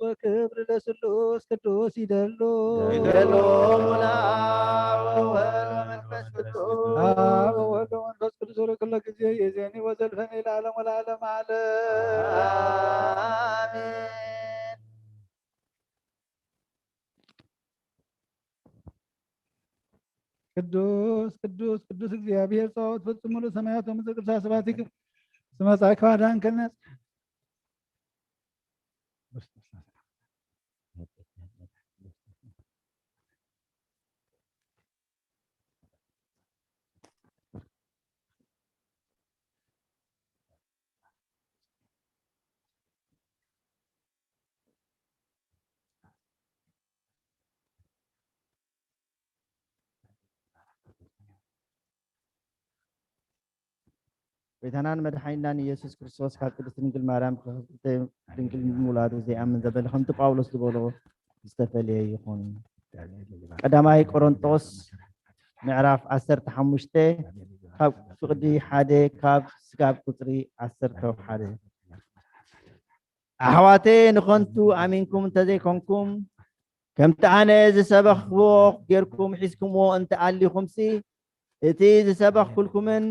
وكبر لسلوس قدوس يدلو وولد ومنفس قدوس وولد ومنفس قدوس كل كل يزيني وزلفني العالم والعالم آمين ቅዱስ ቅዱስ ቅዱስ እግዚአብሔር ጸባኦት ፈጽሞ ለሰማያት ወምድር ቅዱስ ስብሐቲከ ስመጻእከ ወአዳንከነ ቤተናን መድኃኒናን ኢየሱስ ክርስቶስ ካብ ቅድስት ድንግል ማርያም ድንግል ሙላዱ ዘይኣምን ዘበለ ከምቲ ጳውሎስ ዝበሎ ዝተፈለየ ይኹን። ቀዳማይ ቆሮንጦስ ምዕራፍ 15 ካብ ፍቅዲ 1 ካብ ስጋብ ቁፅሪ 11 ኣሕዋቴ ንኾንቱ ኣሚንኩም እንተዘይኮንኩም ከምቲ ኣነ ዝሰበኽዎ ጌርኩም ሒዝኩምዎ እንተኣሊኹምሲ እቲ ዝሰበኽኩልኩምን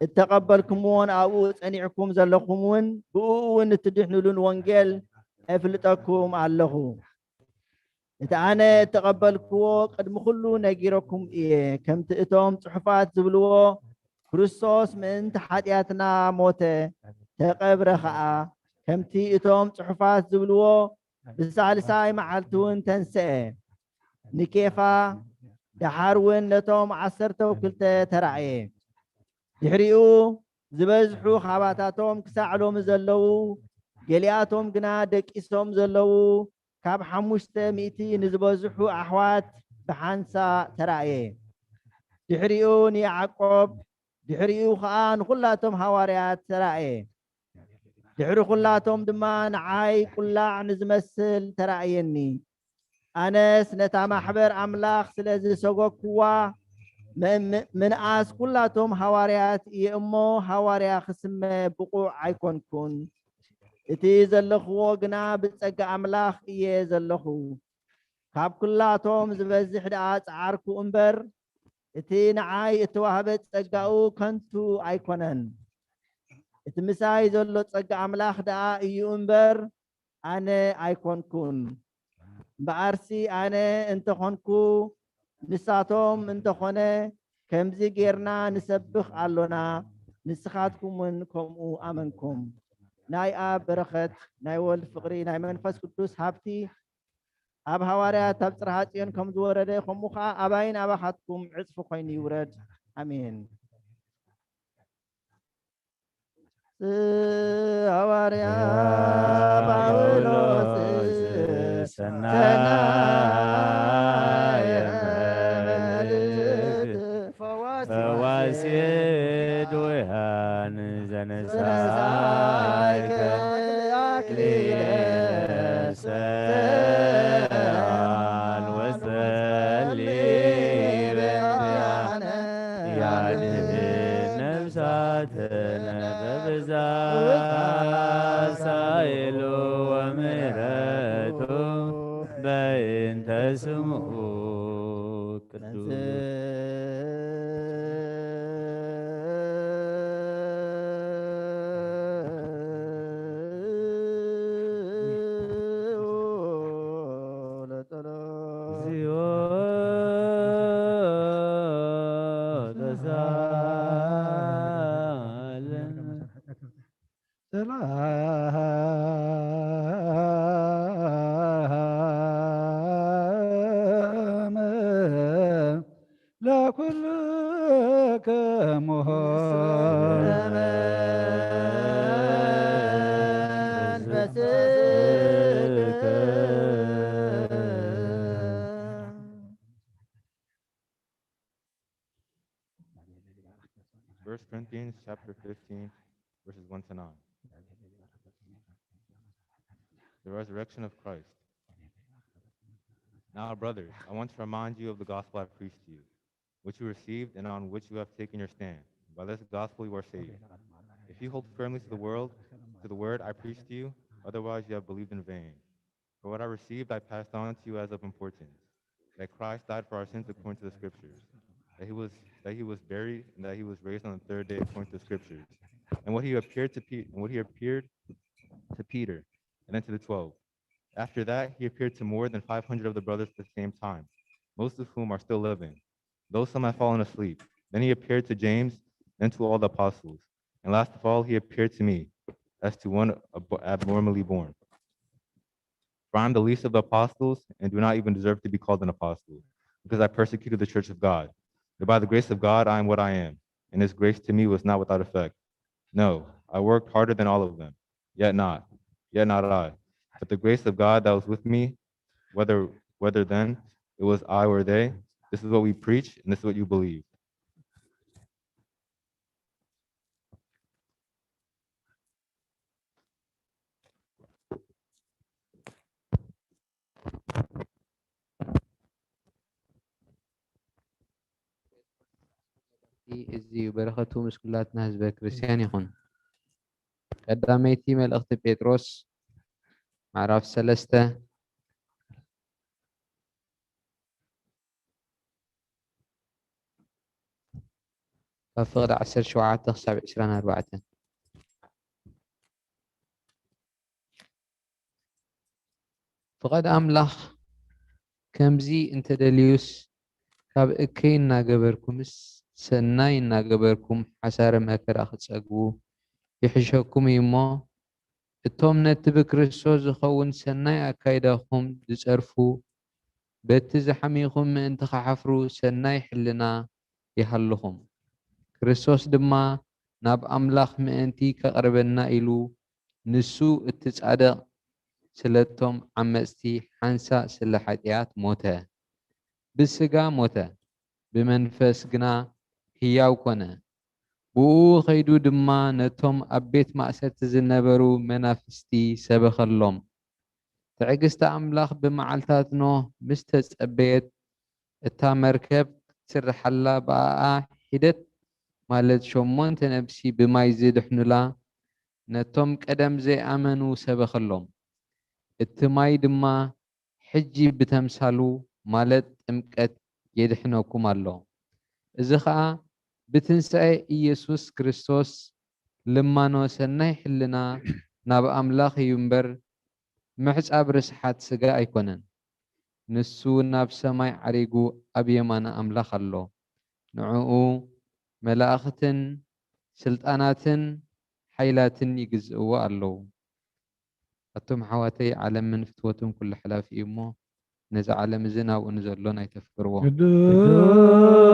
እተቀበልኩምዎን ኣብኡ ፀኒዕኩም ዘለኹም እውን ብኡ እውን እትድሕንሉን ወንጌል ኣፍልጠኩም ኣለኹ። እቲ ኣነ እተቀበልክዎ ቅድሚ ኩሉ ነጊረኩም እየ። ከምቲ እቶም ፅሑፋት ዝብልዎ ክርስቶስ ምእንቲ ሓጢኣትና ሞተ ተቀብረ ከዓ ከምቲ እቶም ፅሑፋት ዝብልዎ ብሳልሳይ መዓልቲ እውን ተንስአ። ንኬፋ ድሓር እውን ነቶም 12 ተራእየ። ድሕሪኡ ዝበዝሑ ኻባታቶም ክሳዕሎም ዘለዉ ገሊኣቶም ግና ደቂሶም ዘለዉ ካብ 500 ንዝበዝሑ ኣሕዋት ብሓንሳ ተራእየ። ድሕሪኡ ንያዕቆብ ድሕሪኡ ከዓ ንኩላቶም ሃዋርያት ተራእየ። ድሕሪ ኩላቶም ድማ ንዓይ ቁላዕ ንዝመስል ተራእየኒ። ኣነስ ነታ ማሕበር ኣምላኽ ስለ ዝሰጎክዋ منأس كلاتهم حواريات يأمو حواريا خسمة بقوع عيكونكون إتي زلخو قنا بتسقى أملاخ إيه زلخو كاب كلاتهم زبزح دعات عاركو أمبر إتي نعاي اتوهبت تسقاو كنتو عيكونن إتمساي زلو تسقى أملاخ دعا إيه أمبر أنا عيكونكون بأرسي أنا انتخونكو ንሳቶም እንተኾነ ከምዚ ጌርና ንሰብኽ ኣሎና ንስኻትኩምን ከምኡ ኣመንኩም። ናይ ኣብ በረኸት ናይ ወልድ ፍቕሪ ናይ መንፈስ ቅዱስ ሃብቲ ኣብ ሃዋርያት ኣብ ጽርሐ ጽዮን ከም ዝወረደ ከምኡ ከዓ ኣባይን ኣባኻትኩም ዕፅፊ ኮይኑ ይውረድ ኣሜን። ሃዋርያ ጳውሎስ ሰናየ فواسد وهان زنسايك أكليل سال وسليب يعدل نفساتنا ببزاز سائل ومرته بين تسمعه قدوس سلام لا كلكم First Corinthians chapter 15, verses 1 to 9. The resurrection of Christ. Now, brothers, I want to remind you of the gospel I preached to you, which you received and on which you have taken your stand. By this gospel you are saved. If you hold firmly to the word I preached to you, otherwise you have believed in vain. For what I received I passed on to you as of importance, that Christ died for our sins according to the Scriptures, that he was buried, and that he was raised on the third day according to the Scriptures, and what he appeared to Peter, and then to the 12. After that, he appeared to more than 500 of the brothers at the same time, most of whom are still living, though some have fallen asleep. Then he appeared to James, then to all the apostles. And last of all, he appeared to me, as to one abnormally born. For I am the least of the apostles, and do not even deserve to be called an apostle, because I persecuted the church of God. But by the grace of God, I am what I am, and his grace to me was not without effect. No, I worked harder than all of them, yet not I. But the grace of God that was with me, whether then it was I or they, this is what we preach, and this is what you believe. إزي وبركته مس كلاتنا هزبة كريستيان يخون قداميتي ملأخت بيتروس معرف سلسته فقد 10 شوعات تخسع بعشرين 4 فقد أملخ كمزي انت دليوس كاب اكين ناقبركمس سناي ناقبركم حسار مكر أخذ سأقبو يحشوكم يمو التوم نتب كريستوس زخون سناي أكايداكم دسرفو بتزحميكم من تخحفرو سناي حلنا يحلهم كريستوس دما ناب أملاخ مأنتي كقربنا إلو نسو التسعدق سلتهم عمستي حنسا سلحاتيات موتا بسقا موتا بمنفس قنا هياو كونه بو خيدو دما نتهم أبيت مأسات زنبرو منافستي سبخلهم تعقست أملاخ بمعالتاتنو مستس أبيت اتا مركب تسرح الله بقى حدت مالت شمون تنبسي بما يزيد حنلا نتهم قدم زي أمنو سبخلهم التماي دما حجي بتمثالو مالت امكت يدحنوكم الله إذا خا بتنسى إيسوس كريستوس لما نوسناي حلنا ناب أملاخ ينبر محس أبرس حد سقا أيكونن نسو ناب سماي عريقو أبيمان أملاخ الله نعو ملاختن سلطاناتن حيلاتن يجزئوا الله أتم حواتي عالم من فتوتم كل حلاف إيمو نزع عالم زنا ونزلون يتفكروا قدوس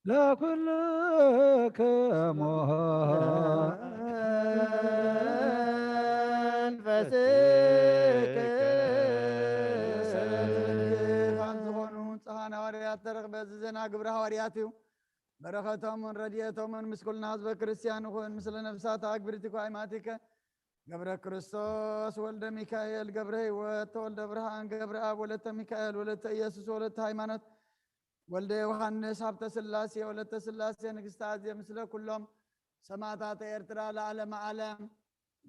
ለኩልክሙ ካብ ዝኾኑ ፀሃና ሃዋርያት ተረኽበ ዝዘና ግብረ ሃዋርያት እዩ በረኸቶምን ረድኤቶምን ምስ ኩልና ህዝበ ክርስቲያን ይኹን ምስለ ነፍሳት ኣግብርቲኮ ኣይማቲከ ገብረ ክርስቶስ ወልደ ሚካኤል ገብረ ህይወት ተወልደ ብርሃን ገብረ ኣብ ወለተ ሚካኤል ወለተ ኢየሱስ ወለተ ሃይማኖት ወልደ ዮሐንስ ሃብተ ስላሴ ወለተ ስላሴ ንግስተ ኣዝየ ምስለ ኩሎም ሰማዕታት ኤርትራ ለዓለመ ዓለም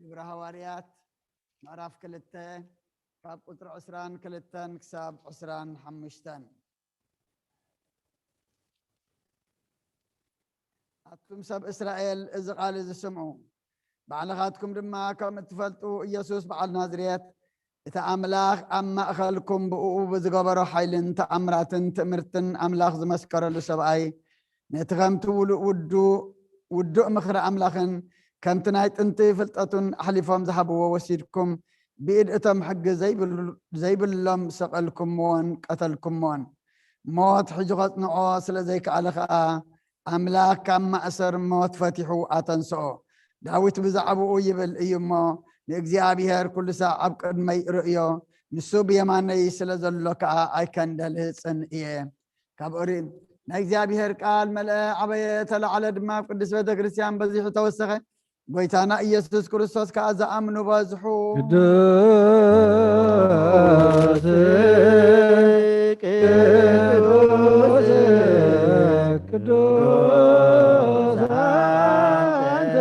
ግብረ ሃዋርያት ምዕራፍ 2 ካብ ቁጥሪ 22 ክሳብ 25 ኣቱም ሰብ እስራኤል እዚ ቃል ዝስምዑ ባዕልኻትኩም ድማ ከም እትፈልጡ ኢየሱስ በዓል ናዝሬት እቲ ኣምላኽ ኣብ ማእኸልኩም ብእኡ ብዝገበሮ ሓይልን ተኣምራትን ትእምርትን ኣምላኽ ዝመስከረሉ ሰብኣይ ነቲ ከምቲ ውዱእ ምኽሪ ኣምላኽን ከምቲ ናይ ጥንቲ ፍልጠቱን ኣሕሊፎም ዝሃብዎ ወሲድኩም ብኢድ እቶም ሕጊ ዘይብሎም ሰቐልኩምዎን ቀተልኩምዎን ሞት ሕጂ ኸጽንዖ ስለ ዘይከኣለ ከዓ ኣምላኽ ካብ ማእሰር ሞት ፈቲሑ ኣተንስኦ ዳዊት ብዛዕብኡ ይብል እዩ እሞ ንእግዚኣብሔር ኩሉ ሳዕ ኣብ ቅድመይ ርእዮ ንሱ ብየማነይ ስለ ዘሎ ከዓ ኣይከንደልህፅን እየ ካብ ኦሪት ናይ እግዚኣብሔር ቃል መልአ ዓበየ ተላዕለ ድማ ኣብ ቅዱስ ቤተ ክርስቲያን በዚሑ ተወሰኸ ጎይታና ኢየሱስ ክርስቶስ ከዓ ዝኣምኑ በዝሑ ቅዱስ አንተ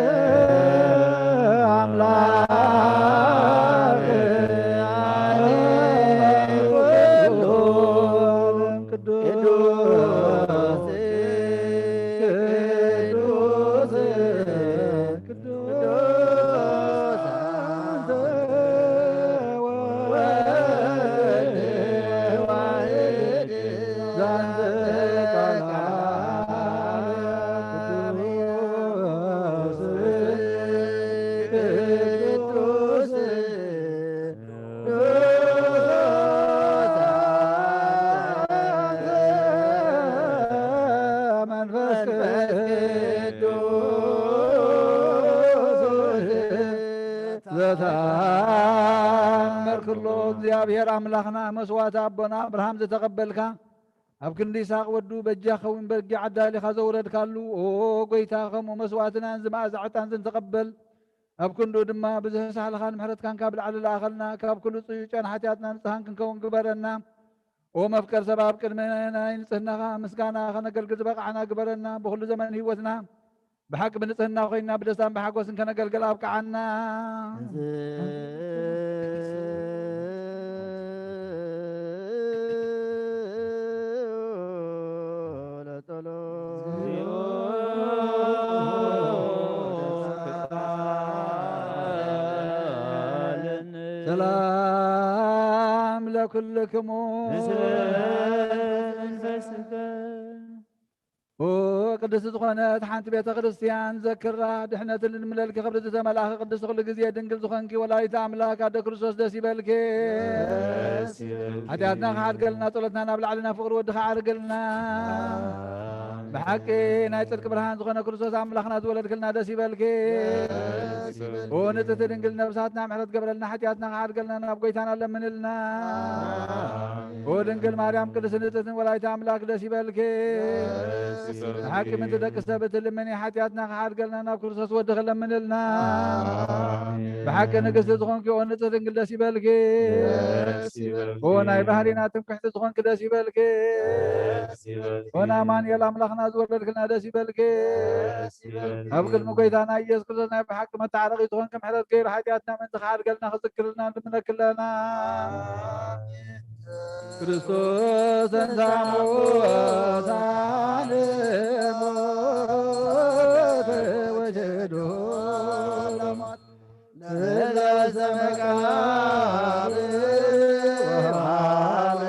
አምላክ እግዚአብሔር አምላኽና መስዋዕት አቦና አብርሃም ዘተቀበልካ ኣብ ክንዲ ይስሐቅ ወዱ በጃ ኸውን በጊ ዓዳሊኻ ዘውረድካሉ ኦ ጎይታ ከምኡ መስዋዕትናን ዝማእዛዕጣን ዝንተቀበል ኣብ ክንዱ ድማ ብዝህሳሕልኻን ምሕረትካን ካብ ላዕሊ ለኣኸልና ካብ ኩሉ ፅዩጨን ሓትያትና ንፅሃን ክንከውን ግበረና ኦ መፍቀር ሰብ ኣብ ቅድሚ ናይ ንፅህናኻ ምስጋና ከነገልግል ዝበቃዕና ግበረና ብኩሉ ዘመን ህይወትና بحق بنصهنا وخينا بدستان بحق وسن كنا قلقل أبقى عنا سلام لكلكم ቅድስት ዝኾነት ሓንቲ ቤተ ክርስቲያን ዘክራ ድሕነት ንምለልኪ ክብሪ ዝተመላኸ ቅድስት ኩሉ ግዜ ድንግል ዝኾንኪ ወላዲተ ኣምላክ ኣደ ክርስቶስ ደስ ይበልኪ ሓጢኣትና ክሓድገልና ጸሎትና ናብ ላዕልና ፍቅሪ ወድኻ ዓርግልና ብሓቂ ናይ ጽድቂ ብርሃን ዝኾነ ክርስቶስ ኣምላኽና ዝወለድክልና ደስ ይበልኪ ንጽሕቲ ድንግል ነብሳትና ምሕረት ገብረልና ሓጢኣትና ክሓድገልና ናብ ጎይታና ለምንልና ድንግል ማርያም ቅድስት ንጽሕትን ወላዲተ ኣምላክ ደስ ይበልኪ حاكم انت دك سبت لمني حياتنا خاعد قلنا ناب كرسس ودخ لمنلنا بحق نقص تخونك ونت دنقل داسي بالك هنا بحرينا تمكحت تخونك داسي بالك هنا مان يلا ملخنا زور لنا داسي بالك ابقى المقيدانا يس كلنا بحق ما تعرقي تخونك محرد غير حياتنا من خاعد قلنا خذكرنا من كلنا ክርስቶስ እንዛሞት ሞት ወጀዶ ለሞት ለዘ መቃብር ወሃበ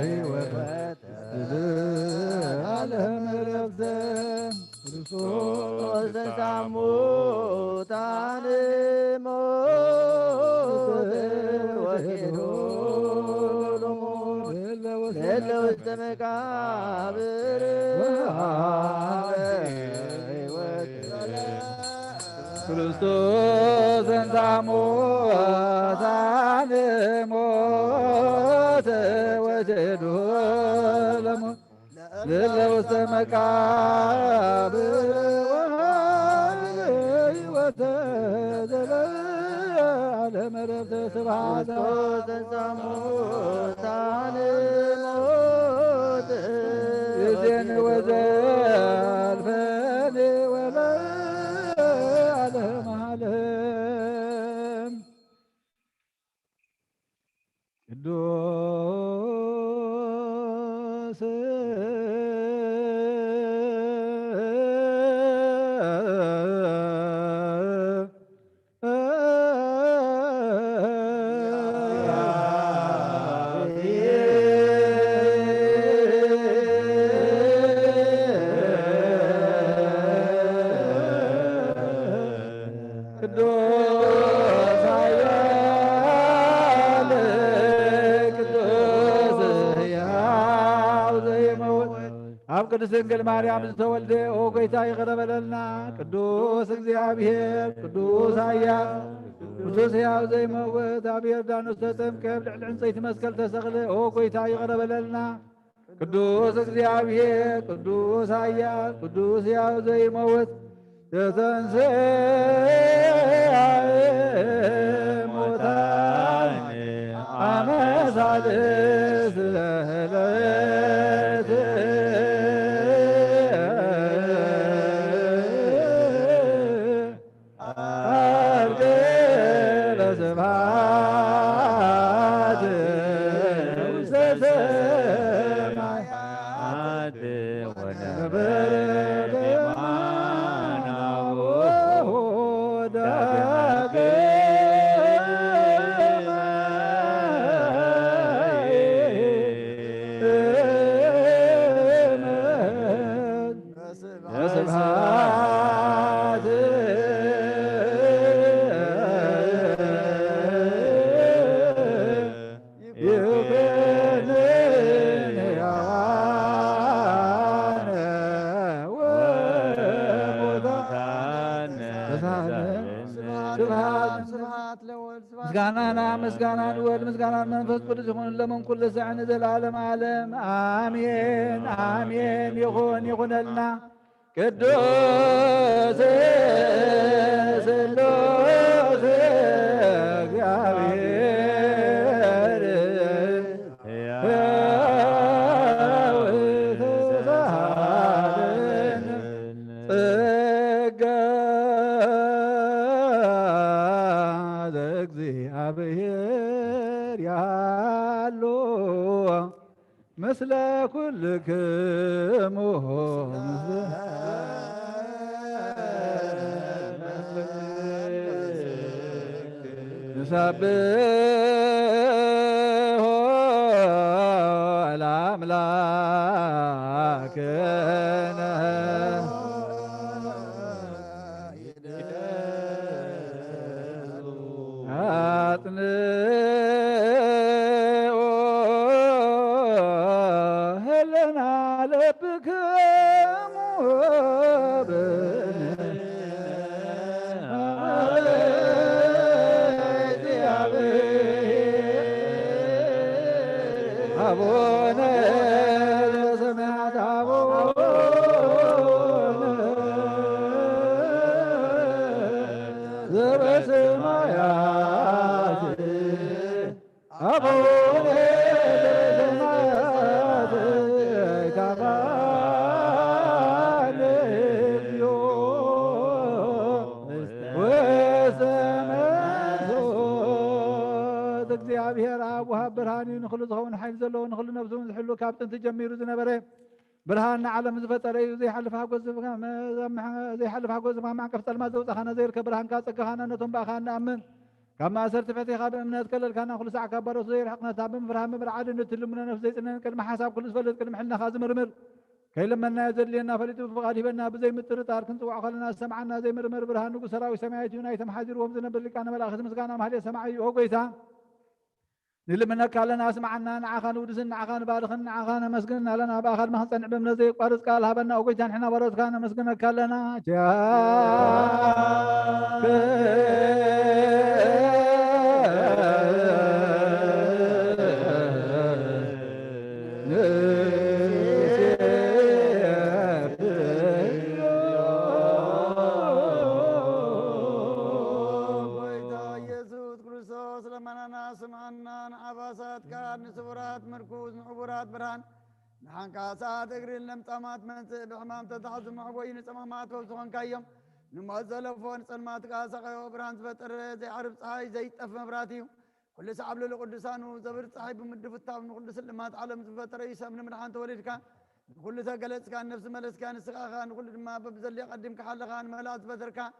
ሕይወት ለዓለም ረፍተ ክርስቶስ እንዛሞት ሞት ወጀዶ እለ ውስተ መቃብር ክርስቶስ እንተ ሙታን ሞተ ወጀዱ ለሞት እለ ውስተ መቃብር ወሕይወተ ዘለዓለመ ዕረፍተ ስብሐት እንተ ሙታን ሞተ ይእዜን ወዘልፈን ወለዓለመ ዓለም ቅዱስ ቅድስት ድንግል ማርያም ዝተወልደ ኦ ጌታ ይቅር በለልና። ቅዱስ እግዚአብሔር ቅዱስ ኃያል ቅዱስ ሕያው ዘይመውት ኣብ ዮርዳኖስ ተጠምቀ ልዕሊ ዕንፀይቲ መስቀል ተሰቕለ ኦ ጌታ ይቅር በለልና። ቅዱስ እግዚአብሔር ቅዱስ ኃያል ቅዱስ ሕያው ዘይመውት ተተንሥአ እሙታን አመ ሣልስት ዕለት ስብሐት ውስተ ሰማያት ወነበረ በየማናሁ ስብሐት ምስጋናና ምስጋናን ወልድ ምስጋናን መንፈስ ቅዱስ ይሁን ለመንኩል ለሰዕን ዘላለም ዓለም አሜን አሜን። ይሁን ይሁነልና ቅዱስ ስሉስ እግዚአብሔር ሕያው ተሳሃለን ጸጋ እግዚአብሔር ያሉ ምስለ ኩልክሙ ንሰብሖ ለአምላክነ አጽንዑ ህለና ለብክሙ አቡነ ዘበሰማያት አቡነ ዘበሰማያት አቡነ ዘበሰማያት ይትቀበል እግዚኦ ወሰመያት እግዚአብሔር አብ ወሃብ ብርሃን ንኹሉ ዝኸውን ሓይሊ ዘለዎ ንኹሉ ነብሱ ዝሕሉ ካብ ጥንቲ ጀሚሩ ዝነበረ ብርሃን ንዓለም ዝፈጠረ እዩ። ዘይሓልፍ ሓጎስ ማዕቀፍ ፀልማት ዘውፃኻና ዘይርከብ ብርሃንካ ፀጋኻና ነቶም በኣኻ ንኣምን ካብ ማእሰርቲ ፈቲኻ ብእምነት ከለልካና ኩሉ ሰዓት ካብ ባሮቱ ዘይርሕቕነታ ብምፍራህ ምብርዓድ ንትልሙነ ነፍሲ ዘይፅነን ቅድሚ ሓሳብ ኩሉ ዝፈልጥ ቅድሚ ሕልናኻ ዝምርምር ከይለመናዮ ዘድልየና ፈሊጡ ብፍቓድ ሂበና ብዘይምጥርጣር ክንፅዋዕ ከለና ዝሰምዓና ዘይምርምር ብርሃን ንጉስ ሰራዊት ሰማያት እዩ ናይቶም ሓዚርዎም ዝነብር ሊቃነ መላእኽቲ ምስጋና ማህሌት ሰማዕ እዩ ኦ ጎይታ نلمنك لنا اسمعنا نعخان ودسن نعخان بارخن نعخان مسكنا لنا باخر ما صنع بمن زي قارس قال هبنا وقيتان حنا برد كان مسكنك لنا سمعنا عباسات كان سبرات مركوز عبورات برهان نحن كاسات اقري لم طمات من بحمام تتحزم معقوين سمامات وسخن كايم نمازل فون سلمات كاسا وبرهان سفتر زي عرب صحاي زي طف مبراتيو كل سعب للقدسان وزبر صحاي بمد فتاو من كل سلمات عالم سفتر عيسى من مرحان تولد كان كل سقلت كان نفس ملس كان سقاخان كل ما ببزل يقدم كحل خان ملاذ فتر كان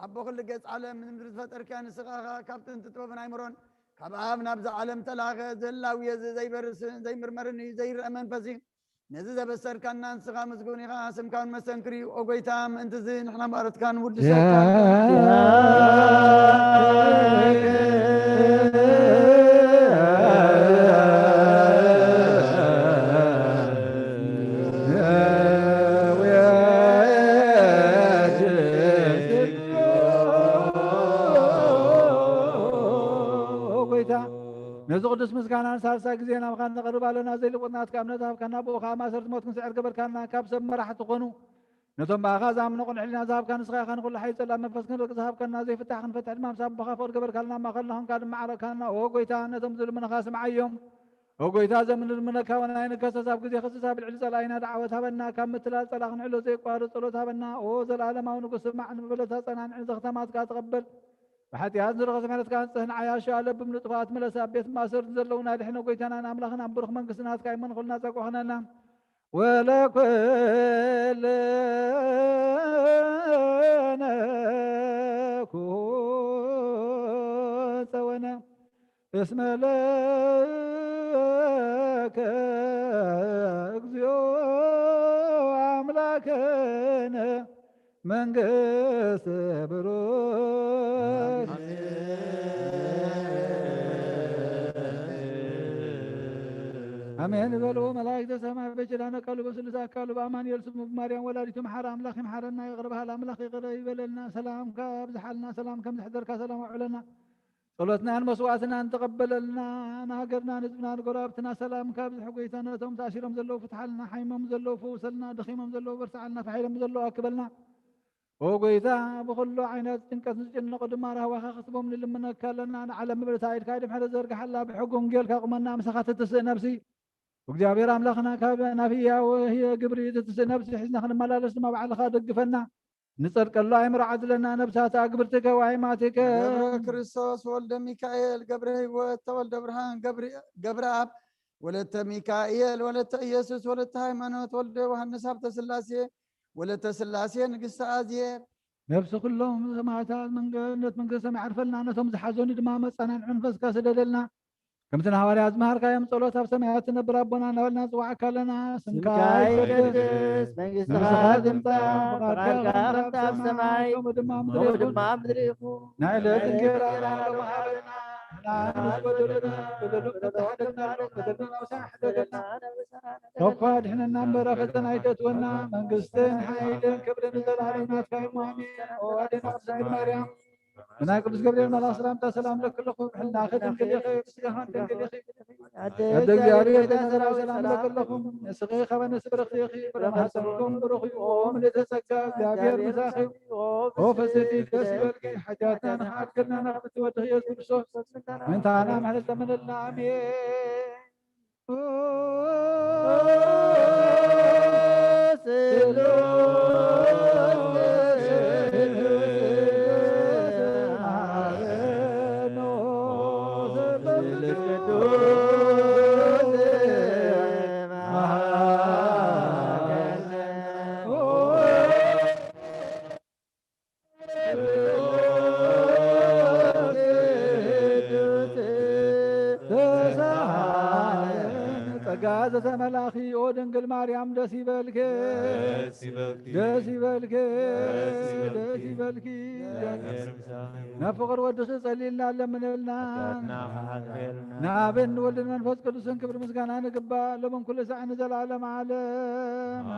ابو كل قص عالم من مدرس فتر كان سقاخا كابتن تطوفن عمرون كباب نبز عالم تلاغة زلاوية زي برس زي مرمرني زي الأمان فزي نزل بسر كان ناس خامس قوني خاسم كان مسنكري وقيتام انت زين احنا بارت كان ود نزق قدس مسكانا سالسا جزينا وكان نقرب علينا زي اللي قلنا كامنا ذهب كنا بوخا ما صرت موت من سعر قبل كنا كاب سب راح تقونوا نتم باخا زام نقول علينا ذهب كان صغير كان كل حي سلام منفس كن ذهب كنا زي فتح نفتح ما ساب بخا فوق قبل كنا ما خلناهم كان معركة كنا وقويتا نتم ذل من خاسم عيوم وقويتا زمن المنكا وانا كسا ساب جزي خص ساب العزة لاينا دعوتها بنا كم مثل صلاحن علو زي قوار صلوتها بنا وزل العالم ونقص معنا بلتها صنعن عز ختمات كاتقبل حتى هذا الرغز مالت كانت سهن عياشة لب من طفات ملسا بيت ما صرت زلونا لحنا وقيتنا نملخنا برخ من قسنات كاي من خلنا زقوحنا نام ولا كل كون سونا اسم لك اكزيو املاكنا من قس بروش أمين بلو ملاك سماء بجلانا قالوا بسلسا قالوا بأمان يلسموا بمريم ولادتهم حرام لخم حرنا يغربها الأملاخ يغرب لنا سلام كابز حالنا سلام كم حذرك سلام علينا صلتنا عن مسواتنا أن تقبل لنا ناقرنا نزبنا قرابتنا سلام كابز حقيتنا توم تاشيرهم زلوا فتحلنا حيمهم زلوا فوسلنا دخيمهم زلوا برسعلنا فحيلهم زلوا أكبلنا وقيتا بخلو عينات تنكس نسجن قدم مارها وخاصبهم للمنا كلنا على مبرتايد كايد بحر زرق حلا بحقهم قيل كقمنا مسخات تسق نفسي وجابير أملاخنا كابنا فيها وهي قبري تسق نفسي حزنا خلنا ملالس ما بعد خاد قفلنا نصرك الله يمر عدلنا نبسات قبرتك وعيماتك قبر كريستوس ولد ميكائيل قبر هيوت ولد ابراهام قبر اب ولد ميكائيل ولد يسوس ولد هيمنوت ولد وهنس هبت سلاسي ولد سلاسي نقص ازير نفس كلهم سماعتات من قسم عرفلنا انهم زحزوني دمام صنع عنفس كاسدلنا كم تنهاري ازمهر كايم صلوتها بسمعات نبر ربنا نولنا صواعك لنا سمكاي قدس منقس خادم فقال كافتا بسماي يوم دمام دريخو نعلة تنكيرا ومهارنا وقاد احنا نمبر فتنا عيدتونا منقستين حايدين كبرنا زلالنا كايماني وادينا قصة مريم أنا قبل قبل ما السلام تسلام لك كلكم حنا خدم كل خير سيهان كل خير أدق ياري سلام لك كلكم سقي خبن سبر خيخي برم حسنكم برخي أم لتسكى دابير مساخي وفسدي تسبرقي حاجاتنا نحاد كنا نخبت ودخيز برسوس من تعالى محل من اللامي ጸጋ ዘተመላኺ ኦ ድንግል ማርያም ደስ ይበልኬ ደስ ይበልኬ ደስ ይበልኪ ናፍቅር ወድስ ጸሊልና ለምንልና ናብን ወልድን መንፈስ ቅዱስን ክብር ምስጋና ንግባ ለምን ኩሉ ሰዓት ዘላለም ዓለም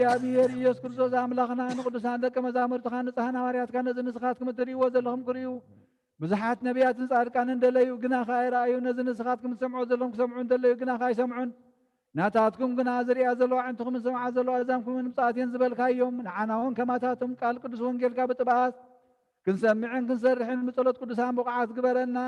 እግዚአብሔር ኢየሱስ ክርስቶስ አምላኽና ንቅዱሳን ደቀ መዛሙርትኻ ንጹሓን ሐዋርያትካ ነዚ ንስኻትኩም እትርእይዎ ዘለኹም ክርእዩ ብዙሓት ነቢያትን ጻድቃንን እንደለዩ ግና ኸ ኣይረኣዩ ነዚ ንስኻትኩም ትሰምዑ ዘለኹም ክሰምዑ እንደለዩ ግና ኸ ኣይሰምዑን ናታትኩም ግና ዝሪኣ ዘለዋ ዓይንትኹም ዝሰምዓ ዘለዋ እዛንኩምን ምጽኣትን ዝበልካዮም ንዓና እውን ከማታቶም ቃል ቅዱስ ወንጌልካ ብጥባስ ክንሰምዕን ክንሰርሕን ብጸሎት ቅዱሳን ብቕዓት ግበረና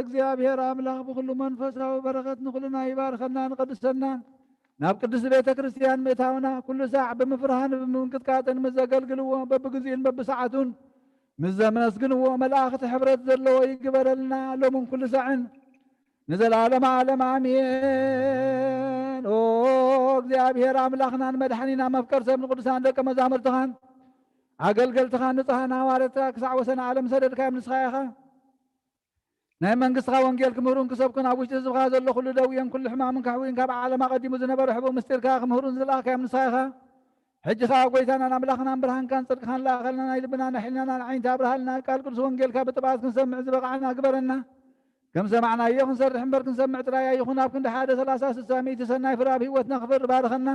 እግዚአብሔር አምላክ በሁሉ መንፈሳዊ በረከት ንኩልና ይባርከና ንቀድሰና ናብ ቅዱስ ቤተ ክርስቲያን ምእታውና ኩሉ ሰዕ ብምፍርሃን ብምንቅጥቃጥን ምዘገልግልዎ በብግዚእን በብሰዓቱን ምዘመስግንዎ መላእኽቲ ሕብረት ዘለዎ ይግበረልና ሎምን ኩሉ ሰዕን ንዘላለም ዓለም አሜን። ኦ እግዚአብሔር አምላኽናን መድሓኒና መፍቀር ሰብ ንቅዱሳን ደቀ መዛሙርትኻን ኣገልገልትኻ ንፅሓን ሃዋርያትካ ክሳዕ ወሰን ዓለም ሰደድካ ምስኻ ኢኻ ናይ መንግስትኻ ወንጌል ክምህሩን ክሰብኩን ኣብ ውሽጢ ህዝብካ ዘሎ ኩሉ ደውየን ኩሉ ሕማምን ካሕዊን ካብ ዓለም ኣቐዲሙ ዝነበረ ሕቡእ ምስጢርካ ክምህሩን ዝለኣኽካዮም ንስኻ ኢኻ ሕጂ ከዓ ጎይታናን ኣምላኽናን ብርሃንካን ፅድቅኻን ላኣኸልና ናይ ልብናን ሕሊናናን ዓይንታ ብርሃልና ቃል ቅዱስ ወንጌልካ ብጥባስ ክንሰምዕ ዝበቕዓና ግበረና ከም ሰማዕናዮ ክንሰርሕ እምበር ክንሰምዕ ጥራይ ይኹን ኣብ ክንዲ 1:30:60 ሰናይ ፍረ ኣብ ሂወትና ክፈሪ ባርኸና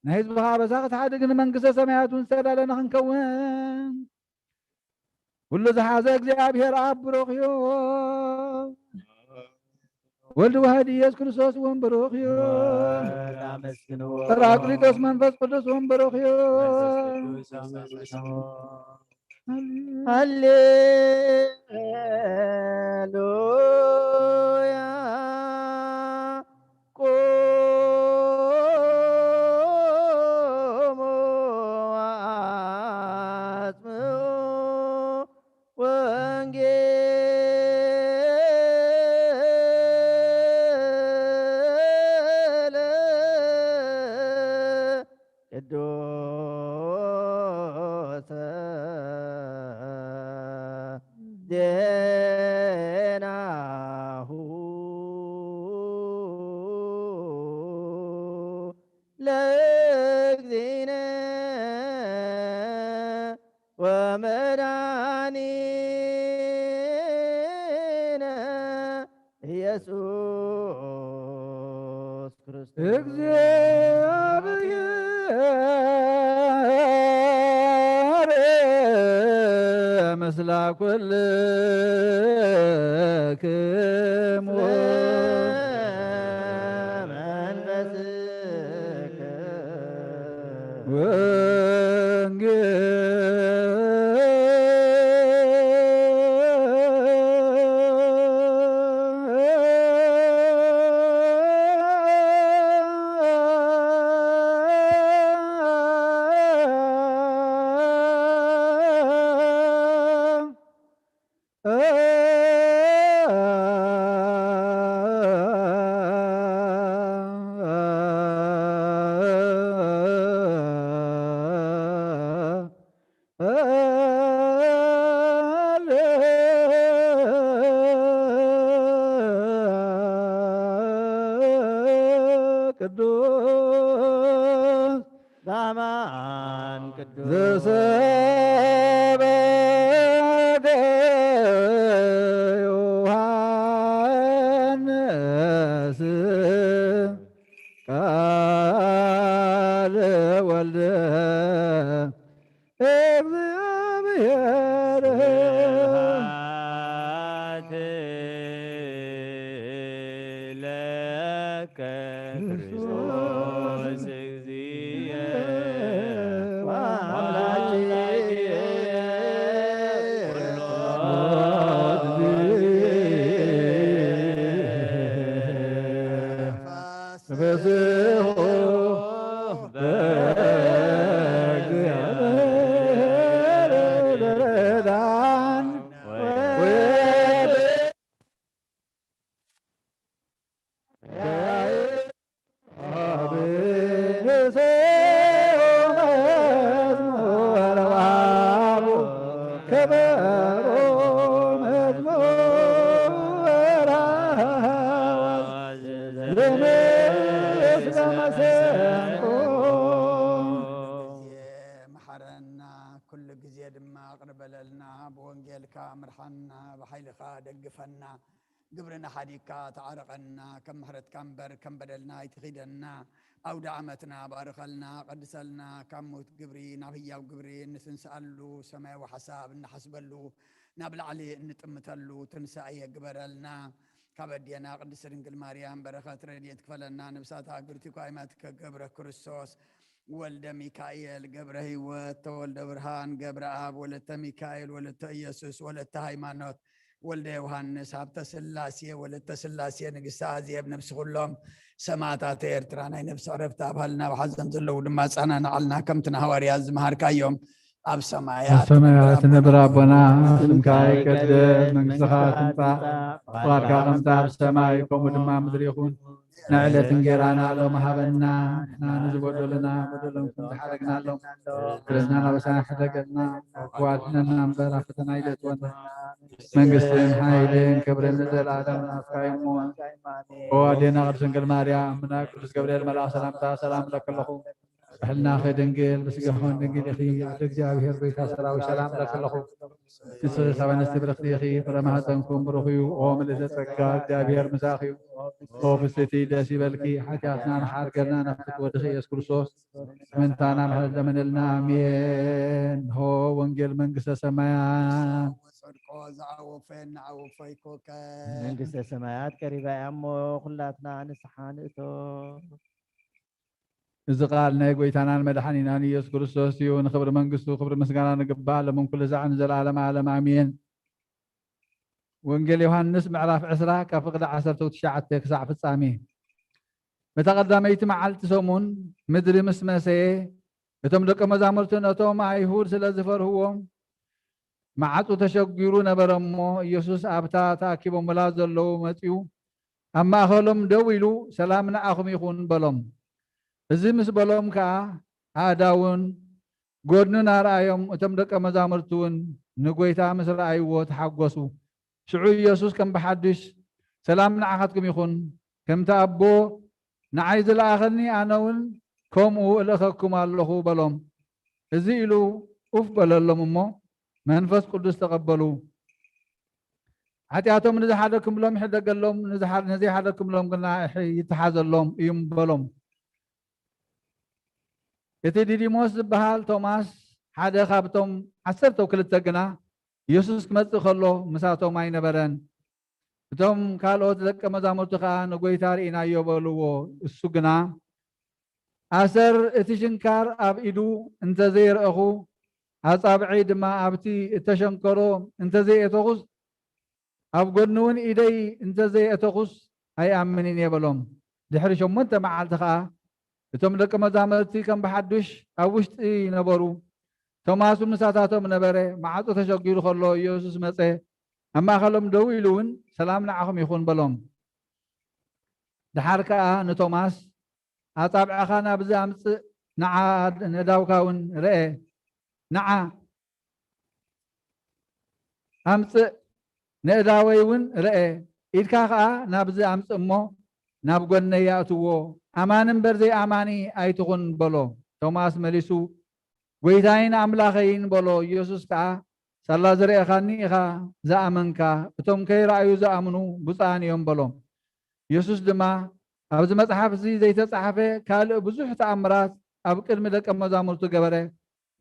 ናይ ህዝብኻ በዛ ክትሓድግ ንመንግስተ ሰማያት እውን ዝተዳለነ ክንከውን ኩሉ ዝሓዘ እግዚአብሔር አብ ብሩክ ይሁን ወልድ ዋሕድ ኢየሱስ ክርስቶስ እውን ብሩክ ይሁን ጰራቅሊጦስ መንፈስ ቅዱስ እውን ብሩክ ይሁን ሃሌሉያ እግዚአብሔር ምስለ ኩልክሙ መንፈስከ ቅዱስ ዳማን ቅዱስ ዘሰበከ ዮሐንስ ቃለ ወልደ እግዚአብሔር ለከ ክርስቶስ እግዚእ محرنا كل جزية دما أقرب لنا بونجيلك مرحنا بحيلك دقفنا قبرنا حديكا تعرقنا كم محرت كمبر كم بدلنا يتخيدنا أو دعمتنا بارخلنا قدسلنا كم موت قبري نبيا وقبري نسنسألو سماء وحساب نحسبلو نبل علي نتمتلو تنسأي قبرلنا كبدينا قدس رنقل مريم بركات رديت كفلنا نبساتها قرتكو أيماتك قبر كريستوس ولد ميكائيل قبر هيوت ولد برهان قبر آب ولد ميكائيل ولد يسوس ولد هيمانوت ولد يوحنس هابت سلاسية ولد سلاسية نقصازية بنفس كلهم سماتات إرترانا نفس عرفت أبهلنا وحزن زلو ولما سأنا نعلنا كم تنهواري أزمهار كيوم أب سمايات نبرابنا سمكاي قدس منكسخات انتا واركا قمتا بسماي كوم ودما مدريخون نعلة انجيرانا لو مهابنا احنا نزبود لنا بدلهم كنت حرقنا لهم رزنا بسان حدقنا وقواتنا نمبرا فتنا إلتونا منقسم حايلين كبرين نزل آدمنا فايمون وادينا غرسن قل ماريا منا كل قبريل ملاك سلام لك اللهم حلنا خي دنجيل بس يقولون دنجيل أخي تجاه بير بيت سلام وسلام لك اللهم كسر سبعين استبرق أخي فرما تنكم بروحي وهم اللي تتقال جابير مساخي هو بستي داسي بلكي حاجاتنا نحارقنا نفتك ودخي يسكر صوص من تانا محل زمن لنا امين هو وانجيل من قصة سمايان من قصة سمايات قريبة يا أمو خلاتنا نسحان إتو إذا قال نيجوي تانا المدحنين أني يذكر السوسيو نخبر من قصو خبر مسجانا نقبال من كل زعن زل عالم عالم آمين وانجيل يوحنس معراف عسرة كفقد عسرة وتشعت تكسع في السامي متقدم يتمع التسومون مدري مسمسي يتم لك مزامرتون أتوم عيهود سلازفر هو معت وتشجرون برمو يسوس أبتا تاكيب ملازل له متيو أما خلهم دويلو سلامنا أخم يخون بلوم إذا مس بلوم كا عداون قدنا رأيهم وتملك مزامرتون نقويتا مصر أيوة تحقصوا شعو يسوس كم بحدش سلامنا أخذكم يخون كم تأبو نعيز الآخرني أناون كم الأخكم الله بلوم إذا إلو أفبل اللهم منفس قدس تقبلوا حتى أتوم نزح حدكم لهم حدا قال لهم نزح حدكم لهم قلنا يتحازل لهم يوم بلوم يتدي ديموس بحال توماس حدا خابتهم عسرتو كل تجنا يسوس كمت خلو مساتو ماي نبرن توم قالوا تلك مزامرتو خان نقويتار إنا يوبلو السجنا أسر اتشنكار أب إدو انت زير أخو أصابعي دما أبتي التشنكرو انت زي اتغس أبقنون إيدي انت زي اتغس هاي أمنين يبلوم دحرشو منت معالتخا توم لك مزامرتي كم بحدش أوشتي نبرو توماسو مساتاتو منبره معاتو تشغيل خلو يوسوس مسه أما خلهم دويلون سلامنا عخم يخون بلوم دحاركا نتوماس أصابع خانا بزامس نعاد نداوكاون رئي نعا أمس نأداويون رأي إذكاها نابز أمس أمو نابقون نياتوو أمان برزي أماني أيتغن بلو توماس مليسو ويتاين أملاخين بلو يسوس كا سلا زري أخاني إخا زأمن كا بتوم كي رأيو زأمنو بطاني يوم بلو يسوس دما أبز متحف زي تصحفه كال بزوح تأمرات أبكر مدك أمزامرتو قبره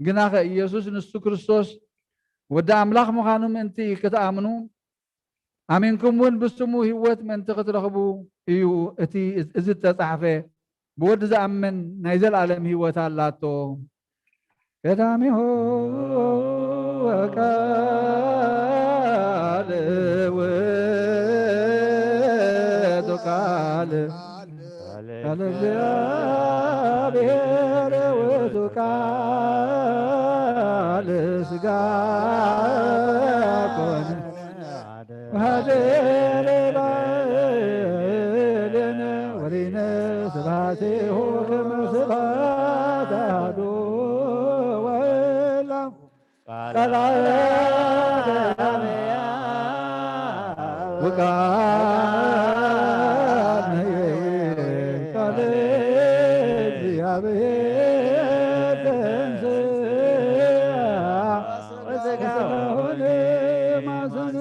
جناخ يسوس نسو كريستوس ودا أملاخ مخانم أنتي كتأمنو أمينكم ون بسمو هوت من تقترخبو إيو أتي إزت تصحفه بود زأمن نيزل عالم هوت اللاتو كتامي هو وكال وتقال قال بير وتقال سقاكن وهدير لنا ورينا سباتي هو كم سبات هدو ولا قال وقال እግዚአብሔር ተንሥአ ወሥጋሁን ማሰነ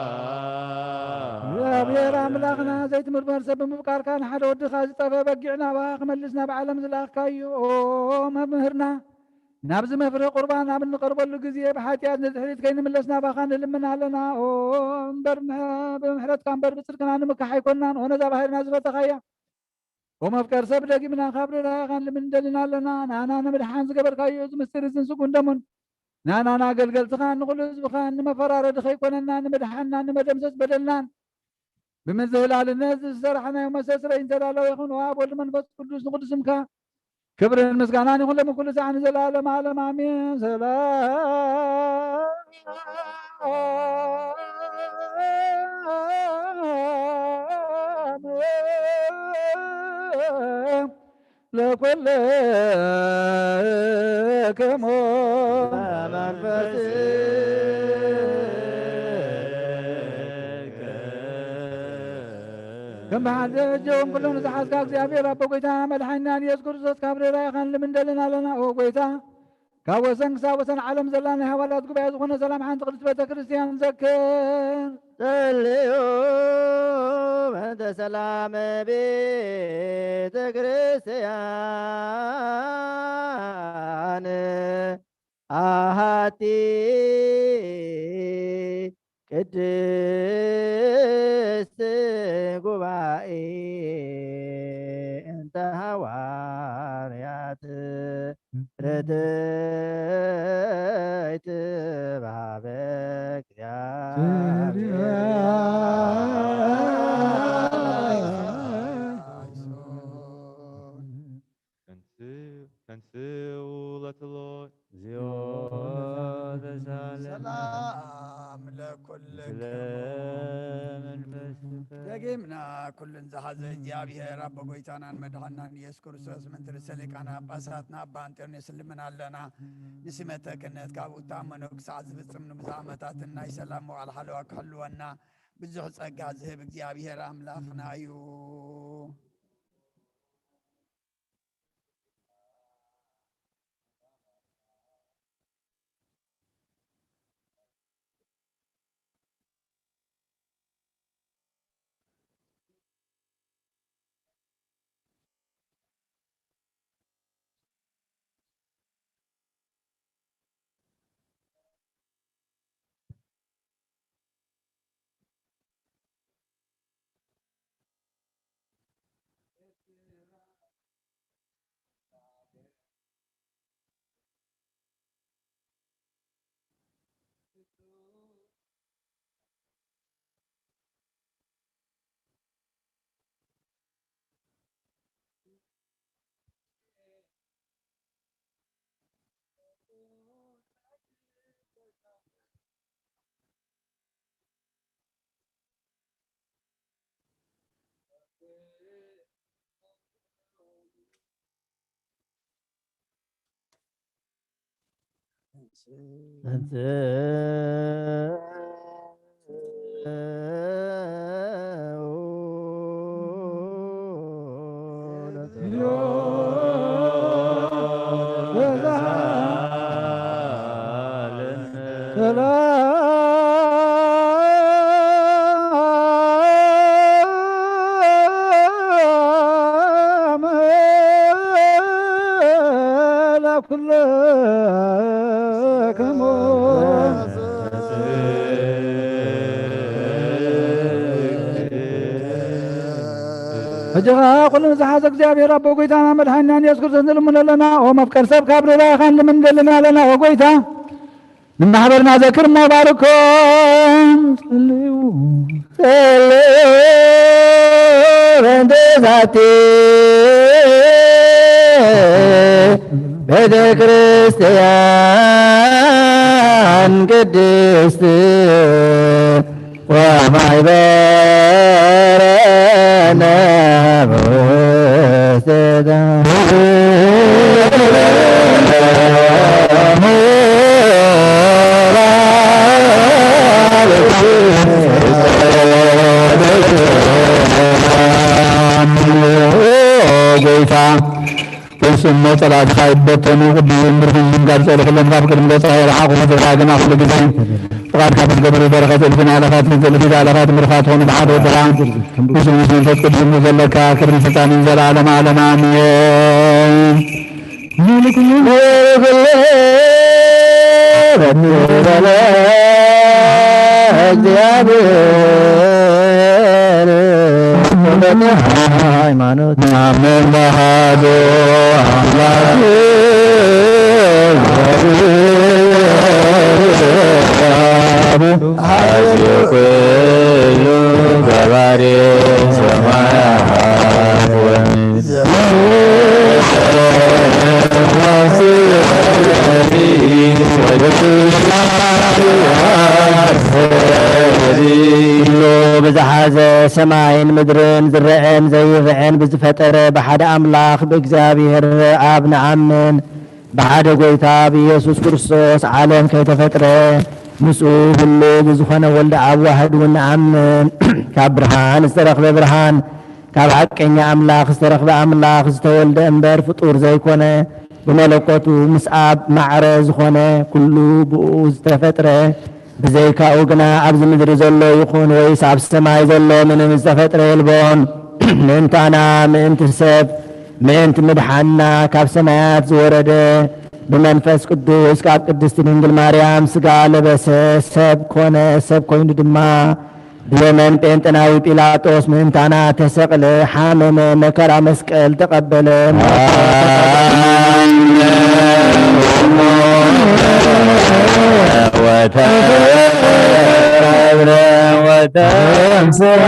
ክርስቲያን እግዚአብሔር አምላኽና ዘይትምርመር ሰብ ብምፍቃርካ ንሓደ ወድኻ ዝጠፈ በጊዕና ባኻ ክመልስና ብዓለም ዝለኣኽካዮ ኦ መምህርና ናብዚ መፍርሒ ቁርባን ናብ እንቐርበሉ ግዜ ብሓጢኣት ንድሕሪት ከይንምለስና ባኻ ንልምና ኣለና ኦ እምበር ብምሕረትካ እምበር ብፅድቅና ንምካሕ ኣይኮንናን ኦ ነዛ ባህርና ዝፈተኻያ ኦ መፍቀር ሰብ ደጊምና ካብ ርራይኻን ልምን እንደልና ኣለና ንኣና ንምድሓን ዝገበርካዮ እዚ ምስጢር እዝን ስጉን ደሙን ናናና ኣገልገልትኻ ንኩሉ ህዝብኻ ንመፈራረዲ ከይኮነና ንምድሓንና ንመደምሰስ በደልናን ብምዝህላልነት ዝሰራሕናዮ መሰስረይ እንተዳለወ ይኹን ኣብ ወልድ መንፈስ ቅዱስ ንቅዱስ ስምካ ክብርን ምስጋናን ይኹን ለምን ኩሉ ሰዓት ንዘለዓለም ዓለም ኣሜን። ሰላም ለኩልክሙ መንፈስ كم بعد جوم كلهم نزحزك እግዚአብሔር አብ በጎይታ መድኃኒናን ኢየሱስ ክርስቶስ ካብ ርራይኻን ልምንደልና ኣለና ኦ ጎይታ ካብ ወሰን ክሳብ ወሰን ዓለም ዘላና ሃዋላት ጉባኤ ዝኾነ ሰላም ሓንቲ ቅድስት ቤተ ክርስቲያን ዘክር ጸልዩ በእንተ ሰላም ቤተ ክርስቲያን አሐቲ ቅድስት ጉባኤ እንተ ሐዋርያት ርትዕት በኀበ Let the Lord. ሰላም ለኩልክሙ ደጊምና ኩልን ዝሓዘ እግዚአብሔር አብ በጎይታናን መድኃኒናን ኢየሱስ ክርስቶስ ምንትርሰ ሊቃነ ጳጳሳትና አባ አንጦንዮስ ልምን ኣለና ንሲመተ ክህነት ካብኡ ተኣመኖ ክሳዕ ዝፍፅም ንብዙሕ ዓመታትን ናይ ሰላም መዋዕል ሓለዋ ክህልወና ብዙሕ ጸጋ ዝህብ እግዚአብሔር ኣምላኽና እዩ። እጅኻ ኩልን ዝሓዘ እግዚአብሔር አብ በጎይታና መድኃኒናን ኢየሱስ ክርስቶስ ንልምን ኣለና ኦ መፍቀር ሰብ ካብ ርራይኻን ልምን እንደልና ኣለና ኦ ጎይታ ንማሕበርና ዘክርሞ ባርኮም ጸልዩ በእንተ ዛቲ ቤተ ክርስቲያን ቅድስት ማይበረና በወሰዳ ጌታ በስመ ጠላት ካይበተኑ ቅዱም ምርኩዝም ጋር ጸልክለን ካብ ቅድሚ ገጽ ረሓኹም ተራግና ኩሉ ግዜ ፍቃድካ ብዝገበሩ በረኸት እልፍን ኣለኻት ንዘለፊት ኣለኻት ምርኻት ኾኑ ብሓደ ወድኻ ምስ መንፈስ ቅዱስ ዘለካ ክብሪ ስልጣንን ዘለዓለም ዓለም ኣሜን ምልኩሉ በለ እግዚአብሔር ሃይማኖት አሜን በሃዶ አምላክ ኩሉ ገባሬ ሰማያት ብዝሓዘ ሰማይን ምድርን ዝርአን ዘይርአን ብዝፈጠረ ብሓደ ኣምላኽ ብእግዚአብሔር ኣብ ንኣምን ብሓደ ጎይታ ብኢየሱስ ክርስቶስ ዓለም ከይተፈጥረ ምስኡ ሁሉ ብዝኾነ ወልደ ኣብ ዋህድ እውን ንኣምን ካብ ብርሃን ዝተረኽበ ብርሃን ካብ ሓቀኛ ኣምላኽ ዝተረኽበ ኣምላኽ ዝተወልደ እምበር ፍጡር ዘይኮነ ብመለኮቱ ምስ ኣብ ማዕረ ዝኾነ ኩሉ ብኡ ዝተፈጥረ ብዘይካኡ ግና ኣብዚ ምድሪ ዘሎ ይኹን ወይስ ኣብ ሰማይ ዘሎ ምንም ዝተፈጥረ የልቦን ምእንታና ምእንቲ ሰብ ምእንቲ ምድሓና ካብ ሰማያት ዝወረደ ብመንፈስ ቅዱስ ካብ ቅድስቲ ድንግል ማርያም ስጋ ለበሰ ሰብ ኮነ ሰብ ኮይኑ ድማ ብዘመን ጴንጤናዊ ጲላጦስ ምእንታና ተሰቕለ ሓመመ መከራ መስቀል ተቐበለ ወተብረ ወተምስራ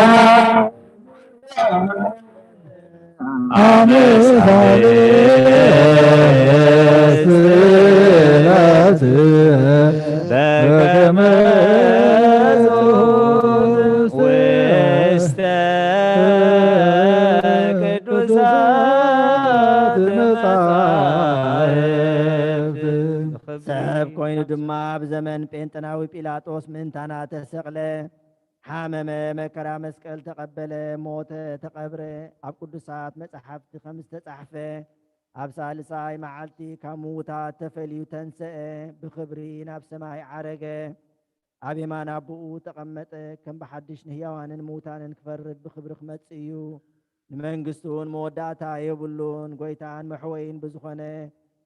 ሰብ ኮይኑ ድማ ብዘመን ጴንጤናዊ ጲላጦስ ምእንታና ተሰቕለ ሓመመ መከራ መስቀል ተቐበለ ሞተ ተቐብረ ኣብ ቅዱሳት መጽሓፍቲ ከም ዝተጻሕፈ ኣብ ሳልሳይ መዓልቲ ካብ ምዉታት ተፈልዩ ተንስአ ብክብሪ ናብ ሰማይ ዓረገ ኣብ የማን ኣቦኡ ተቐመጠ ከም ብሓድሽ ንህያዋንን ምዉታንን ክፈርድ ብክብሪ ክመጽእ እዩ ንመንግስቱን መወዳእታ የብሉን ጎይታን መሕወይን ብዝኾነ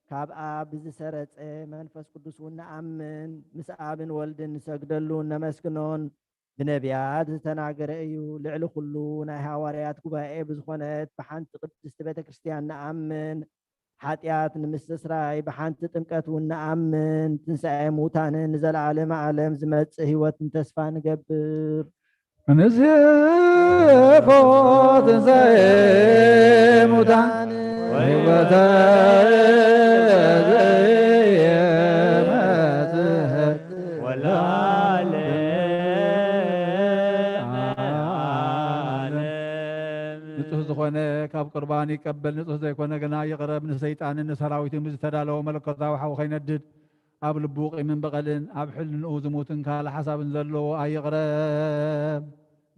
ካብ ኣብ ብዝሰረፀ መንፈስ ቅዱስ እውን ንኣምን ምስ ኣብን ወልድን ንሰግደሉን ነመስግኖን ብነቢያት ዝተናገረ እዩ ልዕሊ ኩሉ ናይ ሃዋርያት ጉባኤ ብዝኾነት ብሓንቲ ቅድስቲ ቤተ ክርስቲያን ንኣምን ሓጢኣት ንምስትስራይ ብሓንቲ ጥምቀት እውን ንኣምን ትንሣኤ ሙታንን ንዘለዓለመ ዓለም ዝመጽእ ህይወትን ተስፋ ንገብር እንስኮ ትንሣኤ ሙታን ወሕይወተ ዘየመጽእ ንጹህ ዝኾነ ካብ ቁርባን ይቀበል ንጹህ ዘይኮነ ግና ይቕረብ ንሰይጣንን ንሰራዊትን ብዝተዳለወ መለኮታዊ ሓዊ ከይነድድ ኣብ ልቡ ቂምን በቐልን ኣብ ሕልንኡ ዝሙትን ካል ሓሳብን ዘለዎ ኣይቕረብ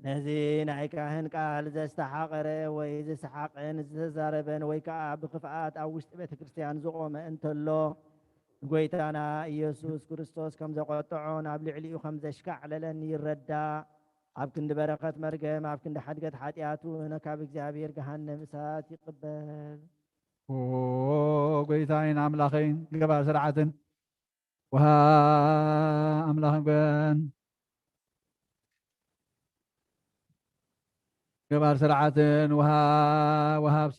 ነዚ ናይ ካህን ቃል ዘስተሓቐረ ወይ ዝሰሓቕን ዝተዛረበን ወይ ከዓ ብክፍኣት ኣብ ውሽጢ ቤተ ክርስቲያን ዝቆመ እንተሎ ጎይታና ኢየሱስ ክርስቶስ ከም ዘቆጥዖን ኣብ ልዕሊኡ ከም ዘሽካዕለለን ይረዳእ ኣብ ክንዲ በረኸት መርገም ኣብ ክንዲ ሓድገት ሓጢኣቱ ካብ እግዚአብሔር ገሃነም እሳት ይቅበል ጎይታዬን አምላኬን ገባር ስርዓትን ወሃ አምላክን ጎን ገባር ስርዓትን ወሃብ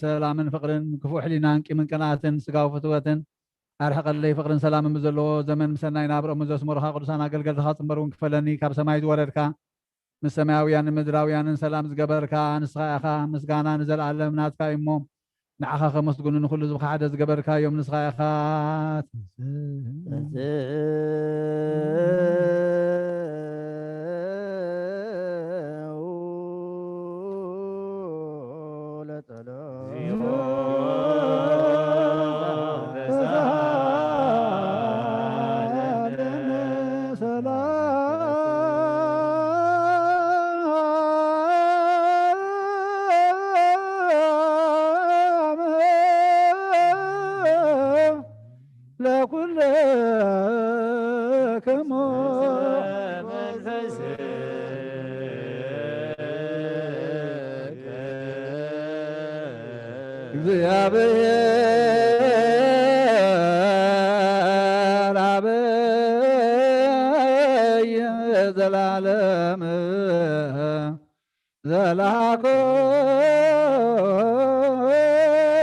ሰላምን ፍቅርን ክፉእ ሕሊናን ቂምን ቅንኣትን ስጋዊ ፍትወትን ኣርሕቀለይ ፍቅርን ሰላምን ብዘለዎ ዘመን ምሰናይ ናብሮም ዘስመሩካ ቅዱሳን ኣገልገልትካ ፅምበር እውን ክፈለኒ ካብ ሰማይ ዝወረድካ ምስ ሰማያውያንን ምድራውያንን ሰላም ዝገበርካ ንስኻ ኢኻ ምስጋና ንዘለኣለም ናትካ እሞ ንዓኻ ከመስግኑ ንኩሉ ዝብካ ሓደ ዝገበርካ እዮም ንስኻ ኢኻ እግዚአብሔር አበይ ዘላለም ዘላኮ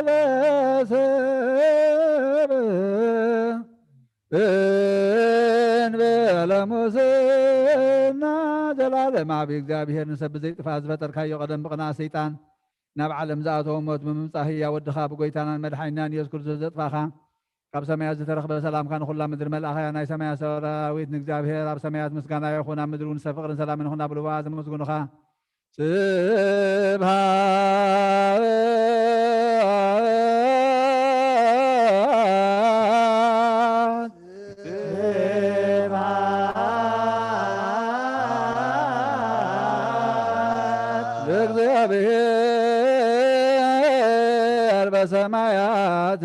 ለሰብ እንበለ ሙስና ዘላለም አብ እግዚአብሔር ንሰብ ዘይጥፋእ ዝፈጠርካዮ ቀደም ብቕና ሰይጣን ናብ ዓለም ዝኣተዎ ሞት ብምምፃእ ህያው ወድኻ ብጎይታናን መድሓኒናን ኢየሱስ ክርስቶስ ዘጥፋኻ ካብ ሰማያት ዝተረኽበ ሰላምካ ንኹላ ምድሪ መልኣኸያ ናይ ሰማያት ሰራዊት ንእግዚአብሔር ኣብ ሰማያት ምስጋና ይኹን ኣብ ምድሪ እውን ሰብ ፍቕርን ሰላምን ይኹን ኣብ ልባ ዘመስግኑኻ እግዚአብሔር በሰማያት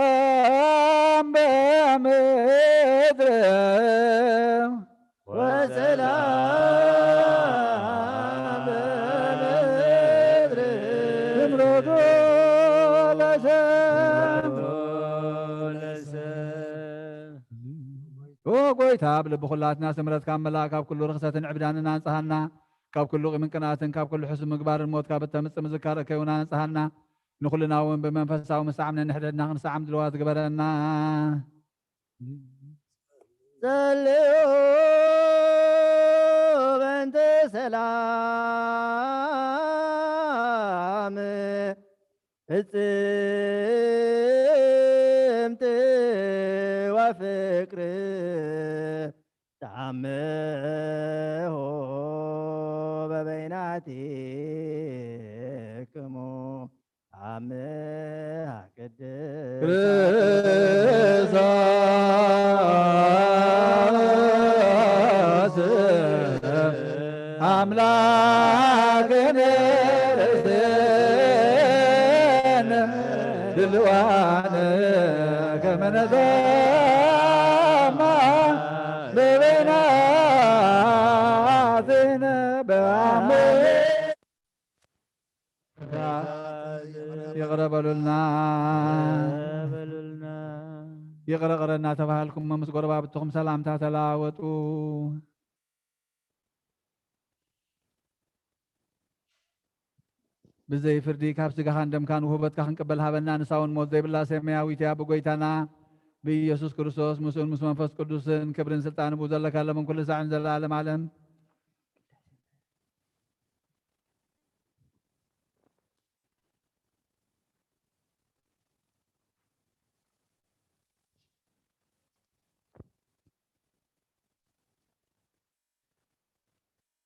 ወሰላም በምድር ወሰላም በምድር እምሮቶ ጎይታ ብልቢ ኩላትና ስምረትካ መላእ ካብ ኩሉ ርክሰትን ዕብዳንን አንጽሃና ካብ ኩሉ ቂምን ቅንኣትን ካብ ኩሉ ሕሱብ ምግባርን ሞትካ ብተምፅእ ምዝካር ከይውና አንጽሃና ንኩልና እውን ብመንፈሳዊ መሳዕምነ ንሕደድና ክንሰዓም ድልዋ ዝግበረና ጸልዩ በእንተ ሰላም ፍጽምት ወፍቅር ተአምሆ በበይናቲክሙ አምሃ ክርስቶስ አምላክን ርእስን ድልዋን ከመነዘማ በበይናትን በአሜ ይቅረበሉልና ይቅረቅረና ተባሃልኩም ምስ ጎረባብትኩም ሰላምታ ተለዋወጡ። ብዘይ ፍርዲ ካብ ስጋኻን ደምካን ውህበትካ ክንቅበል ሃበና ንሳውን ሞት ዘይብላ ሰማያዊት እያ ብጎይታና ብኢየሱስ ክርስቶስ ምስኡን ምስ መንፈስ ቅዱስን ክብርን ስልጣን ብኡ ዘለካ ለምን ኩሉ ሳዕን ዘለዓለም ዓለም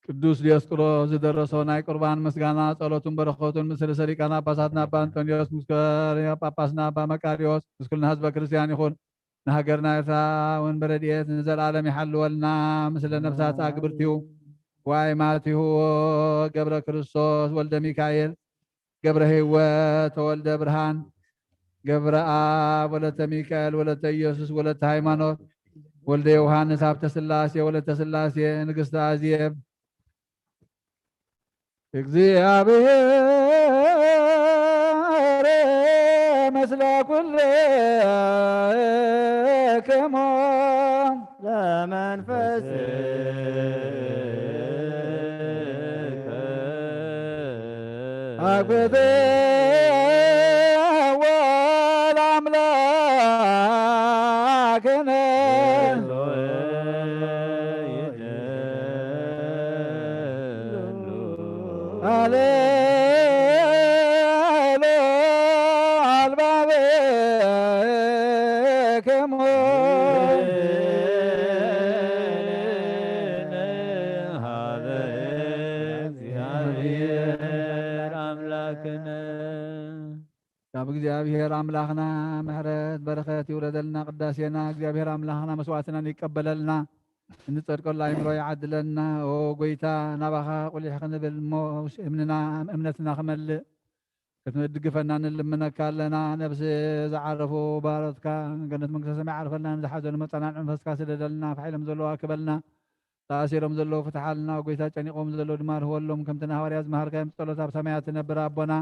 ቅዱስ ዲዮስቆሮስ ዝደረሶ ናይ ቁርባን ምስጋና ጸሎቱን በረኸቱን ምስ ርእሰ ሊቃነ ጳጳሳትና አባ አንጦንዮስ ምስ ጳጳስና አባ መቃርዮስ ምስ ኩልና ህዝበ ክርስቲያን ይኹን ንሃገርና ኤርትራ እውን በረድኤት ንዘለዓለም ይሓልወልና ምስለ ነፍሳት አግብርቲሁ ዋይማቲሁ ገብረ ክርስቶስ ወልደ ሚካኤል ገብረ ህይወት ወልደ ብርሃን ገብረ አብ ወለተ ሚካኤል ወለተ ኢየሱስ ወለተ ሃይማኖት ወልደ ዮሐንስ ሀብተ ሥላሴ ወለተ ሥላሴ ንግሥተ አዜብ እግዚአብሔር መስለ ኩልክሙ ለመንፈስከ አግብት ወለአምላክነ አልባብክሙ ሀበ እግዚአብሔር አምላክነ ካብ እግዚአብሔር አምላክና ምሕረት በረኸት ይውረደልና ቅዳሴና እግዚአብሔር አምላክና መስዋዕትናን ይቀበለልና እንጸድቀሉ አእምሮ ይዓድለና ኦ ጎይታ ናባኻ ቁሊሕ ክንብል እሞ እምነትና ክመልእ ክትድግፈና ንልምነካ ኣለና ነብሲ ዝዓረፉ ባሮትካ ገነት መንግስቲ ሰማይ ዓርፈልና ንዝሓዘኑ መፀናዕ መንፈስካ ስደደልና ፍሒሎም ዘለዋ ክበልና ተኣሲሮም ዘለዉ ፍትሓልና ጎይታ ጨኒቆም ዘለዉ ድማ ርህወሎም ከምቲ ንሃዋርያ ዝመሃርካዮም ፀሎት ኣብ ሰማያት ትነብር ኣቦና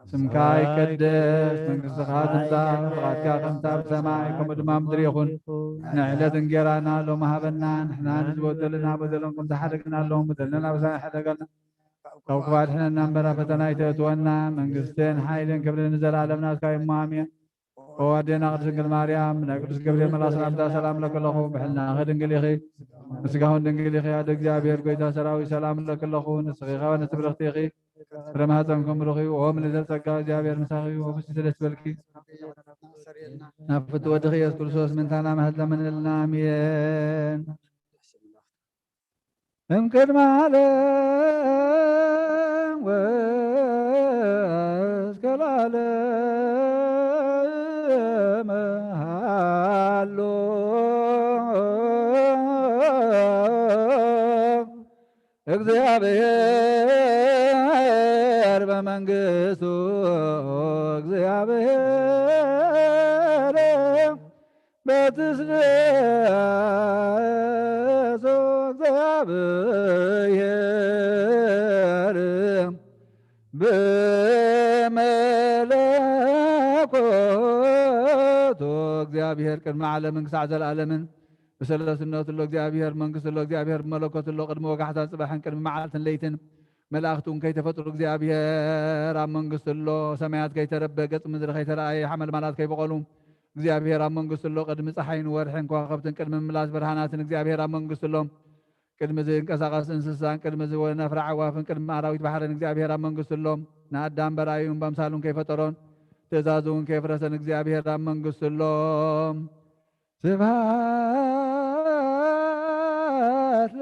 ስምካ ይቀደስ መንግስትኻ ትምፃእ ፍቃድካ ከምቲ ኣብ ሰማይ ከምኡ ድማ ምድሪ ይኹን ንዕለት እንጀራና ሎሚ ሃበና ንሕና ንዝበደልና በደሎም ከምቲ ሓደግና ኣለዎም በደልና ናብ ሰማይ ሓደገልና ካብ ክፉ ኣድሕነና እምበር ኣብ ፈተና ኣይተእትወና መንግስትን ሓይልን ክብርን ንዘለኣለም ናትካ እዩ እሞ ኣሜን ኦ ኣዴና ቅድስት ድንግል ማርያም ናይ ቅዱስ ገብርኤል መልኣክ ሰላምታ ሰላም ለከለኹ ብሕልናኸ ድንግል ኢኺ ንስጋሁን ድንግል ኢኺ ኣደ እግዚኣብሔር ጎይታ ሰራዊት ሰላም ለከለኹ ንስኺ ኸ ንትብርኽቲ ኢኺ ፍረ ማኅፀንኩም ብሩኽ እዩ ኦ ምልዕተ ጸጋ እግዚአብሔር ምሳኺ እዩ ወብስቲ ደስ በልኪ ናብ ፍትወድኺ ኢየሱስ ክርስቶስ ምንታና ማህል ለምንልና አሜን እምቅድመ ዓለም ወእስከ ለዓለም ሃሎ እግዚአብሔር በመንግሥቱ እግዚአብሔር በትስብእቱ እግዚአብሔር በመለኮቱ እግዚአብሔር ቅድመ ዓለምን ክሳዕ ዘለዓለምን بسلسلة الله እግዚአብሔር መንግስት الله እግዚአብሔር መለኮት الله ቅድመ ወጋሕታን ጽባሕን ቅድመ መዓልትን ለይትን መላእክቱን ከይተፈጥሩ እግዚአብሔር ኣብ መንግስት الله ሰማያት ከይተረበ ገጽ ምድሪ ከይተረአየ ሓመል ማላት ከይበቀሉ እግዚአብሔር ኣብ መንግስት الله ቅድመ ፀሓይን ወርሕን ከዋኽብትን ቅድመ ምላስ ብርሃናትን እግዚአብሔር ኣብ መንግስት الله ቅድመ ዝንቀሳቀስ እንስሳን ቅድመ ዝነፍራ ዓዋፍን ቅድመ ኣራዊት ባሕርን እግዚአብሔር ኣብ መንግስት الله ንኣዳም በራእዩን በምሳሉን ከይፈጠሮን ትእዛዙን ከይፍረሰን እግዚአብሔር ኣብ መንግስት الله ስብሐት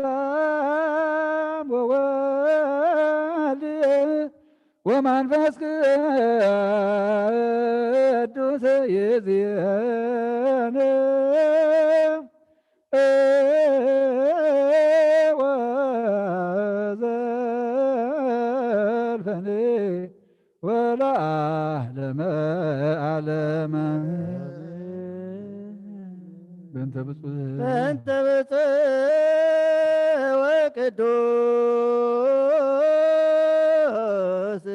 ለአብ ወወልድ ወመንፈስ ቅዱስ ይእዜነ ወዘልፈኒ ወለዓለመ ዓለመ በእንተ ብፁዕ ወቅዱስ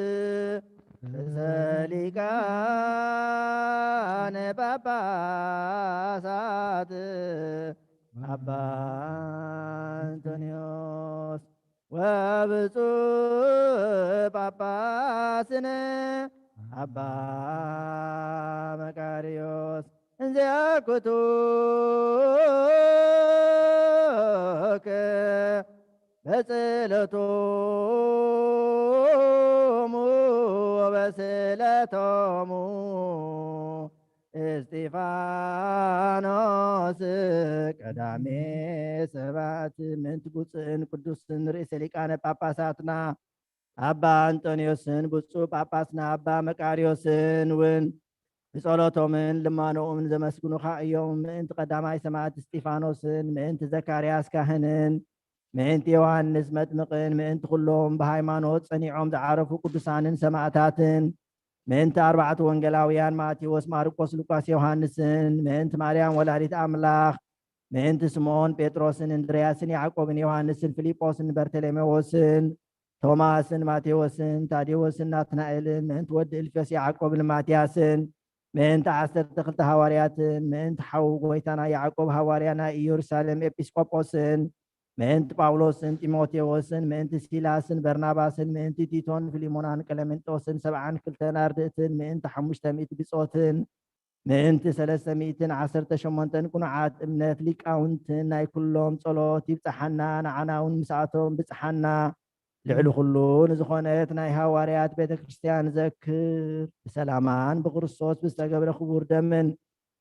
ሊቃነ ጳጳሳት አባ አንቶኒዮስ ወብፁዕ ጳጳስነ አባ መቃርዮስ እንዘያኩቱከ በጸሎቶሙ ወበስእለቶሙ እስጢፋኖስ ቀዳሜ ሰብአት ምንት ብፁዕን ቅዱስን ርእሰ ሊቃነ ጳጳሳትና አባ አንጦኒዮስን ብፁዕ ጳጳስና አባ መቃርዮስን ውን ብጸሎቶምን ልማኖምን ዘመስግኑኻ እዮም ምእንቲ ቀዳማይ ሰማዕት እስጢፋኖስን ምእንቲ ዘካርያስ ካህንን ምእንቲ ዮሐንስ መጥምቅን ምእንቲ ኩሎም ብሃይማኖት ጸኒዖም ዝዓረፉ ቅዱሳንን ሰማዕታትን ምእንቲ ኣርባዕቱ ወንጌላውያን ማቴዎስ ማርቆስ ሉቃስ ዮሐንስን ምእንቲ ማርያም ወላዲት ኣምላኽ ምእንቲ ስምዖን ጴጥሮስን እንድርያስን ያዕቆብን ዮሐንስን ፊልጶስን በርተሎሜዎስን ቶማስን ማቴዎስን ታዴዎስን ናትናኤልን ምእንቲ ወዲ እልፍዮስ ያዕቆብን ማትያስን ምእንቲ 12 ሃዋርያትን ምእንቲ ሓው ጎይታና ያዕቆብ ሃዋርያና ኢየሩሳሌም ኤጲስቆጶስን ምእንቲ ጳውሎስን ጢሞቴዎስን ምእንቲ ሲላስን በርናባስን ምእንቲ ቲቶን ፊሊሞናን ቀለሜንጦስን 72 ኣርድእትን ምእንቲ 500 ብጾትን ምእንቲ 318 ቁኑዓት እምነት ሊቃውንትን ናይ ኩሎም ጸሎት ይብፅሓና ንዓናውን ምስኣቶም ብፅሓና ልዕሊ ኩሉ ንዝኾነት ናይ ሃዋርያት ቤተ ክርስቲያን ዘክር ብሰላማን ብክርስቶስ ብዝተገብረ ክቡር ደምን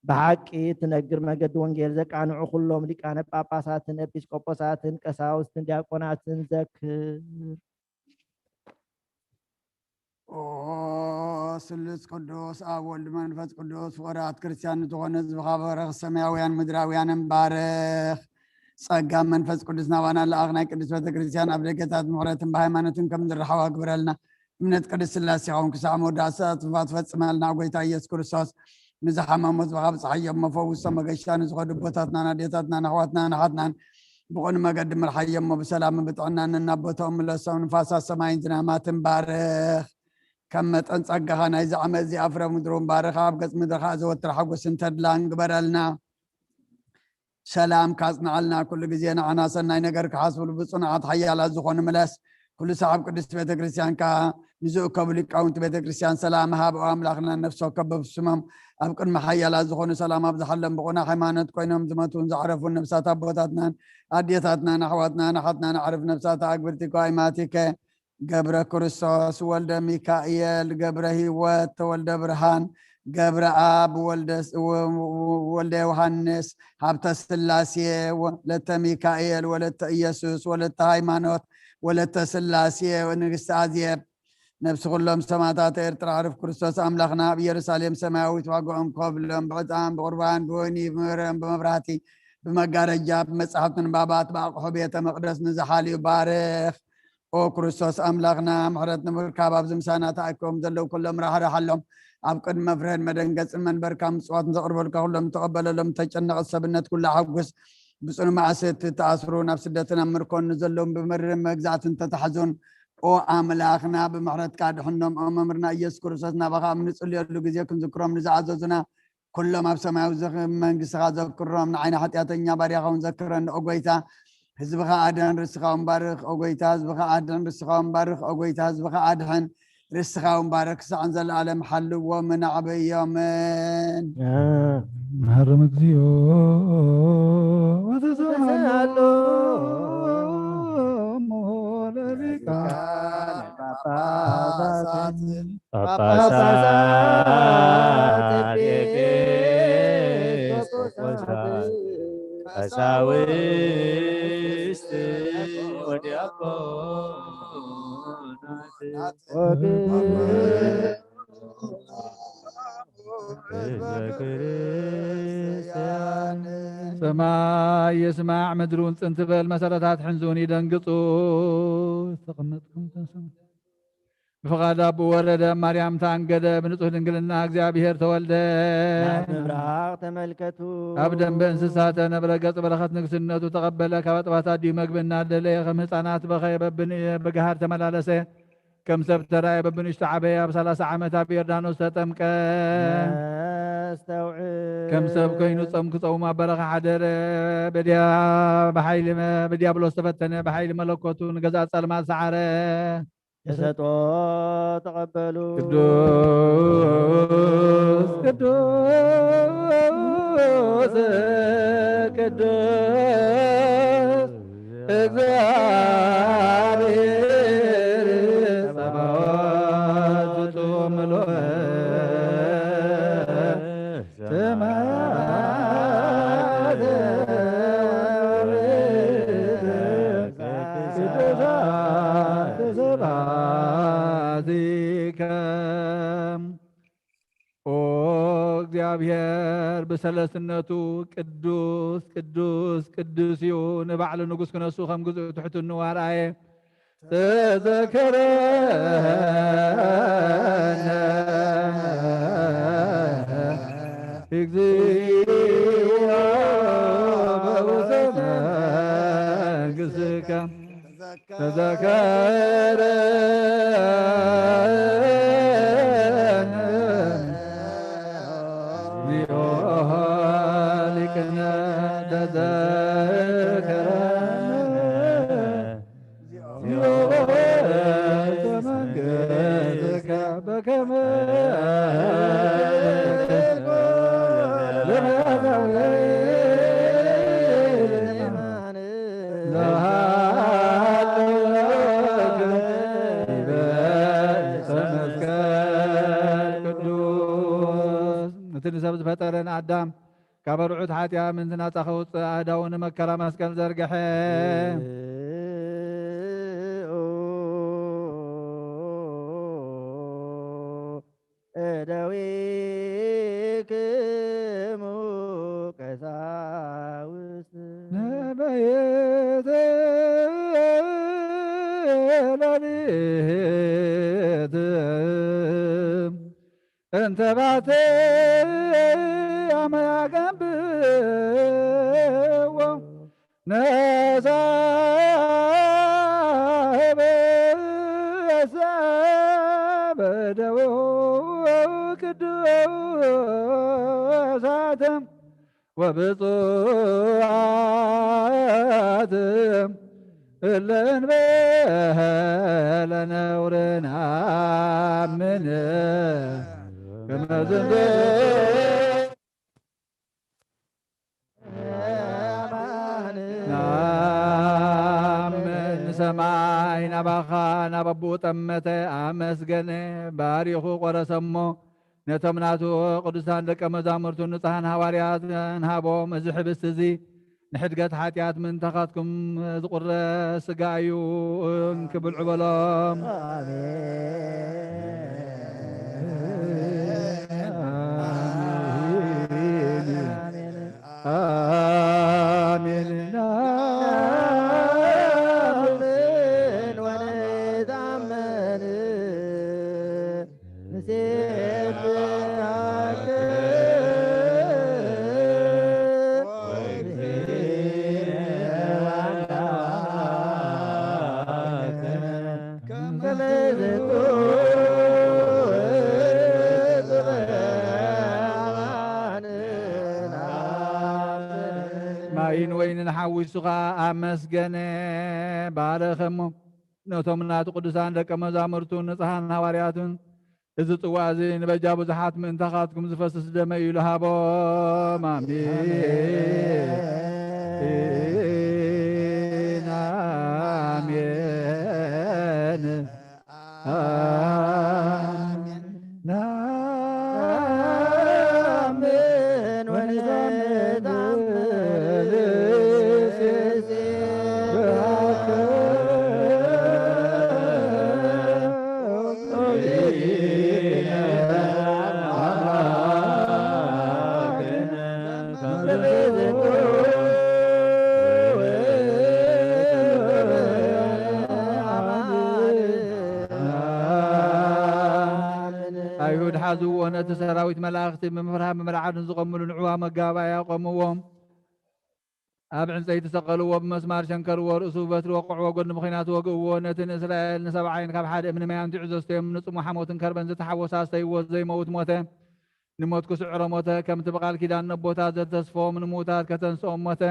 ብሓቂ ትነግር መገዲ ወንጌል ዘቃንዑ ኩሎም ሊቃነ ጳጳሳትን ኤጲስቆጶሳትን ቀሳውስትን ዲያቆናትን ዘክር ኦ ስሉስ ቅዱስ ኣብ ወልድ መንፈስ ቅዱስ ፍቁራት ክርስቲያን ዝኾነ ዝብኻበረ ሰማያውያን ምድራውያንን ባርኽ ጸጋ መንፈስ ቅዱስ ናባና ለኣኽናይ ቅዱስ ቤተ ክርስቲያን ኣብ ደገታት ምሕረትን ብሃይማኖትን ከም ዝረሓባ ግብረልና እምነት ቅድስት ሥላሴ ይኹን ክሳብ መወዳእታ ትፈጽመልና ጎይታ ኢየሱስ ክርስቶስ ንዝሓመሙት ብፀሓዮም መፈውሶ መገሻ ንዝኸዱ ቦታትናን ኣዴታትናን ኣሕዋትናን ኣሓትናን ብቑን መገዲ ምርሓዮሞ ብሰላምን ብጥዕናን እናቦቶኦም መለሶም ንፋሳት ሰማይን ዝናማትን ባርኽ ከም መጠን ፀጋኻ ናይዚ ዓመት እዚ ኣፍረ ምድሩን ባርኻ ኣብ ገፅ ምድርኻ ዘወትር ሓጎስን ተድላን ግበረልና ሰላም ካጽንዓልና ኩሉ ግዜ ንዓና ሰናይ ነገር ክሓስብሉ ብፅኑዓት ሓያላት ዝኾኑ መለስ ኩሉ ሰዓብ ቅድስቲ ቤተ ክርስቲያንካ ንዝእከቡ ሊቃውንቲ ቤተ ክርስቲያን ሰላም ሃብኦ ኣምላኽና ነፍሶ ከበብስሞም ኣብ ቅድሚ ሓያላት ዝኾኑ ሰላም ኣብ ዝሓሎም ብቑና ሃይማኖት ኮይኖም ዝመቱን ዝዓረፉን ነብሳት ኣቦታትናን ኣዴታትናን ኣሕዋትናን ኣሓትናን ኣዕርፍ ነብሳት ኣግብርቲ ኳይማቲከ ገብረ ክርስቶስ ወልደ ሚካኤል ገብረ ህይወት ተወልደ ብርሃን ገብረ አብ ወልደ ዮሐንስ ሀብተ ስላሴ ወለተ ሚካኤል ወለተ ኢየሱስ ወለተ ሃይማኖት ወለተ ስላሴ ንግስቲ አዜብ ነብሲ ኩሎም ሰማዕታት ኤርትራ ዕርፍ ክርስቶስ ኣምላኽና ኣብ ኢየሩሳሌም ሰማያዊት ዋግኦም ከብሎም ብዕጣን ብቁርባን ብወይኒ ብምህረን ብመብራህቲ ብመጋረጃ ብመፅሓፍትን ባባት ብኣቕሑ ቤተ መቅደስ ንዝሓልዩ ባርኽ ኦ ክርስቶስ ኣምላኽና ምሕረት ንምርካብ ኣብዚ ምሳና ተኣኪቦም ዘለው ኩሎም ራሕራሓሎም ኣብ ቅድሚ መፍርህን መደንገፅን መንበርካ ምፅዋት ዘቕርበልካ ኩሎም ተቐበለሎም ተጨነቐት ሰብነት ኩላ ሓጉስ ብፅኑ ማእሰት ተኣስሩ ናብ ስደትን ኣብ ምርኮን ዘለዎም ብምርርን መግዛእትን ተታሕዙን ኦ ኣምላኽና ብምሕረትካ ድሕኖም ኦ መምህርና ኢየሱስ ክርስቶስ ናባኻ ኣብ ንፅልየሉ ግዜ ክንዝክሮም ንዝኣዘዙና ኩሎም ኣብ ሰማያዊ መንግስትኻ ዘክሮም ንዓይና ሓጢኣተኛ ባርያኻ እውን ዘክረን ኦ ጎይታ ህዝብኻ ኣድሕን ርስኻ ባርኽ ኦ ጎይታ ህዝብኻ ኣድሕን ርስኻ ባርኽ ኦ ጎይታ ህዝብኻ ኣድሕን ርስኻ ባርኽ ክሳዕን ዘለዓለም ሓልዎምን ኣዕበዮምን መሃረም እግዚኦ ወተሰማሎ ጳጳሳት ኤጲስቆጶሳት ቀሳውስት ወዲያቆናት ሰማይ የስማዕ ምድሩን ጽንት በል መሰረታት ሕንዙን ይደንግጹ ተቀመጥኩም ተንሰሙ بفقاد أبو ولد مريم تانقد بنطه دنقلنا እግዚአብሔር ተወልደ ምብራቅ ተመልከቱ أبدا بإنسسات نبرقت برخت نقسنته تقبل كبطبات دي مقبنا دلي خم هطانات بخي بقهار تملالسه كم سبت رأي ببن اشتعبه بثلاث عامات بيردانوس تتمك استوعب كم سب كينو صمك صوما برخ حدر بديا بحيل بديا بلوس تفتن بحيل ملكوتو نقزات سلمات سعره يسطو تقبلوا قدوس قدوس قدوس እግዚአብሔር ሰማያት ምሉእ ሰማያት ኦ እግዚአብሔር በሰለስነቱ ቅዱስ ቅዱስ ቅዱስ ይሁን ባዕሉ ንጉስ ክነሱ ከም ግዝኡ ትሕቱ ንዋርአየ ተዘከረነ እግዚኦ በውስተ መንግሥትከ ተዘከረነ نسبت فترن آدم كبرعود حاتيا من زنا تخوت أداون مكرا مسكن زرقحي أدويكم كساوس نبيت انت باتي ما يقبل نزاب سابدو كدوساتم وبطاعتم اللي لنا ورنا من كما من سماعنا بخانا ببو تمت أمسجن باريخو قرسمو نتمناتو قدسان لك مزامرتو نصحان هواريات نهابو مزحب استزي نحدقت حاتيات من تخاتكم ذقر سقايو انكبل عبلام آمين آمين ونتأمن نسيب ማይን ወይንን ሓዊሱኻ ኣመስገነ ባረኸሞ ነቶም ናቱ ቅዱሳን ደቀ መዛሙርቱ ንጽሓን ሃዋርያቱን እዚ ጽዋዕ እዚ ንበጃ ብዙሓት ምእንታኻትኩም ዝፈስስ ደመ እዩ ልሃቦም ኣሜን ኣሜን አሜን አይሁድ ሓዝዎ ነቲ ሰራዊት መላእኽቲ ምምፍርሃን ምምርዓትን ዝቐምሉ ንዕዋ መጋባእያ ቆምዎም ኣብ ዕንፀይቲ ሰቐልዎ ብመስማር ሸንከርዎ ርእሱ በትሪ ወቅዕዎ ጎኒ ምኽንያት ወግእዎ ነቲ ንእስራኤል ንሰብዓይን ካብ ሓደ እምኒ ማያም ትዕዞ ስተዮም ንጽሙ ሓሞትን ከርበን ዝተሓወሳ ስተይዎ ዘይመውት ሞተ ንሞት ክስዕሮ ሞተ ከምቲ ብቓል ኪዳን ነቦታት ዘተስፎም ንሙታት ከተንስኦም ሞተ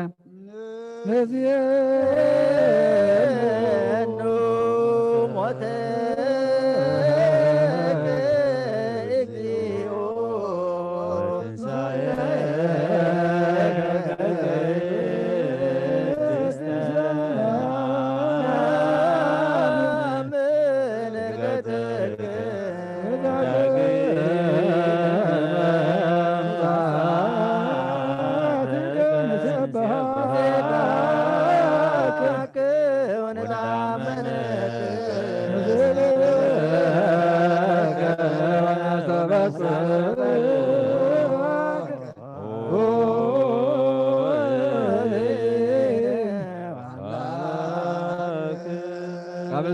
ነዚየኑ ሞተ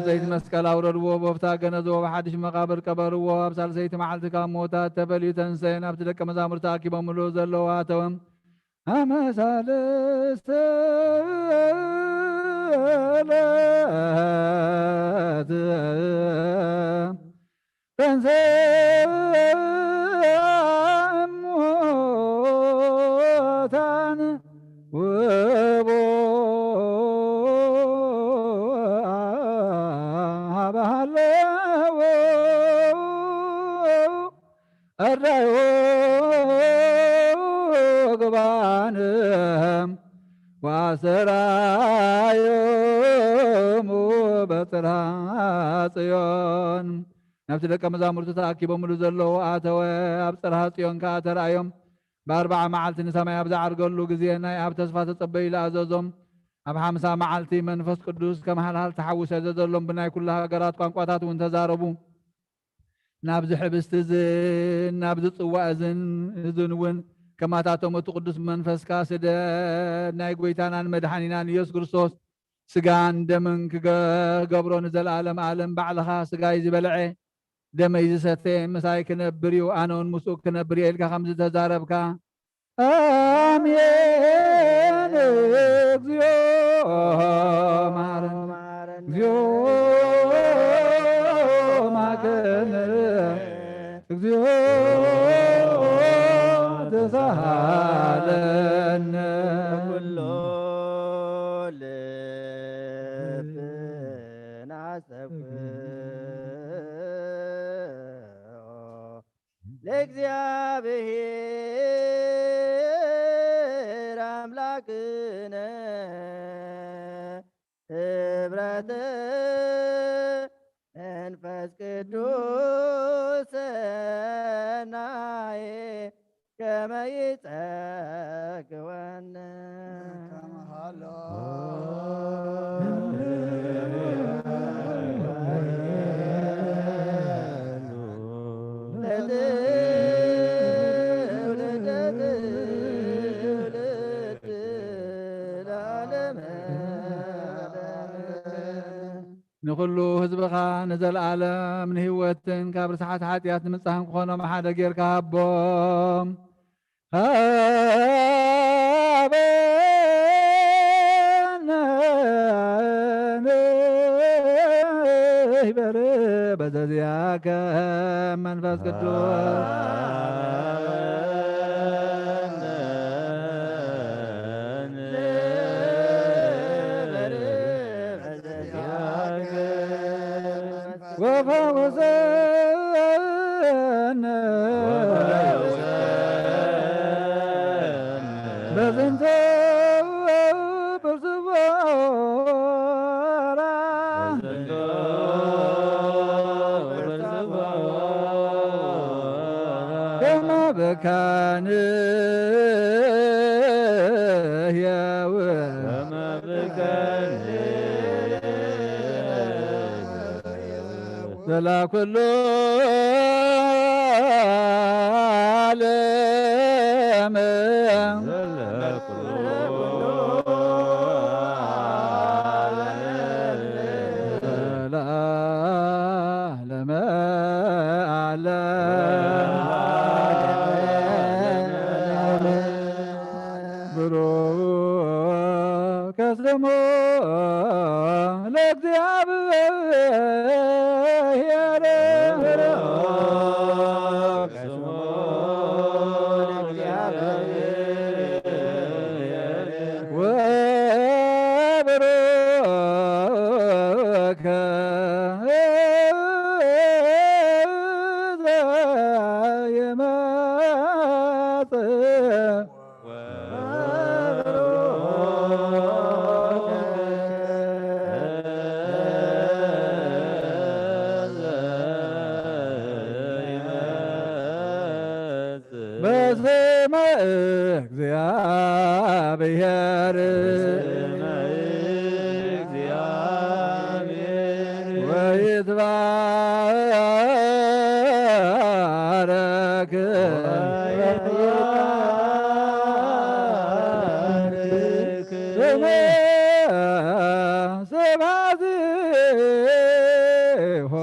ዘይት መስቀል አውረድዎ በፍታ ገነዝዎ በሓድሽ መቃብር ቀበርዎ ኣብ ሳልሰይቲ መዓልቲ ካብ ሞታት ተፈልዩ ተንሰየን ኣብቲ ደቀ መዛሙርቲ ተኣኪቦምሉ ዘለዋ ኣተወም ኣመሳለስተ ዕለት ተንሰየን ሙታን ወቦ ባህለዎ ኣራዮ ግባንም ወኣሰራዮሙ በጽርሐ ጽዮን ናብቲ ደቀ መዛሙርቱ ተኣኪቦምሉ ዘለዉ ኣተወ ኣብ ጽርሐ ጽዮን ከዓ ተረኣዮም ብ40 መዓልቲ ንሰማይ ኣብ ዝዓርገሉ ግዜ ናይ ኣብ ተስፋ ተጸበዩ ዝኣዘዞም ኣብ 50 መዓልቲ መንፈስ ቅዱስ ከመሃልሃል ተሓዊሰ ዘዘሎም ብናይ ኩሉ ሃገራት ቋንቋታት እውን ተዛረቡ ናብዚ ሕብስቲ እዝን ናብዚ ጽዋዕ እዝን እውን ከማታቶም እቲ ቅዱስ መንፈስካ ስደ ናይ ጎይታናን መድሓኒናን ኢየሱስ ክርስቶስ ስጋን ደምን ክገብሮ ንዘለኣለም ዓለም ባዕልኻ ስጋይ ዝበልዐ ደመይ ዝሰተየ ምሳይ ክነብር እዩ ኣነ እውን ምስኡ ክነብር እየ ኢልካ ከምዚ ተዛረብካ አሜን እግዚኦ ማረነ እግዚኦ ማረነ እግዚኦ ተሳሃለነ ኩሎ ልብን አሰብክዎ ለእግዚአብሔር አምላክነ ህብረተ መንፈስ ቅዱስ ሰናየ ከመ ይጸግወነ ንኩሉ ህዝብኻ ንዘለዓለም ንህይወትን ካብ ርስሓት ሓጢኣት ንምፅሃን ክኾኖም ሓደ ጌርካ ሃቦም ሃበነ ይበር በዘዚያከ መንፈስ ቅዱስ وفوزن بزنت برزبارا كما بكان يا كما بكان سلا كل عالم سلا عالم بروك اسلموا لأግዚአብሔር ወብሩከ ዘየመጽእ በስመ እግዚአብሔር ወይትባረክ ስመ ሰባዚሆ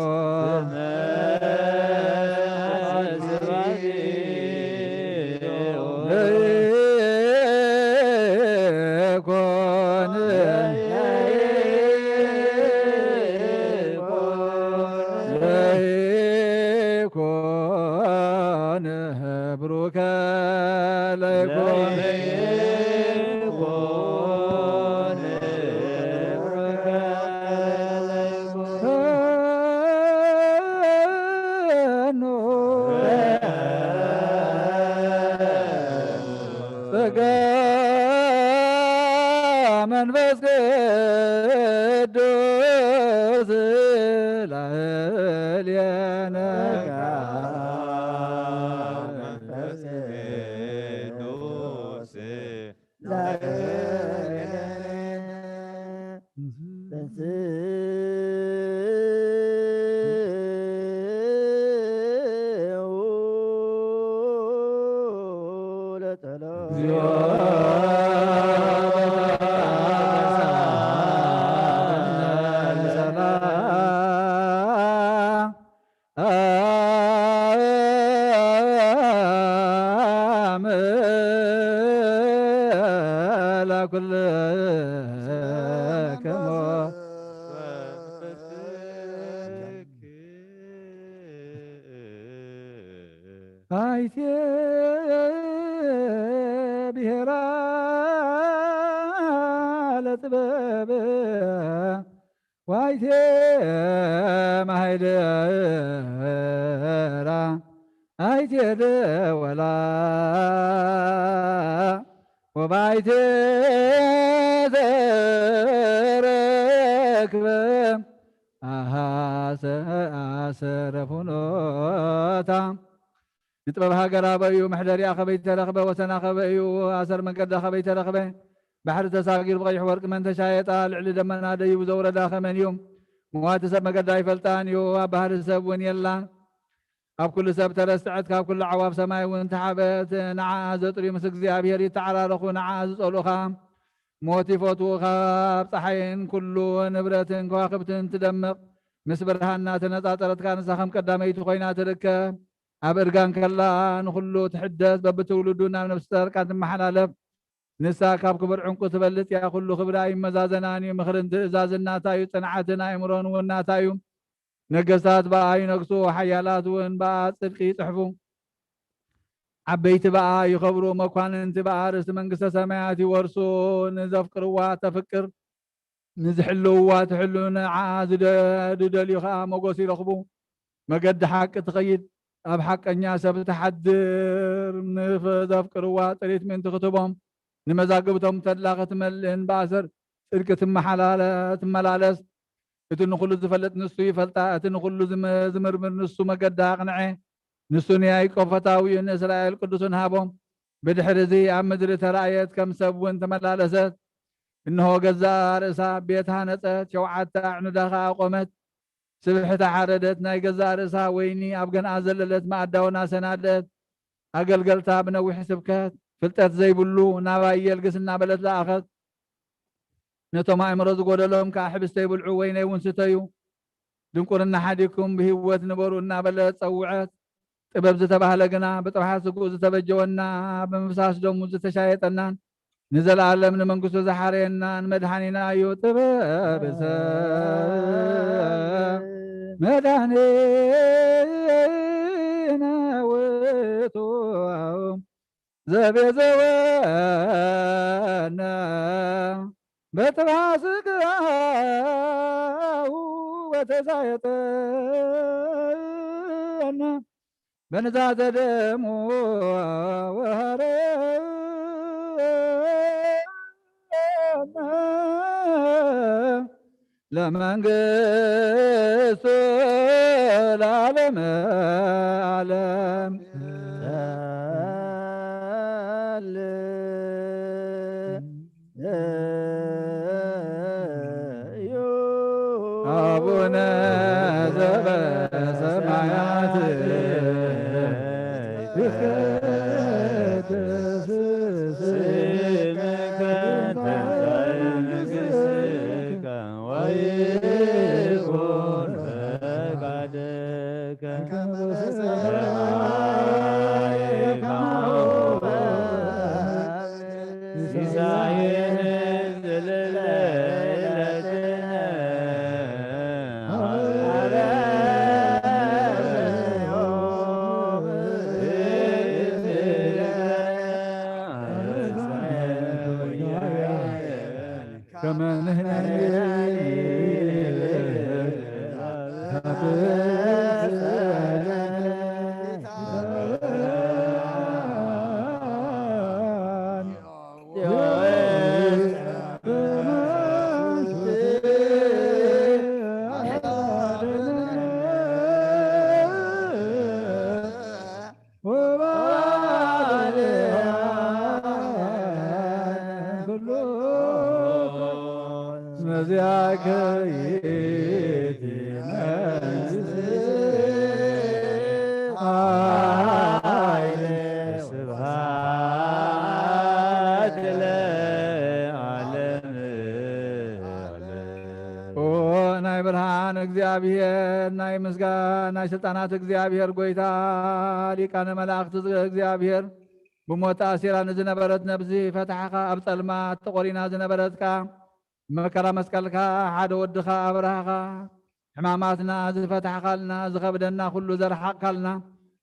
ለይኩን ብሩከ ለይኩን ጸጋ መንፈስ ቅዱስ ላዕሌነ ሰላም ኩልከሞ አይቴ ብሔራ ለጥበብ ዋይቴ ማይደራ አይቴ ደወላ ወባይቴ ዘረክበ አሰረፉኖታ ንጥበብ ሃገራ በእዩ ምሕደሪያ ኸበይ ተረኽበ ወሰና ኸበእዩ ኣሰር መንገዳ ኸበይ ተረኽበ ባሕሪ ተሳጊር ብቀይሕ ወርቂ መን ተሻየጣ ልዕሊ ደመና ደይቡ ዘውረዳ ኸመን እዩ ምዋቲ ሰብ መገዳ ይፈልጣን እዩ ኣብ ባህሪ ሰብ እውን የላ ኣብ ኩሉ ሰብ ተረስዕት ካብ ኩሉ ዓዋብ ሰማይ እውን ተሓበት ንዓ ዘጥርዩ ምስ እግዚኣብሔር ይተዓራረኹ ንዓ ዝፀልኡኻ ሞት ይፈትዉኻ ኣብ ፀሓይን ኩሉ ንብረትን ከዋክብትን ትደምቕ ምስ ብርሃንና ተነፃፀረትካ ንሳ ከም ቀዳመይቲ ኮይና ትርከብ ኣብ እርጋን ከላ ንኩሉ ትሕደስ በብትውልዱ ናብ ነብሲ ተርቃ ትመሓላለፍ ንሳ ካብ ክብር ዕንቁ ትበልጥ ያ ኩሉ ክብራ ይመዛዘናን እዩ ምኽርን ትእዛዝ እናታ እዩ ፅንዓትን ኣእምሮን እውን ናታ እዩ ነገስታት በኣ ይነግሱ ሓያላት እውን በኣ ፅድቂ ይፅሕፉ ዓበይቲ በኣ ይኸብሩ መኳንንቲ በኣ ርእሲ መንግስተ ሰማያት ይወርሱ ንዘፍቅርዋ ተፍቅር ንዝሕልውዋ ትሕሉ ንዓ ዝደልዩ ከዓ መጎስ ይረኽቡ መገዲ ሓቂ ትኸይድ ኣብ ሓቀኛ ሰብ ተሓድር ንዘፍቅርዋ ጥሪት ምእንቲ ክትቦም ንመዛግብቶም ተድላ ክትመልእን በኣሰር ፅድቂ ትመላለስ እቲ ንኩሉ ዝፈልጥ ንሱ ይፈልጣ እቲ ንኩሉ ዝምርምር ንሱ መገዳ ኣቕንዐ ንሱ ንያዕቆብ ፈታዊ ንእስራኤል ቅዱስን ሃቦም ብድሕሪ እዚ ኣብ ምድሪ ተራእየት ከም ሰብ እውን ተመላለሰት እንሆ ገዛ ርእሳ ቤት ሃነፀት ሸውዓተ ኣዕኑዳ ከዓ ቆመት ስብሕታ ሓረደት ናይ ገዛ ርእሳ ወይኒ ኣብ ገንኣ ዘለለት ማኣዳውና ሰናደት ኣገልገልታ ብነዊሕ ስብከት ፍልጠት ዘይብሉ ናባየል ግስ እናበለት ለኣኸት ነቶም ኣእምሮ ዝጎደሎም ከዓ ሕብስተ ይብልዑ ወይነይ እውን ስተዩ ድንቁርና ሓዲኩም ብህይወት ንበሩ እናበለት ፀውዐት ጥበብ ዝተባህለ ግና ብጥብሓት ስጉእ ዝተበጀወና ብምፍሳስ ደሙ ዝተሻየጠናን ንዘለዓለም ንመንግስቱ ዝሓረየናን መድሓኒና እዩ ጥበብ ሰብ መድሓኒና ውእቱ ዘቤዘወና በጥብሓት ስጋው ወተሳየጠና በንዛዘ ደሙ ወሃረና ለመንግስቱ ለዓለመ ዓለም አቡነ ዘበሰማያት ይትቀደስ ስምከ ትምጻእ መንግሥትከ ወይኩን ፈቃድከ ከመ በሰማይ ከማሁ በአርض ሲሳየነ ዘለለ كما نهنا ذاك يدنا سبحات العالم ناي برهان እግዚአብሔር ናይ ምስጋና ናይ ስልጣናት እግዚአብሔር ጎይታ ሊቃነ መላእክት እግዚአብሔር بموت أسيرا نزنبرت نبزي فتحك أبطلما تقورينا زنبرتك مكرا مسكالك حد ودك أبرهك حماماتنا زفتحك لنا زغبدنا كل زرحك لنا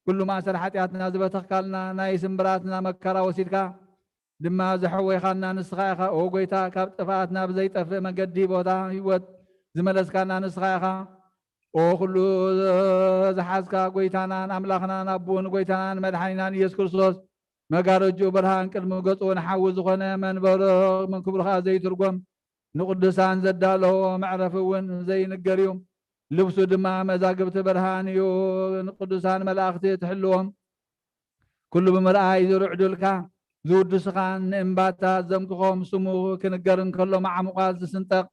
كل ما سرحتياتنا زبتك لنا نايس مبراتنا مكرا وسيدك دما زحوي خلنا نسخايخا او غويتا كاب طفاتنا بزي طف مقدي بوتا هيوت زملسكانا نسخايخا او كله زحازكا غويتانا املاخنا نابون غويتانا مدحنينا يسوع كريستوس مغارجو برهان قدم غصو نحوز خونه منبر من كبرها زي ترغم نقدسان زدالو معرفون زي نغريوم لبسو دما مزاغبت برهان يو نقدسان ملاختي تحلوهم كل بمرأي يرعدلكا زود سخان امباتا زمكم سمو كنقرن كله مع مقاز سنتق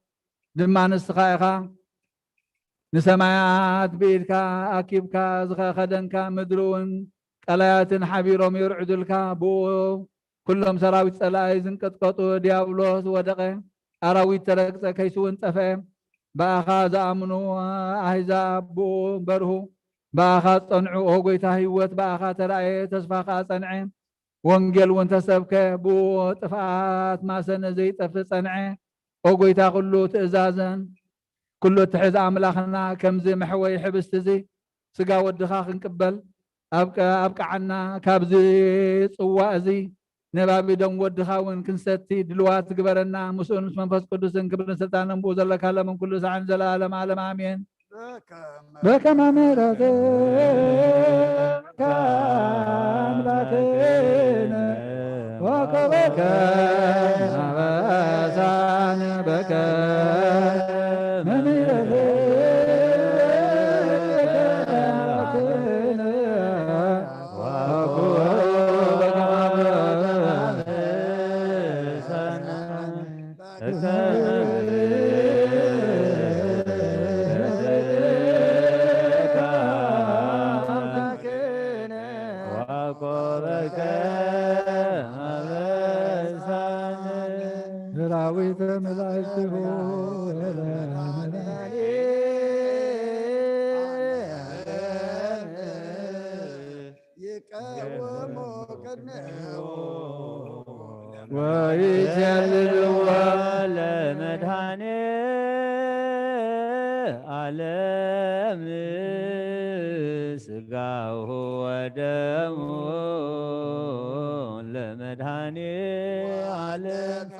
دما نسخايخا نسمايات بيدكا اكيبكا زخا خدنكا مدرون قلايات حبيرهم يرعدلكا بو كلهم سراويت صلاي زنقطقطو ديابلوس ودقه اراويت ترقص كيسون طفه باخا زامنو احزاب بو برهو باخا صنعو اوغيتا هيوت باخا تراي تسفاخا صنعين وانجل وانت سبك بو طفات ما سن زي طف صنعه اوغيتا كله تازازن كله تحز املاخنا كمزي محوي حبست زي سقا ودخا خنقبل ابقى عنا كابزي صواء زي نبابي دم ودخا ون كنستي دلوات قبرنا مسؤول منفس قدسن كبر سلطان بو زلك من كل ساعه زلالم عالم امين بكما مرض كان باكين وكبك نبسان بك ممرض كان وكبك نبسان راويت ملايته ويجلل لمدحني عالم سقاه ودمه لمدحني عالم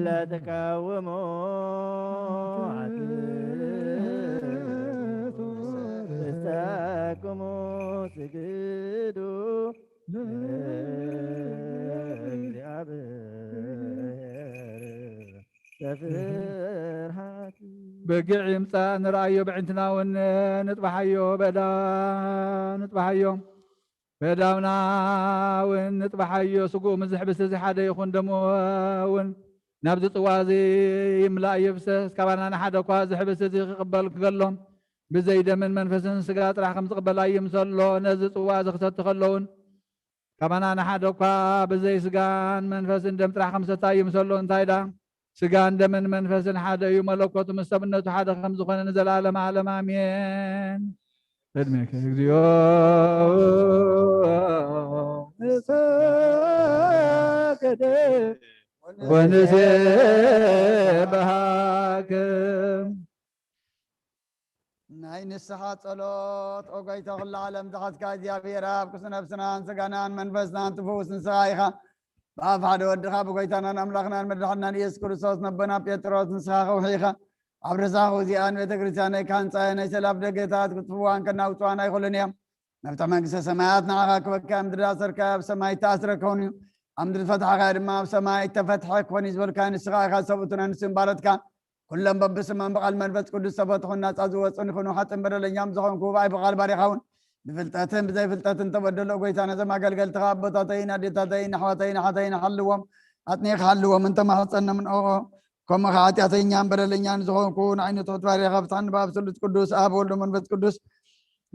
لا تكاوموا تستاكموا سجدوا بقع يمسا نرأيو بعتنا ونطبحيو بدا نطبحيو بداونا ونطبحيو سقو مزح بس زي حدا يخون دمو ون نبذ طوازي يملا يفسس كبانا حدا كواز حبس زي قبل كلهم بزيد من منفسن سقاط راح خمس قبل اي مسلو نزل طواز اختت خلون كبانا حدا كوا بزي سقان منفسن دم راح خمسة اي مسلو انتايدا سقان دم من منفسن حدا يملكوت مستبنته حدا خمس خنا نزل عالم عالم امين خدمك يا ونسبهاكم ناي نسحة صلوت اوغيتا كل عالم تحت كايا بيراب كسنا بسنا سغانان منفسنا تفوس نسايخا بافعد ودخا بغيتانا املاخنا مدحنا يسوع كريستوس نبنا بيتروس نساخ وحيخا عبرزاخ وزيان بيتكريستيان كان صاينا سلاب دقيتات كتفوان كنا وطوانا يقولون نفتح منكس سمايات نعاك وكام دراسر كاب سماي تاسر كوني أمد الفتح غير ما بسماي تفتحك ونزول كان السغاي خاصبتنا نسم بارتك كلهم ببسم بقى المنفس كل السبت الناس أزوج صنخون حتى بدل الأيام زخون كوباي بقال باريخون بفلتاتهم بزي فلتاتن تبدلوا قويتانا زي ما قال تغاب بطاطين أديتاتين حواتين حتين حلوهم أتني خالو ومن تمحصنا من أو كم خاتي أتينيان برلينيان زخون كون عين توت باري خبطان باب سلط قدوس آب ولد من بيت قدوس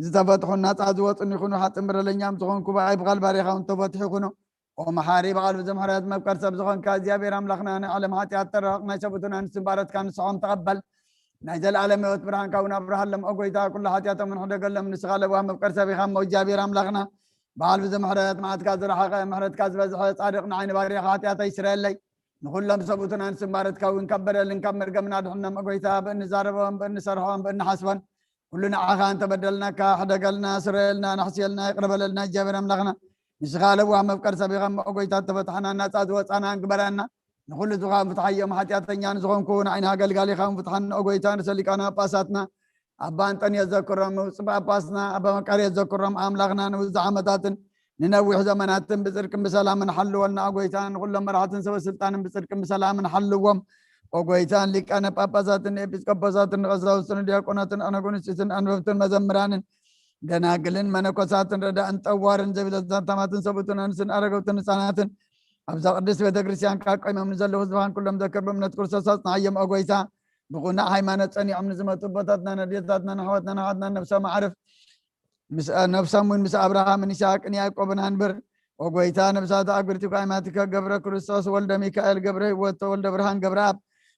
زتفتحوا الناس عدوات إن يكونوا حتى برلينيان زخون كوبا عيب قلب باري خون تفتحوا يكونوا ومحارب قلب زمحرات مبكر سب زخون كازيا بيرام لخنا على مهاتي أترقنا شبتنا نسبارت كان صعوم تقبل نجل عالم يوت برهان كون أبرهان لم أقويتا كل حاتياتا من حدا قل من نسغال وهم مبكر سبي خام موجا بيرام لخنا بعال زمحرات معت كازر حقا محرات كاز بزحوة صادقنا عين باري حاتياتا إسرائيل لي نقول لهم سبتنا نسبارت كون كبر لنكمر قمنا دحنا مقويتا بأن زاربهم بأن سرحهم بأن حسبا كلنا عخان تبدلنا كحدا قلنا سرائلنا نحسيلنا يقرب لنا جابرام لخنا نسغال وهم مبكر سبي خام أقويتا تفتحنا الناس عدوات أنا انقبرنا نقول زغام فتحية محاتياتنا نزغون كون عينها قال خام فتحنا أقويتان سلك أنا باساتنا أبان تاني يذكرهم وصبع باسنا أبا مكاري يذكرهم أملاغنا نوزعمتات ننوح زمانات بسركم بسلام نحلو ولنا أقويتان نقول لهم راحة سوى سلطان بسركم بسلام نحلوهم أقويتان لك أنا باباسات إبسكباسات غزاو سندياكونات أنا كونسيسن أنوفتن مزمران دنا قلن منكوسات ردا أنت أوارن زبيل الزاتمات سبتون أنسن أرغوتن سانات أبزا قدس بيتا كريستيان كاكوي ممن زلو زبان كلهم ذكر بمنت كرساسات نعيم أقويتا بقونا حيمانة سني عم نزمة بطاتنا نديتاتنا نحواتنا نحواتنا نفسها معرف نفسها من مسا أبراهام من إسحاق يعقوب نانبر أقويتا نفسها تأكبرتي قائماتك قبر كرسوس ولد ميكائيل قبر ولد برهان قبر أب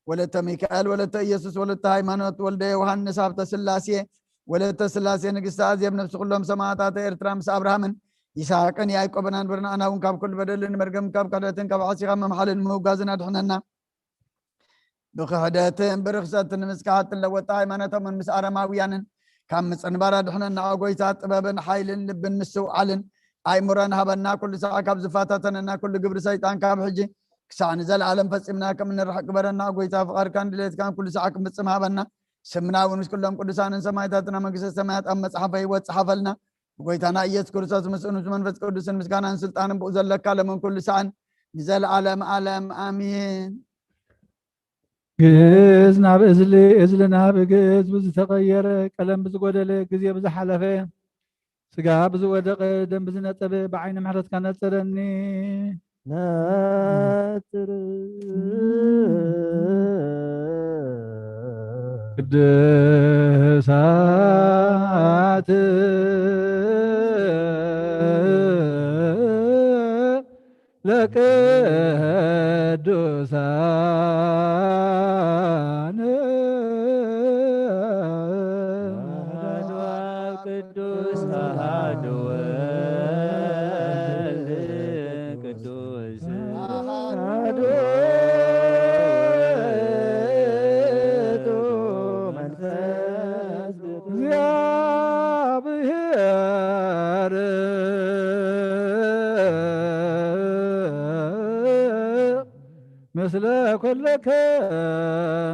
ولد ميكائيل ولد يسوس ولد حيمانة ولد يوحنا سابت سلاسية ولد سلاسية نقص أزيب نفس كلهم سماعات إرترام مسا أبراهام إسحاق يعقوب نانبر أنا ونكاب كل بدل مرقم كاب كادتين كاب عصيغا محل الموقازنا دحننا بخهداتين برخصات مسكات لوطا حيمانة من مس أرماويان كم صنبارا دحنا أقويتات طبابن حيل لبن مسو علن أي مران هبنا كل ساعة كاب زفاتاتنا كل قبر سيطان كاب حجي كسان زل عالم فسمنا كم من الرحق برنا أقويتا فقار كان دليت كان كل ساعة كم بتصم هبنا سمنا ونس كلهم كل ساعة سمايتاتنا مقصة سمايات أما صحفي وصحفلنا أقويتانا إيس كرساس مسؤول من فس قدس مسكانا سلطان بؤزل لك من كل ساعة نزل عالم عالم آمين جز ناب إزل ناب جز بز تغير كلام بز قدل جزية بز حلفة سجا بز ودق دم بز نتبه بعين محرت كانت ترني ناتر قدسات لك دوسان قدوس أحد قدوس مثل كل كام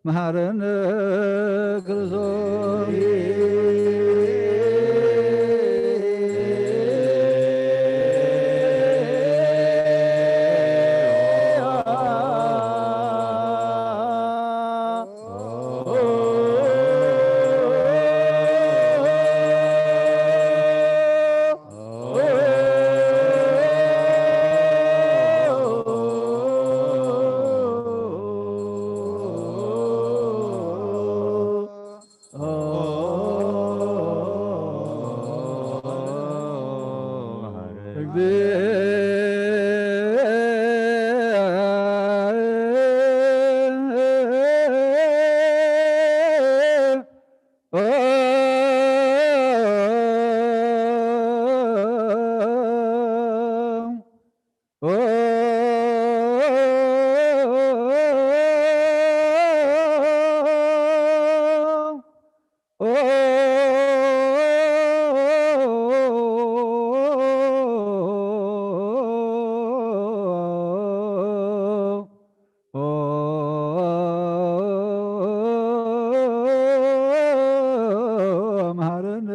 መሃረነ ክርስቶስ መሃረነ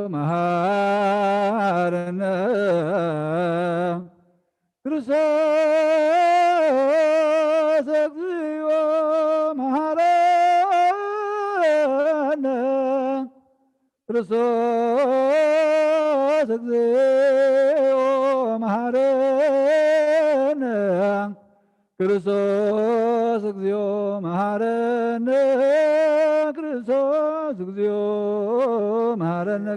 መሃረነ ክርስቶስ እግዚኦ መሃረነ ክርስቶስ እግዚኦ መሃረነ ክርስቶስ እግዚኦ መሃረነ ክርስቶስ እግዚኦ መሃረነ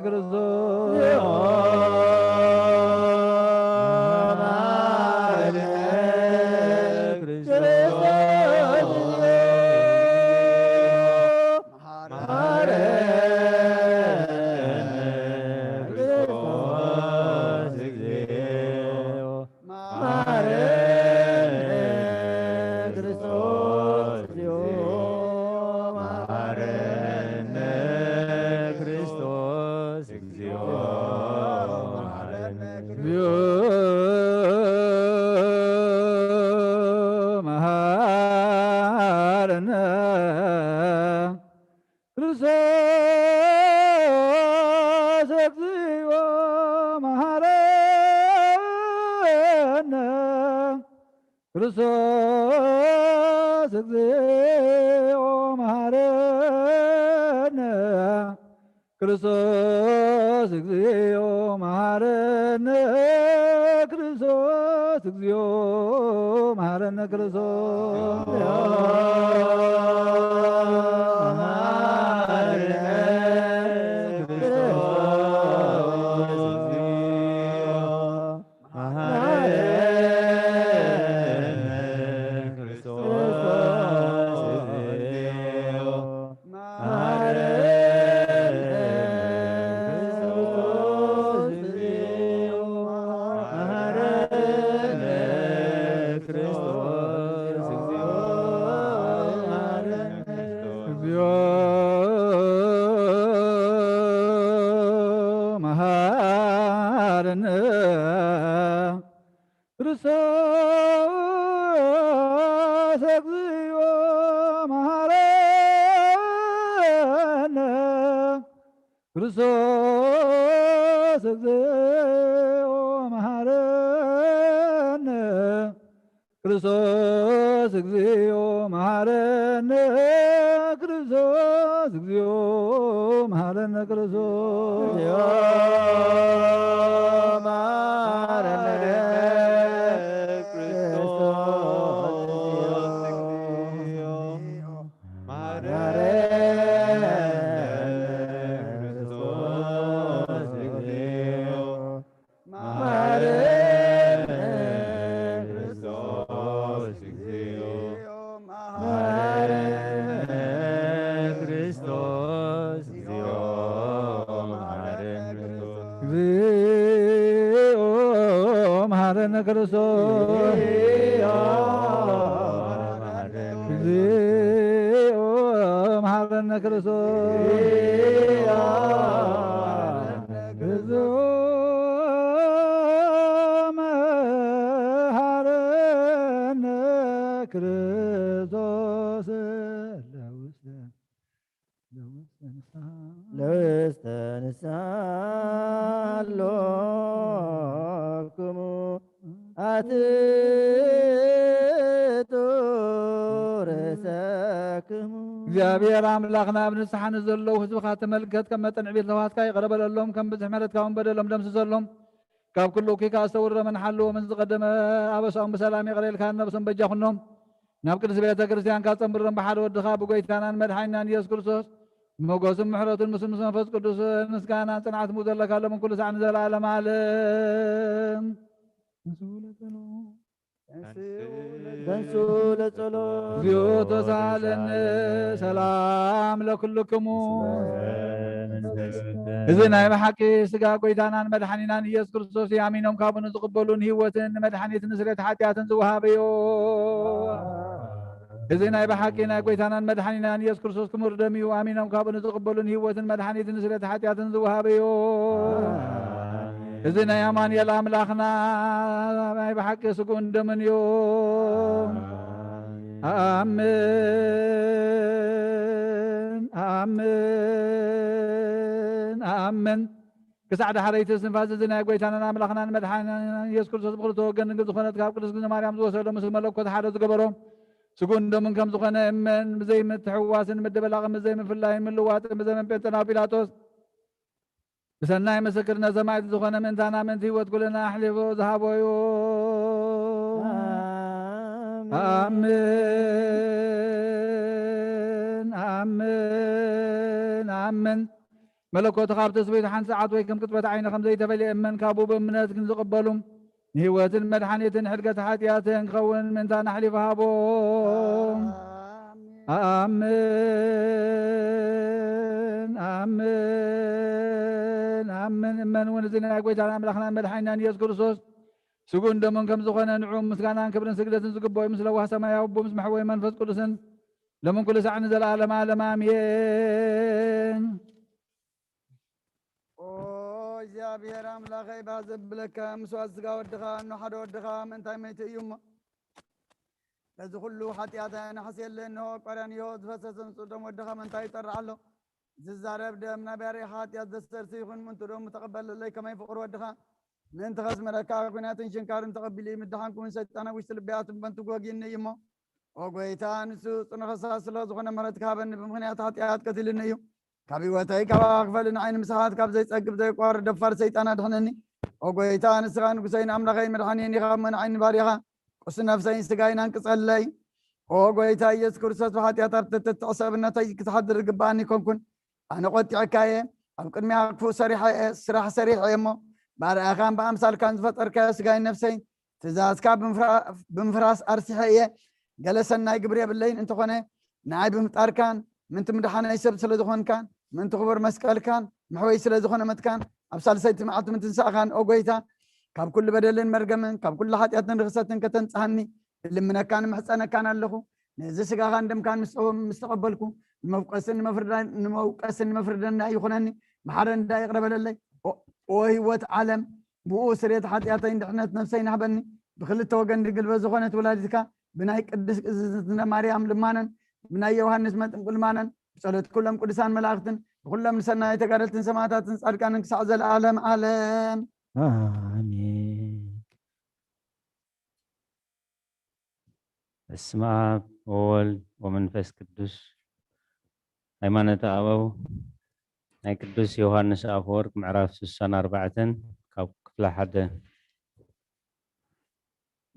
መሃረነ ክርስቶስ እግዚኦ መሃረነ ክርስቶስ እግዚኦ መሃረነ ክርስቶስ እግዚኦ መሃረነ ክርስቶስ እግዚኦ መሃረነ መሃረነ ክርስቶስ እግዚኦ መሃረነ ክርስቶስ እግዚኦ መሃረነ ክርስቶስ እግዚኦ መሐረነ ክርስቶስ እግዚኦ መሐረነ ክርስቶስ መሐረነ ክርስቶስ እግዚኦ መሐረነ ክርስቶስ እግዚኦ መሐረነ ክርስቶስ ለውስተ ንስሐ ሎክሙ አትቱ ርእሰክሙ እግዚአብሔር አምላኽና ኣብ ንስሓ ንዘለዉ ህዝብኻ ተመልከት ከም መጠን ዕቤት ለውሃትካ ይቕረበለሎም ከም ብዝሕ ምሕረትካውን በደሎም ደምስሰሎም ካብ ኩሉ እኩይካ ዝተውረመን ሓልዎምን ዝቐደመ ኣበሳኦም ብሰላም የቕለልካ ነብሶም በጃኹኖም ናብ ቅድሲ ቤተ ክርስቲያን ካፀምብሮም ብሓደ ወድኻ ብጎይታናን መድሓኒናን ኢየሱስ ክርስቶስ ሞገስን ምሕረቱን ምስ መንፈስ ቅዱስ ምስጋናን ጽንዓት ሙኡ ዘለካሎም ኩሉ ሰዓት ንዘለዓለም ዓለም ተንሱ ለጸሎት እግዚኦ ተሳለነ ሰላም ለኩልክሙ እዚ ናይ ብሓቂ ስጋ ጎይታናን መድሓኒናን ኢየሱስ ክርስቶስ ኣሚኖም ካብኡ ዝቕበሉን ህይወትን መድሓኒትን ስርየት ሓጢኣትን ዝወሃበዮ እዚ ናይ ብሓቂ ናይ ጎይታናን መድሓኒናን ኢየሱስ ክርስቶስ ክቡር ደም እዩ ኣሚኖም ካብኡ ዝቕበሉን ህይወትን መድሓኒትን ስርየት ሓጢኣትን ዝወሃበዮ እዚ ናይ ኣማኑኤል ኣምላኽና ናይ ብሓቂ ስጉኡን ደምን እዩ ኣሜን ኣሜን ኣሜን ክሳዕ ዳሕረይቲ ስንፋስ እዚ ናይ ጎይታናን ኣምላኽናን መድሓኒናን ኢየሱስ ክርስቶስ ብክልተ ወገን ድንግል ዝኾነት ካብ ቅድስት ማርያም ዝወሰዶ ምስ መለኮት ሓደ ዝገበሮ ስጉኡን ደምን ከም ዝኾነ እመን ብዘይ ምትሕዋስን ምድበላቕን ብዘይ ምፍላይን ምልዋጥን ብዘመን ጴንጤናዊ ጲላጦስ ብሰናይ ምስክርነት ሰማዕቲ ዝኾነ ምእንታና ምእንቲ ህይወት ኩልና ኣሕሊፉ ዝሃበዩ ኣሜን ኣሜን ኣሜን መለኮት ካብ ትስብእቱ ሓንቲ ሰዓት ወይ ከም ቅጥበት ዓይኒ ከም ዘይተፈልየ እመን ካብኡ ብእምነት ክንዝቕበሉ ንህይወትን መድሓኒትን ሕድገት ሓጢኣትን ክኸውን ምእንታና ኣሕሊፉ ሃቦ ኣሜን ኣሜን ኣሜን እመን እውን እዚ ናይ ጎይታና ኣምላኽናን መድሓኒናን ኢየሱስ ክርስቶስ ስጉኡን ደሙን ከም ዝኾነ ንዑ ምስጋናን ክብርን ስግደትን ዝግበኦ ምስ ለዋህ ሰማያዊ ቦ ምስ መሕወይ መንፈስ ቅዱስን ለምን ኩሉ ሰዓት ንዘለዓለመ ዓለም ኣሜን እግዚአብሔር አምላኸይ ባዘብለካ ምስዋት ስጋ ወድኻ እኖ ሓደ ወድኻ ምንታይ መይቲ እዩ እሞ በዚ ኩሉ ሓጢኣተይ ናሕስየለ እንሆ ቀራንዮ ዝፈሰሰ ንጹህ ደም ወድኻ ምንታይ ይጠርዕ ኣሎ ዝዛረብ ደም ናብያሪኻ ሓጢኣት ዘስተርሲ ይኹን ምንቱ ደሙ ተቐበለለይ ከመይ ፍቕሪ ወድኻ ምእንቲ ኸስመረካ ኩናትን ሽንካርን ተቐቢሉ ምድሓንኩምን ሰይጣናዊ ውሽጢ ልብያትን በንቱ ጎጊኒ እዩ እሞ ኦ ጎይታ ንሱ ጽኑዕ ስለ ዝኾነ ምሕረትካ ሃበኒ ብምኽንያት ሓጢኣት ቀቲልኒ እዩ ካብ ህይወተይ ካብ ክፈልኒ ዓይኒ ምስኻት ካብ ዘይጸግብ ዘይቋርድ ደፋር ሰይጣን ኣድሕነኒ ኦ ጎይታ ንስኻ ንጉሰይን ኣምላኸይ መድሓኒየኒ ኢኻ መን ዓይኒ ባሪኻ ቁስ ነፍሰይን ስጋይን አንቅጸለይ ኦ ጎይታ ኢየሱስ ክርስቶስ ብሓጢኣት ትዕሰብነተይ ክትሓድር ግባኣኒ ኮንኩን ኣነ ቆጢዕካየ ኣብ ቅድሚያ ክፉእ ሰሪሐ ስራሕ ሰሪሐ እሞ ባርኣኻን ብኣምሳልካን ዝፈጠርካዮ ስጋይን ነፍሰይን ትእዛዝካ ብምፍራስ ኣርሲሐ እየ ገለ ሰናይ ግብሪ የብለይን እንተኾነ ንዓይ ብምፍጣርካን ምንቲ ምድሓነይ ሰብ ስለ ዝኾንካን ምንቲ ክቡር መስቀልካን ምሕወይ ስለ ዝኾነ መትካን ኣብ ሳልሰይቲ መዓልቲ ምትንሳእኻን ኦ ጎይታ ካብ ኩሉ በደልን መርገምን ካብ ኩሉ ሓጢኣትን ርክሰትን ከተንፅሓኒ ልምነካን ምሕፀነካን ኣለኹ ነዚ ስጋኻን ደምካን ምስ ተቐበልኩ ንመውቀስን ንመፍርደና ይኹነኒ ብሓደ እንዳ ይቕረበለለይ ኦ ህይወት ዓለም ብኡ ስርየት ሓጢኣተይ ድሕነት ነፍሰይ ናህበኒ ብክልተ ወገን ድንግል በዝኾነት ወላዲትካ ብናይ ቅድስ እዝዝትነ ማርያም ልማነን ብናይ ዮሃንስ መጥምቁ ልማነን ብጸሎት ኩሎም ቅዱሳን መላእክትን ብኩሎም ንሰናይ ተጋደልትን ሰማዕታትን ጻድቃንን ክሳዕ ዘለዓለም ዓለም አሜን። በስመ አብ ወወልድ ወመንፈስ ቅዱስ ሃይማኖተ አበው ናይ ቅዱስ ዮሐንስ አፈወርቅ ምዕራፍ 64 ካብ ክፍለ 1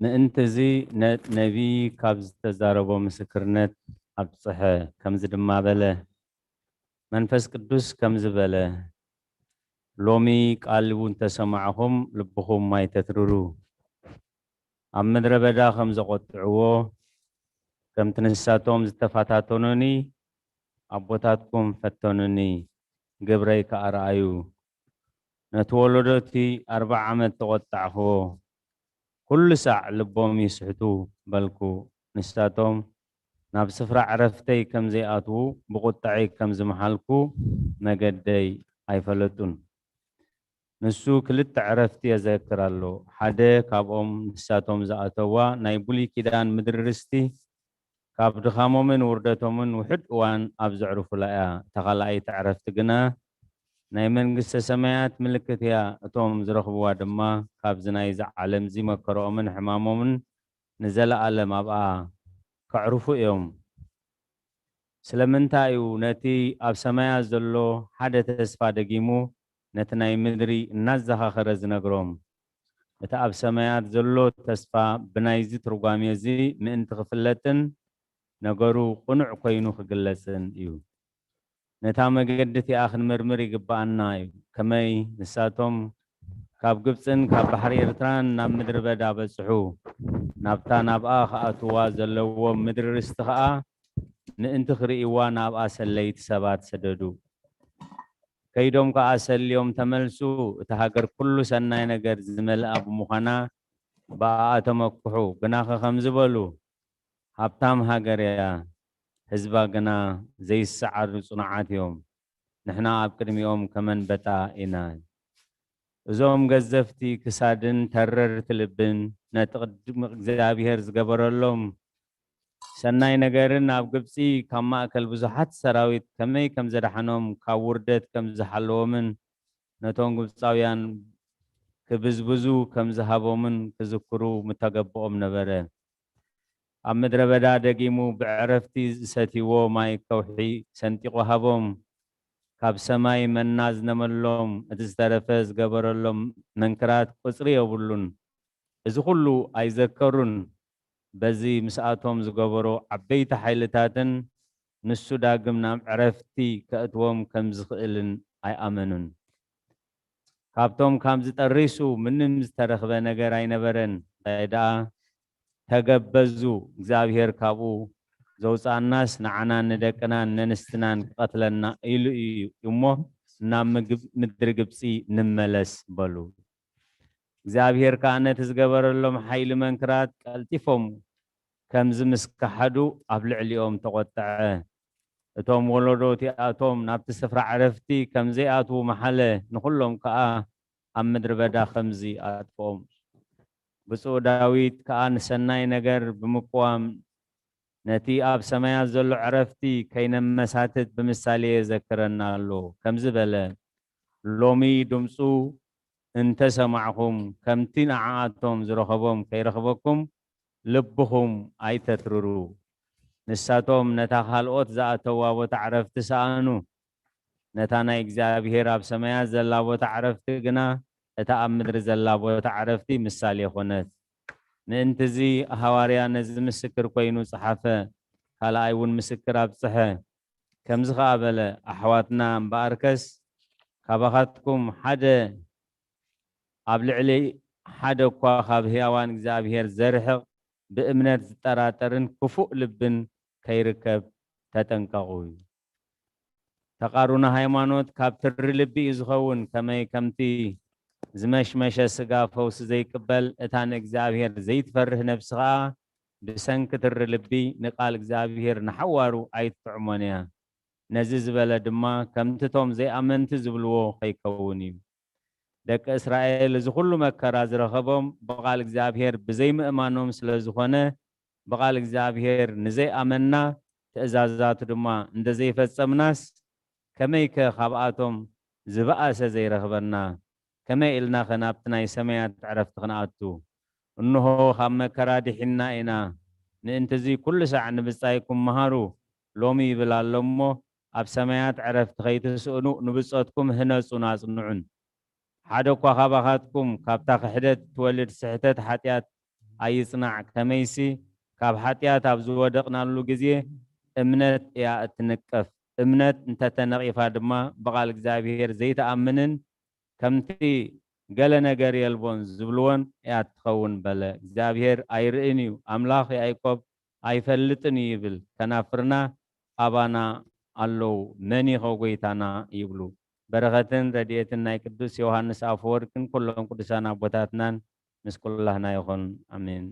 ምእንቲ እዚ ነቢ ካብ ዝተዛረቦ ምስክርነት ኣብፅሐ ከምዚ ድማ በለ መንፈስ ቅዱስ ከምዚ በለ ሎሚ ቃል እንተሰማዕኹም ልብኹም ማይተትርሩ ኣብ ምድረ በዳ ከም ዘቆጥዕዎ ከምቲ ንሳቶም ዝተፋታተኑኒ ኣቦታትኩም ፈተኑኒ ግብረይ ከኣርኣዩ ነቲ ወለዶቲ 40 ዓመት ተቆጣዕኽዎ ኩሉ ሳዕ ልቦም ይስሕቱ በልኩ ንሳቶም ናብ ስፍራ ዕረፍተይ ከም ዘይኣትዉ ብቁጣዐይ ከም ዝመሓልኩ መገደይ ኣይፈለጡን ንሱ ክልተ ዕረፍቲ የዘክር ኣሎ ሓደ ካብኦም ንሳቶም ዝኣተዋ ናይ ብሉይ ኪዳን ምድሪ ርስቲ ካብ ድኻሞምን ውርደቶምን ውሕድ እዋን ኣብ ዘዕርፉላ እያ ተኻልኣይቲ ዕረፍቲ ግና ናይ መንግስተ ሰማያት ምልክት እያ እቶም ዝረኽብዋ ድማ ካብዚ ናይ ዓለም እዚ መከረኦምን ሕማሞምን ንዘለኣለም ኣብኣ ከዕርፉ እዮም ስለምንታይ እዩ ነቲ ኣብ ሰማያት ዘሎ ሓደ ተስፋ ደጊሙ ነቲ ናይ ምድሪ እናዘኻኸረ ዝነግሮም እቲ ኣብ ሰማያት ዘሎ ተስፋ ብናይዚ ትርጓሜ እዚ ምእንቲ ክፍለጥን ነገሩ ቁኑዕ ኮይኑ ክግለጽን እዩ ነታ መገዲ እቲኣ ክንምርምር ይግባአና እዩ ከመይ ንሳቶም ካብ ግብፅን ካብ ባሕሪ ኤርትራን ናብ ምድሪ በዳ በፅሑ ናብታ ናብኣ ከኣትዋ ዘለዎም ምድሪ ርስቲ ከዓ ምእንቲ ክርእይዋ ናብኣ ሰለይቲ ሰባት ሰደዱ ከይዶም ከዓ ሰልዮም ተመልሱ እቲ ሃገር ኩሉ ሰናይ ነገር ዝመልኣ ብምዃና ብኣኣ ተመኩሑ ግና ከም ዝበሉ ሃብታም ሃገር እያ ህዝባ ግና ዘይሰዓሩ ጽኑዓት እዮም ንሕና ኣብ ቅድሚኦም ከመንበጣ ኢና እዞም ገዘፍቲ ክሳድን ተረርቲ ልብን ነቲ ቅድሚ እግዚኣብሔር ዝገበረሎም ሰናይ ነገርን ኣብ ግብፂ ካብ ማእከል ብዙሓት ሰራዊት ከመይ ከም ዘድሓኖም ካብ ውርደት ከም ዝሓለዎምን ነቶም ግብፃውያን ክብዝብዙ ከም ዝሃቦምን ክዝክሩ ምተገበኦም ነበረ ኣብ ምድረ በዳ ደጊሙ ብዕረፍቲ ዝሰትይዎ ማይ ከውሒ ሰንጢቆ ሃቦም ካብ ሰማይ መና ዝነመሎም እቲ ዝተረፈ ዝገበረሎም መንክራት ቁፅሪ የብሉን እዚ ኩሉ ኣይዘከሩን በዚ ምስኣቶም ዝገበሮ ዓበይቲ ሓይልታትን ንሱ ዳግም ናብ ዕረፍቲ ከእትዎም ከም ዝኽእልን ኣይኣመኑን ካብቶም ከም ዝጠሪሱ ምንም ዝተረኽበ ነገር ኣይነበረን እንታይ ደኣ ተገበዙ እግዚኣብሔር ካብኡ ዘውፃናስ ንዓና ንደቅናን ንንስትናን ክቐትለና ኢሉ እዩ እሞ ናብ ምድሪ ግብፂ ንመለስ በሉ እግዚአብሔር ከዓ ነቲ ዝገበረሎም ሓይሊ መንክራት ቀልጢፎም ከምዚ ምስ ከሓዱ ኣብ ልዕሊኦም ተቆጠዐ እቶም ወለዶት ኣቶም ናብቲ ስፍራ ዕረፍቲ ከምዘይኣትዉ መሓለ ንኩሎም ከዓ ኣብ ምድሪ በዳ ከምዚ ኣጥፍኦም ብፁዕ ዳዊት ከዓ ንሰናይ ነገር ብምቁዋም ነቲ ኣብ ሰማያት ዘሎ ዕረፍቲ ከይነመሳትት ብምሳሌ የዘክረና ኣሎ ከምዚ በለ ሎሚ ድምፁ እንተሰማዕኹም ከምቲ ንዓኣቶም ዝረኸቦም ከይረኽበኩም ልብኹም ኣይተትርሩ ንሳቶም ነታ ካልኦት ዝኣተዋ ቦታ ዕረፍቲ ሰኣኑ ነታ ናይ እግዚኣብሔር ኣብ ሰማያት ዘላ ቦታ ዕረፍቲ ግና እታ ኣብ ምድሪ ዘላ ቦታ ዕረፍቲ ምሳሌ ኮነት ምእንቲ እዚ ሃዋርያ ነዚ ምስክር ኮይኑ ፀሓፈ ካልኣይ እውን ምስክር ኣብፅሐ ከምዚ ከዓ በለ ኣሕዋትና እምበኣርከስ ካባኻትኩም ሓደ ኣብ ልዕሊ ሓደ እኳ ካብ ህያዋን እግዚኣብሔር ዘርሕቕ ብእምነት ዝጠራጠርን ክፉእ ልብን ከይርከብ ተጠንቀቑ ተቃሩና ሃይማኖት ካብ ትሪ ልቢ እዩ ዝኸውን ከመይ ከምቲ ዝመሽመሸ ስጋ ፈውሲ ዘይቅበል እታ ንእግዚኣብሔር ዘይትፈርህ ነፍሲ ከዓ ብሰንኪ ትሪ ልቢ ንቃል እግዚኣብሔር ንሓዋሩ ኣይትጥዕሞን እያ ነዚ ዝበለ ድማ ከምቲቶም ዘይኣመንቲ ዝብልዎ ከይከውን እዩ ደቂ እስራኤል እዚ ኩሉ መከራ ዝረኸቦም ብቃል እግዚኣብሔር ብዘይምእማኖም ስለ ዝኾነ ብቃል እግዚአብሔር ንዘይኣመና ትእዛዛቱ ድማ እንደዘይፈጸምናስ ከመይ ከ ካብኣቶም ዝበኣሰ ዘይረኽበና ከመይ ኢልና ከናብቲ ናይ ሰማያት ዕረፍቲ ክንኣቱ እንሆ ካብ መከራ ድሒና ኢና ننتزي كل ساعة نبصايكم مهارو لومي بلا لمو أب سمايات عرفت خيتسؤنو نبصاتكم هنا صنعون حدا خابخاتكم كابتا خحدت تولد سحتت حتيات أي صنع كميسي كاب حتيات أبزو ودقنا له جزيه امنت يا تنكف امنت انت تنقيفا دما بقال እግዚአብሔር ዘይተኣምንን ከምቲ ገለ ነገር የልቦን ዝብልዎን እያ ትኸውን በለ እግዚአብሔር ኣይርእን እዩ ኣምላኽ ያዕቆብ ኣይፈልጥን ይብል ከናፍርና ኣባና ኣለው መን ኢኸ ጎይታና ይብሉ በረኸትን ረድኤትን ናይ ቅዱስ ዮሐንስ አፈወርቅን ኩሎም ቅዱሳን አቦታትናን ምስ ኩላህና ይኹን አሜን።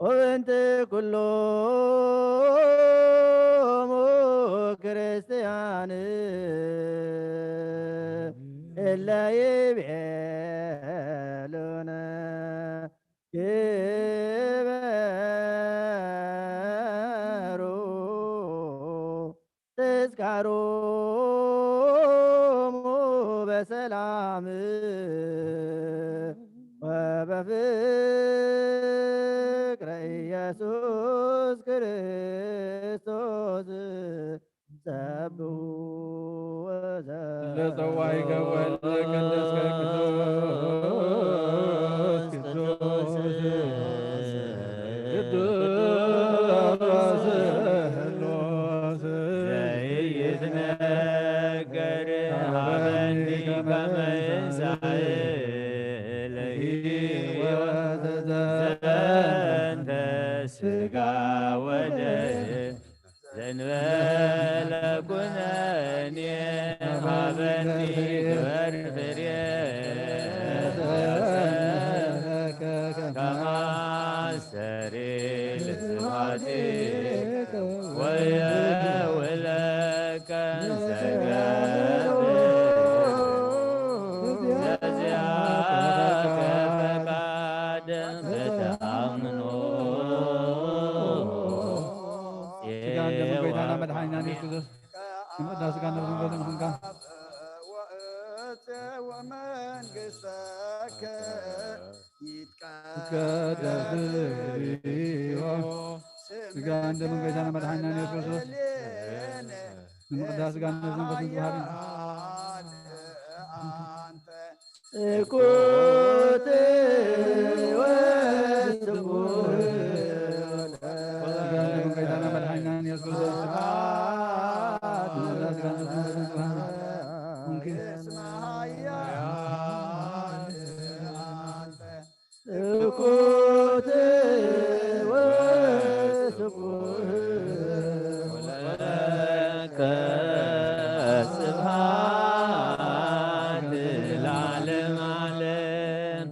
وانت كلهم كريستيان إلا يبعلون يبرو تذكروا بسلام وبفكر يسوع كريستوس سبوا لطواي قول قدس قدوس قدوس سيدنا قرن هبني كمسائل زنت سقا ودر زنبال كناني هبني كبرفريت كما سريل سماتي ويا ولك سقا ومن قساك كنت وسبور كنت وسبور ولك سبحان العالم علم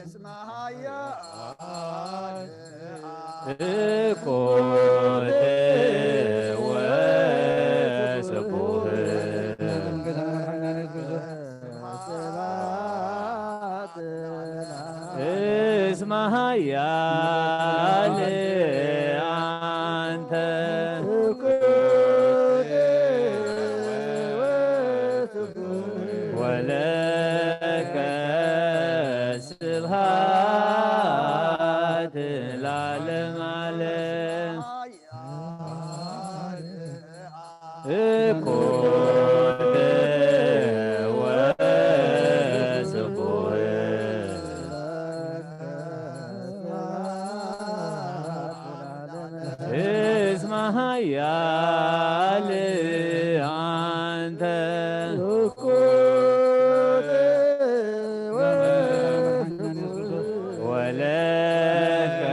اسمها يا كنت وسبور ኃያል አንተ ወለከ ስብሐት ለዓለመ ዓለም እኮተ ወስቡሕ እስመ ኃያል አንተ ወለከ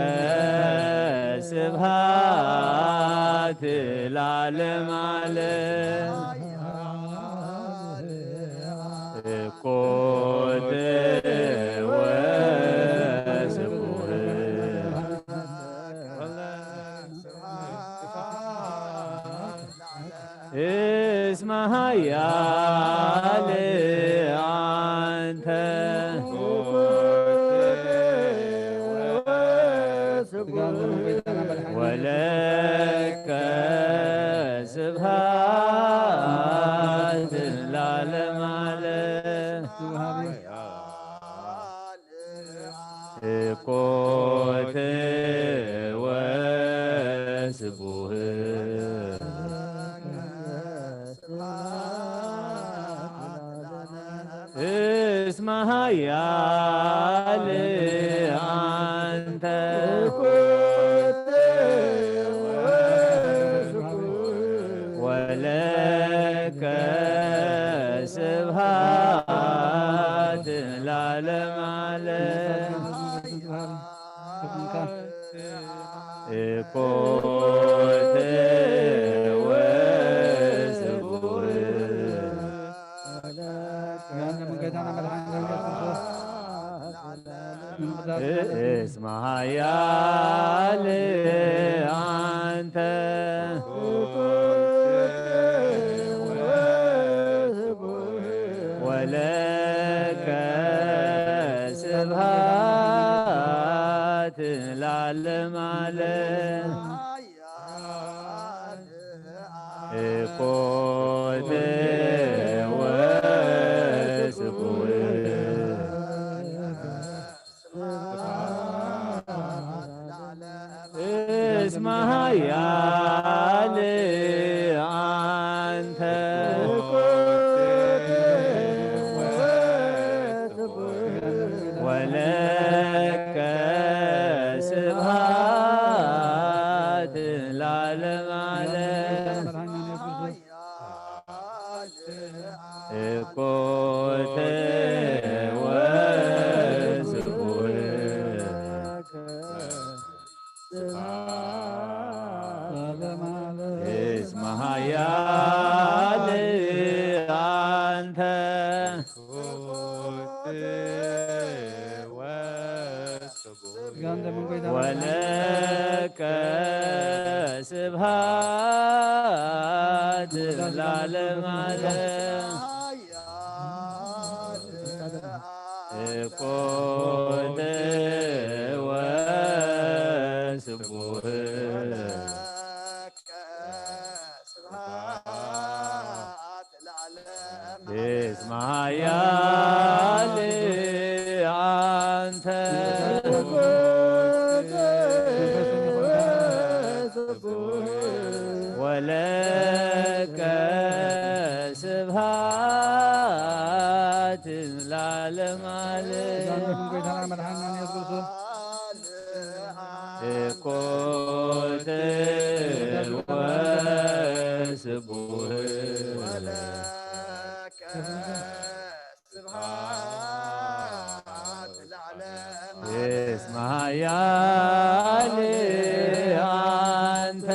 ስብሐት ለዓለመ ዓለም እኮተ ወስቡሕ እስመ ኃያል አንተ ወለከ ስብሐት ለዓለመ ዓለም እኮተ ወስቡሕ እስመ ኃያል አንተ ወለከ ስብሐት ለዓለመ ዓለም እኮተ ወስቡሕ እስመ ኃያል አንተ ወለከ ስብሐት ለዓለመ ዓለም እኮተ ወስቡሕ እስመ ኃያል አንተ ወለከ ስብሐት ለዓለመ ዓለም እኮተ ወስቡሕ እስመ ኃያል አንተ ወለከ ስብሐት ለዓለመ ዓለም እኮተ ወስቡሕ እስመ ኃያል አንተ ወለከ ስብሐት ለዓለመ ዓለም እኮተ ወስቡሕ እስመ ኃያል አንተ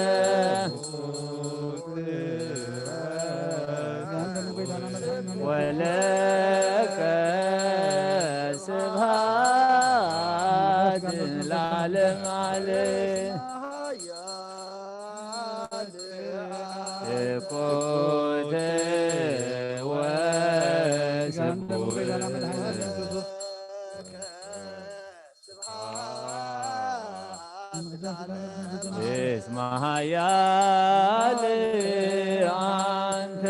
ወለከ ስብሐት ለዓለመ ዓለም እኮተ ወስቡሕ اسمها يا أنت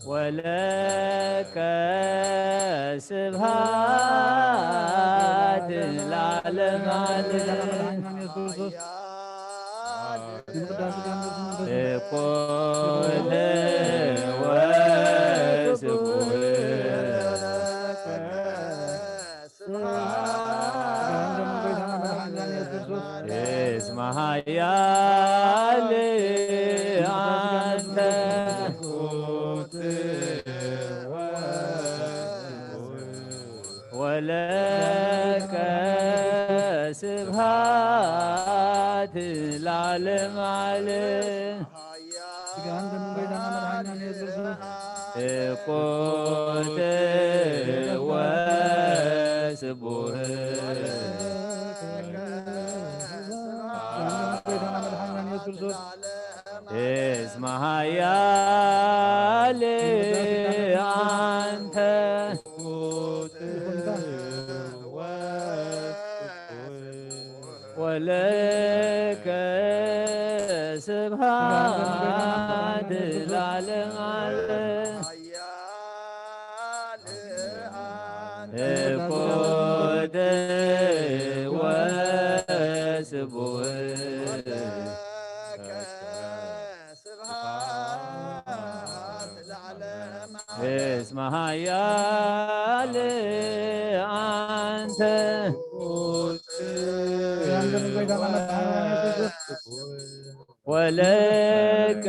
ولك سبحات العالم قد اسمها يا أنت ولك سبحات العالم عليه قوت وسبوه اسمها يا أنت ولك سبحات العالم عليه قد وسبوه اسمها يا أنت ولك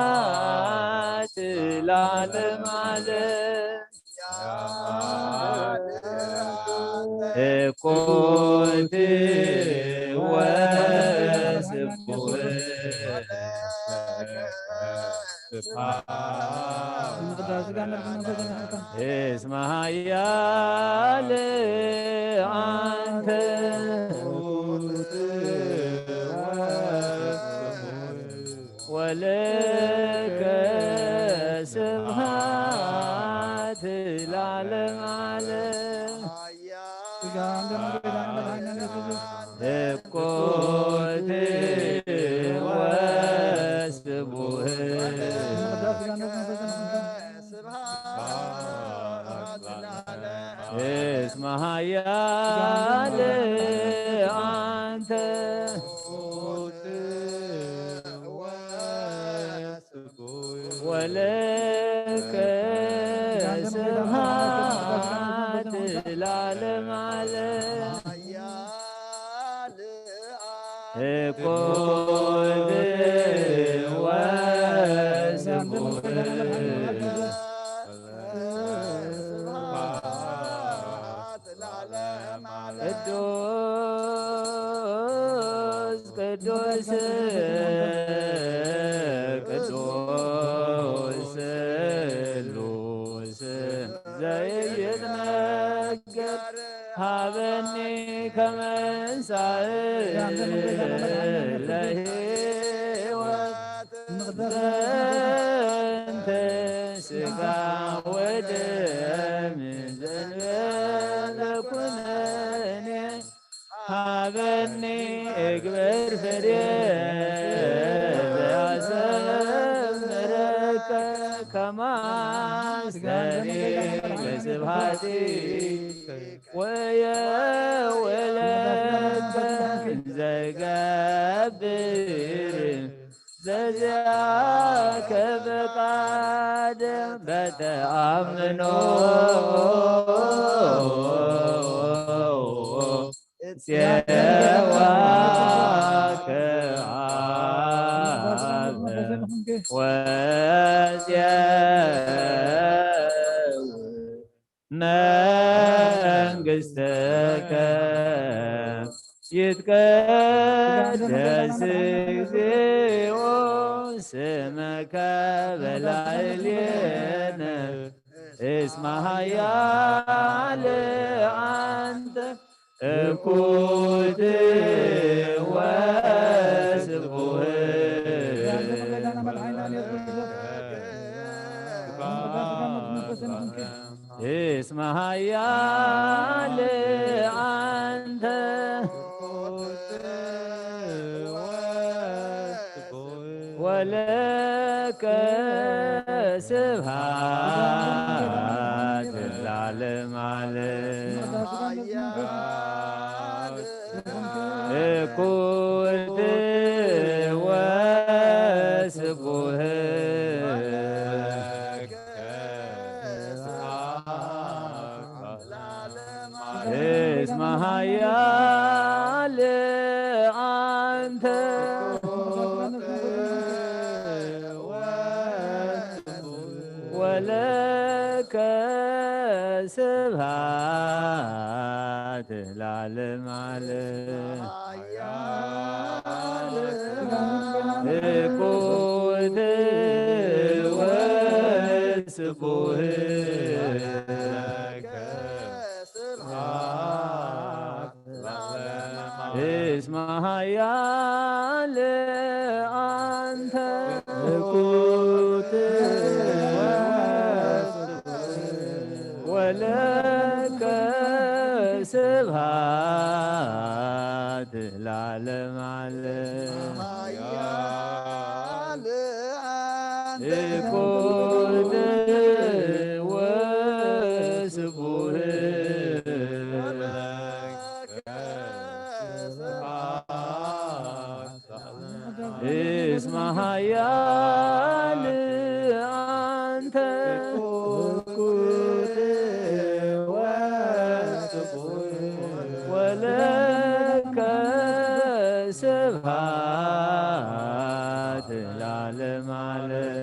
سبحات العالم عليه قوت وسبوه اسمها يا أنت ولك سبحات العالم عليه قوت وسبوه اسمها يا أنت ولك سبحات العالم عليه قد وسبوه قدوس قدوس قدوس لوس زي المجد هابني كمن سعيد لهيوت انت سقا ودم زنبال كنني هابني اكبر فريد اسمرك كما استني بسبحتي ويا ولد زقابر زجاك بقاد بتأمنوا سواك عاب وزياو منقستك يتقدس وسمك بالعليين اسمها يا أنت كنت وسبوه اسمها يا أنت ولك سبحات العالم عليك كنت واسبه اسمها يا أنت ولك سبحات العالم عليك كنت واسبه اسمها يا أنت كنت ولك سبحات العالم عليك كنت واسبه اسمها يا أنت كنت ولك سبحات العالم عليك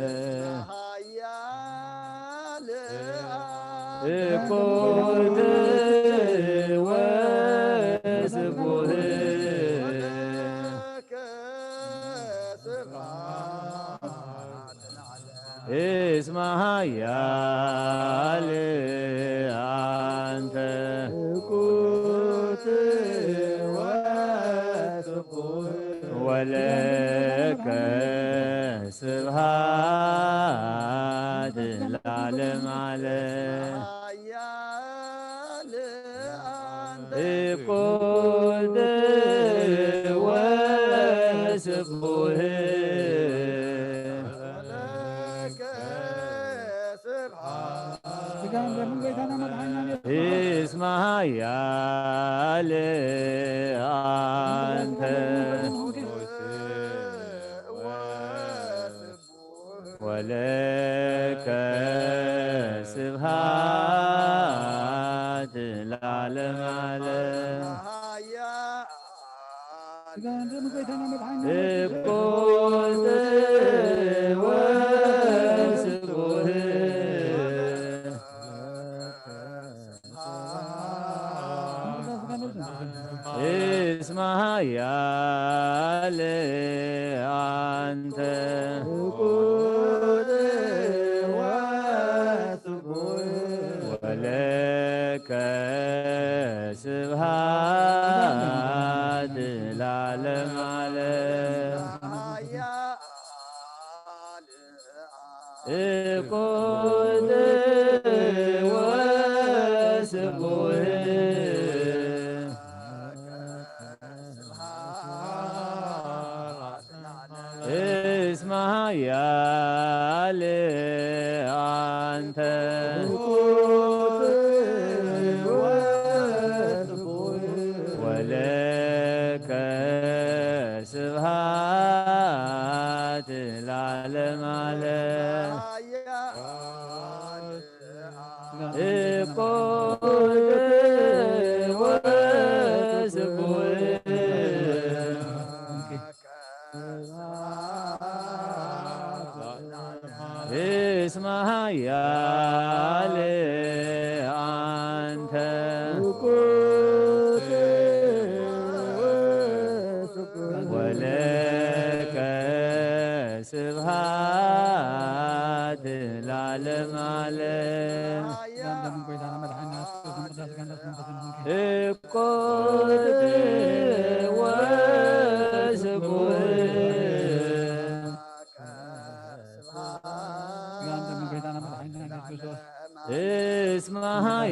كنت واسبه اسمها يا أنت كنت ولك سبحات العالم عليك كنت واسبه اسمها يا أنت ولك سبحات العالم عليك كنت واسبه اسمها يا أنت كنت ولك سبحات العالم عليك كنت واسبه اسمها يا أنت ولك سبحات العالم عليك كنت واسبه اسمها يا أنت كنت ولك سبحات العالم عليك كنت واسبه اسمها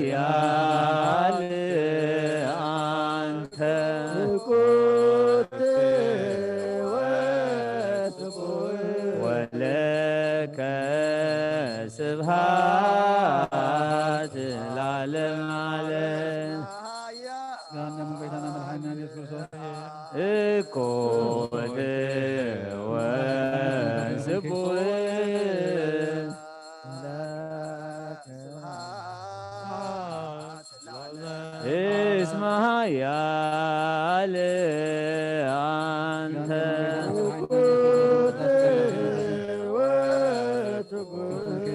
ولك سبحات العالم عليه ጋና መንገይታና መድኃኒና ኢየሱስ ክርስቶስ እኮት ወስቡን እስመ ኃያል አንተ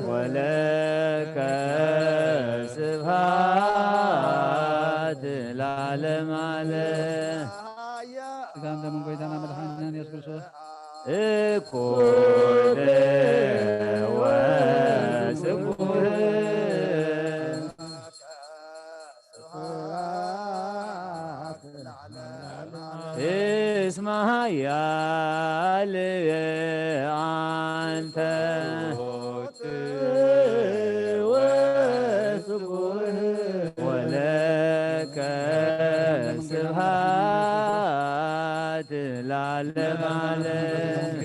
ወለከ ስብሐት ለዓለመ ዓለም ጋና መንገይታና መድኃኒና ኢየሱስ ክርስቶስ እኮት ወስቡን እስመ ኃያል አንተ ወለከ ስብሐት ለዓለመ ዓለም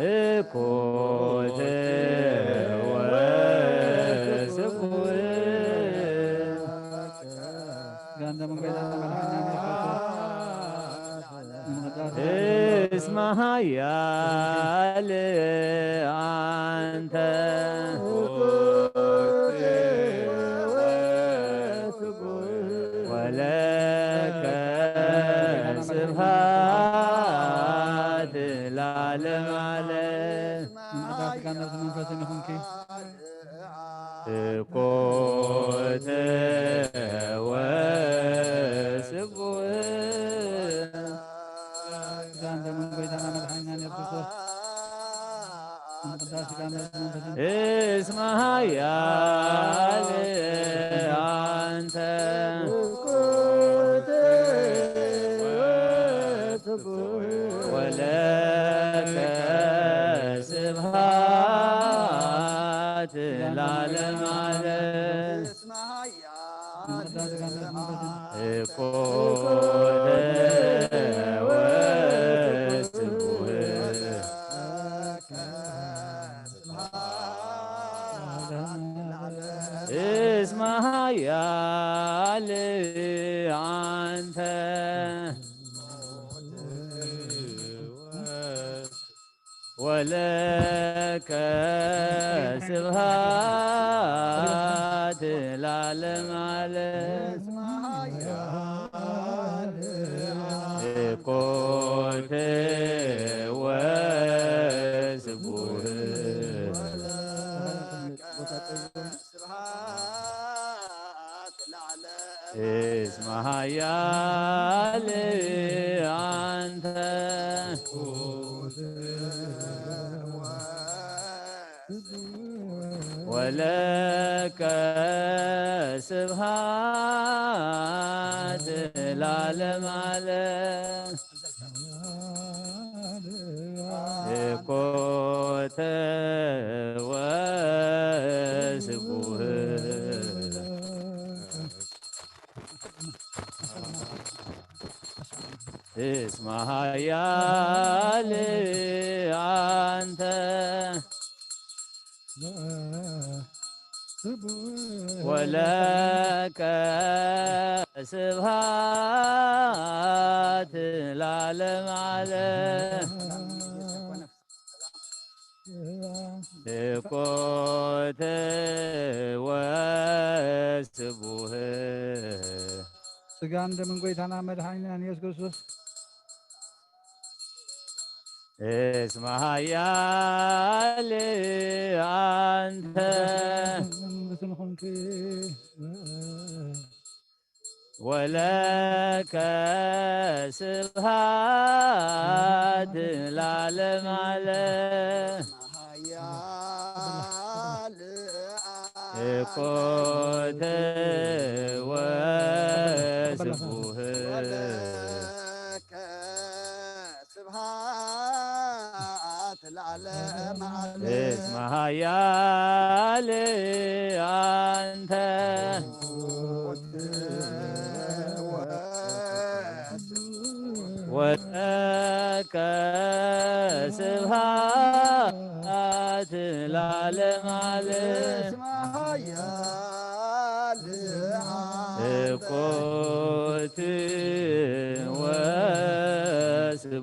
እኮት ወስቡን ጋና መንገይታና መድኃኒና ኢየሱስ እስመ ኃያል አንተ ወለከ ስብሐት ለዓለመ ዓለም ጋና መንፈስ ይሁንኪ እኮት ወስቡን ጋና መንገይታና መድኃኒና ኢየሱስ ክርስቶስ ቅዳሴ ጋና መንፈስ እስመ ኃያል አንተ ወለከ ስብሐት ለዓለመ ዓለም ቅዳሴ ጋና መንፈስ እኮት ወስቡን እስመ ኃያል አንተ ወለከ ስብሐት ለዓለመ ዓለም እኮት ወስቡን እስመ ኃያል አንተ ወለከ ስብሐት ለዓለመ ዓለም እኮተ ወስቡን እስመ ኃያል አንተ ወለከ ስብሐት ለዓለመ ዓለም እኮተ ወስቡን ስጋን ደምን ጌታና መድኃኒና ኢየሱስ ክርስቶስ እስመ ኃያል አንተ በስምኹንክ ወለከ ስብሐት ለዓለመ ዓለም እኮተ ወስቡን እስመ ኃያል አንተ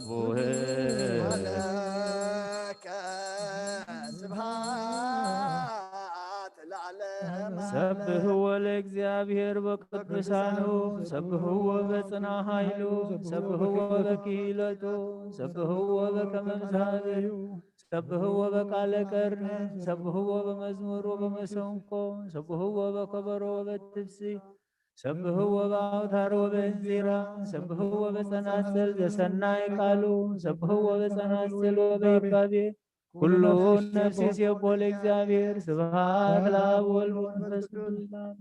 أبوه لك سبحات العالم سبحوا لእግዚአብሔር በቅዱሳኑ ሰብሕዎ በጽንዓ ኃይሉ ሰብሕዎ በክሂለቱ ሰብሕዎ በከመ ምዝሃብዩ ሰብሕዎ በቃለ ቀርኒ ሰብሕዎ በመዝሙር ወበመሰንቆ ሰብሕዎ በከበሮ ወበትፍስሕ ሰብሕዎ በአውታር ወበእንዚራ ሰብሕዎ በጸናጽል ዘሰናይ ቃሉ ሰብሕዎ በጸናጽል ወበይባቤ ኩሉ ነፍስ ይሴብሖ ለእግዚአብሔር ስብሐት ለአብ ወወልድ ወመንፈስ ቅዱስ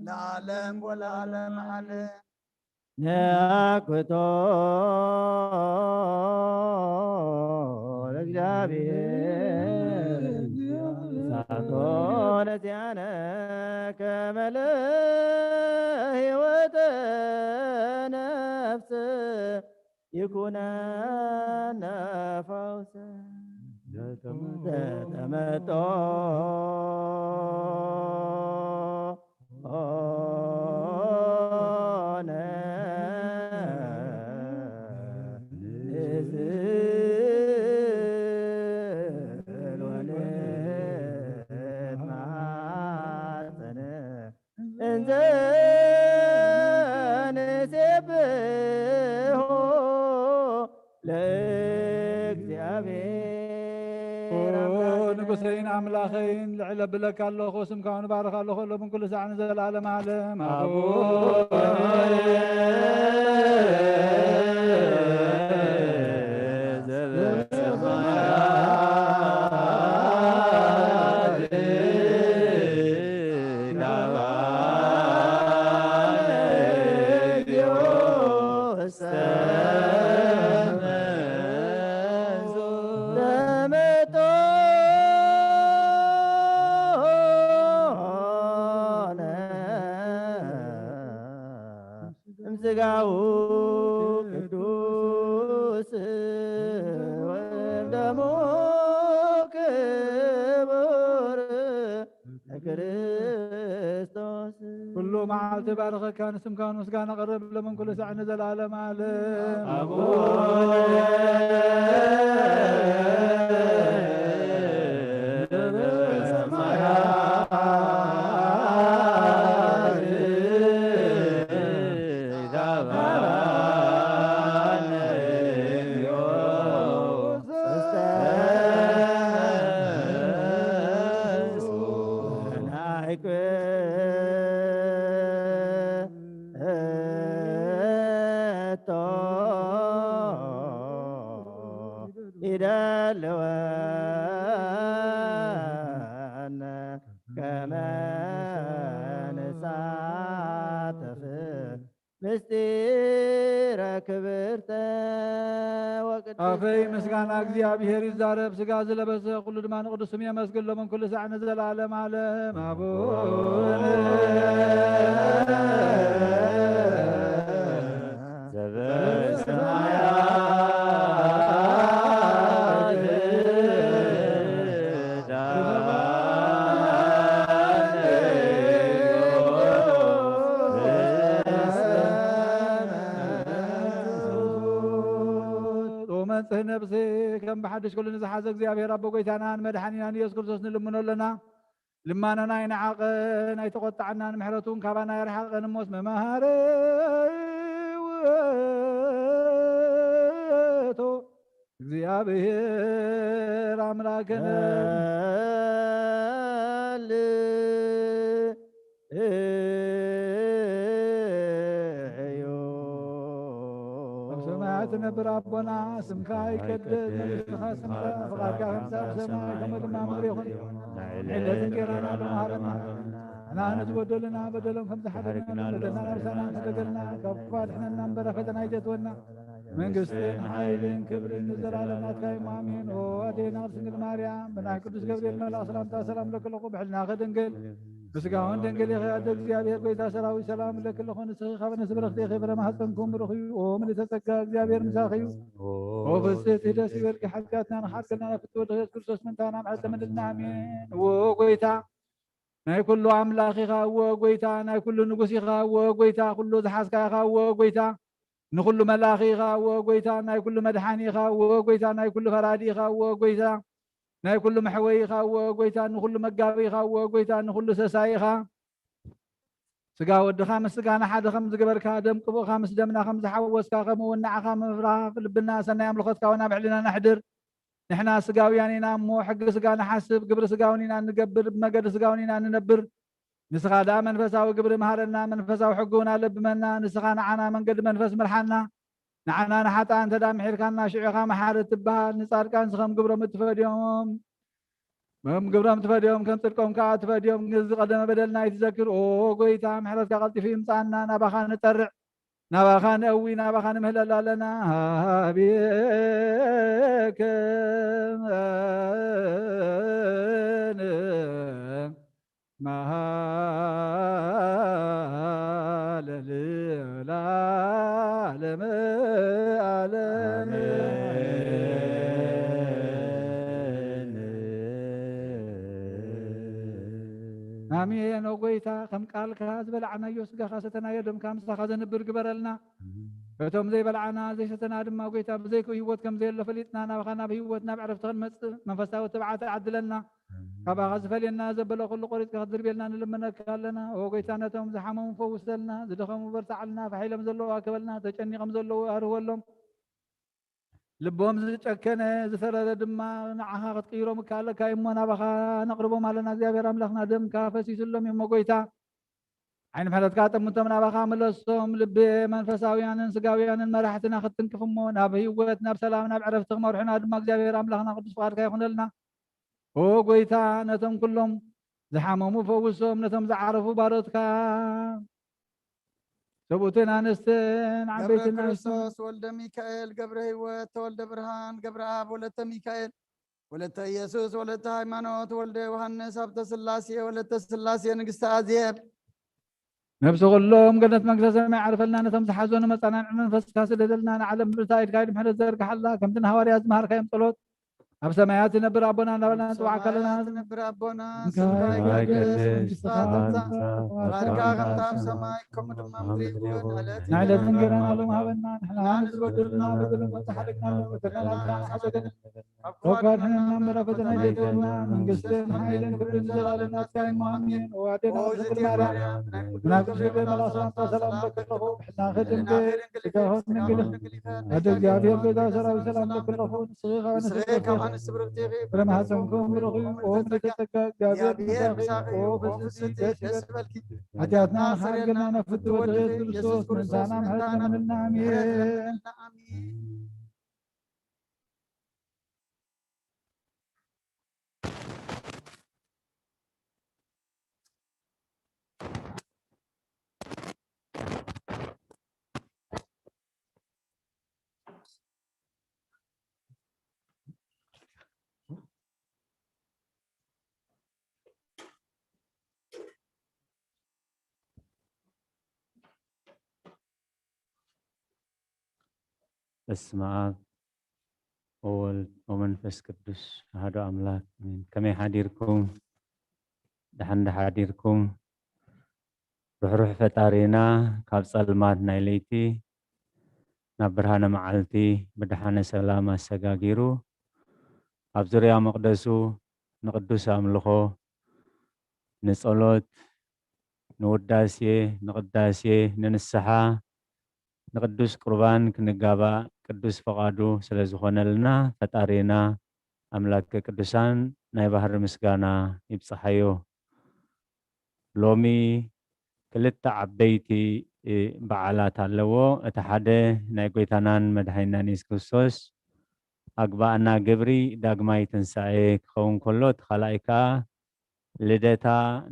ለዓለም ወለዓለም ዓለም ነአኩቶ ለእግዚአብሔር ሳቶ ነዚያነ ከመ ለሕይወተ ነፍስ ይኩነነ ፈውሰ ተመጦ ንጉሰይን አምላኸይን ልዕለ ብለካ ኣለኹ ስምካ ንባርኽ ኣለኹ ሎምን ኩሉ ሰዓን ዘለዓለም ዓለም ስጋው ቅዱስ ወደሙ ክቡር ክርስቶስ ኩሉ መዓልቲ ባርከካ ንስምካ ምስጋና ቀርብ ለመን ኩሉ ሰዓት ንዘላለም ዓለም አፈይ ምስጋና እግዚአብሔር ይዛረብ ስጋ ዝለበሰ ኩሉ ድማ ንቅዱስ ስም የመስግን ለመን ኩሉ ሰዓት ንዘላለም ዓለም አቡነ ነብሴ ከም በሓድሽ ኩሉ ንዝሓዘ እግዚአብሔር ኣቦ ጎይታናን መድሓኒናን ኢየሱስ ክርስቶስ ንልምኖ ኣለና ልማናና ይንዓቐን ኣይተቆጣዕናን ምሕረቱን ካባና ይርሓቐን እሞስ መማሃረ ውእቱ እግዚአብሔር አምላክነ ነብር አቦና ስምካ ይቀደስ መንግሥትከ ትምጻእ ፈቃድከ ከምቲ በሰማይ ከመ ድማ ምድሪ ይኹን ዕለት እንጀራና ሃበና ንሕና ንዝበደሉና በደሎም ከም ዝሓደግና በደልና ነብሳና ንተገደልና ካብ ክፉ ኣድሕነና እምበር ፈተና ኣይተትወና መንግሥትን ሓይልን ክብርን ንዘላለም ናትካ እዩ ኣሜን ኦ ኣዴና ድንግል ማርያም ብናይ ቅዱስ ገብርኤል መልኣክ ሰላምታ ሰላም ለክለኹ ብሕልና ከድንግል ብስጋውን ድንግል ኢኸ ኣደ እግዚአብሔር ጎይታ ሰራዊት ሰላም ለክለኹ ንስኺ ካብ ነስብረኽቲ ኢኸ ብረ ማሕፀንኩም ብሩኽ እዩ ኦ ምልዕተ ጸጋ እግዚአብሔር ምሳኺ እዩ ኦ ፍስሕቲ ደስ ይበልኪ ሓጢአትና ንሓድገልና ፍትወድ ኢየሱስ ክርስቶስ ምንታና ምሕረት ተመልልና ኣሜን ዎ ጎይታ ናይ ኩሉ ኣምላኽ ኢኻ ዎ ጎይታ ናይ ኩሉ ንጉስ ኢኻ ዎ ጎይታ ኩሉ ዝሓዝካ ኢኻ ዎ ጎይታ نخل ملاخيخا وقويتا ناي كل مدحانيخا وقويتا ناي كل فراديخا وقويتا ناي كل محويخا وقويتا نخل مقابيخا وقويتا نخل سسايخا سقا ودخا مسقانا حدا خمس قبركا دم قبو خامس دمنا خمس حوسكا خمونا خام فراغ لبنا سنة يملخوتكا ونابع لنا نحدر نحنا سقاويانينا مو حق سقانا حاسب قبر سقاونينا نقبر بمقد سقاونينا ننبر نسخا دا منفسا وقبر مهارنا منفسا وحقونا لبمنا نسخا نعنا من قد منفس مرحنا نعنا نحطا انت دام حيركانا شعيخا محارة تبها نصار كان سخم قبر متفاديهم قبر متفاديهم كم تلقهم كا تفاديهم نزق قدم بدلنا يتذكر او قويتا محرتك غلطي في مصانا نبخا نترع نبخا نقوي نبخا نمهللا لنا بيك مهال للعالم آمين وقويتا كم قال كاز بلعنا يوسقا خاستنا يدم كامسا خازن برق برلنا فتوم زي بلعنا زي ستنا دم وقويتا بزيكو هيوت كم زي اللي فليتنا نبخنا بهيوتنا بعرف تغنمت منفستا وتبعات عدلنا كابا غزفل الناس بلا كل قريت كقدر بيلنا لما كلنا وقيتنا توم زحمهم فوسلنا زدخم برتعلنا فحيلم زلوا كبلنا تجني غمزلوا ارولهم لبهم زጨከነ زفرد دما نعها قيرو مكاله كايمنا بخا نقربو مالنا እግዚአብሔር አምላክና ደም ካፈሲስሎም የመጎይታ عين محلت كاتم منتمنا بخا ملصهم لب منفساويانن سغاويانن مرحتنا ختنكفمو ناب هيوتنا بسلامنا بعرفت مرحنا دما እግዚአብሔር አምላክና ቅዱስ ፈቃድ ካይሆነልና وقويتا نتم كلهم زحمهم فوسهم نتم زعرفوا بارتكا سبوتنا نستن عبيتنا كريستوس ولد ميكائيل قبر هيوت ولد برهان قبر اب ولد ميكائيل ولد يسوس ولد هيمانوت ولد يوحنس ابت سلاسي ولد سلاسي نقست ازيب نفس كلهم قدت مقدس ما يعرفلنا نتم زحزون مصنع منفس كاسدلنا نعلم برتايد قايد محل زرق حلا كم تن هواريات مهر خيم طلوت أب سمايات نبر أبونا نبرنا توعك لنا نبر أبونا سماي قدس باركا غمتا سمايكم دم أمريكون نعلم من قرنا لهم هبنا نحن نزبدلنا بدل متحركنا وتكلنا حسدنا وقالنا نمر فتنا جدنا من قسم حيلا كل زلالنا كاين مؤمن وعدنا ذكر مريم ناقش بالملاصان سلام لك له احنا خدم بك من قلب هذا الجابير بدا سلام لك له صغيره ونسيك لما هزمكم برغي وتتكا جابير حاجاتنا حقنا نفد وجه كريستوس نسانا مهدنا من النامين በስመ አብ ወወልድ ወመንፈስ ቅዱስ አሐዱ አምላክ አሜን። ከመይ ሓዲርኩም ድሓን ሓዲርኩም ሩሕሩሕ ፈጣሪና ካብ ጸልማት ናይ ለይቲ ናብ ብርሃነ መዓልቲ ብድሓነ ሰላም ኣሰጋጊሩ ኣብ ዙርያ መቕደሱ ንቅዱስ ኣምልኾ ንጸሎት ንውዳሴ ንቅዳሴ ንንስሓ ንቅዱስ ቁርባን ክንጋባእ ቅዱስ ፈቃዱ ስለ ዝኾነልና ፈጣሪና ኣምላክ ቅዱሳን ናይ ባህሪ ምስጋና ይብፅሓዮ። ሎሚ ክልተ ዓበይቲ በዓላት ኣለዎ። እቲ ሓደ ናይ ጎይታናን መድሓኒናን ኢየሱስ ክርስቶስ ኣግባእና ግብሪ ዳግማይ ትንሳኤ ክኸውን ከሎ እቲ ካልኣይ ከዓ ልደታ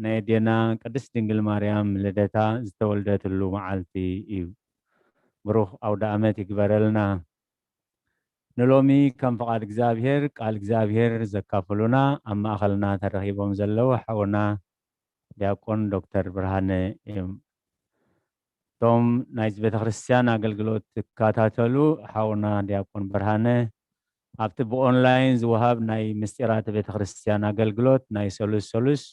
ናይ ኣዴና ቅድስት ድንግል ማርያም ልደታ ዝተወልደትሉ መዓልቲ እዩ። ብሩኽ ኣውደ ዓመት ይግበረልና። ንሎሚ ከም ፍቃድ እግዚአብሔር ቃል እግዚአብሔር ዘካፍሉና ኣብ ማእኸልና ተረኺቦም ዘለዉ ሓውና ዲያቆን ዶክተር ብርሃነ እዮም። እቶም ናይ ቤተ ክርስቲያን ኣገልግሎት ትከታተሉ ሓውና ዲያቆን ብርሃነ ኣብቲ ብኦንላይን ዝወሃብ ናይ ምስጢራት ቤተ ክርስቲያን ኣገልግሎት ናይ ሰሉስ ሰሉስ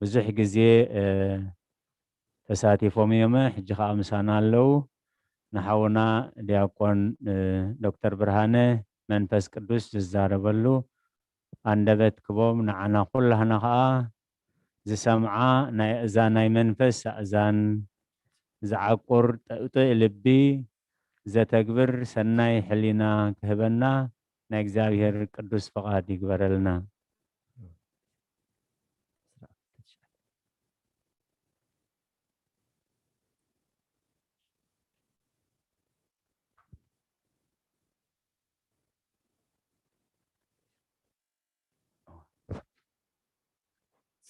ብዙሕ ግዜ ተሳቲፎም እዮም። ሕጂ ከዓ ምሳና ኣለዉ። نحونا دياقون دكتور برهانه منفس قدوس ززاربلو عندبت كبوم نعنا كلها نخا زي سمعا ناي أذان ناي منفس أذان زعقور تأتي لبي زي تكبر سناي حلينا كهبنا ناي እግዚአብሔር ቅዱስ ፈቃድ ይግበረልና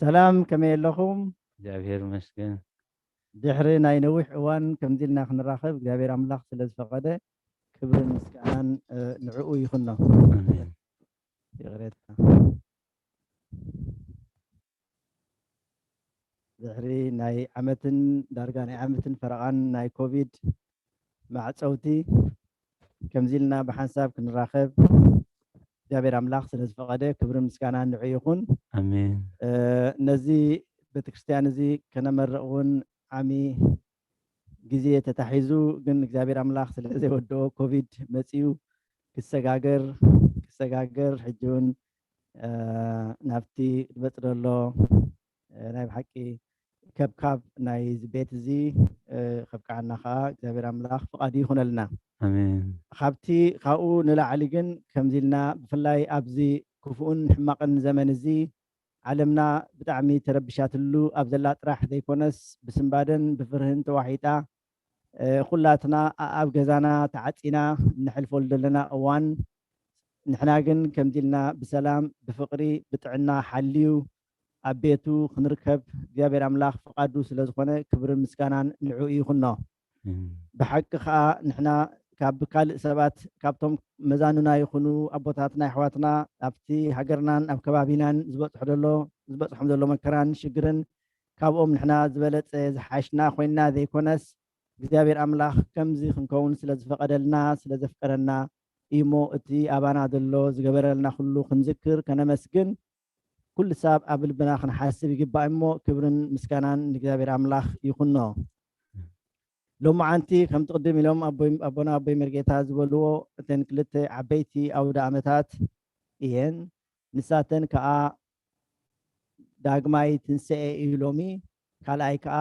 سلام كما لكم እግዚአብሔር ይመስገን ድሕሪ ናይ ነዊሕ እዋን ከምዚ ኢልና ክንራኸብ እግዚአብሔር ኣምላኽ ስለ ዝፈቐደ ክብርን ምስጋናን ንዕኡ ይኹኖ አሜን ይቕሬታ ድሕሪ ናይ ዓመትን ዳርጋ ናይ ዓመትን ፈረቓን ናይ ኮቪድ ማዕፀውቲ ከምዚ ኢልና ብሓንሳብ ክንራኸብ እግዚአብሔር ኣምላኽ ስለ ዝፈቐደ ክብርን ምስጋናን ንዕኡ ይኹን አሜን ነዚ ቤተክርስትያን እዚ ከነመርቕ እውን ዓሚ ግዜ ተታሒዙ ግን እግዚአብሔር ኣምላኽ ስለ ዘይወድኦ ኮቪድ መፂኡ ክሰጋገር ሕጂ እውን ናብቲ ክበፅ ደሎ ናይ ብሓቂ ከብካብ ናይ ቤት እዚ ከብካዓና ከዓ እግዚአብሔር ኣምላኽ ፍቓዱ ይኹነልና አሜን ካብቲ ካብኡ ንላዕሊ ግን ከምዚ ኢልና ብፍላይ ኣብዚ ክፉኡን ሕማቕን ዘመን እዚ ዓለምና ብጣዕሚ ተረብሻትሉ ኣብ ዘላ ጥራሕ ዘይኮነስ ብስምባደን ብፍርህን ተዋሒጣ ኩላትና ኣብ ገዛና ተዓፂና ንሕልፈሉ ዘለና እዋን ንሕና ግን ከምዚ ኢልና ብሰላም ብፍቕሪ ብጥዕና ሓልዩ ኣብ ቤቱ ክንርከብ እግዚአብሔር ኣምላኽ ፍቓዱ ስለ ዝኾነ ክብርን ምስጋናን ንዕኡ ይኹኖ ብሓቂ ከዓ ንሕና ካብ ካልእ ሰባት ካብቶም መዛኑና ይኹኑ ኣቦታትና ኣሕዋትና ኣብቲ ሃገርናን ኣብ ከባቢናን ዝበፅሖም ዘሎ መከራን ሽግርን ካብኦም ንሕና ዝበለፀ ዝሓሽና ኮይንና ዘይኮነስ እግዚአብሔር ኣምላኽ ከምዚ ክንከውን ስለ ዝፈቐደልና ስለ ዘፍቀረና እሞ እቲ ኣባና ዘሎ ዝገበረልና ኩሉ ክንዝክር ከነመስግን ኩሉ ሰብ ኣብ ልብና ክንሓስብ ይግባእ እሞ ክብርን ምስጋናን ንእግዚአብሔር ኣምላኽ ይኹኖ ሎማዓንቲ ከም ትቅድም ኢሎም ኣቦና ኣቦይ መርጌታ ዝበልዎ እተን ክልተ ዓበይቲ ኣውደ ዓመታት እየን ንሳተን ከዓ ዳግማይ ትንስኤ እዩ ሎሚ ካልኣይ ከዓ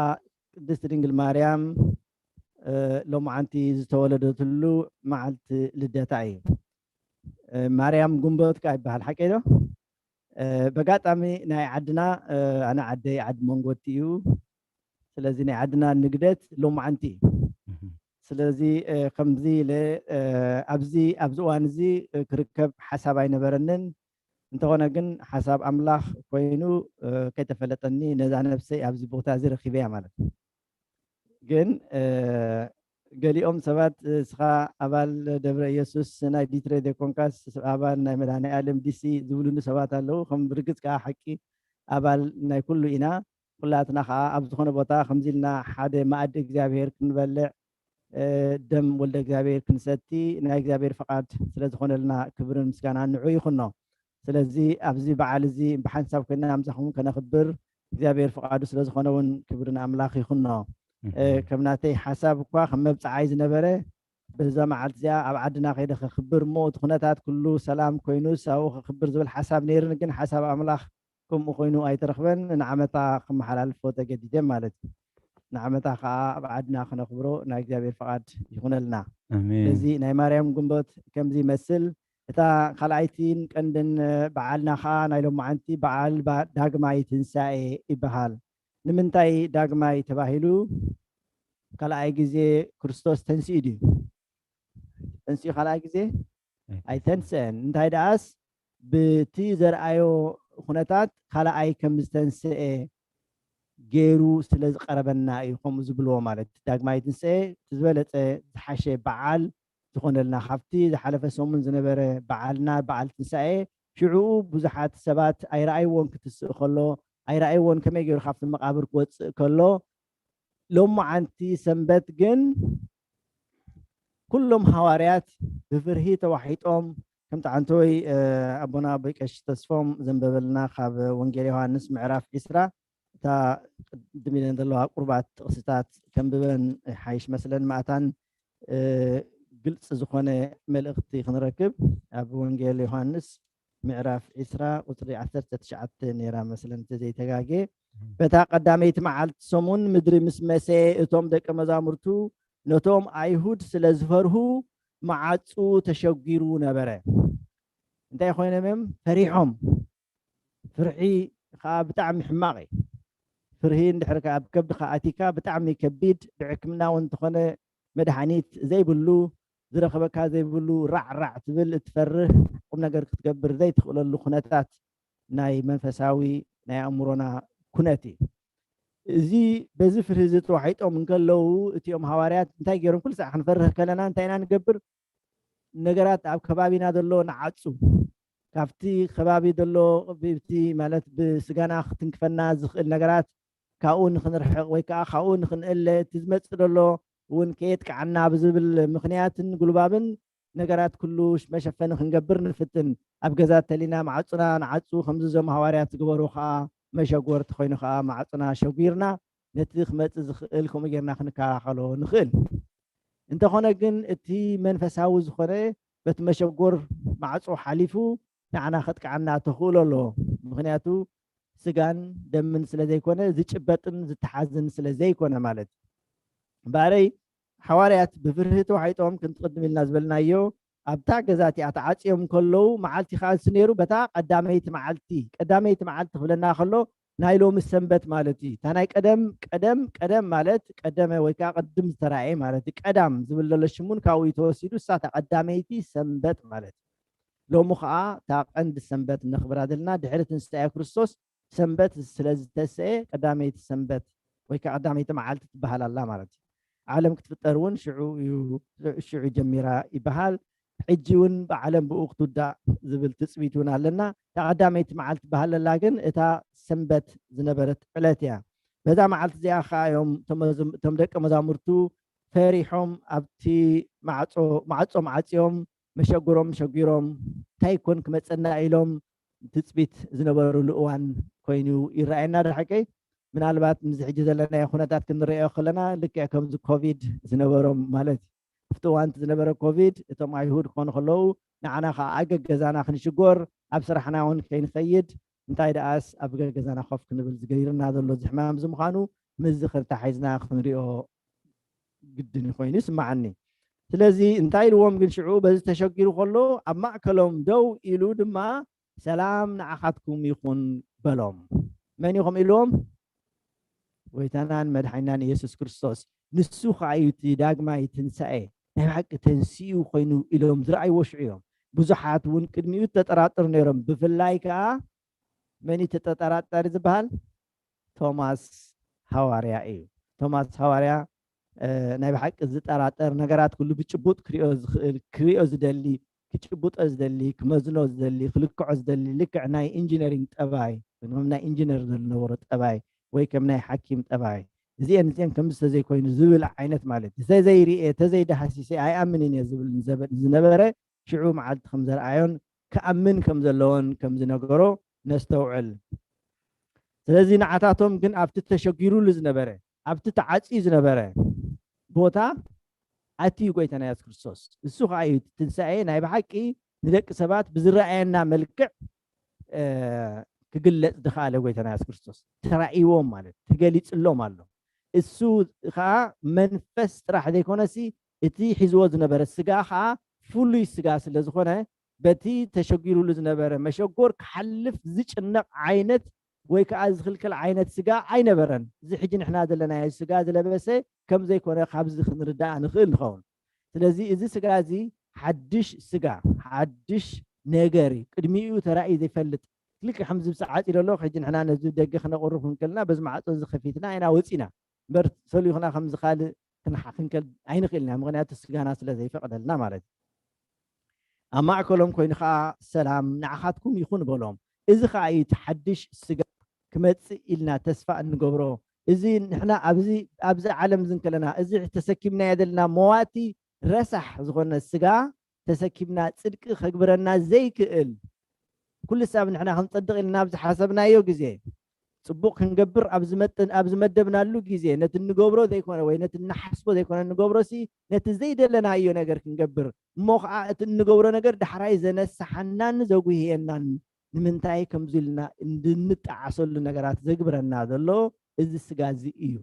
ቅድስቲ ድንግል ማርያም ሎማዓንቲ ዝተወለደትሉ መዓልቲ ልደታ እዩ ማርያም ጉንበት ከዓ ይበሃል ሓቂ ዶ በጋጣሚ ናይ ዓድና ኣነ ዓደይ ዓዲ መንጎቲ እዩ ስለዚ ናይ ዓድና ንግደት ሎማዓንቲ ስለዚ ከምዚ ኣብዚ እዋን እዚ ክርከብ ሓሳብ ኣይነበረንን እንተኾነ ግን ሓሳብ ኣምላኽ ኮይኑ ከይተፈለጠኒ ነዛ ነፍሰይ ኣብዚ ቦታ እዚ ረኺበ እያ ማለት ግን ገሊኦም ሰባት ስኻ ኣባል ደብረ ኢየሱስ ናይ ዲትሬ ደኮንካስ ኣባል ናይ መድኃኔዓለም ዲሲ ዝብሉኒ ሰባት ኣለው ከም ብርግፅ ከዓ ሓቂ ኣባል ናይ ኩሉ ኢና ኩላትና ከዓ ኣብ ዝኾነ ቦታ ከምዚ ኢልና ሓደ ማኣዲ እግዚአብሔር ክንበልዕ ደም ወልደ እግዚአብሔር ክንሰቲ ናይ እግዚአብሔር ፈቃድ ስለ ዝኾነልና ክብርን ምስጋናን ንዕኡ ይኹኖ ስለዚ ኣብዚ በዓል እዚ ብሓንሳብ ኮይና ኣምሳኹም ከነኽብር እግዚአብሔር ፈቃዱ ስለ ዝኾነ እውን ክብርን ኣምላኽ ይኹኖ ከምናተይ ሓሳብ እኳ ከም መብፃዓይ ዝነበረ በዛ መዓልቲ እዚኣ ኣብ ዓድና ከይደ ክኽብር እሞ እቲ ኩነታት ኩሉ ሰላም ኮይኑስ ኣብኡ ክኽብር ዝብል ሓሳብ ነይሩን ግን ሓሳብ ኣምላኽ ከምኡ ኮይኑ ኣይተረኽበን ንዓመታ ክመሓላልፎ ተገዲደ ማለት እዩ ንዓመታ ከዓ ኣብ ዓድና ክነኽብሮ ናይ እግዚአብሔር ፈቃድ ይኹነልና እዚ ናይ ማርያም ጉንበት ከምዚ ይመስል እታ ካልኣይቲን ቀንድን በዓልና ከዓ ናይ ሎማዓንቲ በዓል ዳግማይ ትንሳኤ ይበሃል ንምንታይ ዳግማይ ተባሂሉ ካልኣይ ግዜ ክርስቶስ ተንስኡ ድዩ ተንስኡ ካልኣይ ግዜ ኣይተንስአን እንታይ ደኣስ ብቲ ዘርኣዮ ኩነታት ካልኣይ ከም ዝተንስአ ገይሩ ስለ ዝቀረበና እዩ ከምኡ ዝብልዎ ማለት ዳግማይ ትንስኤ ዝበለፀ ዝሓሸ በዓል ዝኾነልና ካብቲ ዝሓለፈ ሰሙን ዝነበረ በዓልና በዓል ትንሳኤ ሽዑኡ ብዙሓት ሰባት ኣይረኣይዎን ክትስእ ከሎ ኣይረኣይዎን ከመይ ገይሩ ካብቲ መቃብር ክወፅእ ከሎ ሎማዓንቲ ሰንበት ግን ኩሎም ሃዋርያት ብፍርሂ ተዋሒጦም ከም ተዓንተወይ ኣቦና ኣቦይ ቀሺ ተስፎም ዘንበበልና ካብ ወንጌል ዮሃንስ ምዕራፍ 20 እታ ቅድም ኢለን ዘለዋ ቁርባት ጥቕስታት ከንብበን ሓይሽ መስለን ማእታን قلت زخونة ملأختي خنركب أبو ونجيل يوحنس معرف إسراء وطري عثرت تشعت نيرا مثلا تزي تجاجي بتا قداميت معلت سمون مدري مسمسي اتوم دك مزامرتو نتوم أيهود سلزفره معصو تشوقيرو نبره انت يا خوينا مم فريحهم فرحي خا بتعمي حماقي فرهين دحركا بكبد خاتيكا بتعمي كبيد بعكمنا وانت خونا مدحانيت زي بلو زرخبكا زي بلو رع تبل تفرح قمنا قرق تقبر زي تخول اللخناتات ناي منفساوي ناي أمورنا كناتي زي بزفر هزت وحيت أو من قال له تيوم حواريات انتاي جيرون كل ساعة نفرح كلنا انتاينا نقبر نقرات عب كبابينا دلو نعاتسو كافتي خبابي دلو بيبتي مالت بسجانا تنكفنا زخل نقرات كاون خنرحق ويكا خاون خن إلا تزمت دلو ون كيتك عنا بزبل مخنيات قلوبابن نقرات كلوش ما شفنا خنقبر نفتن أبجزات تلينا معصنا نعصو خمس زم حواريات قبرو خا مش أقول تخوين خا معصنا شوبيرنا نتيخ متزخلكم يجرنا خنكا خلو نخل انت خنا جن اتي منفساو زخره بتمشقور معصو حليفو نعنا خدك عنا تخول له مخنياتو سجان دم سلزي كونه زيشبطن زتحزن سلزي كونه مالت باري حواريات بفرهتو حيتهم كنت قدم الناس بلنايو ابتا غزاتي اتعاصيهم كلو معالتي خالص نيرو بتا قداميت معالتي فلنا خلو نايلوم السنبت مالتي تناي قدم مالت قدمه ويكا قدم تراعي مالتي قدام زبل لشمون كاوي توسيدو ساعه قداميتي سنبت مالتي لو مخا تا عند السنبت نخبر هذلنا دحرت نستاي كريستوس سنبت سلاز تسعي قداميت السنبت ويكا قداميت معالت تبهال الله مالتي عالم كتفترون شعو جميرا يبهال حجون بعالم بوقتو دا زبل تسويتونا لنا تقداميت معالت بهال لاجن اتا سنبت زنبرت علاتيا بدا معالت زي اخا يوم تمدق مزامرتو فريحهم ابتي معصيهم مشغيروم تايكون كمصنا إلهم تثبيت زنبرو لؤوان كوينو يرأينا دحكي من البات مزحج زلنا يا خناتات كنريو خلنا لك كم كوفيد زنبروم مالت فتوان زنبرو كوفيد اتم ايهود كون خلو نعنا خا اجزانا خنشغور ابصرحنا ون كاين خيد انتاي داس ابغى جزانا خوف كنبل زغيرنا دلو زحمام زمخانو مزخر تحيزنا خنريو جدني خوين اسمعني سلازي انتاي لوم قل شعوب بز تشكيرو خلو اب ماكلهم دو إلو دما سلام نعخاتكم يخون بلوم من يخم إلوم ويتنان مدحينان يسوس كريستوس نسو خايتي داغما يتنساي ናይ حق تنسيو خوينو إلهم زرعي وشعيهم بزحات ون قدميو تطراطر نيرم بفلاي كا مني تطراطر زبال توماس حواريا اي توماس حواريا ናይ حق زطراطر ነገራት كله بچبوط كريو زدلي كچبوط زدلي كمزنو زدلي خلقع زدلي لك ناي انجينيرينج طباي انهم ناي انجينير زنور طباي ወይ ከም ናይ حكيم طباي زين كم زي كوين زبل عينت مالت زي رئي تزي دحسيسي اي امنين يزبل زنبره شعو معد خمزر عيون كأمن كم زلون كم زنقرو نستوعل ስለዚህ ንዓታቶም ግን ኣብቲ ተሸጊሩሉ ዝነበረ ኣብቲ ተዓፂ ዝነበረ ቦታ ኣትዩ ጎይታና ኢየሱስ ክርስቶስ እሱ ከዓ እዩ ትንሳኤ ናይ ብሓቂ ንደቂ ሰባት ብዝረኣየና መልክዕ ክግለጽ ድኻለ ጎይታና ኢየሱስ ክርስቶስ ተራእይዎም ማለት ተገሊጽሎም ኣሎ እሱ ከዓ መንፈስ ጥራሕ ዘይኮነሲ እቲ ሒዝዎ ዝነበረ ስጋ ከዓ ፍሉይ ስጋ ስለ ዝኾነ በቲ ተሸጊሩሉ ዝነበረ መሸጎር ክሓልፍ ዝጭነቕ ዓይነት ወይ ከዓ ዝኽልክል ዓይነት ስጋ ኣይነበረን እዚ ሕጂ ንሕና ዘለና ስጋ ዝለበሰ ከም ዘይኮነ ካብዚ ክንርዳእ ንኽእል ንኸውን ስለዚ እዚ ስጋ እዚ ሓድሽ ስጋ ሓድሽ ነገር ቅድሚኡ ተራእዩ ዘይፈልጥ ልክ ከምዚ ብሰዓት ኢለሎ ሕጂ ንሕና ነዚ ደገ ክነቕርብ ክንከልና በዚ ማዕፆ ዝኸፊትና ኢና ወፂና እምበር ሰልዩኽና ከምዚ ካልእ ክንከል ኣይንኽእልና ምክንያቱ ስጋና ስለ ዘይፈቕደልና ማለት ኣብ ማእከሎም ኮይኑ ከዓ ሰላም ንዓኻትኩም ይኹን በሎም እዚ ከዓ እዩ ሓድሽ ስጋ ክመፅእ ኢልና ተስፋ እንገብሮ እዚ ንሕና ኣብዚ ዓለም ዝንከለና እዚ ተሰኪምና ዘለና መዋቲ ረሳሕ ዝኾነ ስጋ ተሰኪምና ፅድቂ ከግብረና ዘይክእል ኩሉ ሰብ ንሕና ክንፀድቕ ኢልና ኣብዚ ሓሰብናዮ ግዜ ጽቡቕ ክንገብር ኣብ ዝመደብናሉ ግዜ ነቲ ንገብሮ ዘይኮነ ወይ ነቲ ንሓስቦ ዘይኮነ ንገብሮ ሲ ነቲ ዘይደለናዮ ነገር ክንገብር እሞ ከዓ እቲ እንገብሮ ነገር ዳሕራይ ዘነሳሓናን ዘጉህየናን ንምንታይ ከምዚ ኢልና እንድንጣዓሰሉ ነገራት ዘግብረና ዘሎ እዚ ስጋ እዚ እዩ።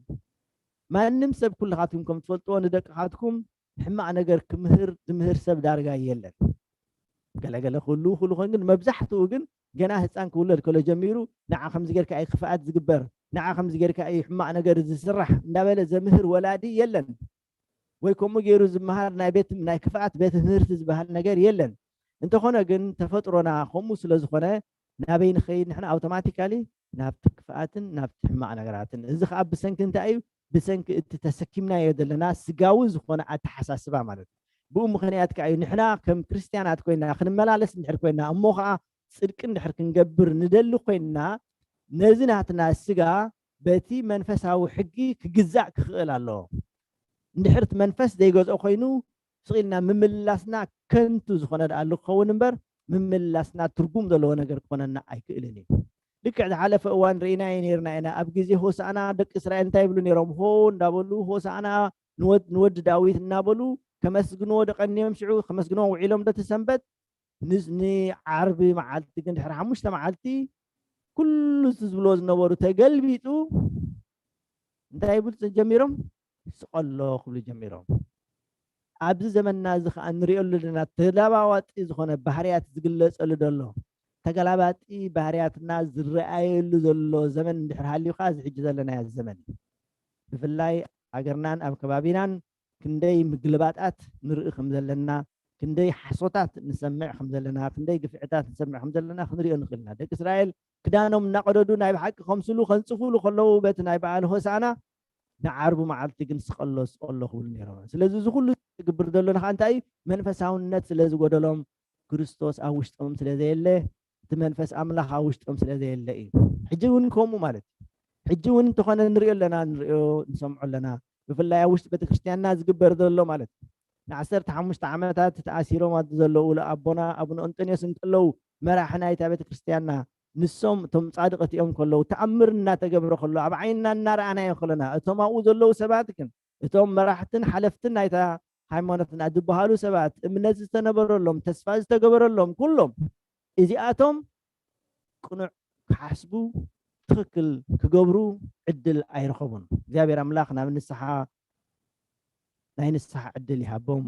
ማንም ሰብ ኩልኻትኩም ከም ትፈልጥዎ ንደቅኻትኩም ሕማቕ ነገር ትምህር ሰብ ዳርጋ የለን። ገለገለ ኩሉ ኮይኑ ግን መብዛሕትኡ ግን ገና ህፃን ክውለድ ከሎ ጀሚሩ ንዓ ከምዚ ጌርካ ኣይ ክፍኣት ዝግበር ንዓ ከምዚ ጌርካ ኣይ ሕማቕ ነገር ዝስራሕ እንዳበለ ዘምህር ወላዲ የለን። ወይ ከምኡ ገይሩ ዝመሃር ናይ ክፍኣት ቤት ትምህርቲ ዝበሃል ነገር የለን። እንተኾነ ግን ተፈጥሮና ከምኡ ስለ ዝኾነ ናበይ ንኸይድ ንሕና ኣውቶማቲካሊ ናብቲ ክፍኣትን ናብቲ ሕማቕ ነገራትን። እዚ ከዓ ብሰንኪ እንታይ እዩ? ብሰንኪ እቲ ተሰኪምናዮ ዘለና ስጋዊ ዝኾነ ኣተሓሳስባ ማለት እዩ። ብኡ ምክንያት ከዓ እዩ ንሕና ከም ክርስትያናት ኮይና ክንመላለስ እንድሕር ኮይና እሞ ከዓ ጽድቂ እንድሕር ክንገብር ንደሊ ኮይና ነዚ ናትና ስጋ በቲ መንፈሳዊ ሕጊ ክግዛእ ክኽእል ኣለዎ። እንድሕር እቲ መንፈስ ዘይገዝኦ ኮይኑ ስቂልና ምምልላስና ከንቱ ዝኾነ ዳኣሉ ክኸውን እምበር ምምልላስና ትርጉም ዘለዎ ነገር ክኾነና ኣይክእልን እዩ። ልክዕ ዝሓለፈ እዋን ርኢና ነርና ኢና ኣብ ግዜ ሆሳዕና ደቂ እስራኤል እንታይ ይብሉ ነይሮም? ሆ እንዳበሉ ሆሳዕና ንወዲ ዳዊት እናበሉ ከመስግንዎ ደቀኒዮም ሽዑ ከመስግንዎ ውዒሎም ዶ ተሰንበት ንዓርቢ መዓልቲ ግን ድሕሪ 5 መዓልቲ ኩሉ ዝብልዎ ዝነበሩ ተገልቢጡ እንታይ ይብሉ ጀሚሮም? ይስቀሎ ክብሉ ጀሚሮም። ኣብዚ ዘመንና እዚ ከዓ ንሪኦ ዘለና ተለዋዋጢ ዝኾነ ባህርያት ዝግለፀሉ ዘሎ ተገላባጢ ባህርያትና ዝረኣየሉ ዘሎ ዘመን እንድሕር ሃልዩ ከዓ ዝሕጂ ዘለናዮ ዘመን እዩ። ብፍላይ ሃገርናን ኣብ ከባቢናን ክንደይ ምግልባጣት ንርኢ ከም ዘለና፣ ክንደይ ሓሶታት ንሰምዕ ከም ዘለና፣ ክንደይ ግፍዕታት ንሰምዕ ከም ዘለና ክንሪኦ ንኽእል ኢና። ደቂ እስራኤል ክዳኖም እናቀደዱ ናይ ብሓቂ ከምስሉ ከንፅፉሉ ከለዉ በቲ ናይ በዓል ሆሳዕና ንዓርቡ መዓልቲ ግን ስቀሎ ክብሉ ነይሮም። ስለዚ እዚ ኩሉ ዝግብር ዘሎና ከዓ እንታይ እዩ? መንፈሳውነት ስለ ዝጎደሎም ክርስቶስ ኣብ ውሽጦም ስለዘየለ እቲ መንፈስ ኣምላኽ ኣብ ውሽጦም ስለዘየለ እዩ። ሕጂ እውን ከምኡ ማለት እዩ። ሕጂ እውን እንተኾነ ንሪኦ ኣለና ንሪኦ ንሰምዖ ኣለና ብፍላይ ኣብ ውሽጢ ቤተክርስትያንና ዝግበር ዘሎ ማለት እዩ። ን15 ዓመታት ተኣሲሮም ዘለዉ ኣቦና ኣቡነ አንጦንዮስ እንከለዉ መራሒ ናይታ ቤተክርስትያንና ንሶም እቶም ጻድቀት እዮም ከለዉ ተኣምር እናተገብረ ከሎ ኣብ ዓይንና እናረኣናዮ ከለና እቶም ኣብኡ ዘለዉ ሰባት ግን እቶም መራሕትን ሓለፍትን ናይታ ሃይማኖትና ዝበሃሉ ሰባት እምነት ዝተነበረሎም ተስፋ ዝተገበረሎም ኩሎም እዚኣቶም ቅኑዕ ክሓስቡ ትክክል ክገብሩ ዕድል ኣይረኸቡን። እግዚኣብሔር ኣምላኽ ናብ ንስሓ ናይ ንስሓ ዕድል ይሃቦም።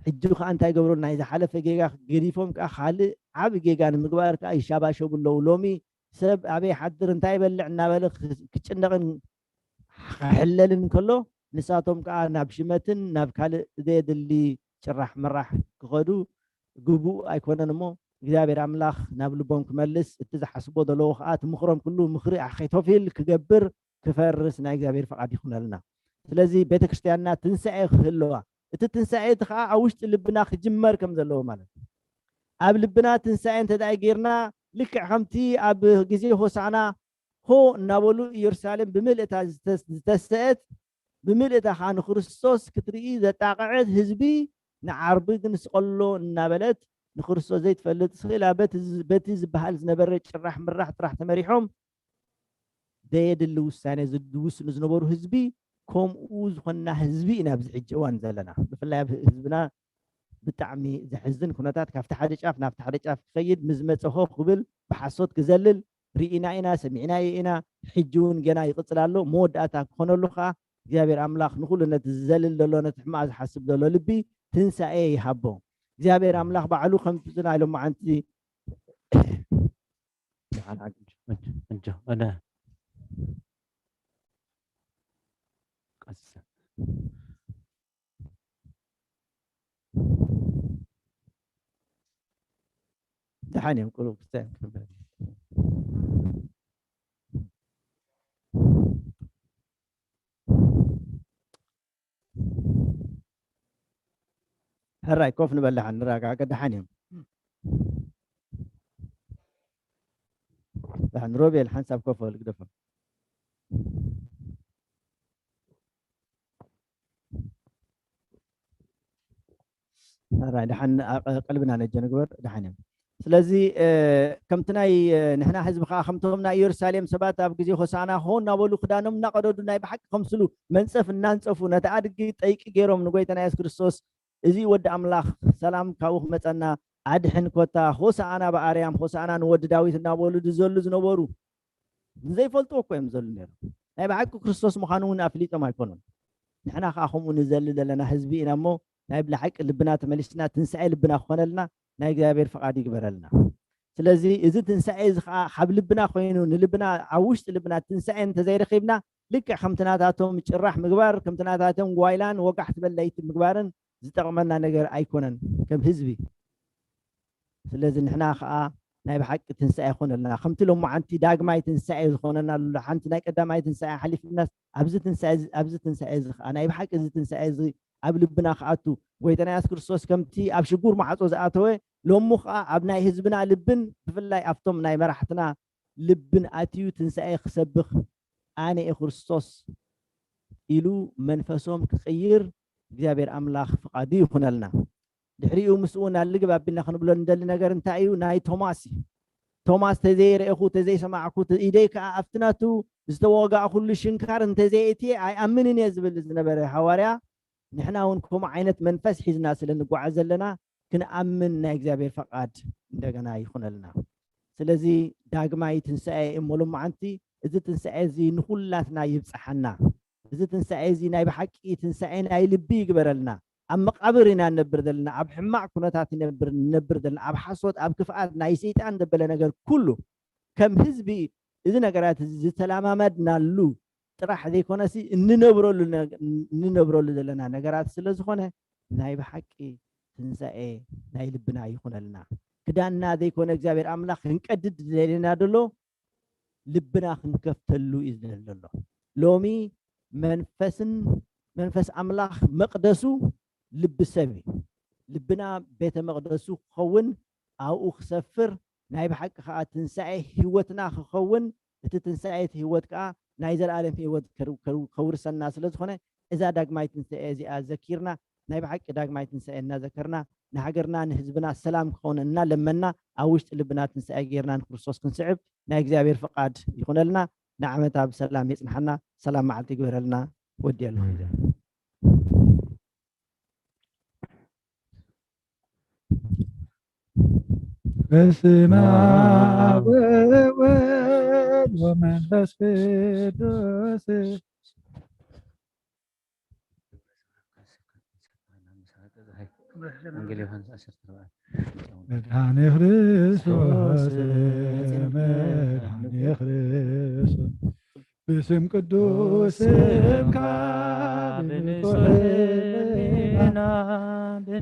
ሕጂ ከዓ እንታይ ገብሩ? ናይ ዝሓለፈ ጌጋ ገዲፎም ከዓ ካልእ ዓብይ ጌጋ ንምግባር ከዓ ይሻባሸቡ ኣለዉ። ሎሚ ሰብ ኣበይ ሓድር እንታይ በልዕ እናበለ ክጭነቕን ክሕለልን ከሎ ንሳቶም ከዓ ናብ ሽመትን ናብ ካልእ ዘየድሊ ጭራሕ ምራሕ ክኸዱ ግቡእ ኣይኮነን እሞ እግዚኣብሔር ኣምላኽ ናብ ልቦም ክመልስ እቲ ዝሓስቦ ዘለዎ ከዓ እቲ ምክሮም ኩሉ ምክሪ ኣኼቶፊል ክገብር ክፈርስ ናይ እግዚኣብሔር ፈቃድ ይኹነልና። ስለዚ ቤተክርስትያንና ትንሳኤ ክህልዋ እቲ ትንሳኤ እቲ ከዓ ኣብ ውሽጢ ልብና ክጅመር ከም ዘለዎ ማለት እዩ። ኣብ ልብና ትንሳኤ እንተዳይ ጌርና ልክዕ ከምቲ ኣብ ግዜ ሆሳዕና ሆ እናበሉ ኢየሩሳሌም ብምልእታ ዝተሰአት ብምልእታ ከዓ ንክርስቶስ ክትርኢ ዘጣቕዐት ህዝቢ ንዓርቢ ግን ስቀሎ እናበለት ንክርስቶስ ዘይትፈልጥ ስኽእላ በቲ ዝበሃል ዝነበረ ጭራሕ ምራሕ ጥራሕ ተመሪሖም ዘየድሊ ውሳኔ ዝውስኑ ዝነበሩ ህዝቢ ከምኡ ዝኾንና ህዝቢ ኢና ኣብዚ ሕጂ እዋን ዘለና። ብፍላይ ኣብ ህዝብና ብጣዕሚ ዘሕዝን ኩነታት ካብቲ ሓደ ጫፍ ናብቲ ሓደ ጫፍ ክኸይድ ምዝመፀ ሆ ክብል ብሓሶት ክዘልል ርኢና ኢና ሰሚዕናዮ ኢና። ሕጂ እውን ገና ይቕፅል ኣሎ። መወዳእታ ክኾነሉ ከዓ እግዚኣብሔር ኣምላኽ ንኩሉ ነቲ ዝዘልል ዘሎ ነቲ ሕማቕ ዝሓስብ ዘሎ ልቢ ትንሳኤ ይሃቦ። እግዚአብሔር አምላክ ባዕሉ ከምቲ ዝናኢሎም መዓንቲ دحين يقولوا كتاب هراي كوف نبلع نراجع قد حنيم دحين روبي الحنسب كوف ولا قدفه هراي دحين قلبنا نجي نقول دحين ስለዚህ ከምትናይ ንሕና ህዝቢ ከዓ ከምቶም ናይ ኢየሩሳሌም ሰባት ኣብ ግዜ ሆሳና ሆን እናበሉ ክዳኖም እናቀደዱ ናይ ብሓቂ ከምስሉ መንፀፍ እናንፀፉ ነቲ ኣድጊ ጠይቂ ገይሮም ንጎይታና ኢየሱስ ክርስቶስ እዚ ወዲ ኣምላኽ ሰላም ካብኡ ክመፀና ኣድሕን ኮታ ሆሳና ብኣርያም ሆሳና ንወዲ ዳዊት እናበሉ ዝዘሉ ዝነበሩ ዘይፈልጥዎ እኮ እዮም ዘሉ ነይሮም ናይ ብሓቂ ክርስቶስ ምዃኑ እውን ኣፍሊጦም ኣይኮኑን ንሕና ከዓ ከምኡ ንዘሊ ዘለና ህዝቢ ኢና እሞ ናይ ብሓቂ ልብና ተመሊስና ትንሳኤ ልብና ክኾነልና ናይ እግዚኣብሔር ፈቃድ ይግበረልና ስለዚ እዚ ትንሳኤ እዚ ከዓ ካብ ልብና ኮይኑ ንልብና ኣብ ውሽጢ ልብና ትንሳኤ እንተዘይረኺብና ልክዕ ከምትናታቶም ጭራሕ ምግባር ከምትናታቶም ጓይላን ወጋሕቲ በላይቲ ምግባርን ዝጠቕመና ነገር ኣይኮነን ከም ህዝቢ ስለዚ ንሕና ከዓ ናይ ብሓቂ ትንሳኤ ይኾነልና ከምቲ ሎማዓንቲ ዳግማይ ትንሳኤ ዝኾነና ኣሎ ሓንቲ ናይ ቀዳማይ ትንሳኤ ሓሊፍናስ ኣብዚ ትንሳኤ እዚ ከዓ ናይ ብሓቂ እዚ ትንሳኤ እዚ ኣብ ልብና ክኣቱ ጎይታና ኢየሱስ ክርስቶስ ከምቲ ኣብ ሽጉር ማዕፆ ዝኣተወ ሎሙ ከዓ ኣብ ናይ ህዝብና ልብን ብፍላይ ኣብቶም ናይ መራሕትና ልብን ኣትዩ ትንሳኤ ክሰብኽ ኣነ ክርስቶስ ኢሉ መንፈሶም ክቕይር እግዚኣብሔር ኣምላኽ ፍቃዱ ይኹነልና ድሕሪኡ ምስኡ ናልግብ ኣቢልና ክንብሎ እንደሊ ነገር እንታይ እዩ ናይ ቶማስ ተዘይረአኹ ተዘይሰማዕኩ ኢደይ ከዓ ኣብቲ ናቱ ዝተወጋእ ኩሉ ሽንካር እንተዘይእትየ ኣይኣምንን እየ ዝብል ዝነበረ ሓዋርያ ንሕና እውን ከምኡ ዓይነት መንፈስ ሒዝና ስለ ንጓዓዝ ዘለና ክንኣምን ናይ እግዚኣብሔር ፈቃድ እንደገና ይኹነልና ስለዚ ዳግማይ ትንሳኤ እሞ ሎማዓንቲ እዚ ትንሳኤ እዚ ንኩላትና ይብፅሓና እዚ ትንሳኤ እዚ ናይ ብሓቂ ትንሳኤ ናይ ልቢ ይግበረልና ኣብ መቃብር ኢና ነብር ዘለና ኣብ ሕማቅ ኩነታት ነብር ዘለና ኣብ ሓሶት ኣብ ክፍኣት ናይ ሰይጣን ዘበለ ነገር ኩሉ ከም ህዝቢ እዚ ነገራት ዝተለማመድናሉ ጥራሕ ዘይኮነሲ እንነብረሉ ዘለና ነገራት ስለ ዝኾነ ናይ ብሓቂ ትንሳኤ ናይ ልብና ይኹነልና ክዳንና ዘይኮነ እግዚኣብሔር ኣምላኽ ክንቀድድ ዘልና ደሎ ልብና ክንከፍተሉ እዩ ዘሎ ሎሚ መንፈስ ኣምላኽ መቅደሱ ልቢ ሰብ ልብና ቤተ መቅደሱ ክኸውን ኣብኡ ክሰፍር ናይ ብሓቂ ከዓ ትንሳኤ ህይወትና ክኸውን እቲ ትንሳኤ ህይወት ከዓ ናይ ዘለኣለም ህይወት ከውርሰና ስለ ዝኾነ እዛ ዳግማይ ትንሳኤ እዚኣ ዘኪርና ናይ ብሓቂ ዳግማይ ትንሳኤ እናዘከርና ንሃገርና ንህዝብና ሰላም ክኾነና ለመና ኣብ ውሽጢ ልብና ትንሳኤ ጌርና ንክርስቶስ ክንስዕብ ናይ እግዚኣብሔር ፈቃድ ይኹነልና ንዓመት ኣብ ሰላም የፅንሐና ሰላም መዓልቲ ይግበረልና ወዲያለሁ በስመ አብ ወወልድ ወመንፈስ ቅዱስ መድኃኔ ክርስቶስ መድኃኔ ክርስቶስ በስም ቅዱስ ስምካ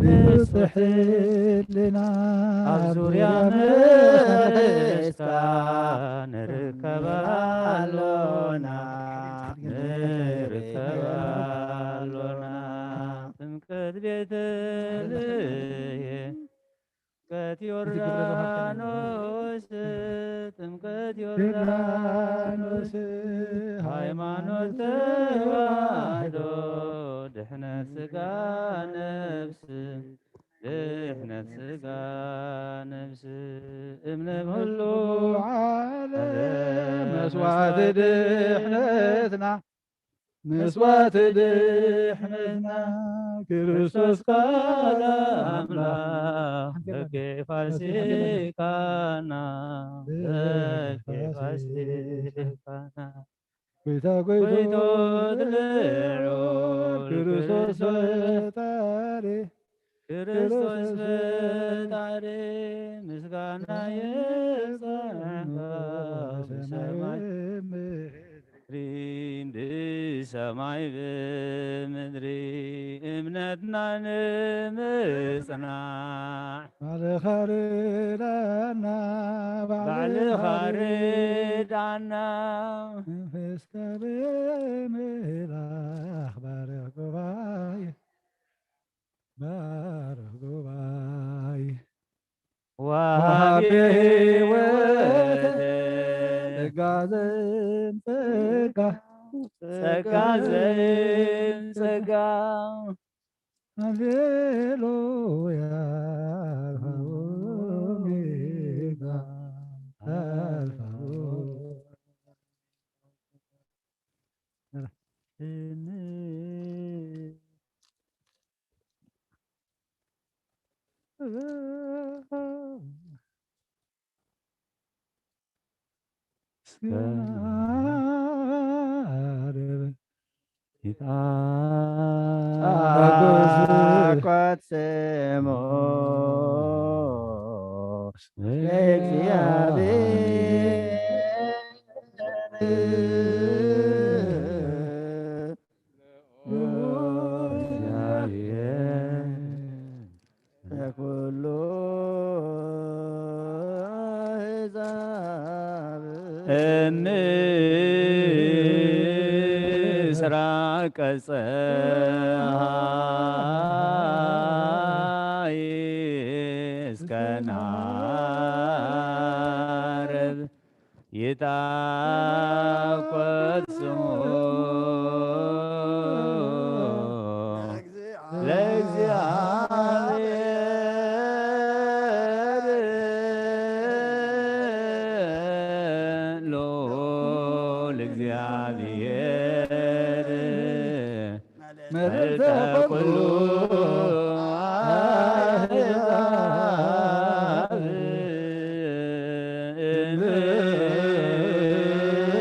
ብንጽሕልና ኣብ ዙርያ መስቀል ንርከባሎና ጥምቀት ቤተልሔም ጥምቀት ዮርዳኖስ ጥምቀት ዮርዳኖስ ሃይማኖት ተዋህዶ ድሕነት ስጋ ነፍስ ድሕነት ስጋ ነፍስ እምነት ሁሉ ዓለም መስዋዕት ድሕነትና ክርስቶስ ቃል አምላክ ደጌ ፋሲካና ጎይቶ ልዑል ክርስቶስ ፈጣሪ ምስጋና የጸንሐ በሰማይ ሰማይ በምድሪ እምነትና ንምጽናዕ ባዕልኻ ርዳና መንፈስካ ብምልኣኽ ባርኽ ጉባኤ ወሃቤ ሕይወት ጸጋ ዘንጸጋ ሃሌሉያ አቋት ስሙ ለኩሉ ሕዛብ ምስራቀ ፀሐይ እስከ ዓርብ ይጣቆት ስሙ ለእግዚአብሔር ሎለ እግዚአብሔር መልዕልተ ኩሉ አሕዛብ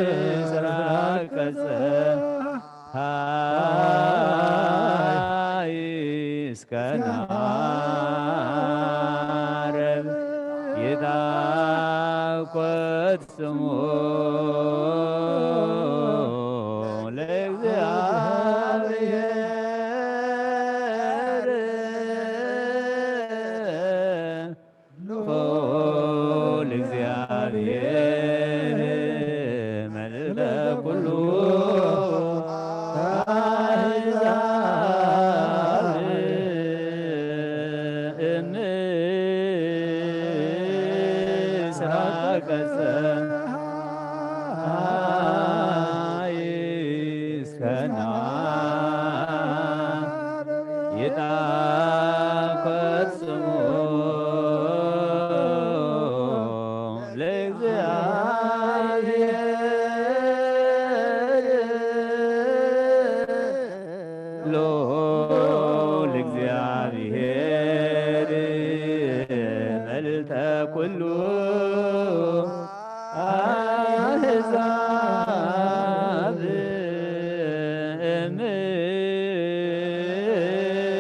ምስራቀ ፀሐይ እስከ ዓርብ ይጣቆት ስሙ ለእግዚአብሔር ሎለ እግዚአብሔር መልዕልተ ኩሉ አሕዛብ ምስራቀ ፀሐይ እስከ ዓርብ ይጣቆት ስሙ ለእግዚአብሔር ሎለ እግዚአብሔር መልዕልተ ኩሉ አሕዛብ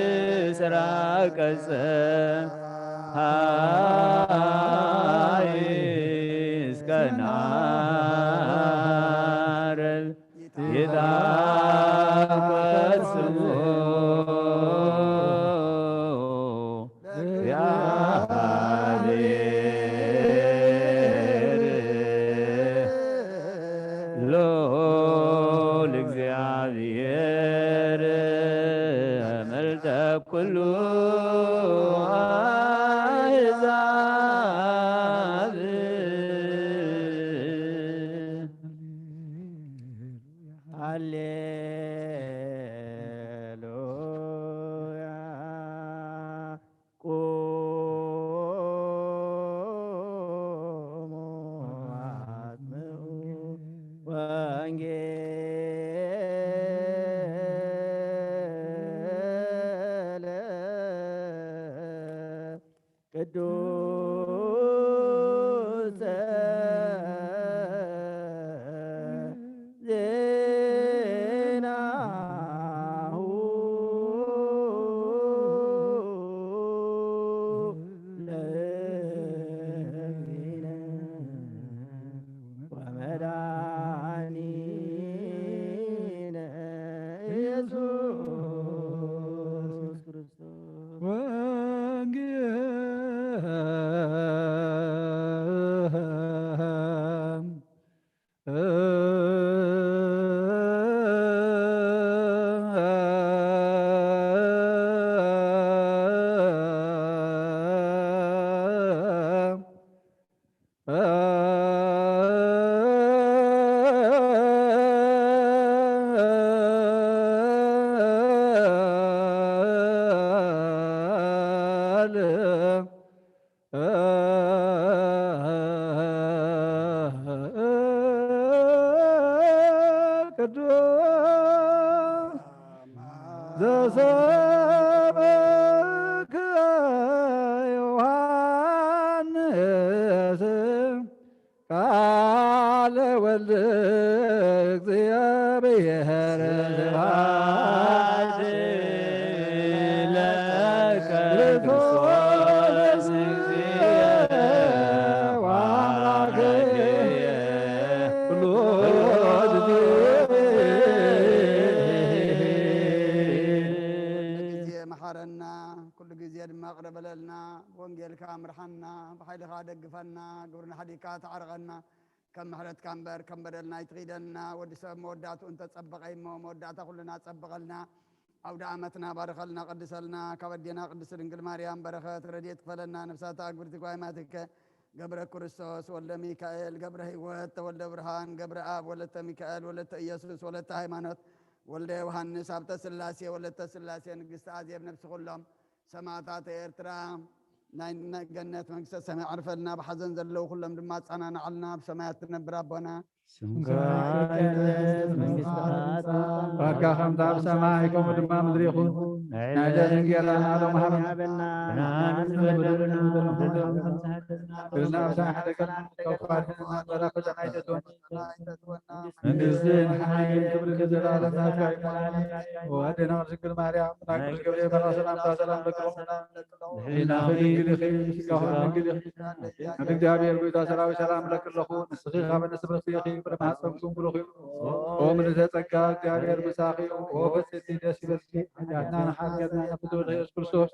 ምስራቀ ፀሐይ እስከ ዓርብ ይጣቆት ስሙ ሎለ እግዚአብሔር መልዕልተ ኩሉ አሕዛብ ሃሌሉያ ቁሙ አጽምዑ ወንጌለ ቅዱስ ዜናሁ ለእግዚእነ ወመድኃኒነ ኢየሱስ ክርስቶስ ቅዱስ ዘሰበክዮ ክርስቶስ እግዚእ ወአምላክየ ኩሉ ጊዜ መሐረና ኩሉ ጊዜ ድማ ቅረበለልና ወንጌልካ ምርሐና ብሓይልካ ደግፈና ግብርና ሓዲካ ተዓርቀና ከም ምሕረትካ እምበር ከም በደልና ይትኺደና ወዲ ሰብ መወዳእቱ እንተፀበቀ እሞ መወዳእታ ኩልና ፀበቀልና عود عامتنا بارك لنا قدسلنا كودينا قدس الانجل مريم بركات رديت فلنا نفسات اكبرت قائماتك قبر كريستوس ولا ميكائيل قبر هيوت ولا برهان قبر اب ولا ميكائيل ولا يسوس ولا هيمانوت ولا يوحنس ابت سلاسي ولا سلاسي نقص عزيز بنفس كلهم سماعات ارترا جنات منكس السماء عرفنا بحزن زلو كلهم دمات صنعنا علنا بسمايات نبر ربنا فكا خمتا بسماعكم ودما مدريخون نعجز انجيرانا على محمد قلنا بساحتك كفاتنا برافة عيدتون نجزين حميم كبر الجلال النافع وهدنا ورزق الماريا ناكبر قبل براسنا بتاسلام لكم حين خير خير شكاهم نقل نبيك دابير بيتا سراوي سلام لك اللخون نستخيخها من نسبر فيخي برمحات فمكم بلوخي ومن تتكا دابير مساخي وبسيتي داسي بسكي جاتنا نحال قدنا نفتور غير كرسوس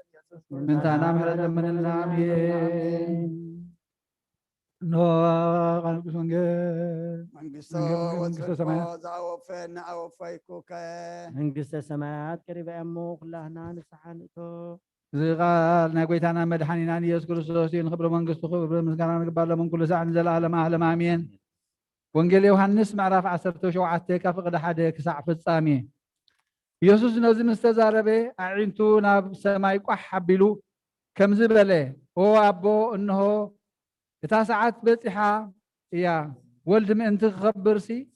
من تانا مهرد من النامين نو قلب سنجل منقصو وصفو زعوفنا أوفيكوك መንግስተ ሰማያት ቀሪበ እሞ ኩላህና ንስሓንእቶ زغال نقويتنا مدحنينا يسوع كريستوس نخبر منقصو خبر مسكنا نقبل من كل ساعة نزل على معلم آمين وانجيل يوحنس معرف 17 كفقد حد كسع فصامي يسوس نزل مستزاربه اعينتو ناب سماي قح حبيلو كم زبله هو ابو انه تاسعات بصحا يا ولد من انت خبرسي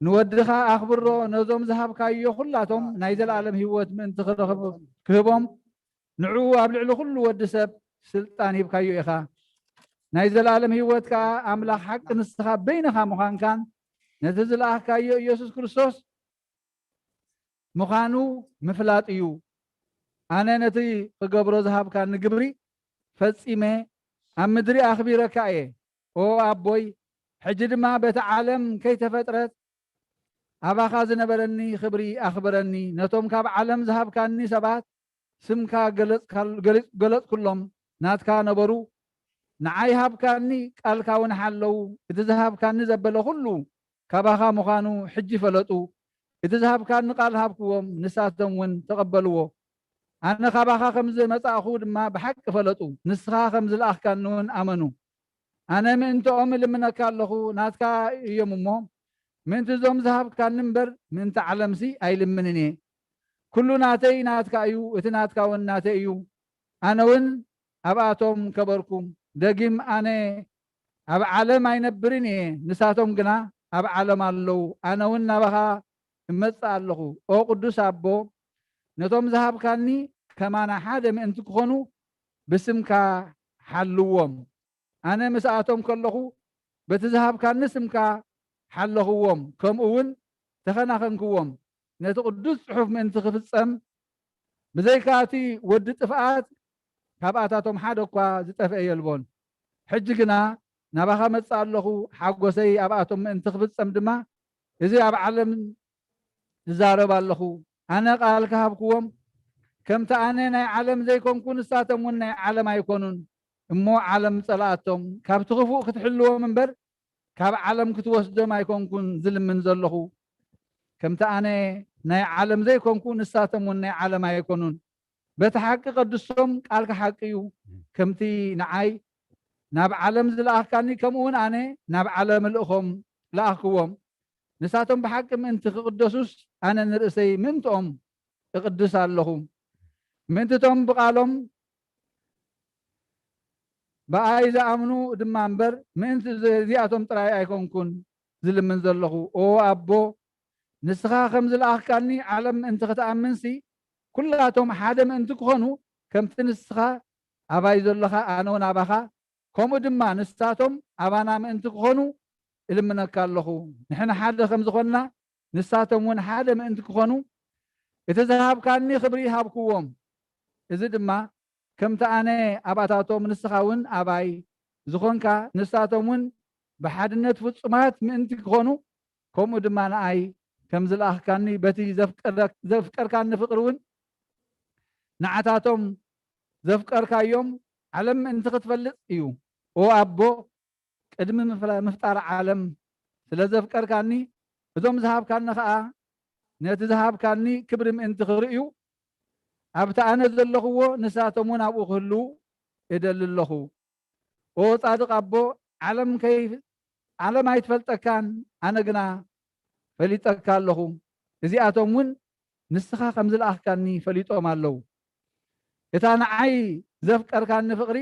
نودخا اخبرو نزوم ذهب كايو كلاتهم نايزل عالم هيوت من انت كهبهم نعو ابلعلو كل ود سب سلطان يبكايو اخا نايزل عالم هيوت كا املاك حق نسخا بينها مخان كان نتزل كايو يسوع كريستوس مخانو مفلاط ايو انا نتي قبرو ذهب كان نقبري فصيمه امدري اخبيرك ايه او ابوي حجد ما بتعلم كي تفترت اباخا زنبرني خبري اخبرني نتوم كاب عالم ذهب كاني سبات سمكا قلت كلهم ناتكا نبرو نعاي هاب كاني قال كاون حلو ذهب كاني زبله كله كباخا مخانو حجي فلطو ذهب كان قال هابكم نساتهم ون تقبلوه أنا خباخا خمز متأخود ما بحق فلطو نسخا خمز الأخ كانون أمنو أنا من تؤمن لمن كاللخو ناتكا يممو من تزوم ذهب كان نمبر من تعلمسي أي لمنني كل ناتي ناتكا أيو اتناتكا ون ناتي أيو أنا ون أبعتهم كبركم دقيم أنا أب عالم ينبرني نساتهم قنا أب عالم اللو أنا ون نبخا متى اللخو أو قدس أبو نتوم ذهب كاني كمان حدا من انت كونوا باسمك حلوهم انا مساعتهم كلخو بتذهب كان اسمك حلوهم كم اون تخناخنكوهم نتقدس صحف من انت خفصم بزيكاتي ود طفات كاباتاتهم حدا كوا زطفئ يلبون حجنا نبخا مصالخو حغوسي اباتهم من انت خفصم دما اذا اب عالم زارب اللخو أنا قال كهبكم كم تأنينا عالم زيكم كون ساتم ونا عالم يكونون مو عالم صلاتهم كاب تخفوا كتحلوا من بر كاب عالم كتوسدوا ما يكون كون ظلم من زلخو كم تأنينا عالم زيكم كون ساتم ونا عالم يكونون بتحقق قدسهم قال كحقيو كم تي نعاي ناب عالم زلاخ كاني كمون أنا ناب عالم الأخم لاخوهم نساتهم بحكم انت قدسوس انا نرسي منتم اقدس لهم منتم بقالهم بقى اذا امنوا دمانبر من زياتهم تراي ايكونكن زل من زلخو او ابو نسخا خمز الاخ كاني علم انت تامنسي كلاتهم حادم انت كونوا كم تنسخا اباي زلخا انا ونابخا كوم دما نساتهم ابانا من انت كونوا إلمنا كاللخو نحن حدا خمس خلنا نساتهم ون حدا ما انت كخونو إذا ذهب كاني خبري هابكوهم إذا دما ከምቲ ኣነ ኣባታቶም ንስኻውን ኣባይ ዝኾንካ ንሳቶምን ብሓድነት ፍጹማት ምእንቲ ክኾኑ ከምኡ ድማ ንኣይ ከም ዝለኣኽካኒ በቲ ዘፍቀርካኒ ፍቕሪ እውን ንዓታቶም ዘፍቀርካዮም ዓለም ምእንቲ ክትፈልጥ እዩ ኦ ኣቦ ቅድሚ ምፍጣር ዓለም ስለ ዘፍቀርካኒ እዞም ዝሃብካኒ ከዓ ነቲ ዝሃብካኒ ክብሪ ምእንቲ ክርእዩ ኣብቲ ኣነ ዘለኽዎ ንሳቶም እውን ኣብኡ ክህልው እደሊ ኣለኹ ኦ ጻድቕ ኣቦ ዓለም ኣይትፈልጠካን ኣነ ግና ፈሊጠካ ኣለኹ እዚኣቶም እውን ንስኻ ከም ዝለኣኽካኒ ፈሊጦም ኣለዉ እታ ንዓይ ዘፍቀርካኒ ፍቕሪ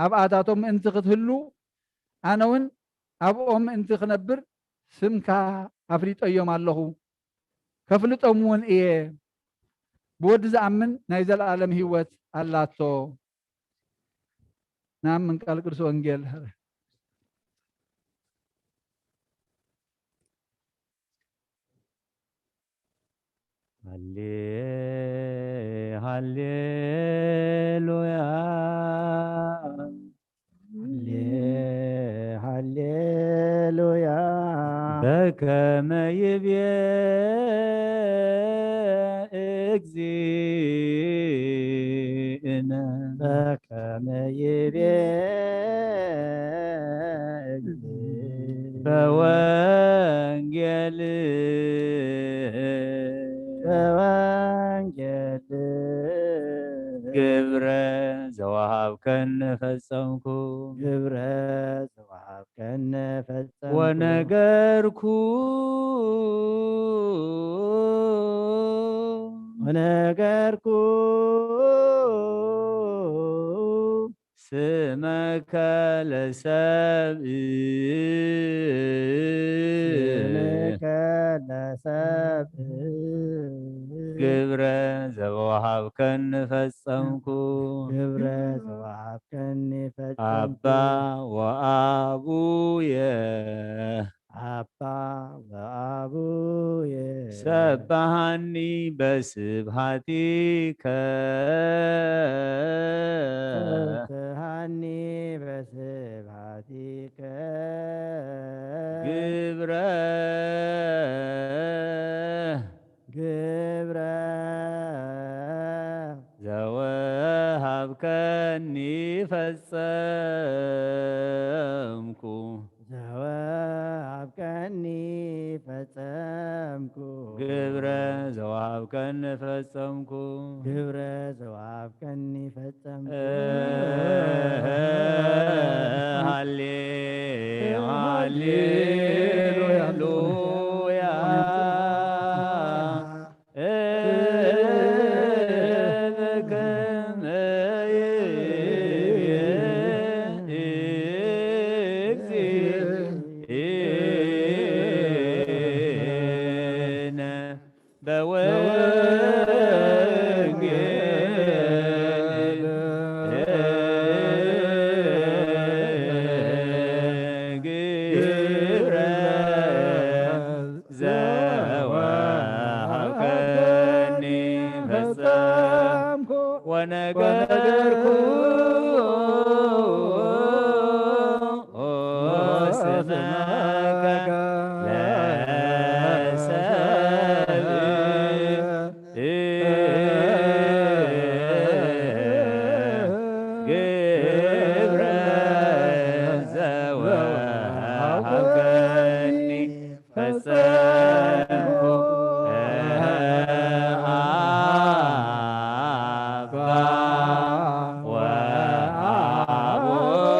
ኣብ ኣታቶም ምእንቲ ክትህሉ ኣነ እውን ኣብኦም ምእንቲ ክነብር ስምካ ኣፍሊጠዮም ኣለኹ ከፍልጦም እውን እየ ብወዲ ዝኣምን ናይ ዘለኣለም ህይወት ኣላቶ نعم ቃል ቅዱስ ወንጌል ሃሌሉያ ሃሌሉያ በከመ ይቤ እግዚእነ በከመ ይቤ በወንጌል ግብረ ዘወሃብከነ ፈጸምኩ ግብረ ዘወሃብከነ ፈጸምኩ ወነገርኩ ስመከ ለሰብእ ግብረ ዘወሃብከኒ ፈጸምኩ አባ ወአቡየ ሰባሃኒ በስብሐቲከ ግብረ ዘወሃብከኒ ፈጸምኩ ግብረ ዘወሃብከኒ ፈጸምኩ ሃሌሉያ ونقرك سماك لا سبب قبر زوابكني فسامك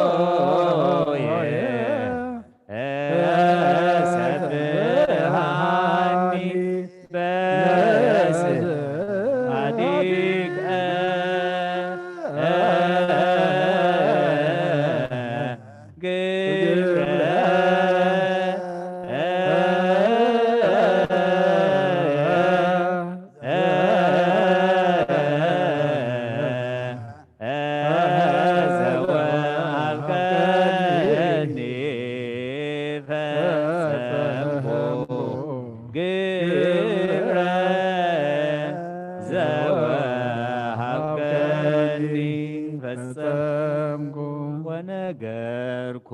ፈጸምኩ ወነገርኩ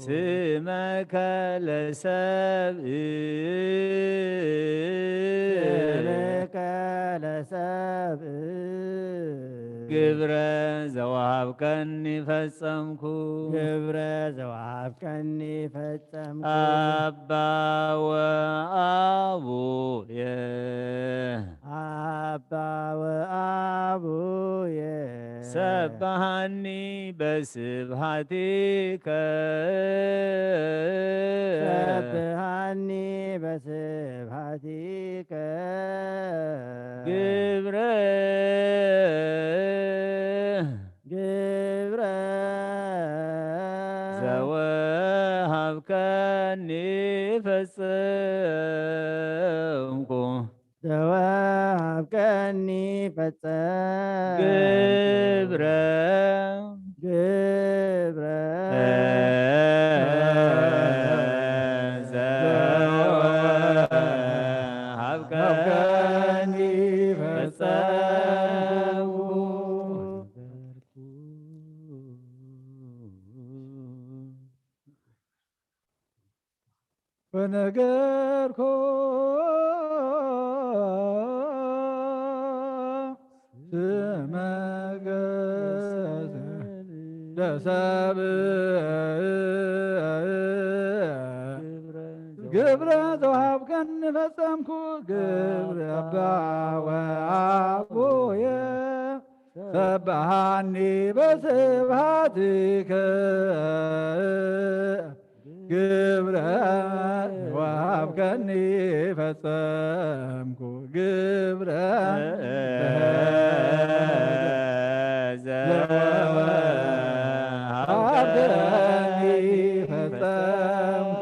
ስመከ ለሰብእ ግብረ ዘወሃብከኒ ፈጸምኩ አባ ወአቡየ ሰብሐኒ በስብሐቲከ ግብረ ዘወሃብከኒ ፈጸምኩ ግብረ ዘወሃብከኒ ፈጸምኩ ወነገርኩ ስመከ ለሰብእ ግብረ ዘወሃብከኒ ፈጸምኩ ግብረ አባ ወአቡየ ሰብሐኒ በስብሐቲከ ግብረ ዘወሃብከኒ ፈጸምኩ ግብረ ዘወሃብከኒ ፈጸምኩ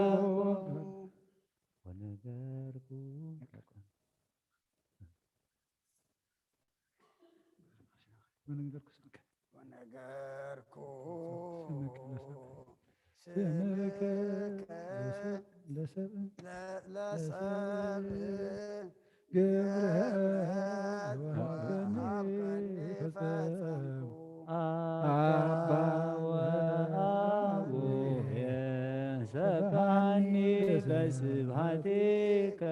ወነገርኩ ስምከ ለሰብእ ግብረ ዘወሃብከኒ ፈጸምኩ አባ ወአቡየ ሰብሐኒ በስብሐቲከ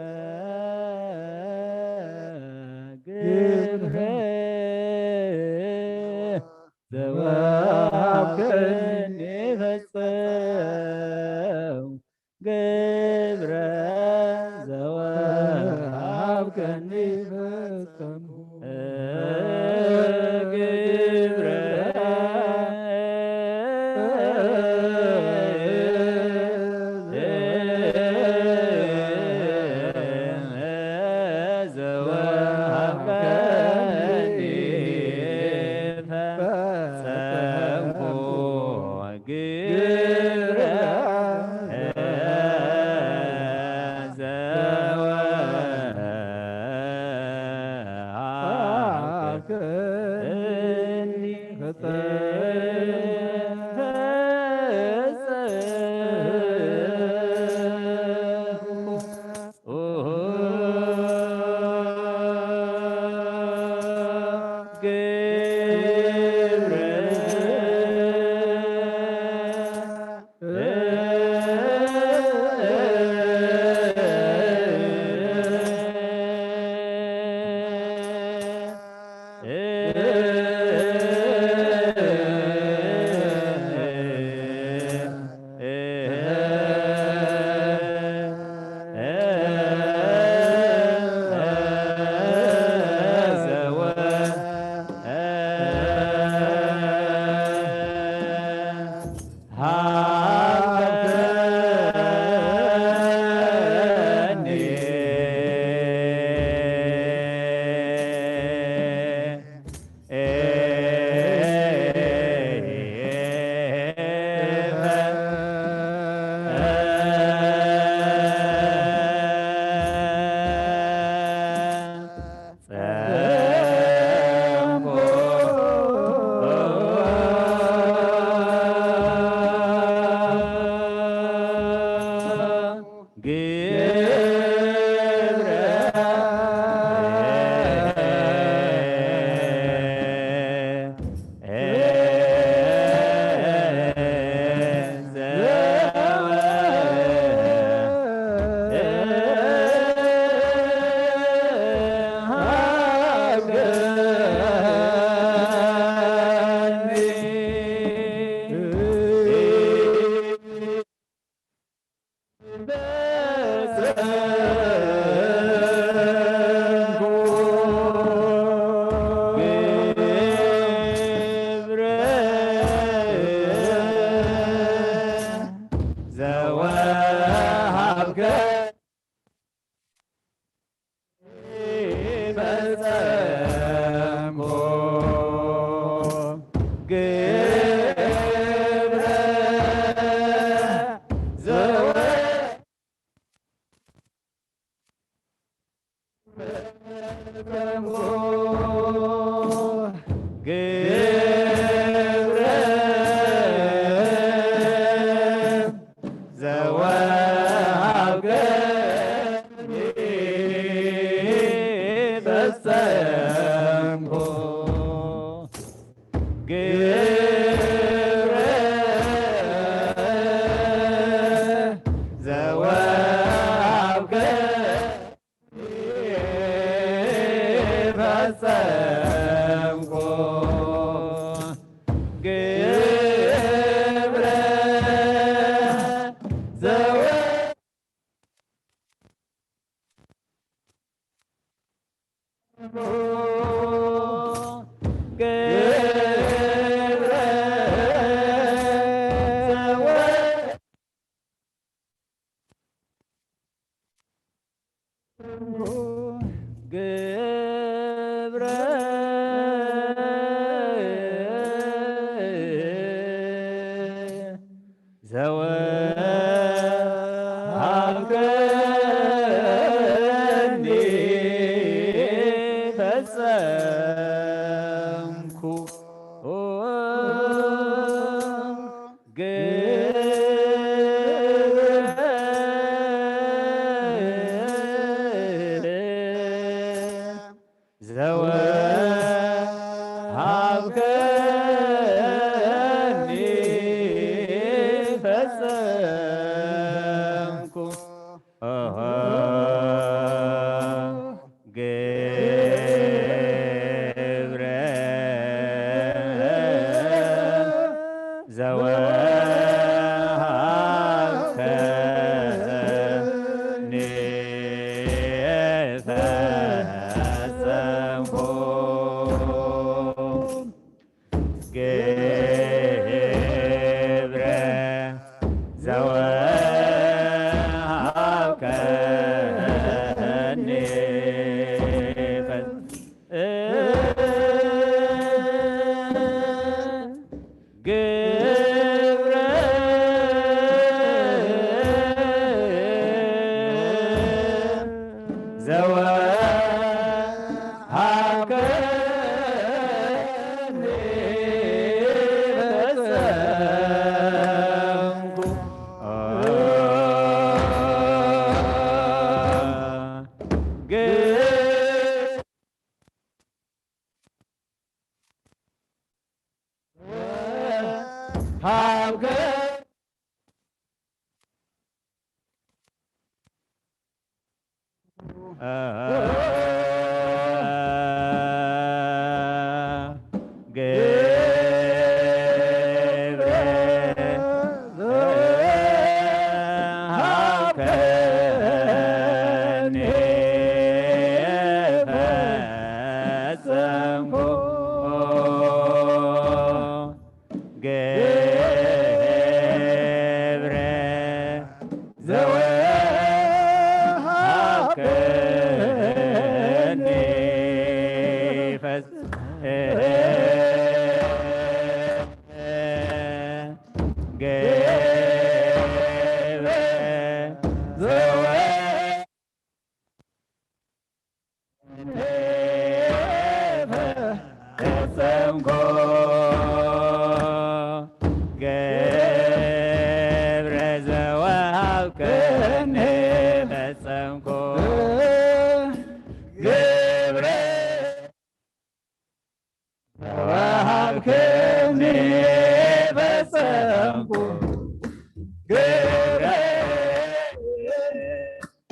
ግብረ ዘወሃብከኒ ፈጸምኩ ግብረ ዘወሃብከኒ ፈጸምኩ ግብረ ዘወሃብከኒ ፈጸምኩ ግብረ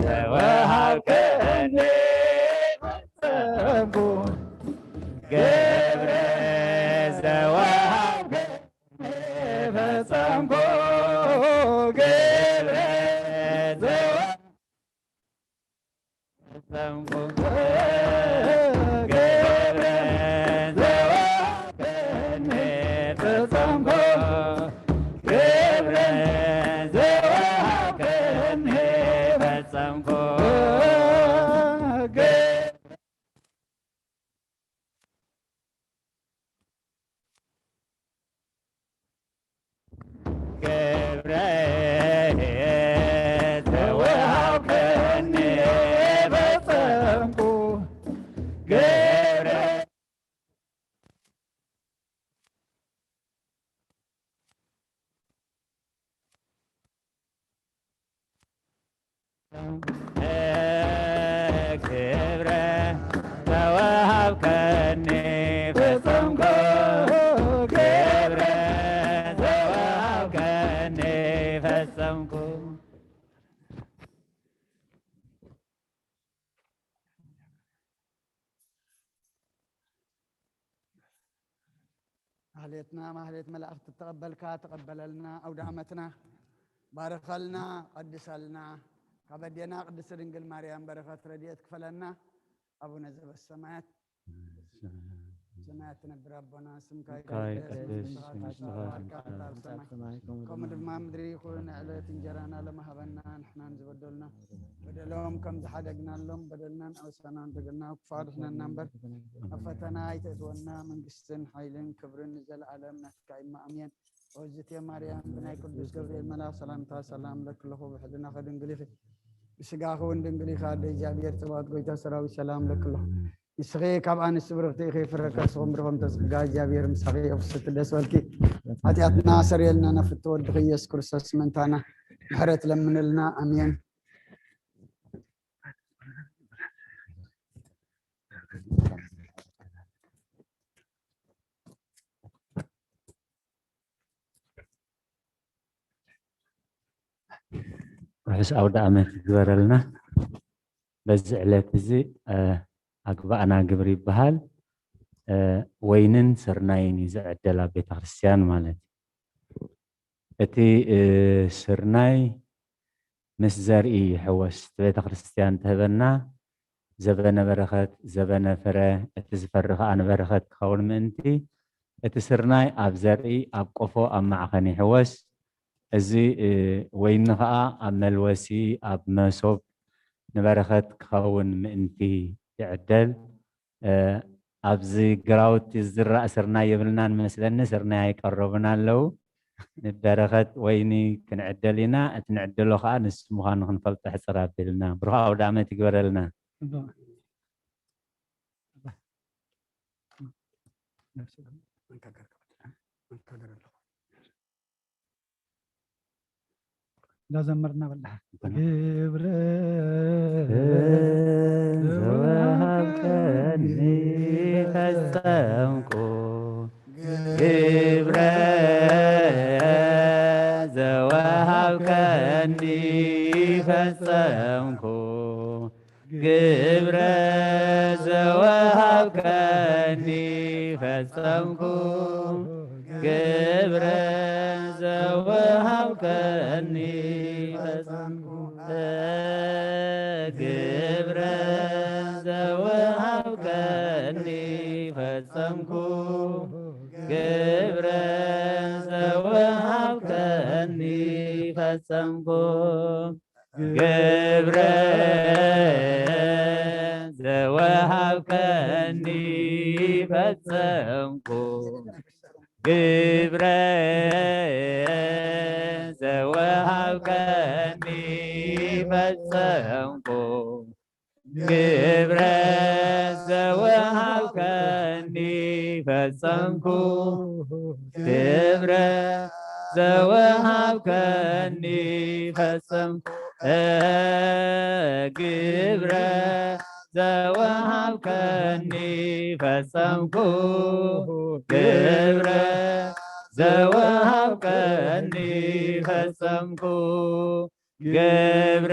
ዘወሃብከኒ ፈጸምኩ ገብረ ዘወሃብከኒ ፈጸምኩ ገብረ ዘወሃብከኒ ፈጸምኩ ገብረ ዘወሃብከኒ ፈጸምኩ ገብረ ዘወሃብከኒ ፈጸምኩ ገብረ ገብረ ዘወሃብከኒ ፈጸምኩ ገብረ ዘወሃብከኒ ፈጸምኩ ማህሌትና ማህሌት መላእክት ተቀበልካ ተቀበለልና አውደ ዓመትና ባረኸልና ቀድሰልና ከበደና ቅድስት ድንግል ማርያም በረከት ረድኤት ክፈለና አቡነ ዘበሰማያት ሰማያት ነብር አቦና ስምካ ይቀደስ ከምኡ ድማ ምድሪ ይኹን ዕለት እንጀራና ለማሃበና ንሕና ንዝበደሉና በደሎም ከም ዝሓደግናሎም በደልናን ኣውሳናን ተገና ክፋድሕነና እምበር ኣብ ፈተና ኣይተእትወና መንግስትን ሓይልን ክብርን ዘለዓለም ናትካ ኢማ ኣምየን ወዝቴ ማርያም ብናይ ቅዱስ ገብርኤል መልአክ ሰላምታ ሰላም ለክለኹ ብሕድና ከድንግል ኢኺ ብስጋኸ እውን ድንግል ኢኻ ኣደ እግዚኣብሔር ጽባኦት ጎይታ ሰራዊት ሰላም ለክለኹ ንስኺ ካብ ኣንስቲ ብርኽቲ ኢኺ ፍረከ ንስኹም ብርኹም ተጽጋ እግዚኣብሔር ምሳኺ ኣፍስቲ ደስ በልኪ ኃጢአትና ሰሪየልና ነፍቲ ወድኺ ኢየሱስ ክርስቶስ መንታና ምሕረት ለምንልና ኣሜን ውሕስ ኣውደ ዓመት ዝግበረልና በዚ ዕለት እዚ ኣግባእና ግብሪ ይበሃል ወይንን ስርናይን እዩ ዝዕደል ኣብ ቤተ ክርስቲያን ማለት እቲ ስርናይ ምስ ዘርኢ ይሕወስ ቤተ ክርስቲያን ትህበና ዘበነ በረኸት ዘበነ ፍረ እቲ ዝፈሪ ከዓ ንበረኸት ክኸውን ምእንቲ እቲ ስርናይ ኣብ ዘርኢ ኣብ ቆፎ ኣብ ማዕኸን ይሕወስ እዚ ወይኒ ከዓ ኣብ መልወሲ ኣብ መሶብ ንበረኸት ክኸውን ምእንቲ ይዕደል ኣብዚ ግራውቲ ዝዝራእ ስርናይ የብልናን መስለኒ ስርናይ ኣይቀረቡን ኣለው ንበረኸት ወይኒ ክንዕደል ኢና እቲ ንዕደሎ ከዓ ንሱ ምዃኑ ክንፈልጦ ሕፅር ኣቢልና ብሩኽ ኣውደ ዓመት ይግበረልና لا زمرنا بالله ግብረ ዘወሃብከኒ ፈጸምኩ ግብረ ዘወሃብከኒ ፈጸምኩ ግብረ ዘወሃብከኒ ፈጸምኩ ግብረ ዘወሃብከኒ ፈጸምኩ ግብረ ዘወሃብከኒ ፈጸምኩ ግብረ ዘወሃብከኒ ፈጸምኩ ግብረ ዘወሃብከኒ ፈጸምኩ ግብረ ዘወሃብከኒ ፈጸምኩ ግብረ ዘወሃብከኒ ፈጸምኩ ግብረ ዘወሃብከኒ ፈጸምኩ ግብረ ዘወሃብከኒ ፈጸምኩ ግብረ ዘወሃብከኒ ፈጸምኩ ግብረ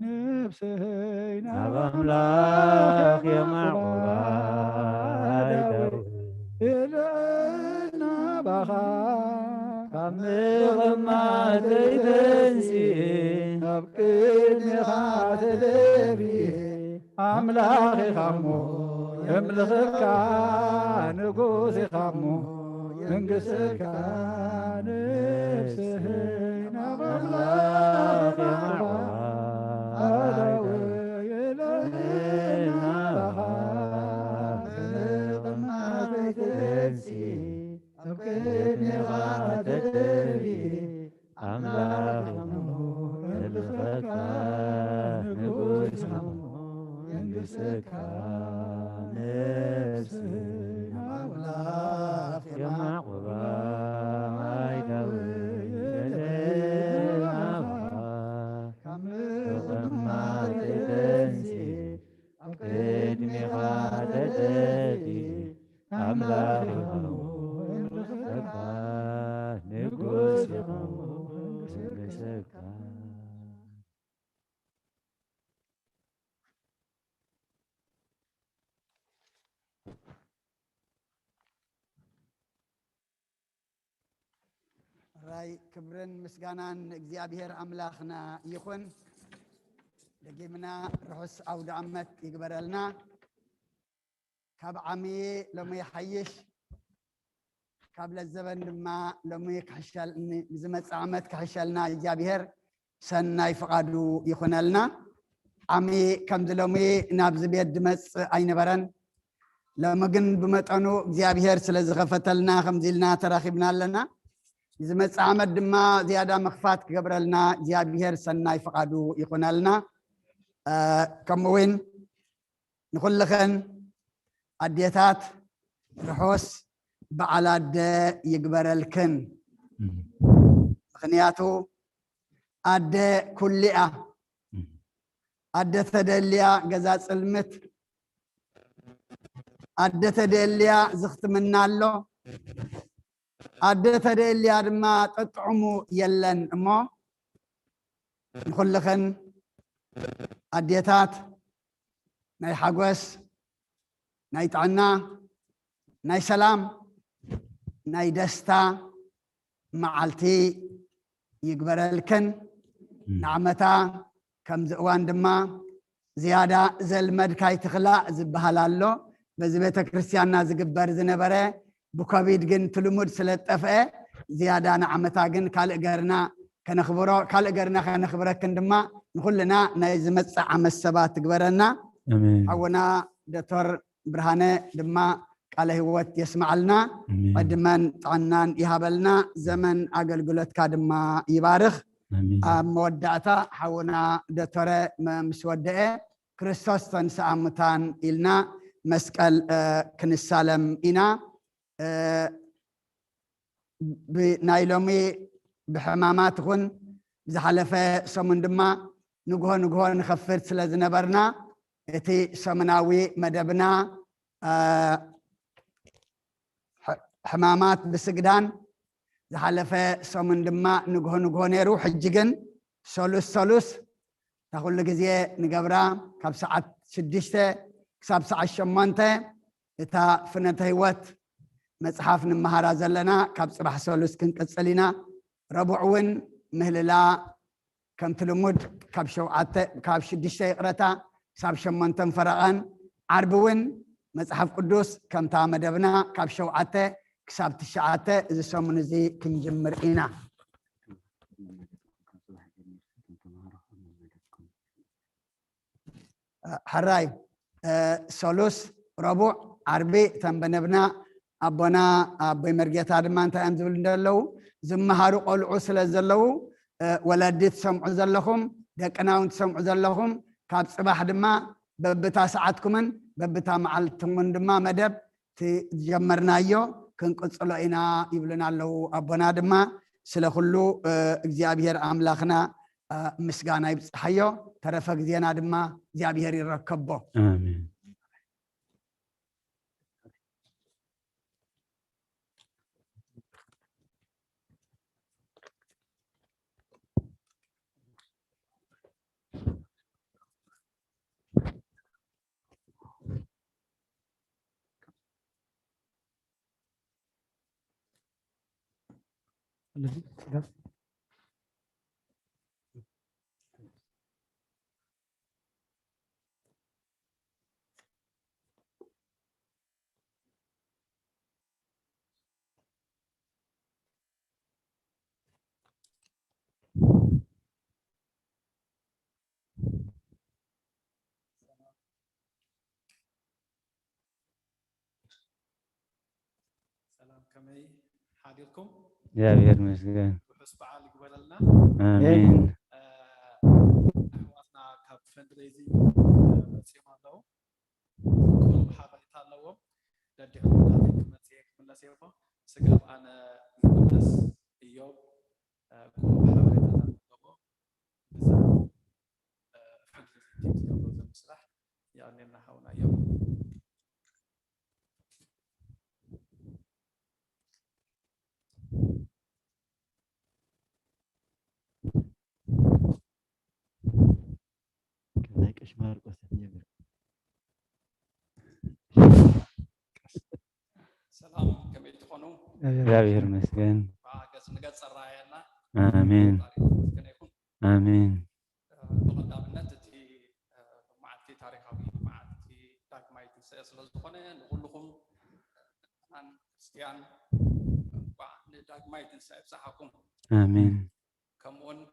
نفسي ناب أملاك يا معقوبة داوي إلنا بخا كمل ما تيتنسي أبكيني خاتلبي أملاخي خمو يملخك نقوسي خمو ينقسك نفسي أملاك يا معقوبة أبكيني غادتبي أملاك يلفك نقوس ينقسك نفسي أملاك يا معقوبة ما يداوي ما تتنسي أبكيني غادتبي أملاك نقوس ينقسك راي كبرن مسجانان እግዚአብሔር አምላኽና ይኹን ደጊምና ርሑስ አውደ ዓመት ይግበረልና ካብ ዓመየ ሎሚ ይሓይሽ ካብ ለዘበን ድማ ሎሚ ክሕሸልኒ ዝመፅእ ዓመት ክሕሸልና እግዚአብሔር ሰናይ ፍቓዱ ይኹነልና ዓመየ ከምዚ ሎሚ ናብዚ ቤት ድመፅእ ኣይነበረን ሎሚ ግን ብመጠኑ እግዚአብሔር ስለ ዝኸፈተልና ከምዚ ኢልና ተራኺብና ኣለና ዝመፅእ ዓመት ድማ ዝያዳ መኽፋት ክገብረልና እግዚአብሔር ሰናይ ፍቓዱ ይኹነልና ከምኡውን ንኹልኽን ኣዴታት ርሑስ በዓል ኣደ ይግበረልክን ምክንያቱ ኣደ ኩሊኣ ኣደ ተደልያ ገዛ ፅልምት ኣደ ተደልያ ዝኽትምና ኣሎ ኣደ ተደልያ ድማ ጠጥዑሙ የለን እሞ ንኹልኽን ኣዴታት ናይ ሓጎስ ናይ ጥዕና ናይ ሰላም ናይ ደስታ መዓልቲ ይግበረልክን ንዓመታ ከምዚ እዋን ድማ ዝያዳ ዘልመድካይ ትኽላእ ዝበሃል ኣሎ በዚ ቤተ ክርስቲያንና ዝግበር ዝነበረ ብኮቪድ ግን ትልሙድ ስለጠፍአ ዝያዳ ንዓመታ ግን ካልእ ገርና ከነኽብሮ ካልእ ገርና ከነኽብረክን ድማ ንኹልና ናይ ዝመፅእ ዓመት ሰባት ትግበረና ሓውና ዶክተር ብርሃነ ድማ ቃለ ህይወት የስማዓልና ቀድመን ጥዕናን ይሃበልና ዘመን ኣገልግሎትካ ድማ ይባርኽ ኣብ መወዳእታ ሓውና ዶክተረ ምስ ወድአ ክርስቶስ ተንሥአ እሙታን ኢልና መስቀል ክንሳለም ኢና ናይ ሎሚ ብሕማማት ይኹን ዝሓለፈ ሰሙን ድማ ንግሆ ንኸፍት ስለ ዝነበርና እቲ ሰሙናዊ መደብና ሕማማት ብስግዳን ዝሓለፈ ሰሙን ድማ ንግሆ ነይሩ ሕጂ ግን ሰሉስ ታኩሉ ግዜ ንገብራ ካብ ሰዓት 6 ክሳብ ሰዓት 8 እታ ፍነተ ህይወት መጽሓፍ ንምሃራ ዘለና ካብ ጽባሕ ሰሉስ ክንቅጽል ኢና ረቡዕ እውን ምህልላ ከምቲ ልሙድ ካብ 6 ይቕረታ ክሳብ 8 ፈረቓን ዓርቢ እውን መጽሓፍ ቅዱስ ከምታ መደብና ካብ 7 ክሳብ 9 እዚ ሰሙን እዚ ክንጅምር ኢና حراي سولوس ربع عربي تنبنبنا أبونا أبي مرجع تادمان تأمزول دلو زمهارو قلعو سلزلو ولديت سمع زلهم دكناون سمع زلهم كاب صباح دما ببتا ساعتكمن ببتا معلتمن دما مدب تجمرنا يو كنقصلو إنا يبلنا له أبونا دما سلخلو እግዚአብሔር አምላክና ምስጋና ይብጽሐዮ ተረፈ ጊዜና ድማ እግዚአብሔር ይረከቦ አሜን سلام كمي حالكم يا بير مسجان وحسب عالي قبلنا آمين أحواتنا كاب فندريزي مسيما له كل حابة لهم لدي حمداتك مسيح من نسيبه سقف أنا مقدس يوم كل حابة لهم بزاف فندريزي قبل المسرح يعني نحاول يوم كذلك أشمار قصة سلام كمي تخونوا يا بير مسجان قاعد نقص الراينا آمين آمين بقدامنا تي معتي تاريخي معتي داكمايت سياسل زخونه نقول لكم عن كريستيان بعد داكمايت سيبصحكم آمين كمون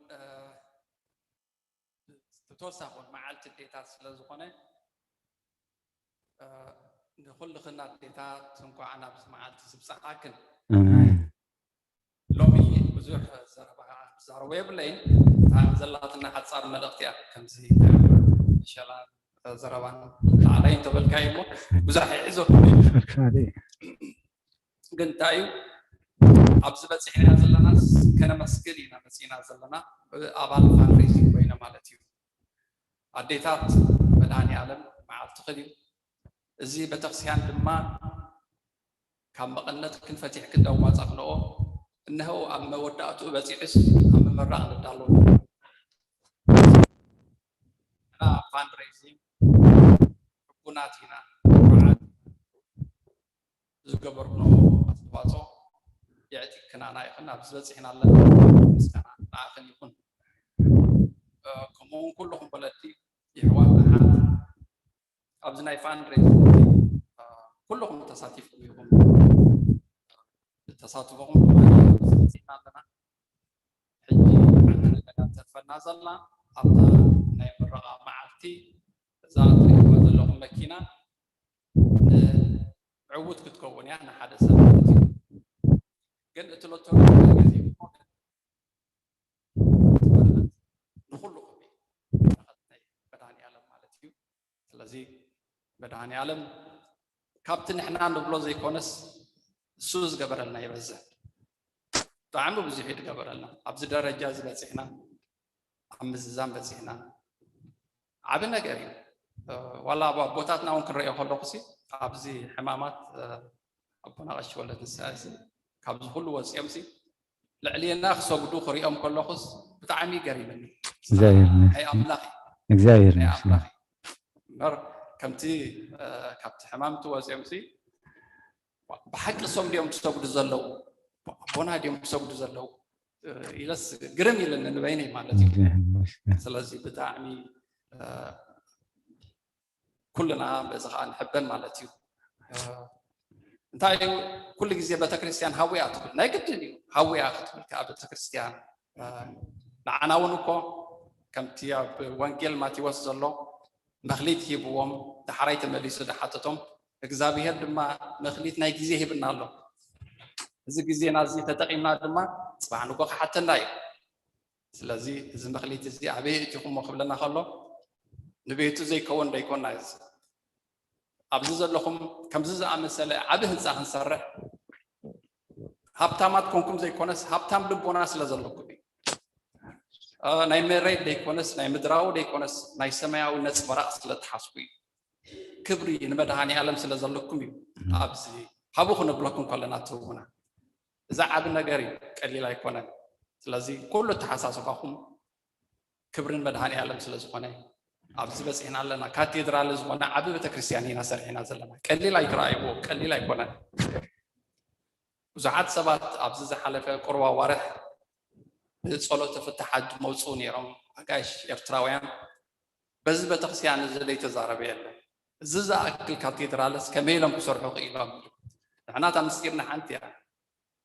تتوسخون معالت ديتا سل زخونه نقول خنا ديتا سنكو انا بسمعت سبصحاكن آمين لومي بزوح زاروي بلين زلاتنا حد صار ملقتيا كمزي ان شاء الله زربان علي انت بالكايمو بزاح يعزو قنتايو ابز بصحنا زلنا كان مسكرينا مسينا زلنا ابال فانريزي بين مالتيو اديتات مداني عالم مع التقديم زي بتقسيان دما كان مقنت كنفتح كدو ما صقنو انه ام وداتو بصيحس ام مرا ندالو انا فاندريزينج بوناتينا زغبرنو استواصو يعطي كنا يخنا بزصحنا لنا مسكنا اخن يكون كمون كلهم بلدي يحوان احد ابزناي فاندريزينج كلهم تساتيفكم يهم تساتفهم لنا حجي عندنا تفنا زلنا حتى ناي مرقه معلتي ذات يوز لهم ماكينه عود كتكون يعني حدا سبب قلت له تو غزي نخلو بداني عالم مالتي ስለዚህ بداني عالم كابتن احنا نبلو زي كونس سوز قبرلنا يبزه طعمه بزيد قبرلنا ابز درجه زبصحنا امززام بصحنا عبنا قريب والله بوتاتنا ون كريو خلقسي ابزي حمامات ابنا غش ولا تساسي كابز كل وصيمسي لعلينا خسقدو خريهم كلخص بتعمي قريبني زاير هي املاخي زاير املاخي مر كمتي كابت حمامتو وصيمسي بحق صوم ديوم تسوق زلو بونا ديوم تسوق زلو يلس قرم يلن نبيني مالتي سلازي بتاعمي كلنا بزخ نحبن مالتي انتي كل جزيه بتكريستيان هاوي اتقول نايقدني هاوي اخذ كابت كريستيان لعناونكو كمتي وانجيل ماتي وصلو مخليت يبوم دحريت مليسو دحاتتهم እግዚአብሔር ድማ መخليት ናይ ግዜ ሂብና ኣሎ እዚ ግዜ ናዚ ተጠቂምና ድማ ጽባሕ ንጎ ሓተና እዩ ስለዚ እዚ መخليት እዚ አበይ እትኩም መخبለና ከሎ ንቤቱ ዘይከውን ዳይኮና እዚ ኣብዚ ዘለኹም ከምዚ ዝኣመሰለ ዓብ ህንፃ ክንሰርሕ ሃብታማት ኮንኩም ዘይኮነስ ሃብታም ልቦና ስለ ዘለኩም ናይ መሬት ዳይኮነስ ናይ ምድራው ዳይኮነስ ናይ ሰማያዊ ነጽበራቅ ስለ ተሓስቡ كبري نمدهاني عالم سلازلكم يو أبزي هابوخ نبلكم كلنا تونا زعب النجاري قليل يكونن سلازي كله تحساس فاهم كبر نمدهاني عالم سلازقنا أبزي بس هنا لنا كاتدرال زمنا عبي بتكريستيانين سر هنا زلنا قليل يقرأيبو قليل يكونن ብዙሓት ሰባት ኣብዚ ዝሓለፈ ቁርባ ዋርሕ ብጸሎት ፍትሓት መውፅኡ ነይሮም ኣጋይሽ ኤርትራውያን በዚ ቤተክርስትያን እዚ ዘይተዛረበ የለን እዚ ዝኣክል ካቴድራልስ ከመይ ኢሎም ክሰርሑ ክኢሎም ንሕና እታ ምስጢርና ሓንቲ እያ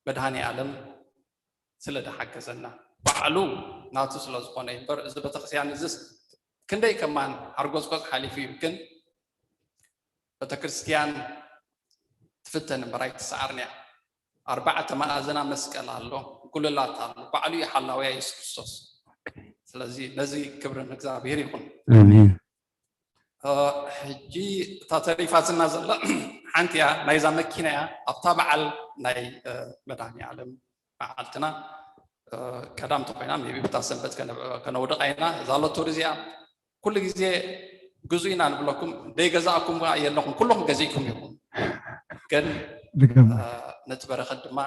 መድሃኒ ዓለም ስለ ደሓገዘና ባዕሉ ናቱ ስለ ዝኾነ እምበር እዚ ቤተክርስትያን እዚ ክንደይ ከማን ኣርጎዝጎዝ ሓሊፉ እዩ ግን ቤተክርስትያን ትፍተን እምበር ኣይትሰዓርን እያ 4 ማዕዘና መስቀል ኣሎ ጉልላት ኣሎ ባዕሉ እዩ ሓላውያ ኢየሱስ ክርስቶስ ስለዚ ነዚ ክብርን እግዚአብሔር ይኹን አሜን ሕጂ እታ ተሪፋትና ዘላ ሓንቲ እያ ናይዛ መኪና እያ ኣብታ በዓል ናይ መድሃኒ ዓለም በዓልትና ቀዳምቲ ኮይና ሜቢ ብታ ሰንበት ከነውድቕ ኢና እዛ ሎቶሪ እዚኣ ኩሉ ግዜ ግዙ ኢና ንብለኩም ደይገዛእኩም የለኹም ኩልኩም ገዚእኩም ኢኹም ግን ነቲ በረኸት ድማ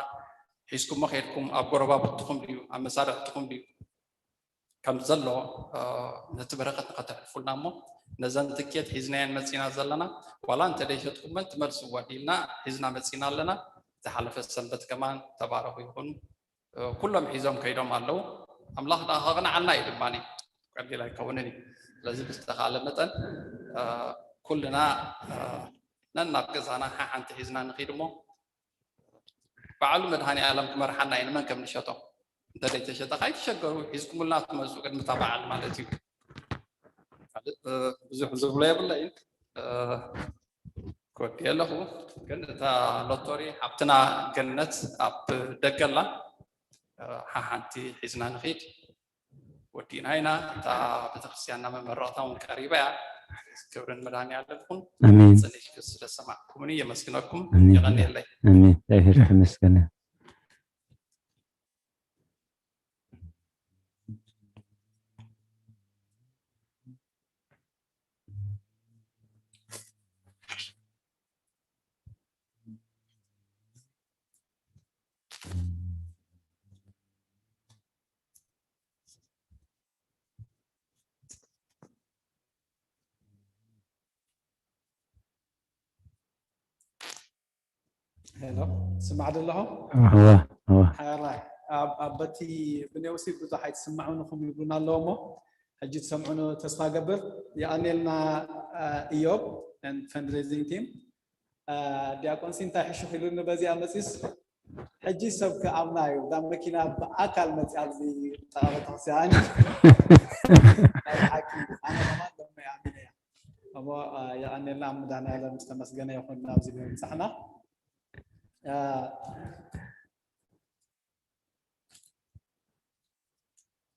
ሒዝኩሞ ከይድኩም ኣብ ጎረባብትኩም ድዩ ኣብ መሳርሕትኩም ድዩ ከም ዘሎ ነቲ በረኸት ንኸተሕልፉልና እሞ ነዘን ትኬት ሒዝናየን መፂና ዘለና ዋላ እንተደይሸጥኩመን ትመልስዋ ዲልና ሒዝና መፂና ኣለና ዝሓለፈ ሰንበት ከማን ተባረኹ ይኹኑ ኩሎም ሒዞም ከይዶም ኣለዉ ኣምላኽ ዳ ከቕንዓልና እዩ ድማኒ ቀሊል ኣይከውንን እዩ ስለዚ ብዝተኻለ መጠን ኩልና ነናብ ገዛና ሓንቲ ሒዝና ንኸይድ እሞ ባዕሉ መድሃኒ ዓለም ክመርሓና እዩ ንመን ከም ንሸጦ እንተደይተሸጠ ከይትሸገሩ ሒዝኩምልና ትመፁ ቅድሚ እታ በዓል ማለት እዩ ብዙሕ ዝብሎ የብለ እዩ ኮዲ ኣለኹ ግን እታ ሎቶሪ ሓብትና ገነት ኣብ ደገላ ሓንቲ ሒዝና ንኸይድ ወዲና ኢና እታ ቤተክርስትያንና መመረቕታ እውን ቀሪባ እያ ክብርን መድሃኒ ዓለም ይኹን አሜን ፅኒሽ ስለሰማዕኩምኒ የመስግነኩም አሜን ይቐኒየለይ አሜን እግዚአብሔር ተመስገነ هلا سمعت لهم؟ هو حيراي أبتي بنوسي بزحيت تسمعونكم يقولون لهم هجيت تسمعون تسخى قبل يعني لنا إيوب and fundraising team دياكون سنتا حشو خلونا بزي أمسيس حجي سبك عمنايو دام مكينا بأكل متعبزي طغبة تغسيان حكي أنا كمان لما يعملها أما يعني لنا عمدانا على مستمسقنا يخون نابزي بمسحنا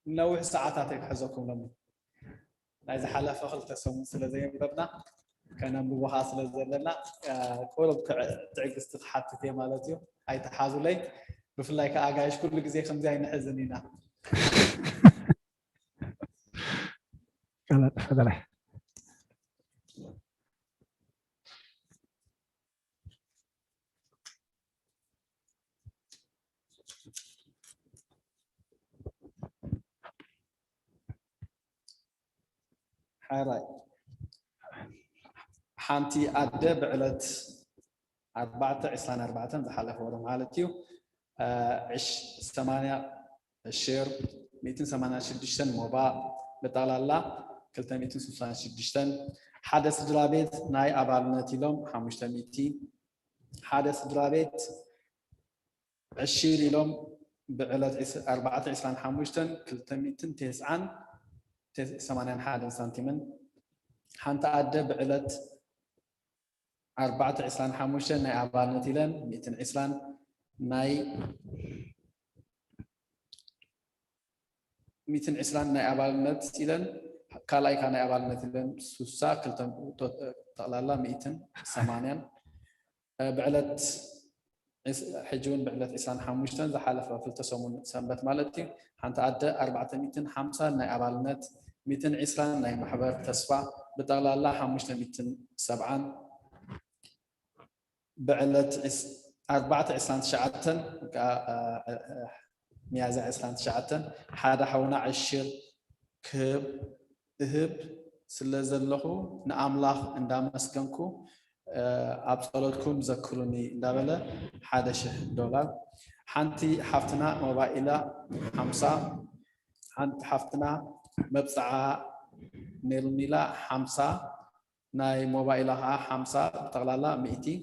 نوع ساعات يحزكم لهم إذا حلف أخل تسوون سلزين ببنا كان بوها سلزلنا كلهم تعق استضحات في مالتيو هاي تحازوا لي بفلاي كأجايش كل جزء خمسة نحزنينا كلا تفضل حراي حانتي أدى بعلت 4 زحلف ورا مالتيو 8 الشير 286 موبا بطلالة 366 حدث درابيت ناي أبالنتي لهم 500 حدث درابيت 20 لهم بعلت 4 309 81 سنتيمن حنت أدى بعلت 4 ناي أبالنتي لهم 220 ناي 220 ناي أبالنتي لهم كلاي كان أبالنتي لهم سوسا كلتم طلالة 280 بعلت حجون بعلت 25 زحلف في التسمون سنبت مالتي حنت أدى 450 ناي أبالنت 220 ناي محبر تسفى بطلالة 570 بعلت 24 شعتن ميازة 20 شعتن حدا حونا 10 كب ذهب سلزلخو نأملاخ اندام مسكنكو ኣብ ጸሎትኩም ዘክሩኒ እንዳበለ $1,000 ሓንቲ ሓፍትና ሞባይላ 50 ሓንቲ ሓፍትና መብፅዓ ነይሩኒላ 50 ናይ ሞባይላ ከዓ 50 ጠቕላላ 100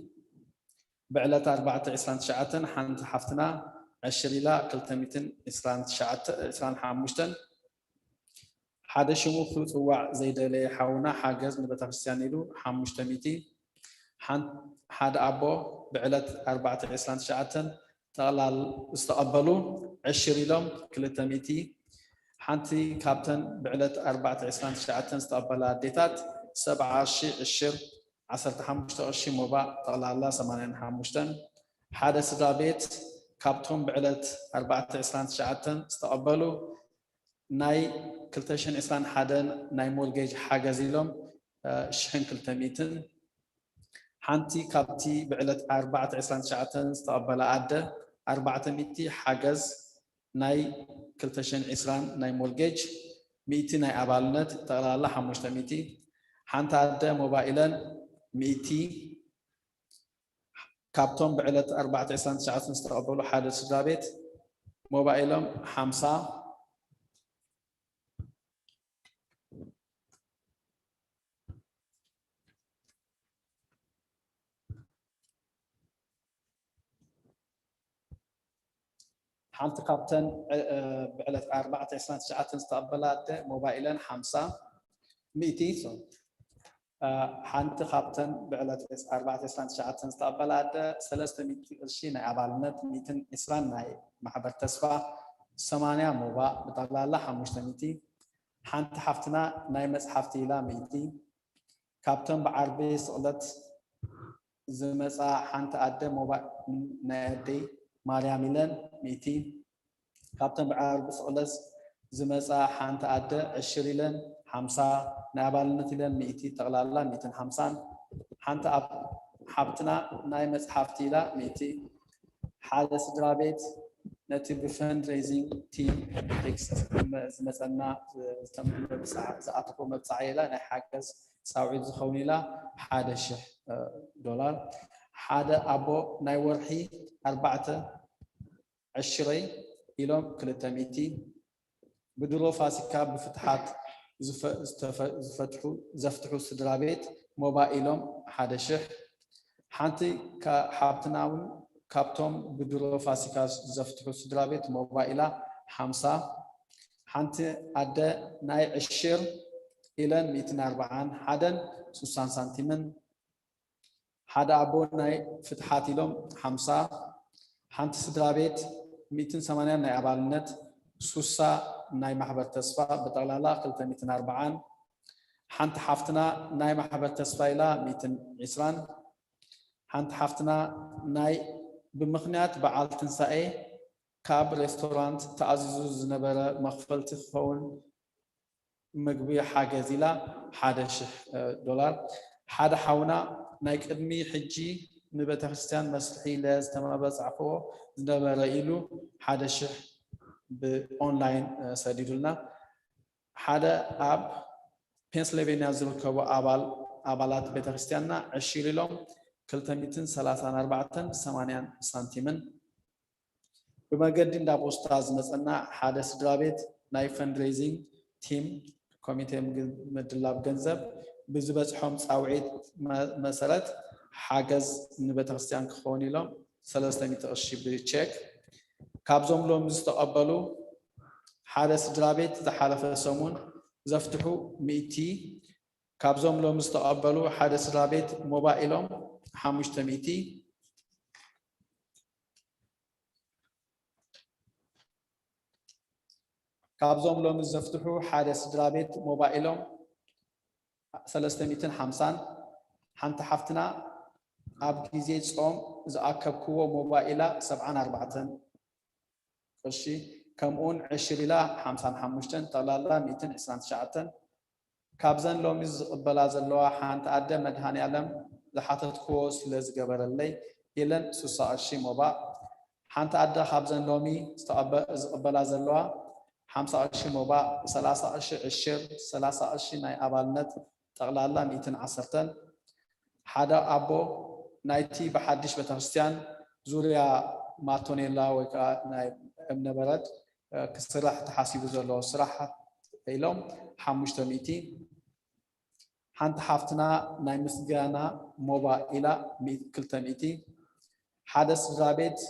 ብዕለት 429 ሓንቲ ሓፍትና ዕሽሪላ 225 ሓደ ሽሙ ክፅዋዕ ዘይደለየ ሓውና ሓገዝ ንቤተክርስትያን ኢሉ 500 ሓደ ኣቦ ብዕለት 429 ጠቕላላ ዝተቐበሉ ዕሽር ኢሎም 200 ሓንቲ ካብተን ብዕለት 429 ዝተቐበላ ኣዴታት 70,000 ዕሽር 15 ቅርሺ ሞባእ ጠቕላላ 85 ሓደ ስድራ ቤት ካብቶም ብዕለት 429 ዝተቐበሉ ናይ 221 ናይ ሞርጌጅ ሓገዝ ኢሎም 1,200 ሓንቲ ካብቲ ብዕለት 429 ዝተቐበላ ኣደ 400 ሓገዝ ናይ 220 ናይ ሞርጌጅ 100 ናይ ኣባልነት ጠቕላላ 500 ሓንቲ ኣደ ሞባይለን 100 ካብቶም ብዕለት 429 ዝተቐበሉ ሓደ ስድራ ቤት ሞባይሎም 50 ሓንቲ ካብተን ብዕለት 429 ዝተቐበላ ኣደ ሞባይለን 50 100 ሓንቲ ካብተን ብዕለት 429 ዝተቐበላ ኣደ 300 ቅርሺ ናይ ኣባልነት 120 ናይ ማሕበር ተስፋ 80 ሞባእ ብጠቕላላ 500 ሓንቲ ሓፍትና ናይ መፅሓፍቲ ኢላ 100 ካብተን ብዓርቢ ስቕለት ዝመፃ ሓንቲ ኣደ ሞባእ ናይ ኣደይ ማርያም ኢለን 100 ካብተን ብዓርቢ ስቕለት ዝመፃ ሓንቲ ኣደ ዕሽር ኢለን 50 ናይ ኣባልነት ኢለን 100 ጠቕላላ 150 ሓንቲ ሓፍትና ናይ መፅሓፍቲ ኢላ 100 ሓደ ስድራ ቤት ነቲ ብፈንድሬዚንግ ቲም ቴክስት ዝመፀና ዝኣተኮ መብፃዕ ኢላ ናይ ሓገዝ ሳውዒት ዝኸውን ኢላ $1,000 ሓደ ኣቦ ናይ ወርሒ 4 ዕሽረይ ኢሎም 200 ብድሮ ፋሲካ ብፍትሓት ዘፍትሑ ስድራ ቤት ሞባይሎም 1,000 ሓንቲ ሓፍትና እውን ካብቶም ብድሮ ፋሲካ ዘፍትሑ ስድራ ቤት ሞባይላ 50 ሓንቲ ኣደ ናይ ዕሽር ኢለን 140 ሓደን 60 ሳንቲምን ሓደ ኣቦ ናይ ፍትሓት ኢሎም 50 ሓንቲ ስድራ ቤት 180 ናይ ኣባልነት 60 ናይ ማሕበር ተስፋ ብጠቕላላ 240 ሓንቲ ሓፍትና ናይ ማሕበር ተስፋ ኢላ 120 ሓንቲ ሓፍትና ናይ ብምኽንያት በዓል ትንሳኤ ካብ ሬስቶራንት ተኣዚዙ ዝነበረ መኽፈልቲ ክኸውን ምግቢ ሓገዝ ኢላ $1,000 ሓደ ሓውና ናይ ቅድሚ ሕጂ ንቤተክርስትያን መስርሒ ለዝተመበፅዕክዎ ዝነበረ ኢሉ 1,000 ብኦንላይን ሰዲዱልና ሓደ ኣብ ፔንስልቬንያ ዝርከቡ ኣባላት ቤተክርስትያንና ዕሽር ኢሎም 234.80 ሳንቲምን ብመገዲ እንዳ ፖስታ ዝመፀና ሓደ ስድራ ቤት ናይ ፈንድሬዚንግ ቲም ኮሚቴ ምድላብ ገንዘብ ብዝበፅሖም ፃውዒት መሰረት ሓገዝ ንቤተክርስትያን ክኸውን ኢሎም 300 ቅርሺ ብቼክ ካብዞም ሎም ዝተቐበሉ ሓደ ስድራ ቤት ዝሓለፈ ሰሙን ዘፍትሑ 100 ካብዞም ሎም ዝተቐበሉ ሓደ ስድራ ቤት ሞባይሎም 500 ካብዞም ሎም ዘፍትሑ ሓደ ስድራ ቤት ሞባይሎም 350 ሓንቲ ሓፍትና ኣብ ግዜ ጾም ዝኣከብክዎ ሞባይላ 74 ቅርሺ ከምኡን ዕሽር ኢላ 55 ጠቕላላ 129 ካብዘን ሎሚ ዝቕበላ ዘለዋ ሓንቲ ኣደ መድሃኒ ዓለም ዝሓተትክዎ ስለ ዝገበረለይ ኢለን 60 ቅርሺ ሞባእ ሓንቲ ኣደ ካብዘን ሎሚ ዝቕበላ ዘለዋ 50 ቅርሺ ሞባእ 30 ቅርሺ ዕሽር 30 ቅርሺ ናይ ኣባልነት ጠቕላላ 110 حدا أبو نايتي بحدش بتخستيان زوريا ماتونيلا وكا ناي ابن بلد كسرح تحاسيب زلو صراحة إلهم حمشت ميتي حنت حفتنا ناي مسجانا موبا إلى كلتا ميتي حدث غابت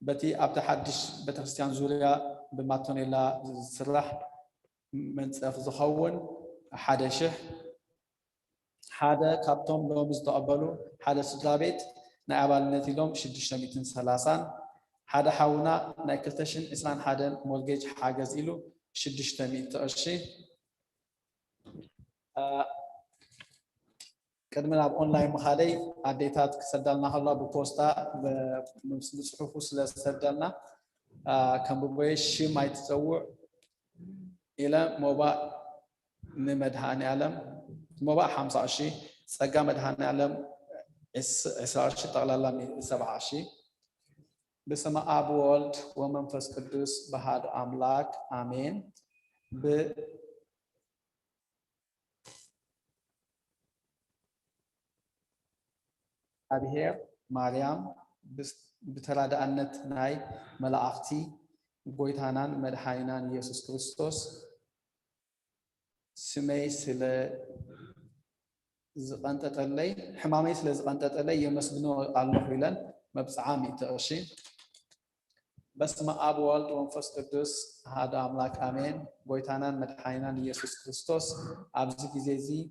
بتي أبدا حدش بتخستيان زوريا بماتونيلا صراح من زخون حدا شح حدا كابتوم لو مزدقبلو حدا سدرابيت نعبال نتيلوم شدشتا ميتين سلاسان حدا حاونا نايكلتشن إسلام حدا مولجيج حاجز إلو شدشتا ميت أشي كدمنا بأونلاين مخادي عديتات كسدلنا هلا ببوستا بصحوفو سدلنا كان ببوي شي ما يتزوع إلى موبا نمدهاني علم موبا 25 سقا مدهاني علم 20 طغلالا 27 بسم أب والد ومنفس قدوس بهاد أملاك آمين أبيهر مريم بترادأنت ناي ملاختي بويتانان مدحاينان يسوع كريستوس سمي سلا زقنت تلي حمامي سلا زقنت تلي يمسبنو الله إلن مبسعامي تأشي بس ما أب والد ومنفس قدوس هذا أملاك آمين بويتانان مدحاينان يسوع كريستوس أبزي جزيزي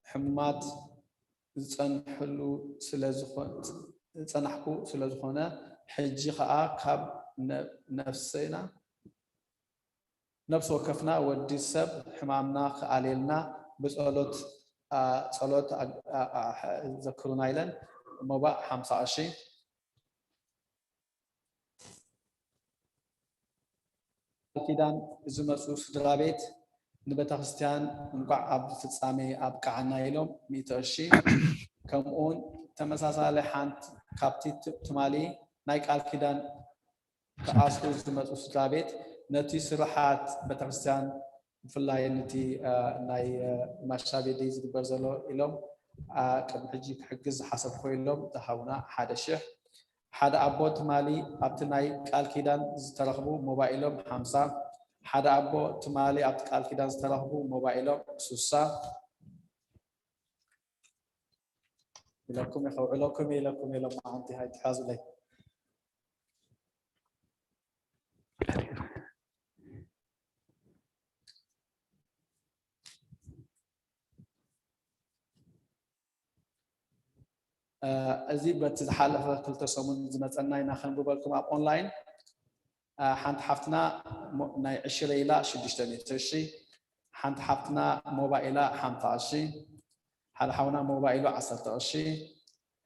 حمات زنحلو زنحكو سلازخونا حجي خاء كاب نفسنا نفس وكفنا ودي السب حمامنا علينا بصلوت صلوت ذكرونا إلن موبا 25 كيدان زمسو سدرابيت نبتا خستيان نقع عبد فتصامي أبقعنا إلهم 120 كمون تمساسالي حانت كابتي تمالي نايك الكيدان كأسلو زمسو سدرابيت نتي سرحات بتخستيان فلاي نتي ناي مشابه ديز برزلو إلهم كم حجي حجز حسب خويلهم تهاونا حدا شح حدا أبوت مالي أبتناي كالكيدان زترخبو موبايلهم 5 حدا أبو تمالي أبتكال كده استرهبو موبايلهم سوسا لكم يخو لكم ما أنت هاي تحازوا لي أزيد بتزحلف كل تسمون زمت أنا ينخن بقولكم أب أونلاين حنت حفتنا ناي 20 إلى 6 حنت حفتنا موبايل 15 حدا حونا موبايل 10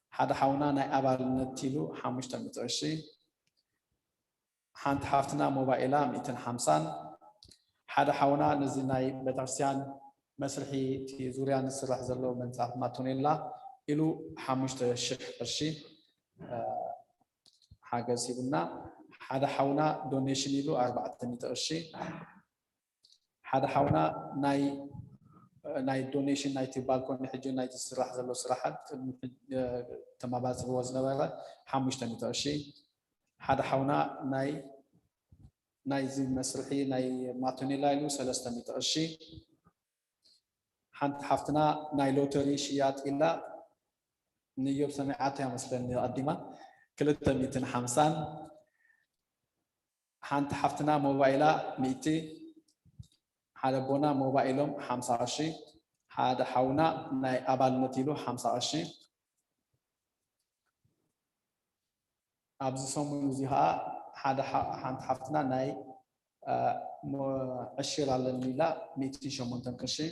حدا حونا ناي أبال نتيلو 15 حنت حفتنا موبايل 250 حدا حونا نزي ناي بترسيان مسرحي تي زوريان السرح زلو من صاحب ماتونيلا إلو 15 قرشي حاجة سيبنا حدا حونا دونيشن يلو 400 قرشي حدا حونا ناي دونيشن ناي تبالكون حجو ناي تسرح زلو سراحات تمابات الوزن ولا 500 قرشي حدا حونا ناي زي مسرحي ناي ماتوني لايلو 300 قرشي حنت حفتنا ناي لوتري شيات إلا نيوب سمعاتها مثلا قديمة 350 حنت حفتنا موبايلا 200 حدا بونا موبايلهم 25 حدا حونا ناي أبال نتيلو 25 أبز سومو زيها حدا حنت حفتنا ناي 10 على الليلة 200 شمونتن كشي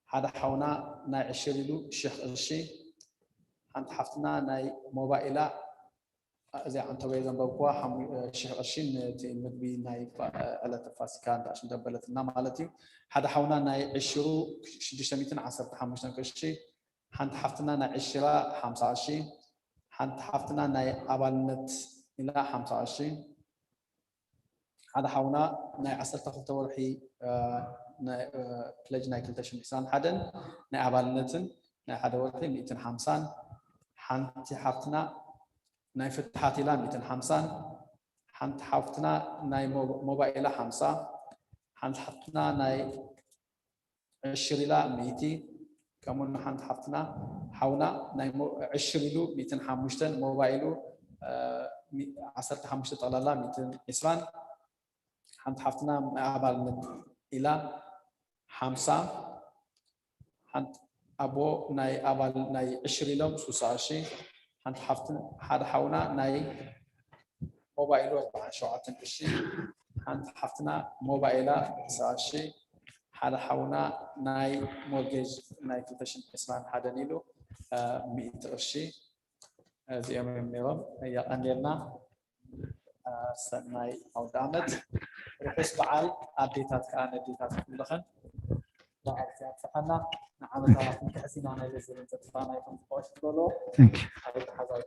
حدا حونا ناي 20 لو شيخ قرشي حنت حفتنا ناي موبايلا زي عن توي زنبقوا شيخ قرشين مدبي ناي على تفاسكان عشان دبلتنا مالتي حدا حونا ناي 20 600 10 15 كشي حنت حفتنا ناي 10 25 حنت حفتنا ناي أبالنت إلى 25 حدا حونا ناي 10 تورحي ناي بلج ناي كلتشن إحسان حدا ناي أبالنتن ናይ ሓደ ወልፊ 150 ሓንቲ ሓፍትና ናይ ፍትሓት ኢላ 150 ሓንቲ ሓፍትና ናይ ሞባይላ 50 ሓንቲ ሓፍትና ናይ ዕሽር ኢላ 100 ከምኡ'ውን ሓንቲ ሓፍትና ሓውና ናይ ዕሽር ኢሉ 105 ሞባይሉ 15 ጠቅላላ 120 ሓንቲ ሓፍትና ኣባልነት ኢላ 50 ሓንቲ ኣቦ ናይ ኣባል ናይ 20 ኢሎም 60,000 ሓንቲ ሓፍትና ሓደ ሓውና ናይ ሞባይሉ 47,000 ሓንቲ ሓፍትና ሞባይላ 90,000 ሓደ ሓውና ናይ ሞርጌጅ ናይ 2021 ኢሉ 100,000 እዚኦም እዮም ነይሮም የቀኒልና ሰናይ ኣውደ ዓመት ርሑስ በዓል ኣዴታት ከዓ ነዴታት ኩልኽን በዓል ዝያብፅሐና ንዓመታት ንክሕሲና ናይ ዝብል ተስፋ ናይኩም ዝቆሽ ትበሎ ኣብ ተሓዛዊ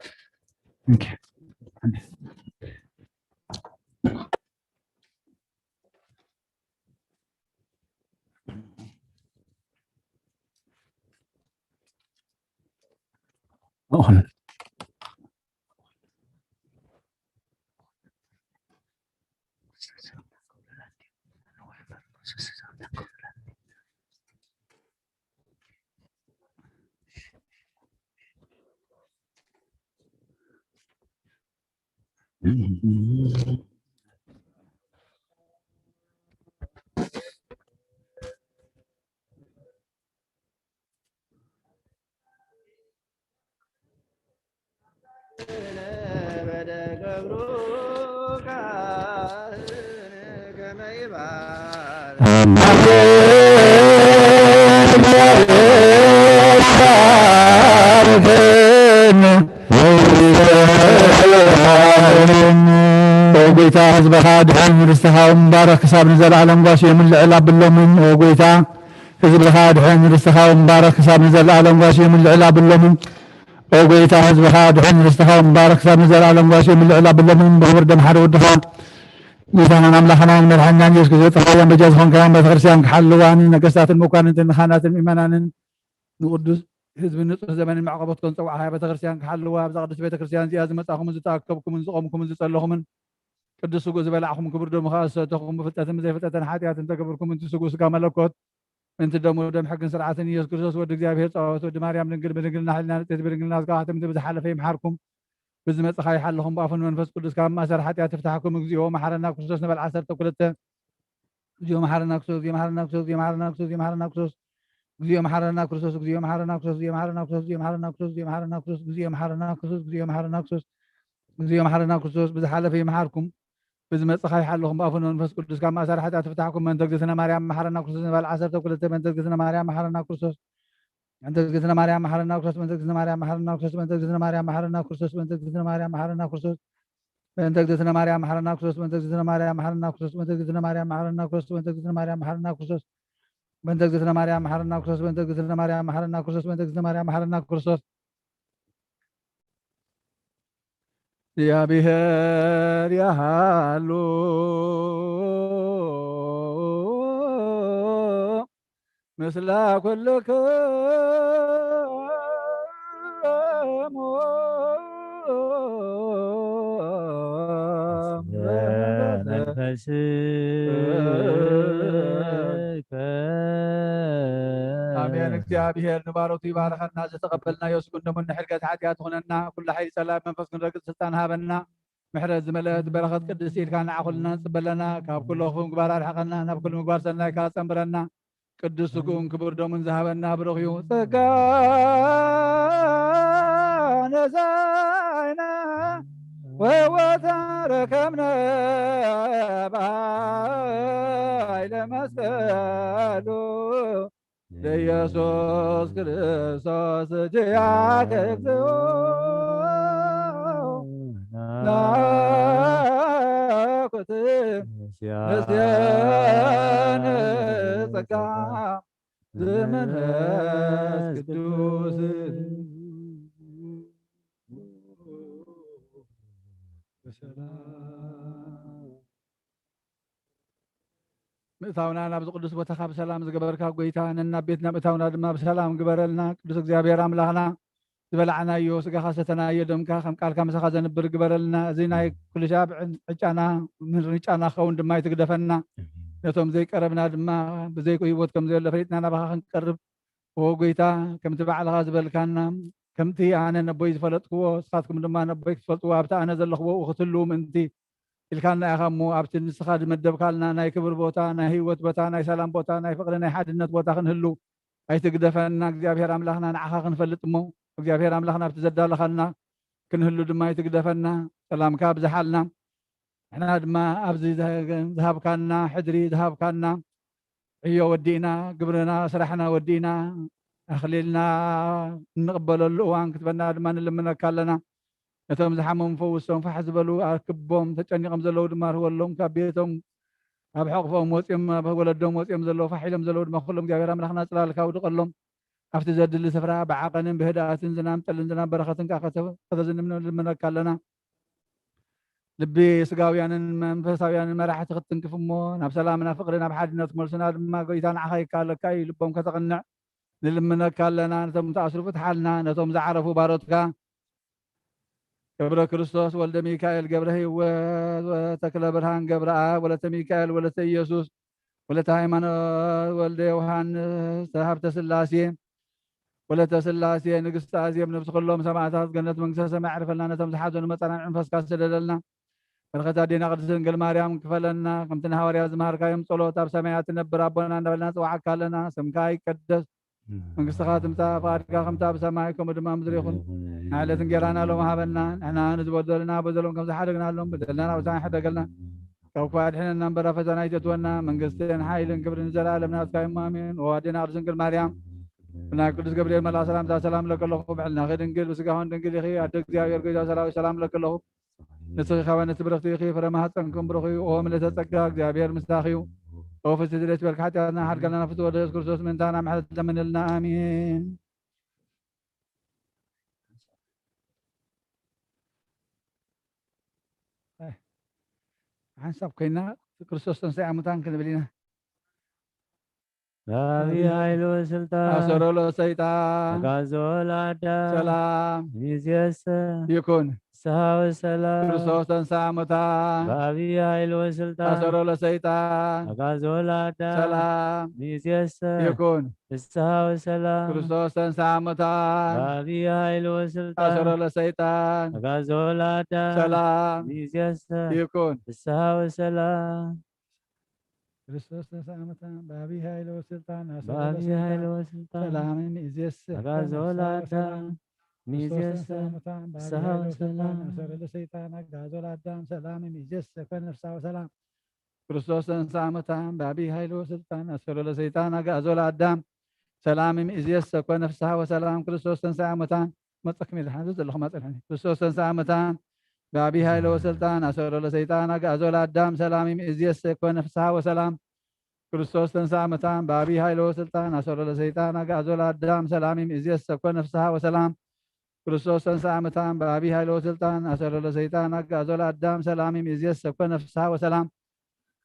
وقيتا حزبها دحين رستها ومبارك حساب نزل على مغاشي من العلاب باللومن وقيتا حزبها دحين رستها ومبارك حساب نزل على مغاشي من العلاب باللومن وقيتا حزبها دحين رستها ومبارك حساب نزل على مغاشي من العلاب باللومن بغور دم حر ودخان قيتا نملحنا من الحنان يسكت تقويا بجازهم كلام بتغرسيان كحلوان نقصات المكان نخانات الإيمانان نقدس حزب النصر زمان المعقبات كنت وعها بتغرسيان كحلوا بزغدس بيت كريستيان زياز متاخم زتاكبكم زقومكم زتصلخم قدسوا جوز بلعكم كبر دم خاصتكم بفتاتم زي فتاتن حاتيات انت كبركم انت سقوا سقا ملكوت انت دم دم حق سرعه يسوع كريستوس ود እግዚአብሔር ጸዋት ወድ ማርያም ድንግል በድንግልና ሐልና ተዝብርግልና ዝጋሃተም ተብዝሐለፈ ይምሐርኩም ብዝመጽ ኻይ ሓለኹም ባፈን መንፈስ ቅዱስ ካብ ማሰር ሓጢያት ተፍታሕኩም እግዚኦ መሐረና ክርስቶስ ንበል 12 እግዚኦ መሐረና ክርስቶስ እግዚኦ መሐረና ክርስቶስ እግዚኦ መሐረና ክርስቶስ እግዚኦ መሐረና ክርስቶስ እግዚኦ መሐረና ክርስቶስ እግዚኦ መሐረና ክርስቶስ እግዚኦ መሐረና ክርስቶስ እግዚኦ መሐረና ክርስቶስ እግዚኦ መሐረና ክርስቶስ እግዚኦ መሐረና ክርስቶስ እግዚኦ መሐረና ክርስቶስ እግዚኦ መሐረና ክርስቶስ ብዝሐለፈ ይምሐርኩም ብዝመጽ ኻይ ሓለኹም ባፈን መንፈስ ቅዱስ ካብ ማሰር ሓጢያት ተፍታሕኩም መንተ እግዝእትነ ማርያም መሐረና ክርስቶስ ንበል 12 መንተ እግዝእትነ ማርያም መሐረና ክርስቶስ أنت جزنا مريم محرنا كرسوس أنت جزنا مريم محرنا كرسوس أنت جزنا مريم محرنا كرسوس أنت جزنا مريم محرنا كرسوس أنت جزنا مريم محرنا كرسوس أنت جزنا مريم محرنا كرسوس أنت جزنا مريم محرنا كرسوس أنت جزنا مريم محرنا كرسوس أنت جزنا مريم محرنا كرسوس أنت جزنا مريم محرنا كرسوس أنت جزنا مريم محرنا كرسوس يا بهر يا هالو مثل كلكم آمين እግዚአብሔር ንባሮቱ ይባርከና ዝተቀበልና የስኩን ደሞ ንሕርገት ሓጢያት ኾነና ኩሉ ሓይል ሰላም መንፈስ ክንረግፅ ስልጣን ሃበና ምሕረት ዝመለአት በረኸት ቅድስት ኢልካ ንዓኹልና ንፅበለና ካብ ኩለኹም ግባር ኣርሕቐና ናብ ኩሉ ምግባር ሰናይ ካ ፀንብረና ቅዱስ ስጉም ክቡር ደሙን ዝሃበና ብረኽዩ ጸጋ ነሳይና ወወታ ረከብነ ባይለ መስቀሉ ለኢየሱስ ክርስቶስ ጅያከ እግዚኦ ናኩት ነስያን ጸጋ ዘመንፈስ ቅዱስ ምእታውና ናብ ዝቅዱስ ቦታኻ ብሰላም ዝገበርካ ጎይታ ነና ቤትና ምእታውና ድማ ብሰላም ግበረልና ቅዱስ እግዚአብሔር አምላኽና ዝበላዕናዮ ስጋኻ ሰተናዮ ደምካ ከም ቃልካ ምሳኻ ዘንብር ግበረልና እዚ ናይ ኩሉ ሻብ ዕጫና ምርጫና ኸውን ድማ ይትግደፈና ነቶም ዘይቀረብና ድማ ብዘይ ሂወት ከም ዘሎ ፈሊጥና ናባኻ ክንቀርብ ጎይታ ከምቲ ባዕልኻ ዝበልካና ከምቲ ኣነ ነቦይ ዝፈለጥክዎ ንስኻትኩም ድማ ነቦይ ክትፈልጥዎ ኣብቲ ኣነ ዘለኽዎ ክትህልው ምእንቲ ኢልካልና ኢኻ እሞ ኣብቲ ንስኻ ዝመደብካልና ናይ ክብር ቦታ ናይ ሂወት ቦታ ናይ ሰላም ቦታ ናይ ፍቅሪ ናይ ሓድነት ቦታ ክንህሉ ኣይትግደፈና እግዚአብሔር አምላኽና ንዓኻ ክንፈልጥ እሞ እግዚአብሔር አምላኽና ኣብቲ ዘዳለኻልና ክንህሉ ድማ ኣይትግደፈና ሰላምካ ብዝሓልና ንሕና ድማ ኣብዚ ዝሃብካና ሕድሪ ዝሃብካና ዕዮ ወዲእና ግብርና ስራሕና ወዲእና ኣኽሊልና እንቕበለሉ እዋን ክትበና ድማ ንልምነካ ኣለና ነቶም ዝሓመሙ ፈውሶም ፋሕ ዝበሉ ኣክቦም ተጨኒቆም ዘለዉ ድማ ርህወሎም ካብ ቤቶም ኣብ ሕቑፎም ወፂኦም ኣብ ወለዶም ወፂኦም ዘለዉ ፋሕ ኢሎም ዘለዉ ድማ ኩሎም እግዚአብሔር አምላኽና ፅላልካ ውድቐሎም ኣብቲ ዘድሊ ስፍራ ብዓቐንን ብህድኣትን ዝናም ጠልን ዝናም በረኸትን ከተዝንልምነካ ኣለና ልቢ ስጋውያንን መንፈሳውያንን መራሕቲ ክትንክፍ እሞ ናብ ሰላምና ፍቅሪ ናብ ሓድነት ክመልሱና ድማ ጎይታ ንዓኻ ይከኣለካ እዩ ልቦም ከተቕንዕ ንልምነካ ኣለና ነቶም ተኣስሩ ፍትሓልና ነቶም ዝዓረፉ ባሮትካ ገብረ ክርስቶስ ወልደ ሚካኤል ገብረ ህይወት ወተክለ ብርሃን ገብረ አብ ወለተ ሚካኤል ወለተ ኢየሱስ ወለተ ሃይማኖት ወልደ ዮሐንስ ተሃብተ ስላሴ ወለተ ስላሴ ንግስተ ኣዝየም ነብሲ ኩሎም ሰማዕታት ገነት መንግስተ ሰማይ ዕርፈልና ነቶም ዝሓዘኑ መፀናዕ መንፈስካ ዝሰደደልና በረኸት ኣዴና ቅድስት ድንግል ማርያም ክፈለና ከምቲ ንሃዋርያት ዝመሃርካዮም ጸሎት ኣብ ሰማያት ትነብር ኣቦና እንዳበልና ንፅዋዓካ ኣለና ስምካ ይቀደስ መንግስትኻ ትምፃእ ፍቃድካ ከምታ ኣብ ሰማይ ከምኡ ድማ ምድሪ ይኹን ንዕለት እንጀራና ሎም ሃበና ንሕና ንዝበደሉና በደሎም ከም ዝሓደግናሎም በደልና ናብሳና ይሕደገልና ካብ ክፉ ኣድሕነና እምበራ ፈተና ይተትወና መንግስትን ሓይልን ክብርን ዘለዓለም ናትካ እዩ ኣሜን ወኣዴና ቅድስት ድንግል ማርያም ብናይ ቅዱስ ገብርኤል መልኣክ ሰላምታ ሰላም ለከለኹ ብዕልና ድንግል ብስጋሆን ድንግል ኢኺ ኣደ እግዚአብሔር ጎይታ ሰራዊት ሰላም ለከለኹ ንስኺ ኸ ነቲ ብረኽቲ ኢኺ ፍረ ማህፀንኩም ብሩኽ እዩ ኦ ምልዕተ ጸጋ እግዚአብሔር ምስታኺ እዩ ኦ ፍስቲ ድሌት በልካ ሓጢኣትና ሓድጋልና ፍቲ ወደ ኢየሱስ ክርስቶስ ምንታና ምሕረት ለምንልና ኣሜን ሓንሳብ ኮይና ክርስቶስ ተንሥአ እሙታን ክንብል ኢና በአብይ ኃይል ወስልጣን አሰሮ ለሰይጣን አጋዞ ለአዳም ሰላም ይእዜሰ ይኩን ፍስሐ ወሰላም ክርስቶስ ተንሥአ እሙታን በአብይ ኃይል ወስልጣን አሰሮ ለሰይጣን አጋዞ ለአዳም ሰላም ይእዜሰ ይኩን ፍስሐ ወሰላም ክርስቶስ ተንሥአ እሙታን በአብይ ኃይል ወስልጣን አሰሮ ለሰይጣን አጋዞ ለአዳም ሰላም ይእዜሰ ይኩን ፍስሐ ወሰላም ክርስቶስ ተንሥአ እሙታን በአብይ ኃይል ወስልጣን በአብይ ኃይል ወስልጣን ሰላም ይእዜሰ አጋዞ ለአዳም ይእዜሰ ፍስሐ ወሰላም አሰሮ ለሰይጣን አጋዞ ለአዳም ሰላም ይእዜሰ ኮነ ፍስሐ ወሰላም ክርስቶስ ተንሥአ እሙታን በአብይ ኃይል ወስልጣን አሰሮ ለሰይጣን አጋዞ ለአዳም ሰላም ይእዜሰ ኮነ ፍስሐ ወሰላም ክርስቶስ ተንሥአ እሙታን መጽክም ይልሓን ዘለኹም ኣጽልሐኒ ክርስቶስ ተንሥአ እሙታን በአብይ ኃይል ወስልጣን አሰሮ ለሰይጣን አጋዞ ለአዳም ሰላም ይእዜሰ ኮነ ፍስሐ ወሰላም ክርስቶስ ተንሥአ እሙታን በአብይ ኃይል ወስልጣን አሰሮ ለሰይጣን አጋዞ ለአዳም ሰላም ይእዜሰ ኮነ ፍስሐ ወሰላም ክርስቶስ ተንሥአ እሙታን በአብይ ኃይል ወስልጣን አሰሮ ለሰይጣን አጋዞ ለአዳም ሰላም ይእዜሰ ኮነ ፍስሐ ወሰላም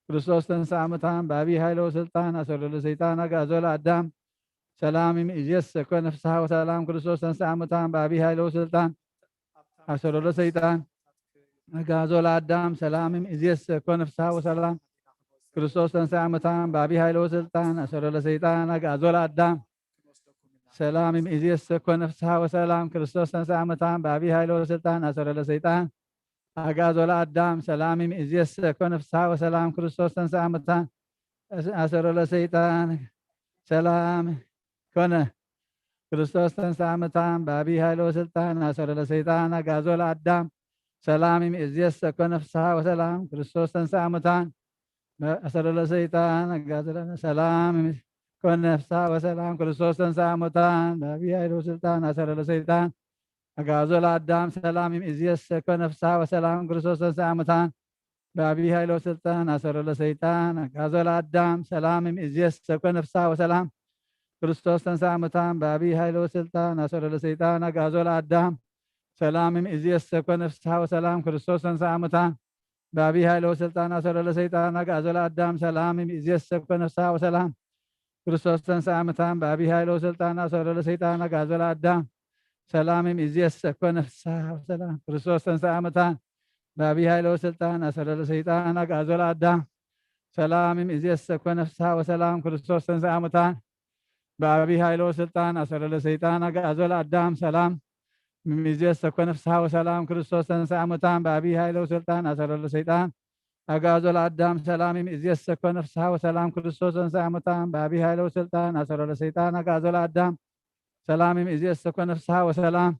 ክርስቶስ ተንሥአ እሙታን በአብይ ኃይል ወስልጣን አሰሮ ለሰይጣን አጋዞ ለአዳም ሰላም ይእዜሰ ኮነ ፍስሐ ወሰላም ክርስቶስ ተንሥአ እሙታን በአብይ ኃይል ወስልጣን አሰሮ ለሰይጣን አጋዞ ለአዳም ሰላም ይእዜሰ ኮነ ፍስሐ ወሰላም ክርስቶስ ተንሥአ እሙታን በአብይ ኃይል ወስልጣን አሰሮ ለሰይጣን አጋዞ ለአዳም ሰላም ይእዜሰ ኮነ ፍስሐ ወሰላም ክርስቶስ ተንሥአ እሙታን በአብይ ኃይል ወስልጣን አሰሮ ለሰይጣን አጋዞ ለአዳም ሰላም ይእዜሰ ኮነ ፍስሐ ወሰላም ክርስቶስ ተንሥአ እሙታን አሰሮ ለሰይጣን ሰላም ኮነ ክርስቶስ ተንሥአ እሙታን በአብይ ኃይል ወስልጣን አሰሮ ለሰይጣን አጋዞ ለአዳም ሰላም ይእዜሰ ኮነ ፍስሐ ወሰላም ክርስቶስ ተንሥአ እሙታን አሰሮ ለሰይጣን አጋዞ ሰላም ኮነ ፍስሐ ወሰላም ክርስቶስ ተንሥአ እሙታን በአብይ ኃይል ወስልጣን አሰሮ ለሰይጣን አጋዞ ለአዳም ሰላም ይእዜሰ ኮነ ፍስሐ ወሰላም ክርስቶስ ተንሥአ እሙታን በአብይ ኃይል ወስልጣን አሰሮ ለሰይጣን አጋዞ ለአዳም ሰላም ይእዜሰ ኮነ ፍስሐ ወሰላም ክርስቶስ ተንሥአ እሙታን በአብይ ኃይል ወስልጣን አሰሮ ለሰይጣን አጋዞ ለአዳም ሰላም ይእዜሰ ኮነ ፍስሐ ወሰላም ክርስቶስ ተንሥአ እሙታን بأبي هاي لو سلطان أسر لسيطان أزول أدام سلام إزيس نفسها وسلام كريستوس تنسى أمتان بأبي هاي لو سلطان أسر لسيطان أزول أدام سلام إزيس نفسها وسلام كريستوس تنسى أمتان بأبي هاي لو سلطان أسر لسيطان أزول أدام سلام إزيس نفسها وسلام كريستوس تنسى أمتان بأبي هاي لو سلطان أسر لسيطان أزول أدام سلام ميزيس نفسها وسلام كريستوس تنسى أمتان بأبي هاي لو سلطان أسر لسيطان أجازل أدام سلام ميزيس نفسها وسلام كريستوس تنسى أمتان بأبي هاي لو سلطان أسر لسيطان أجازل أدام سلام ميزيس نفسها وسلام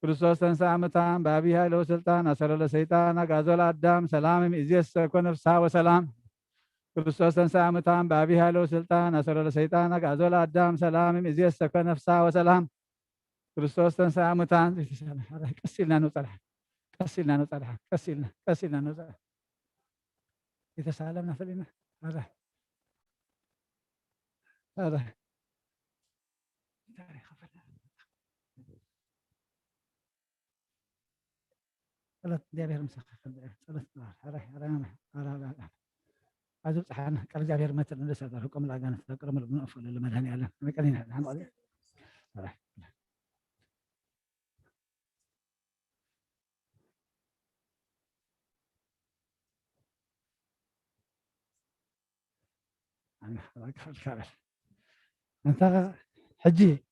كريستوس تنسى أمتان بأبي هاي لو سلطان أسر لسيطان أجازل أدام سلام ميزيس نفسها وسلام كريستوس تنسى أمتان بأبي هاي لو سلطان أسر لسيطان أجازل أدام سلام ميزيس نفسها وسلام كريستوس تنسى أمتان كسلنا نطلع كسلنا نطلع كسلنا نطلع إذا سالمنا فلنا هذا ثلاث ديابير مسخ ثلاث هذا عزوز حنا قال جابير مثل لسه هذا حكم لا كان فكر من افضل لما هني على ما قالين هذا انت حجي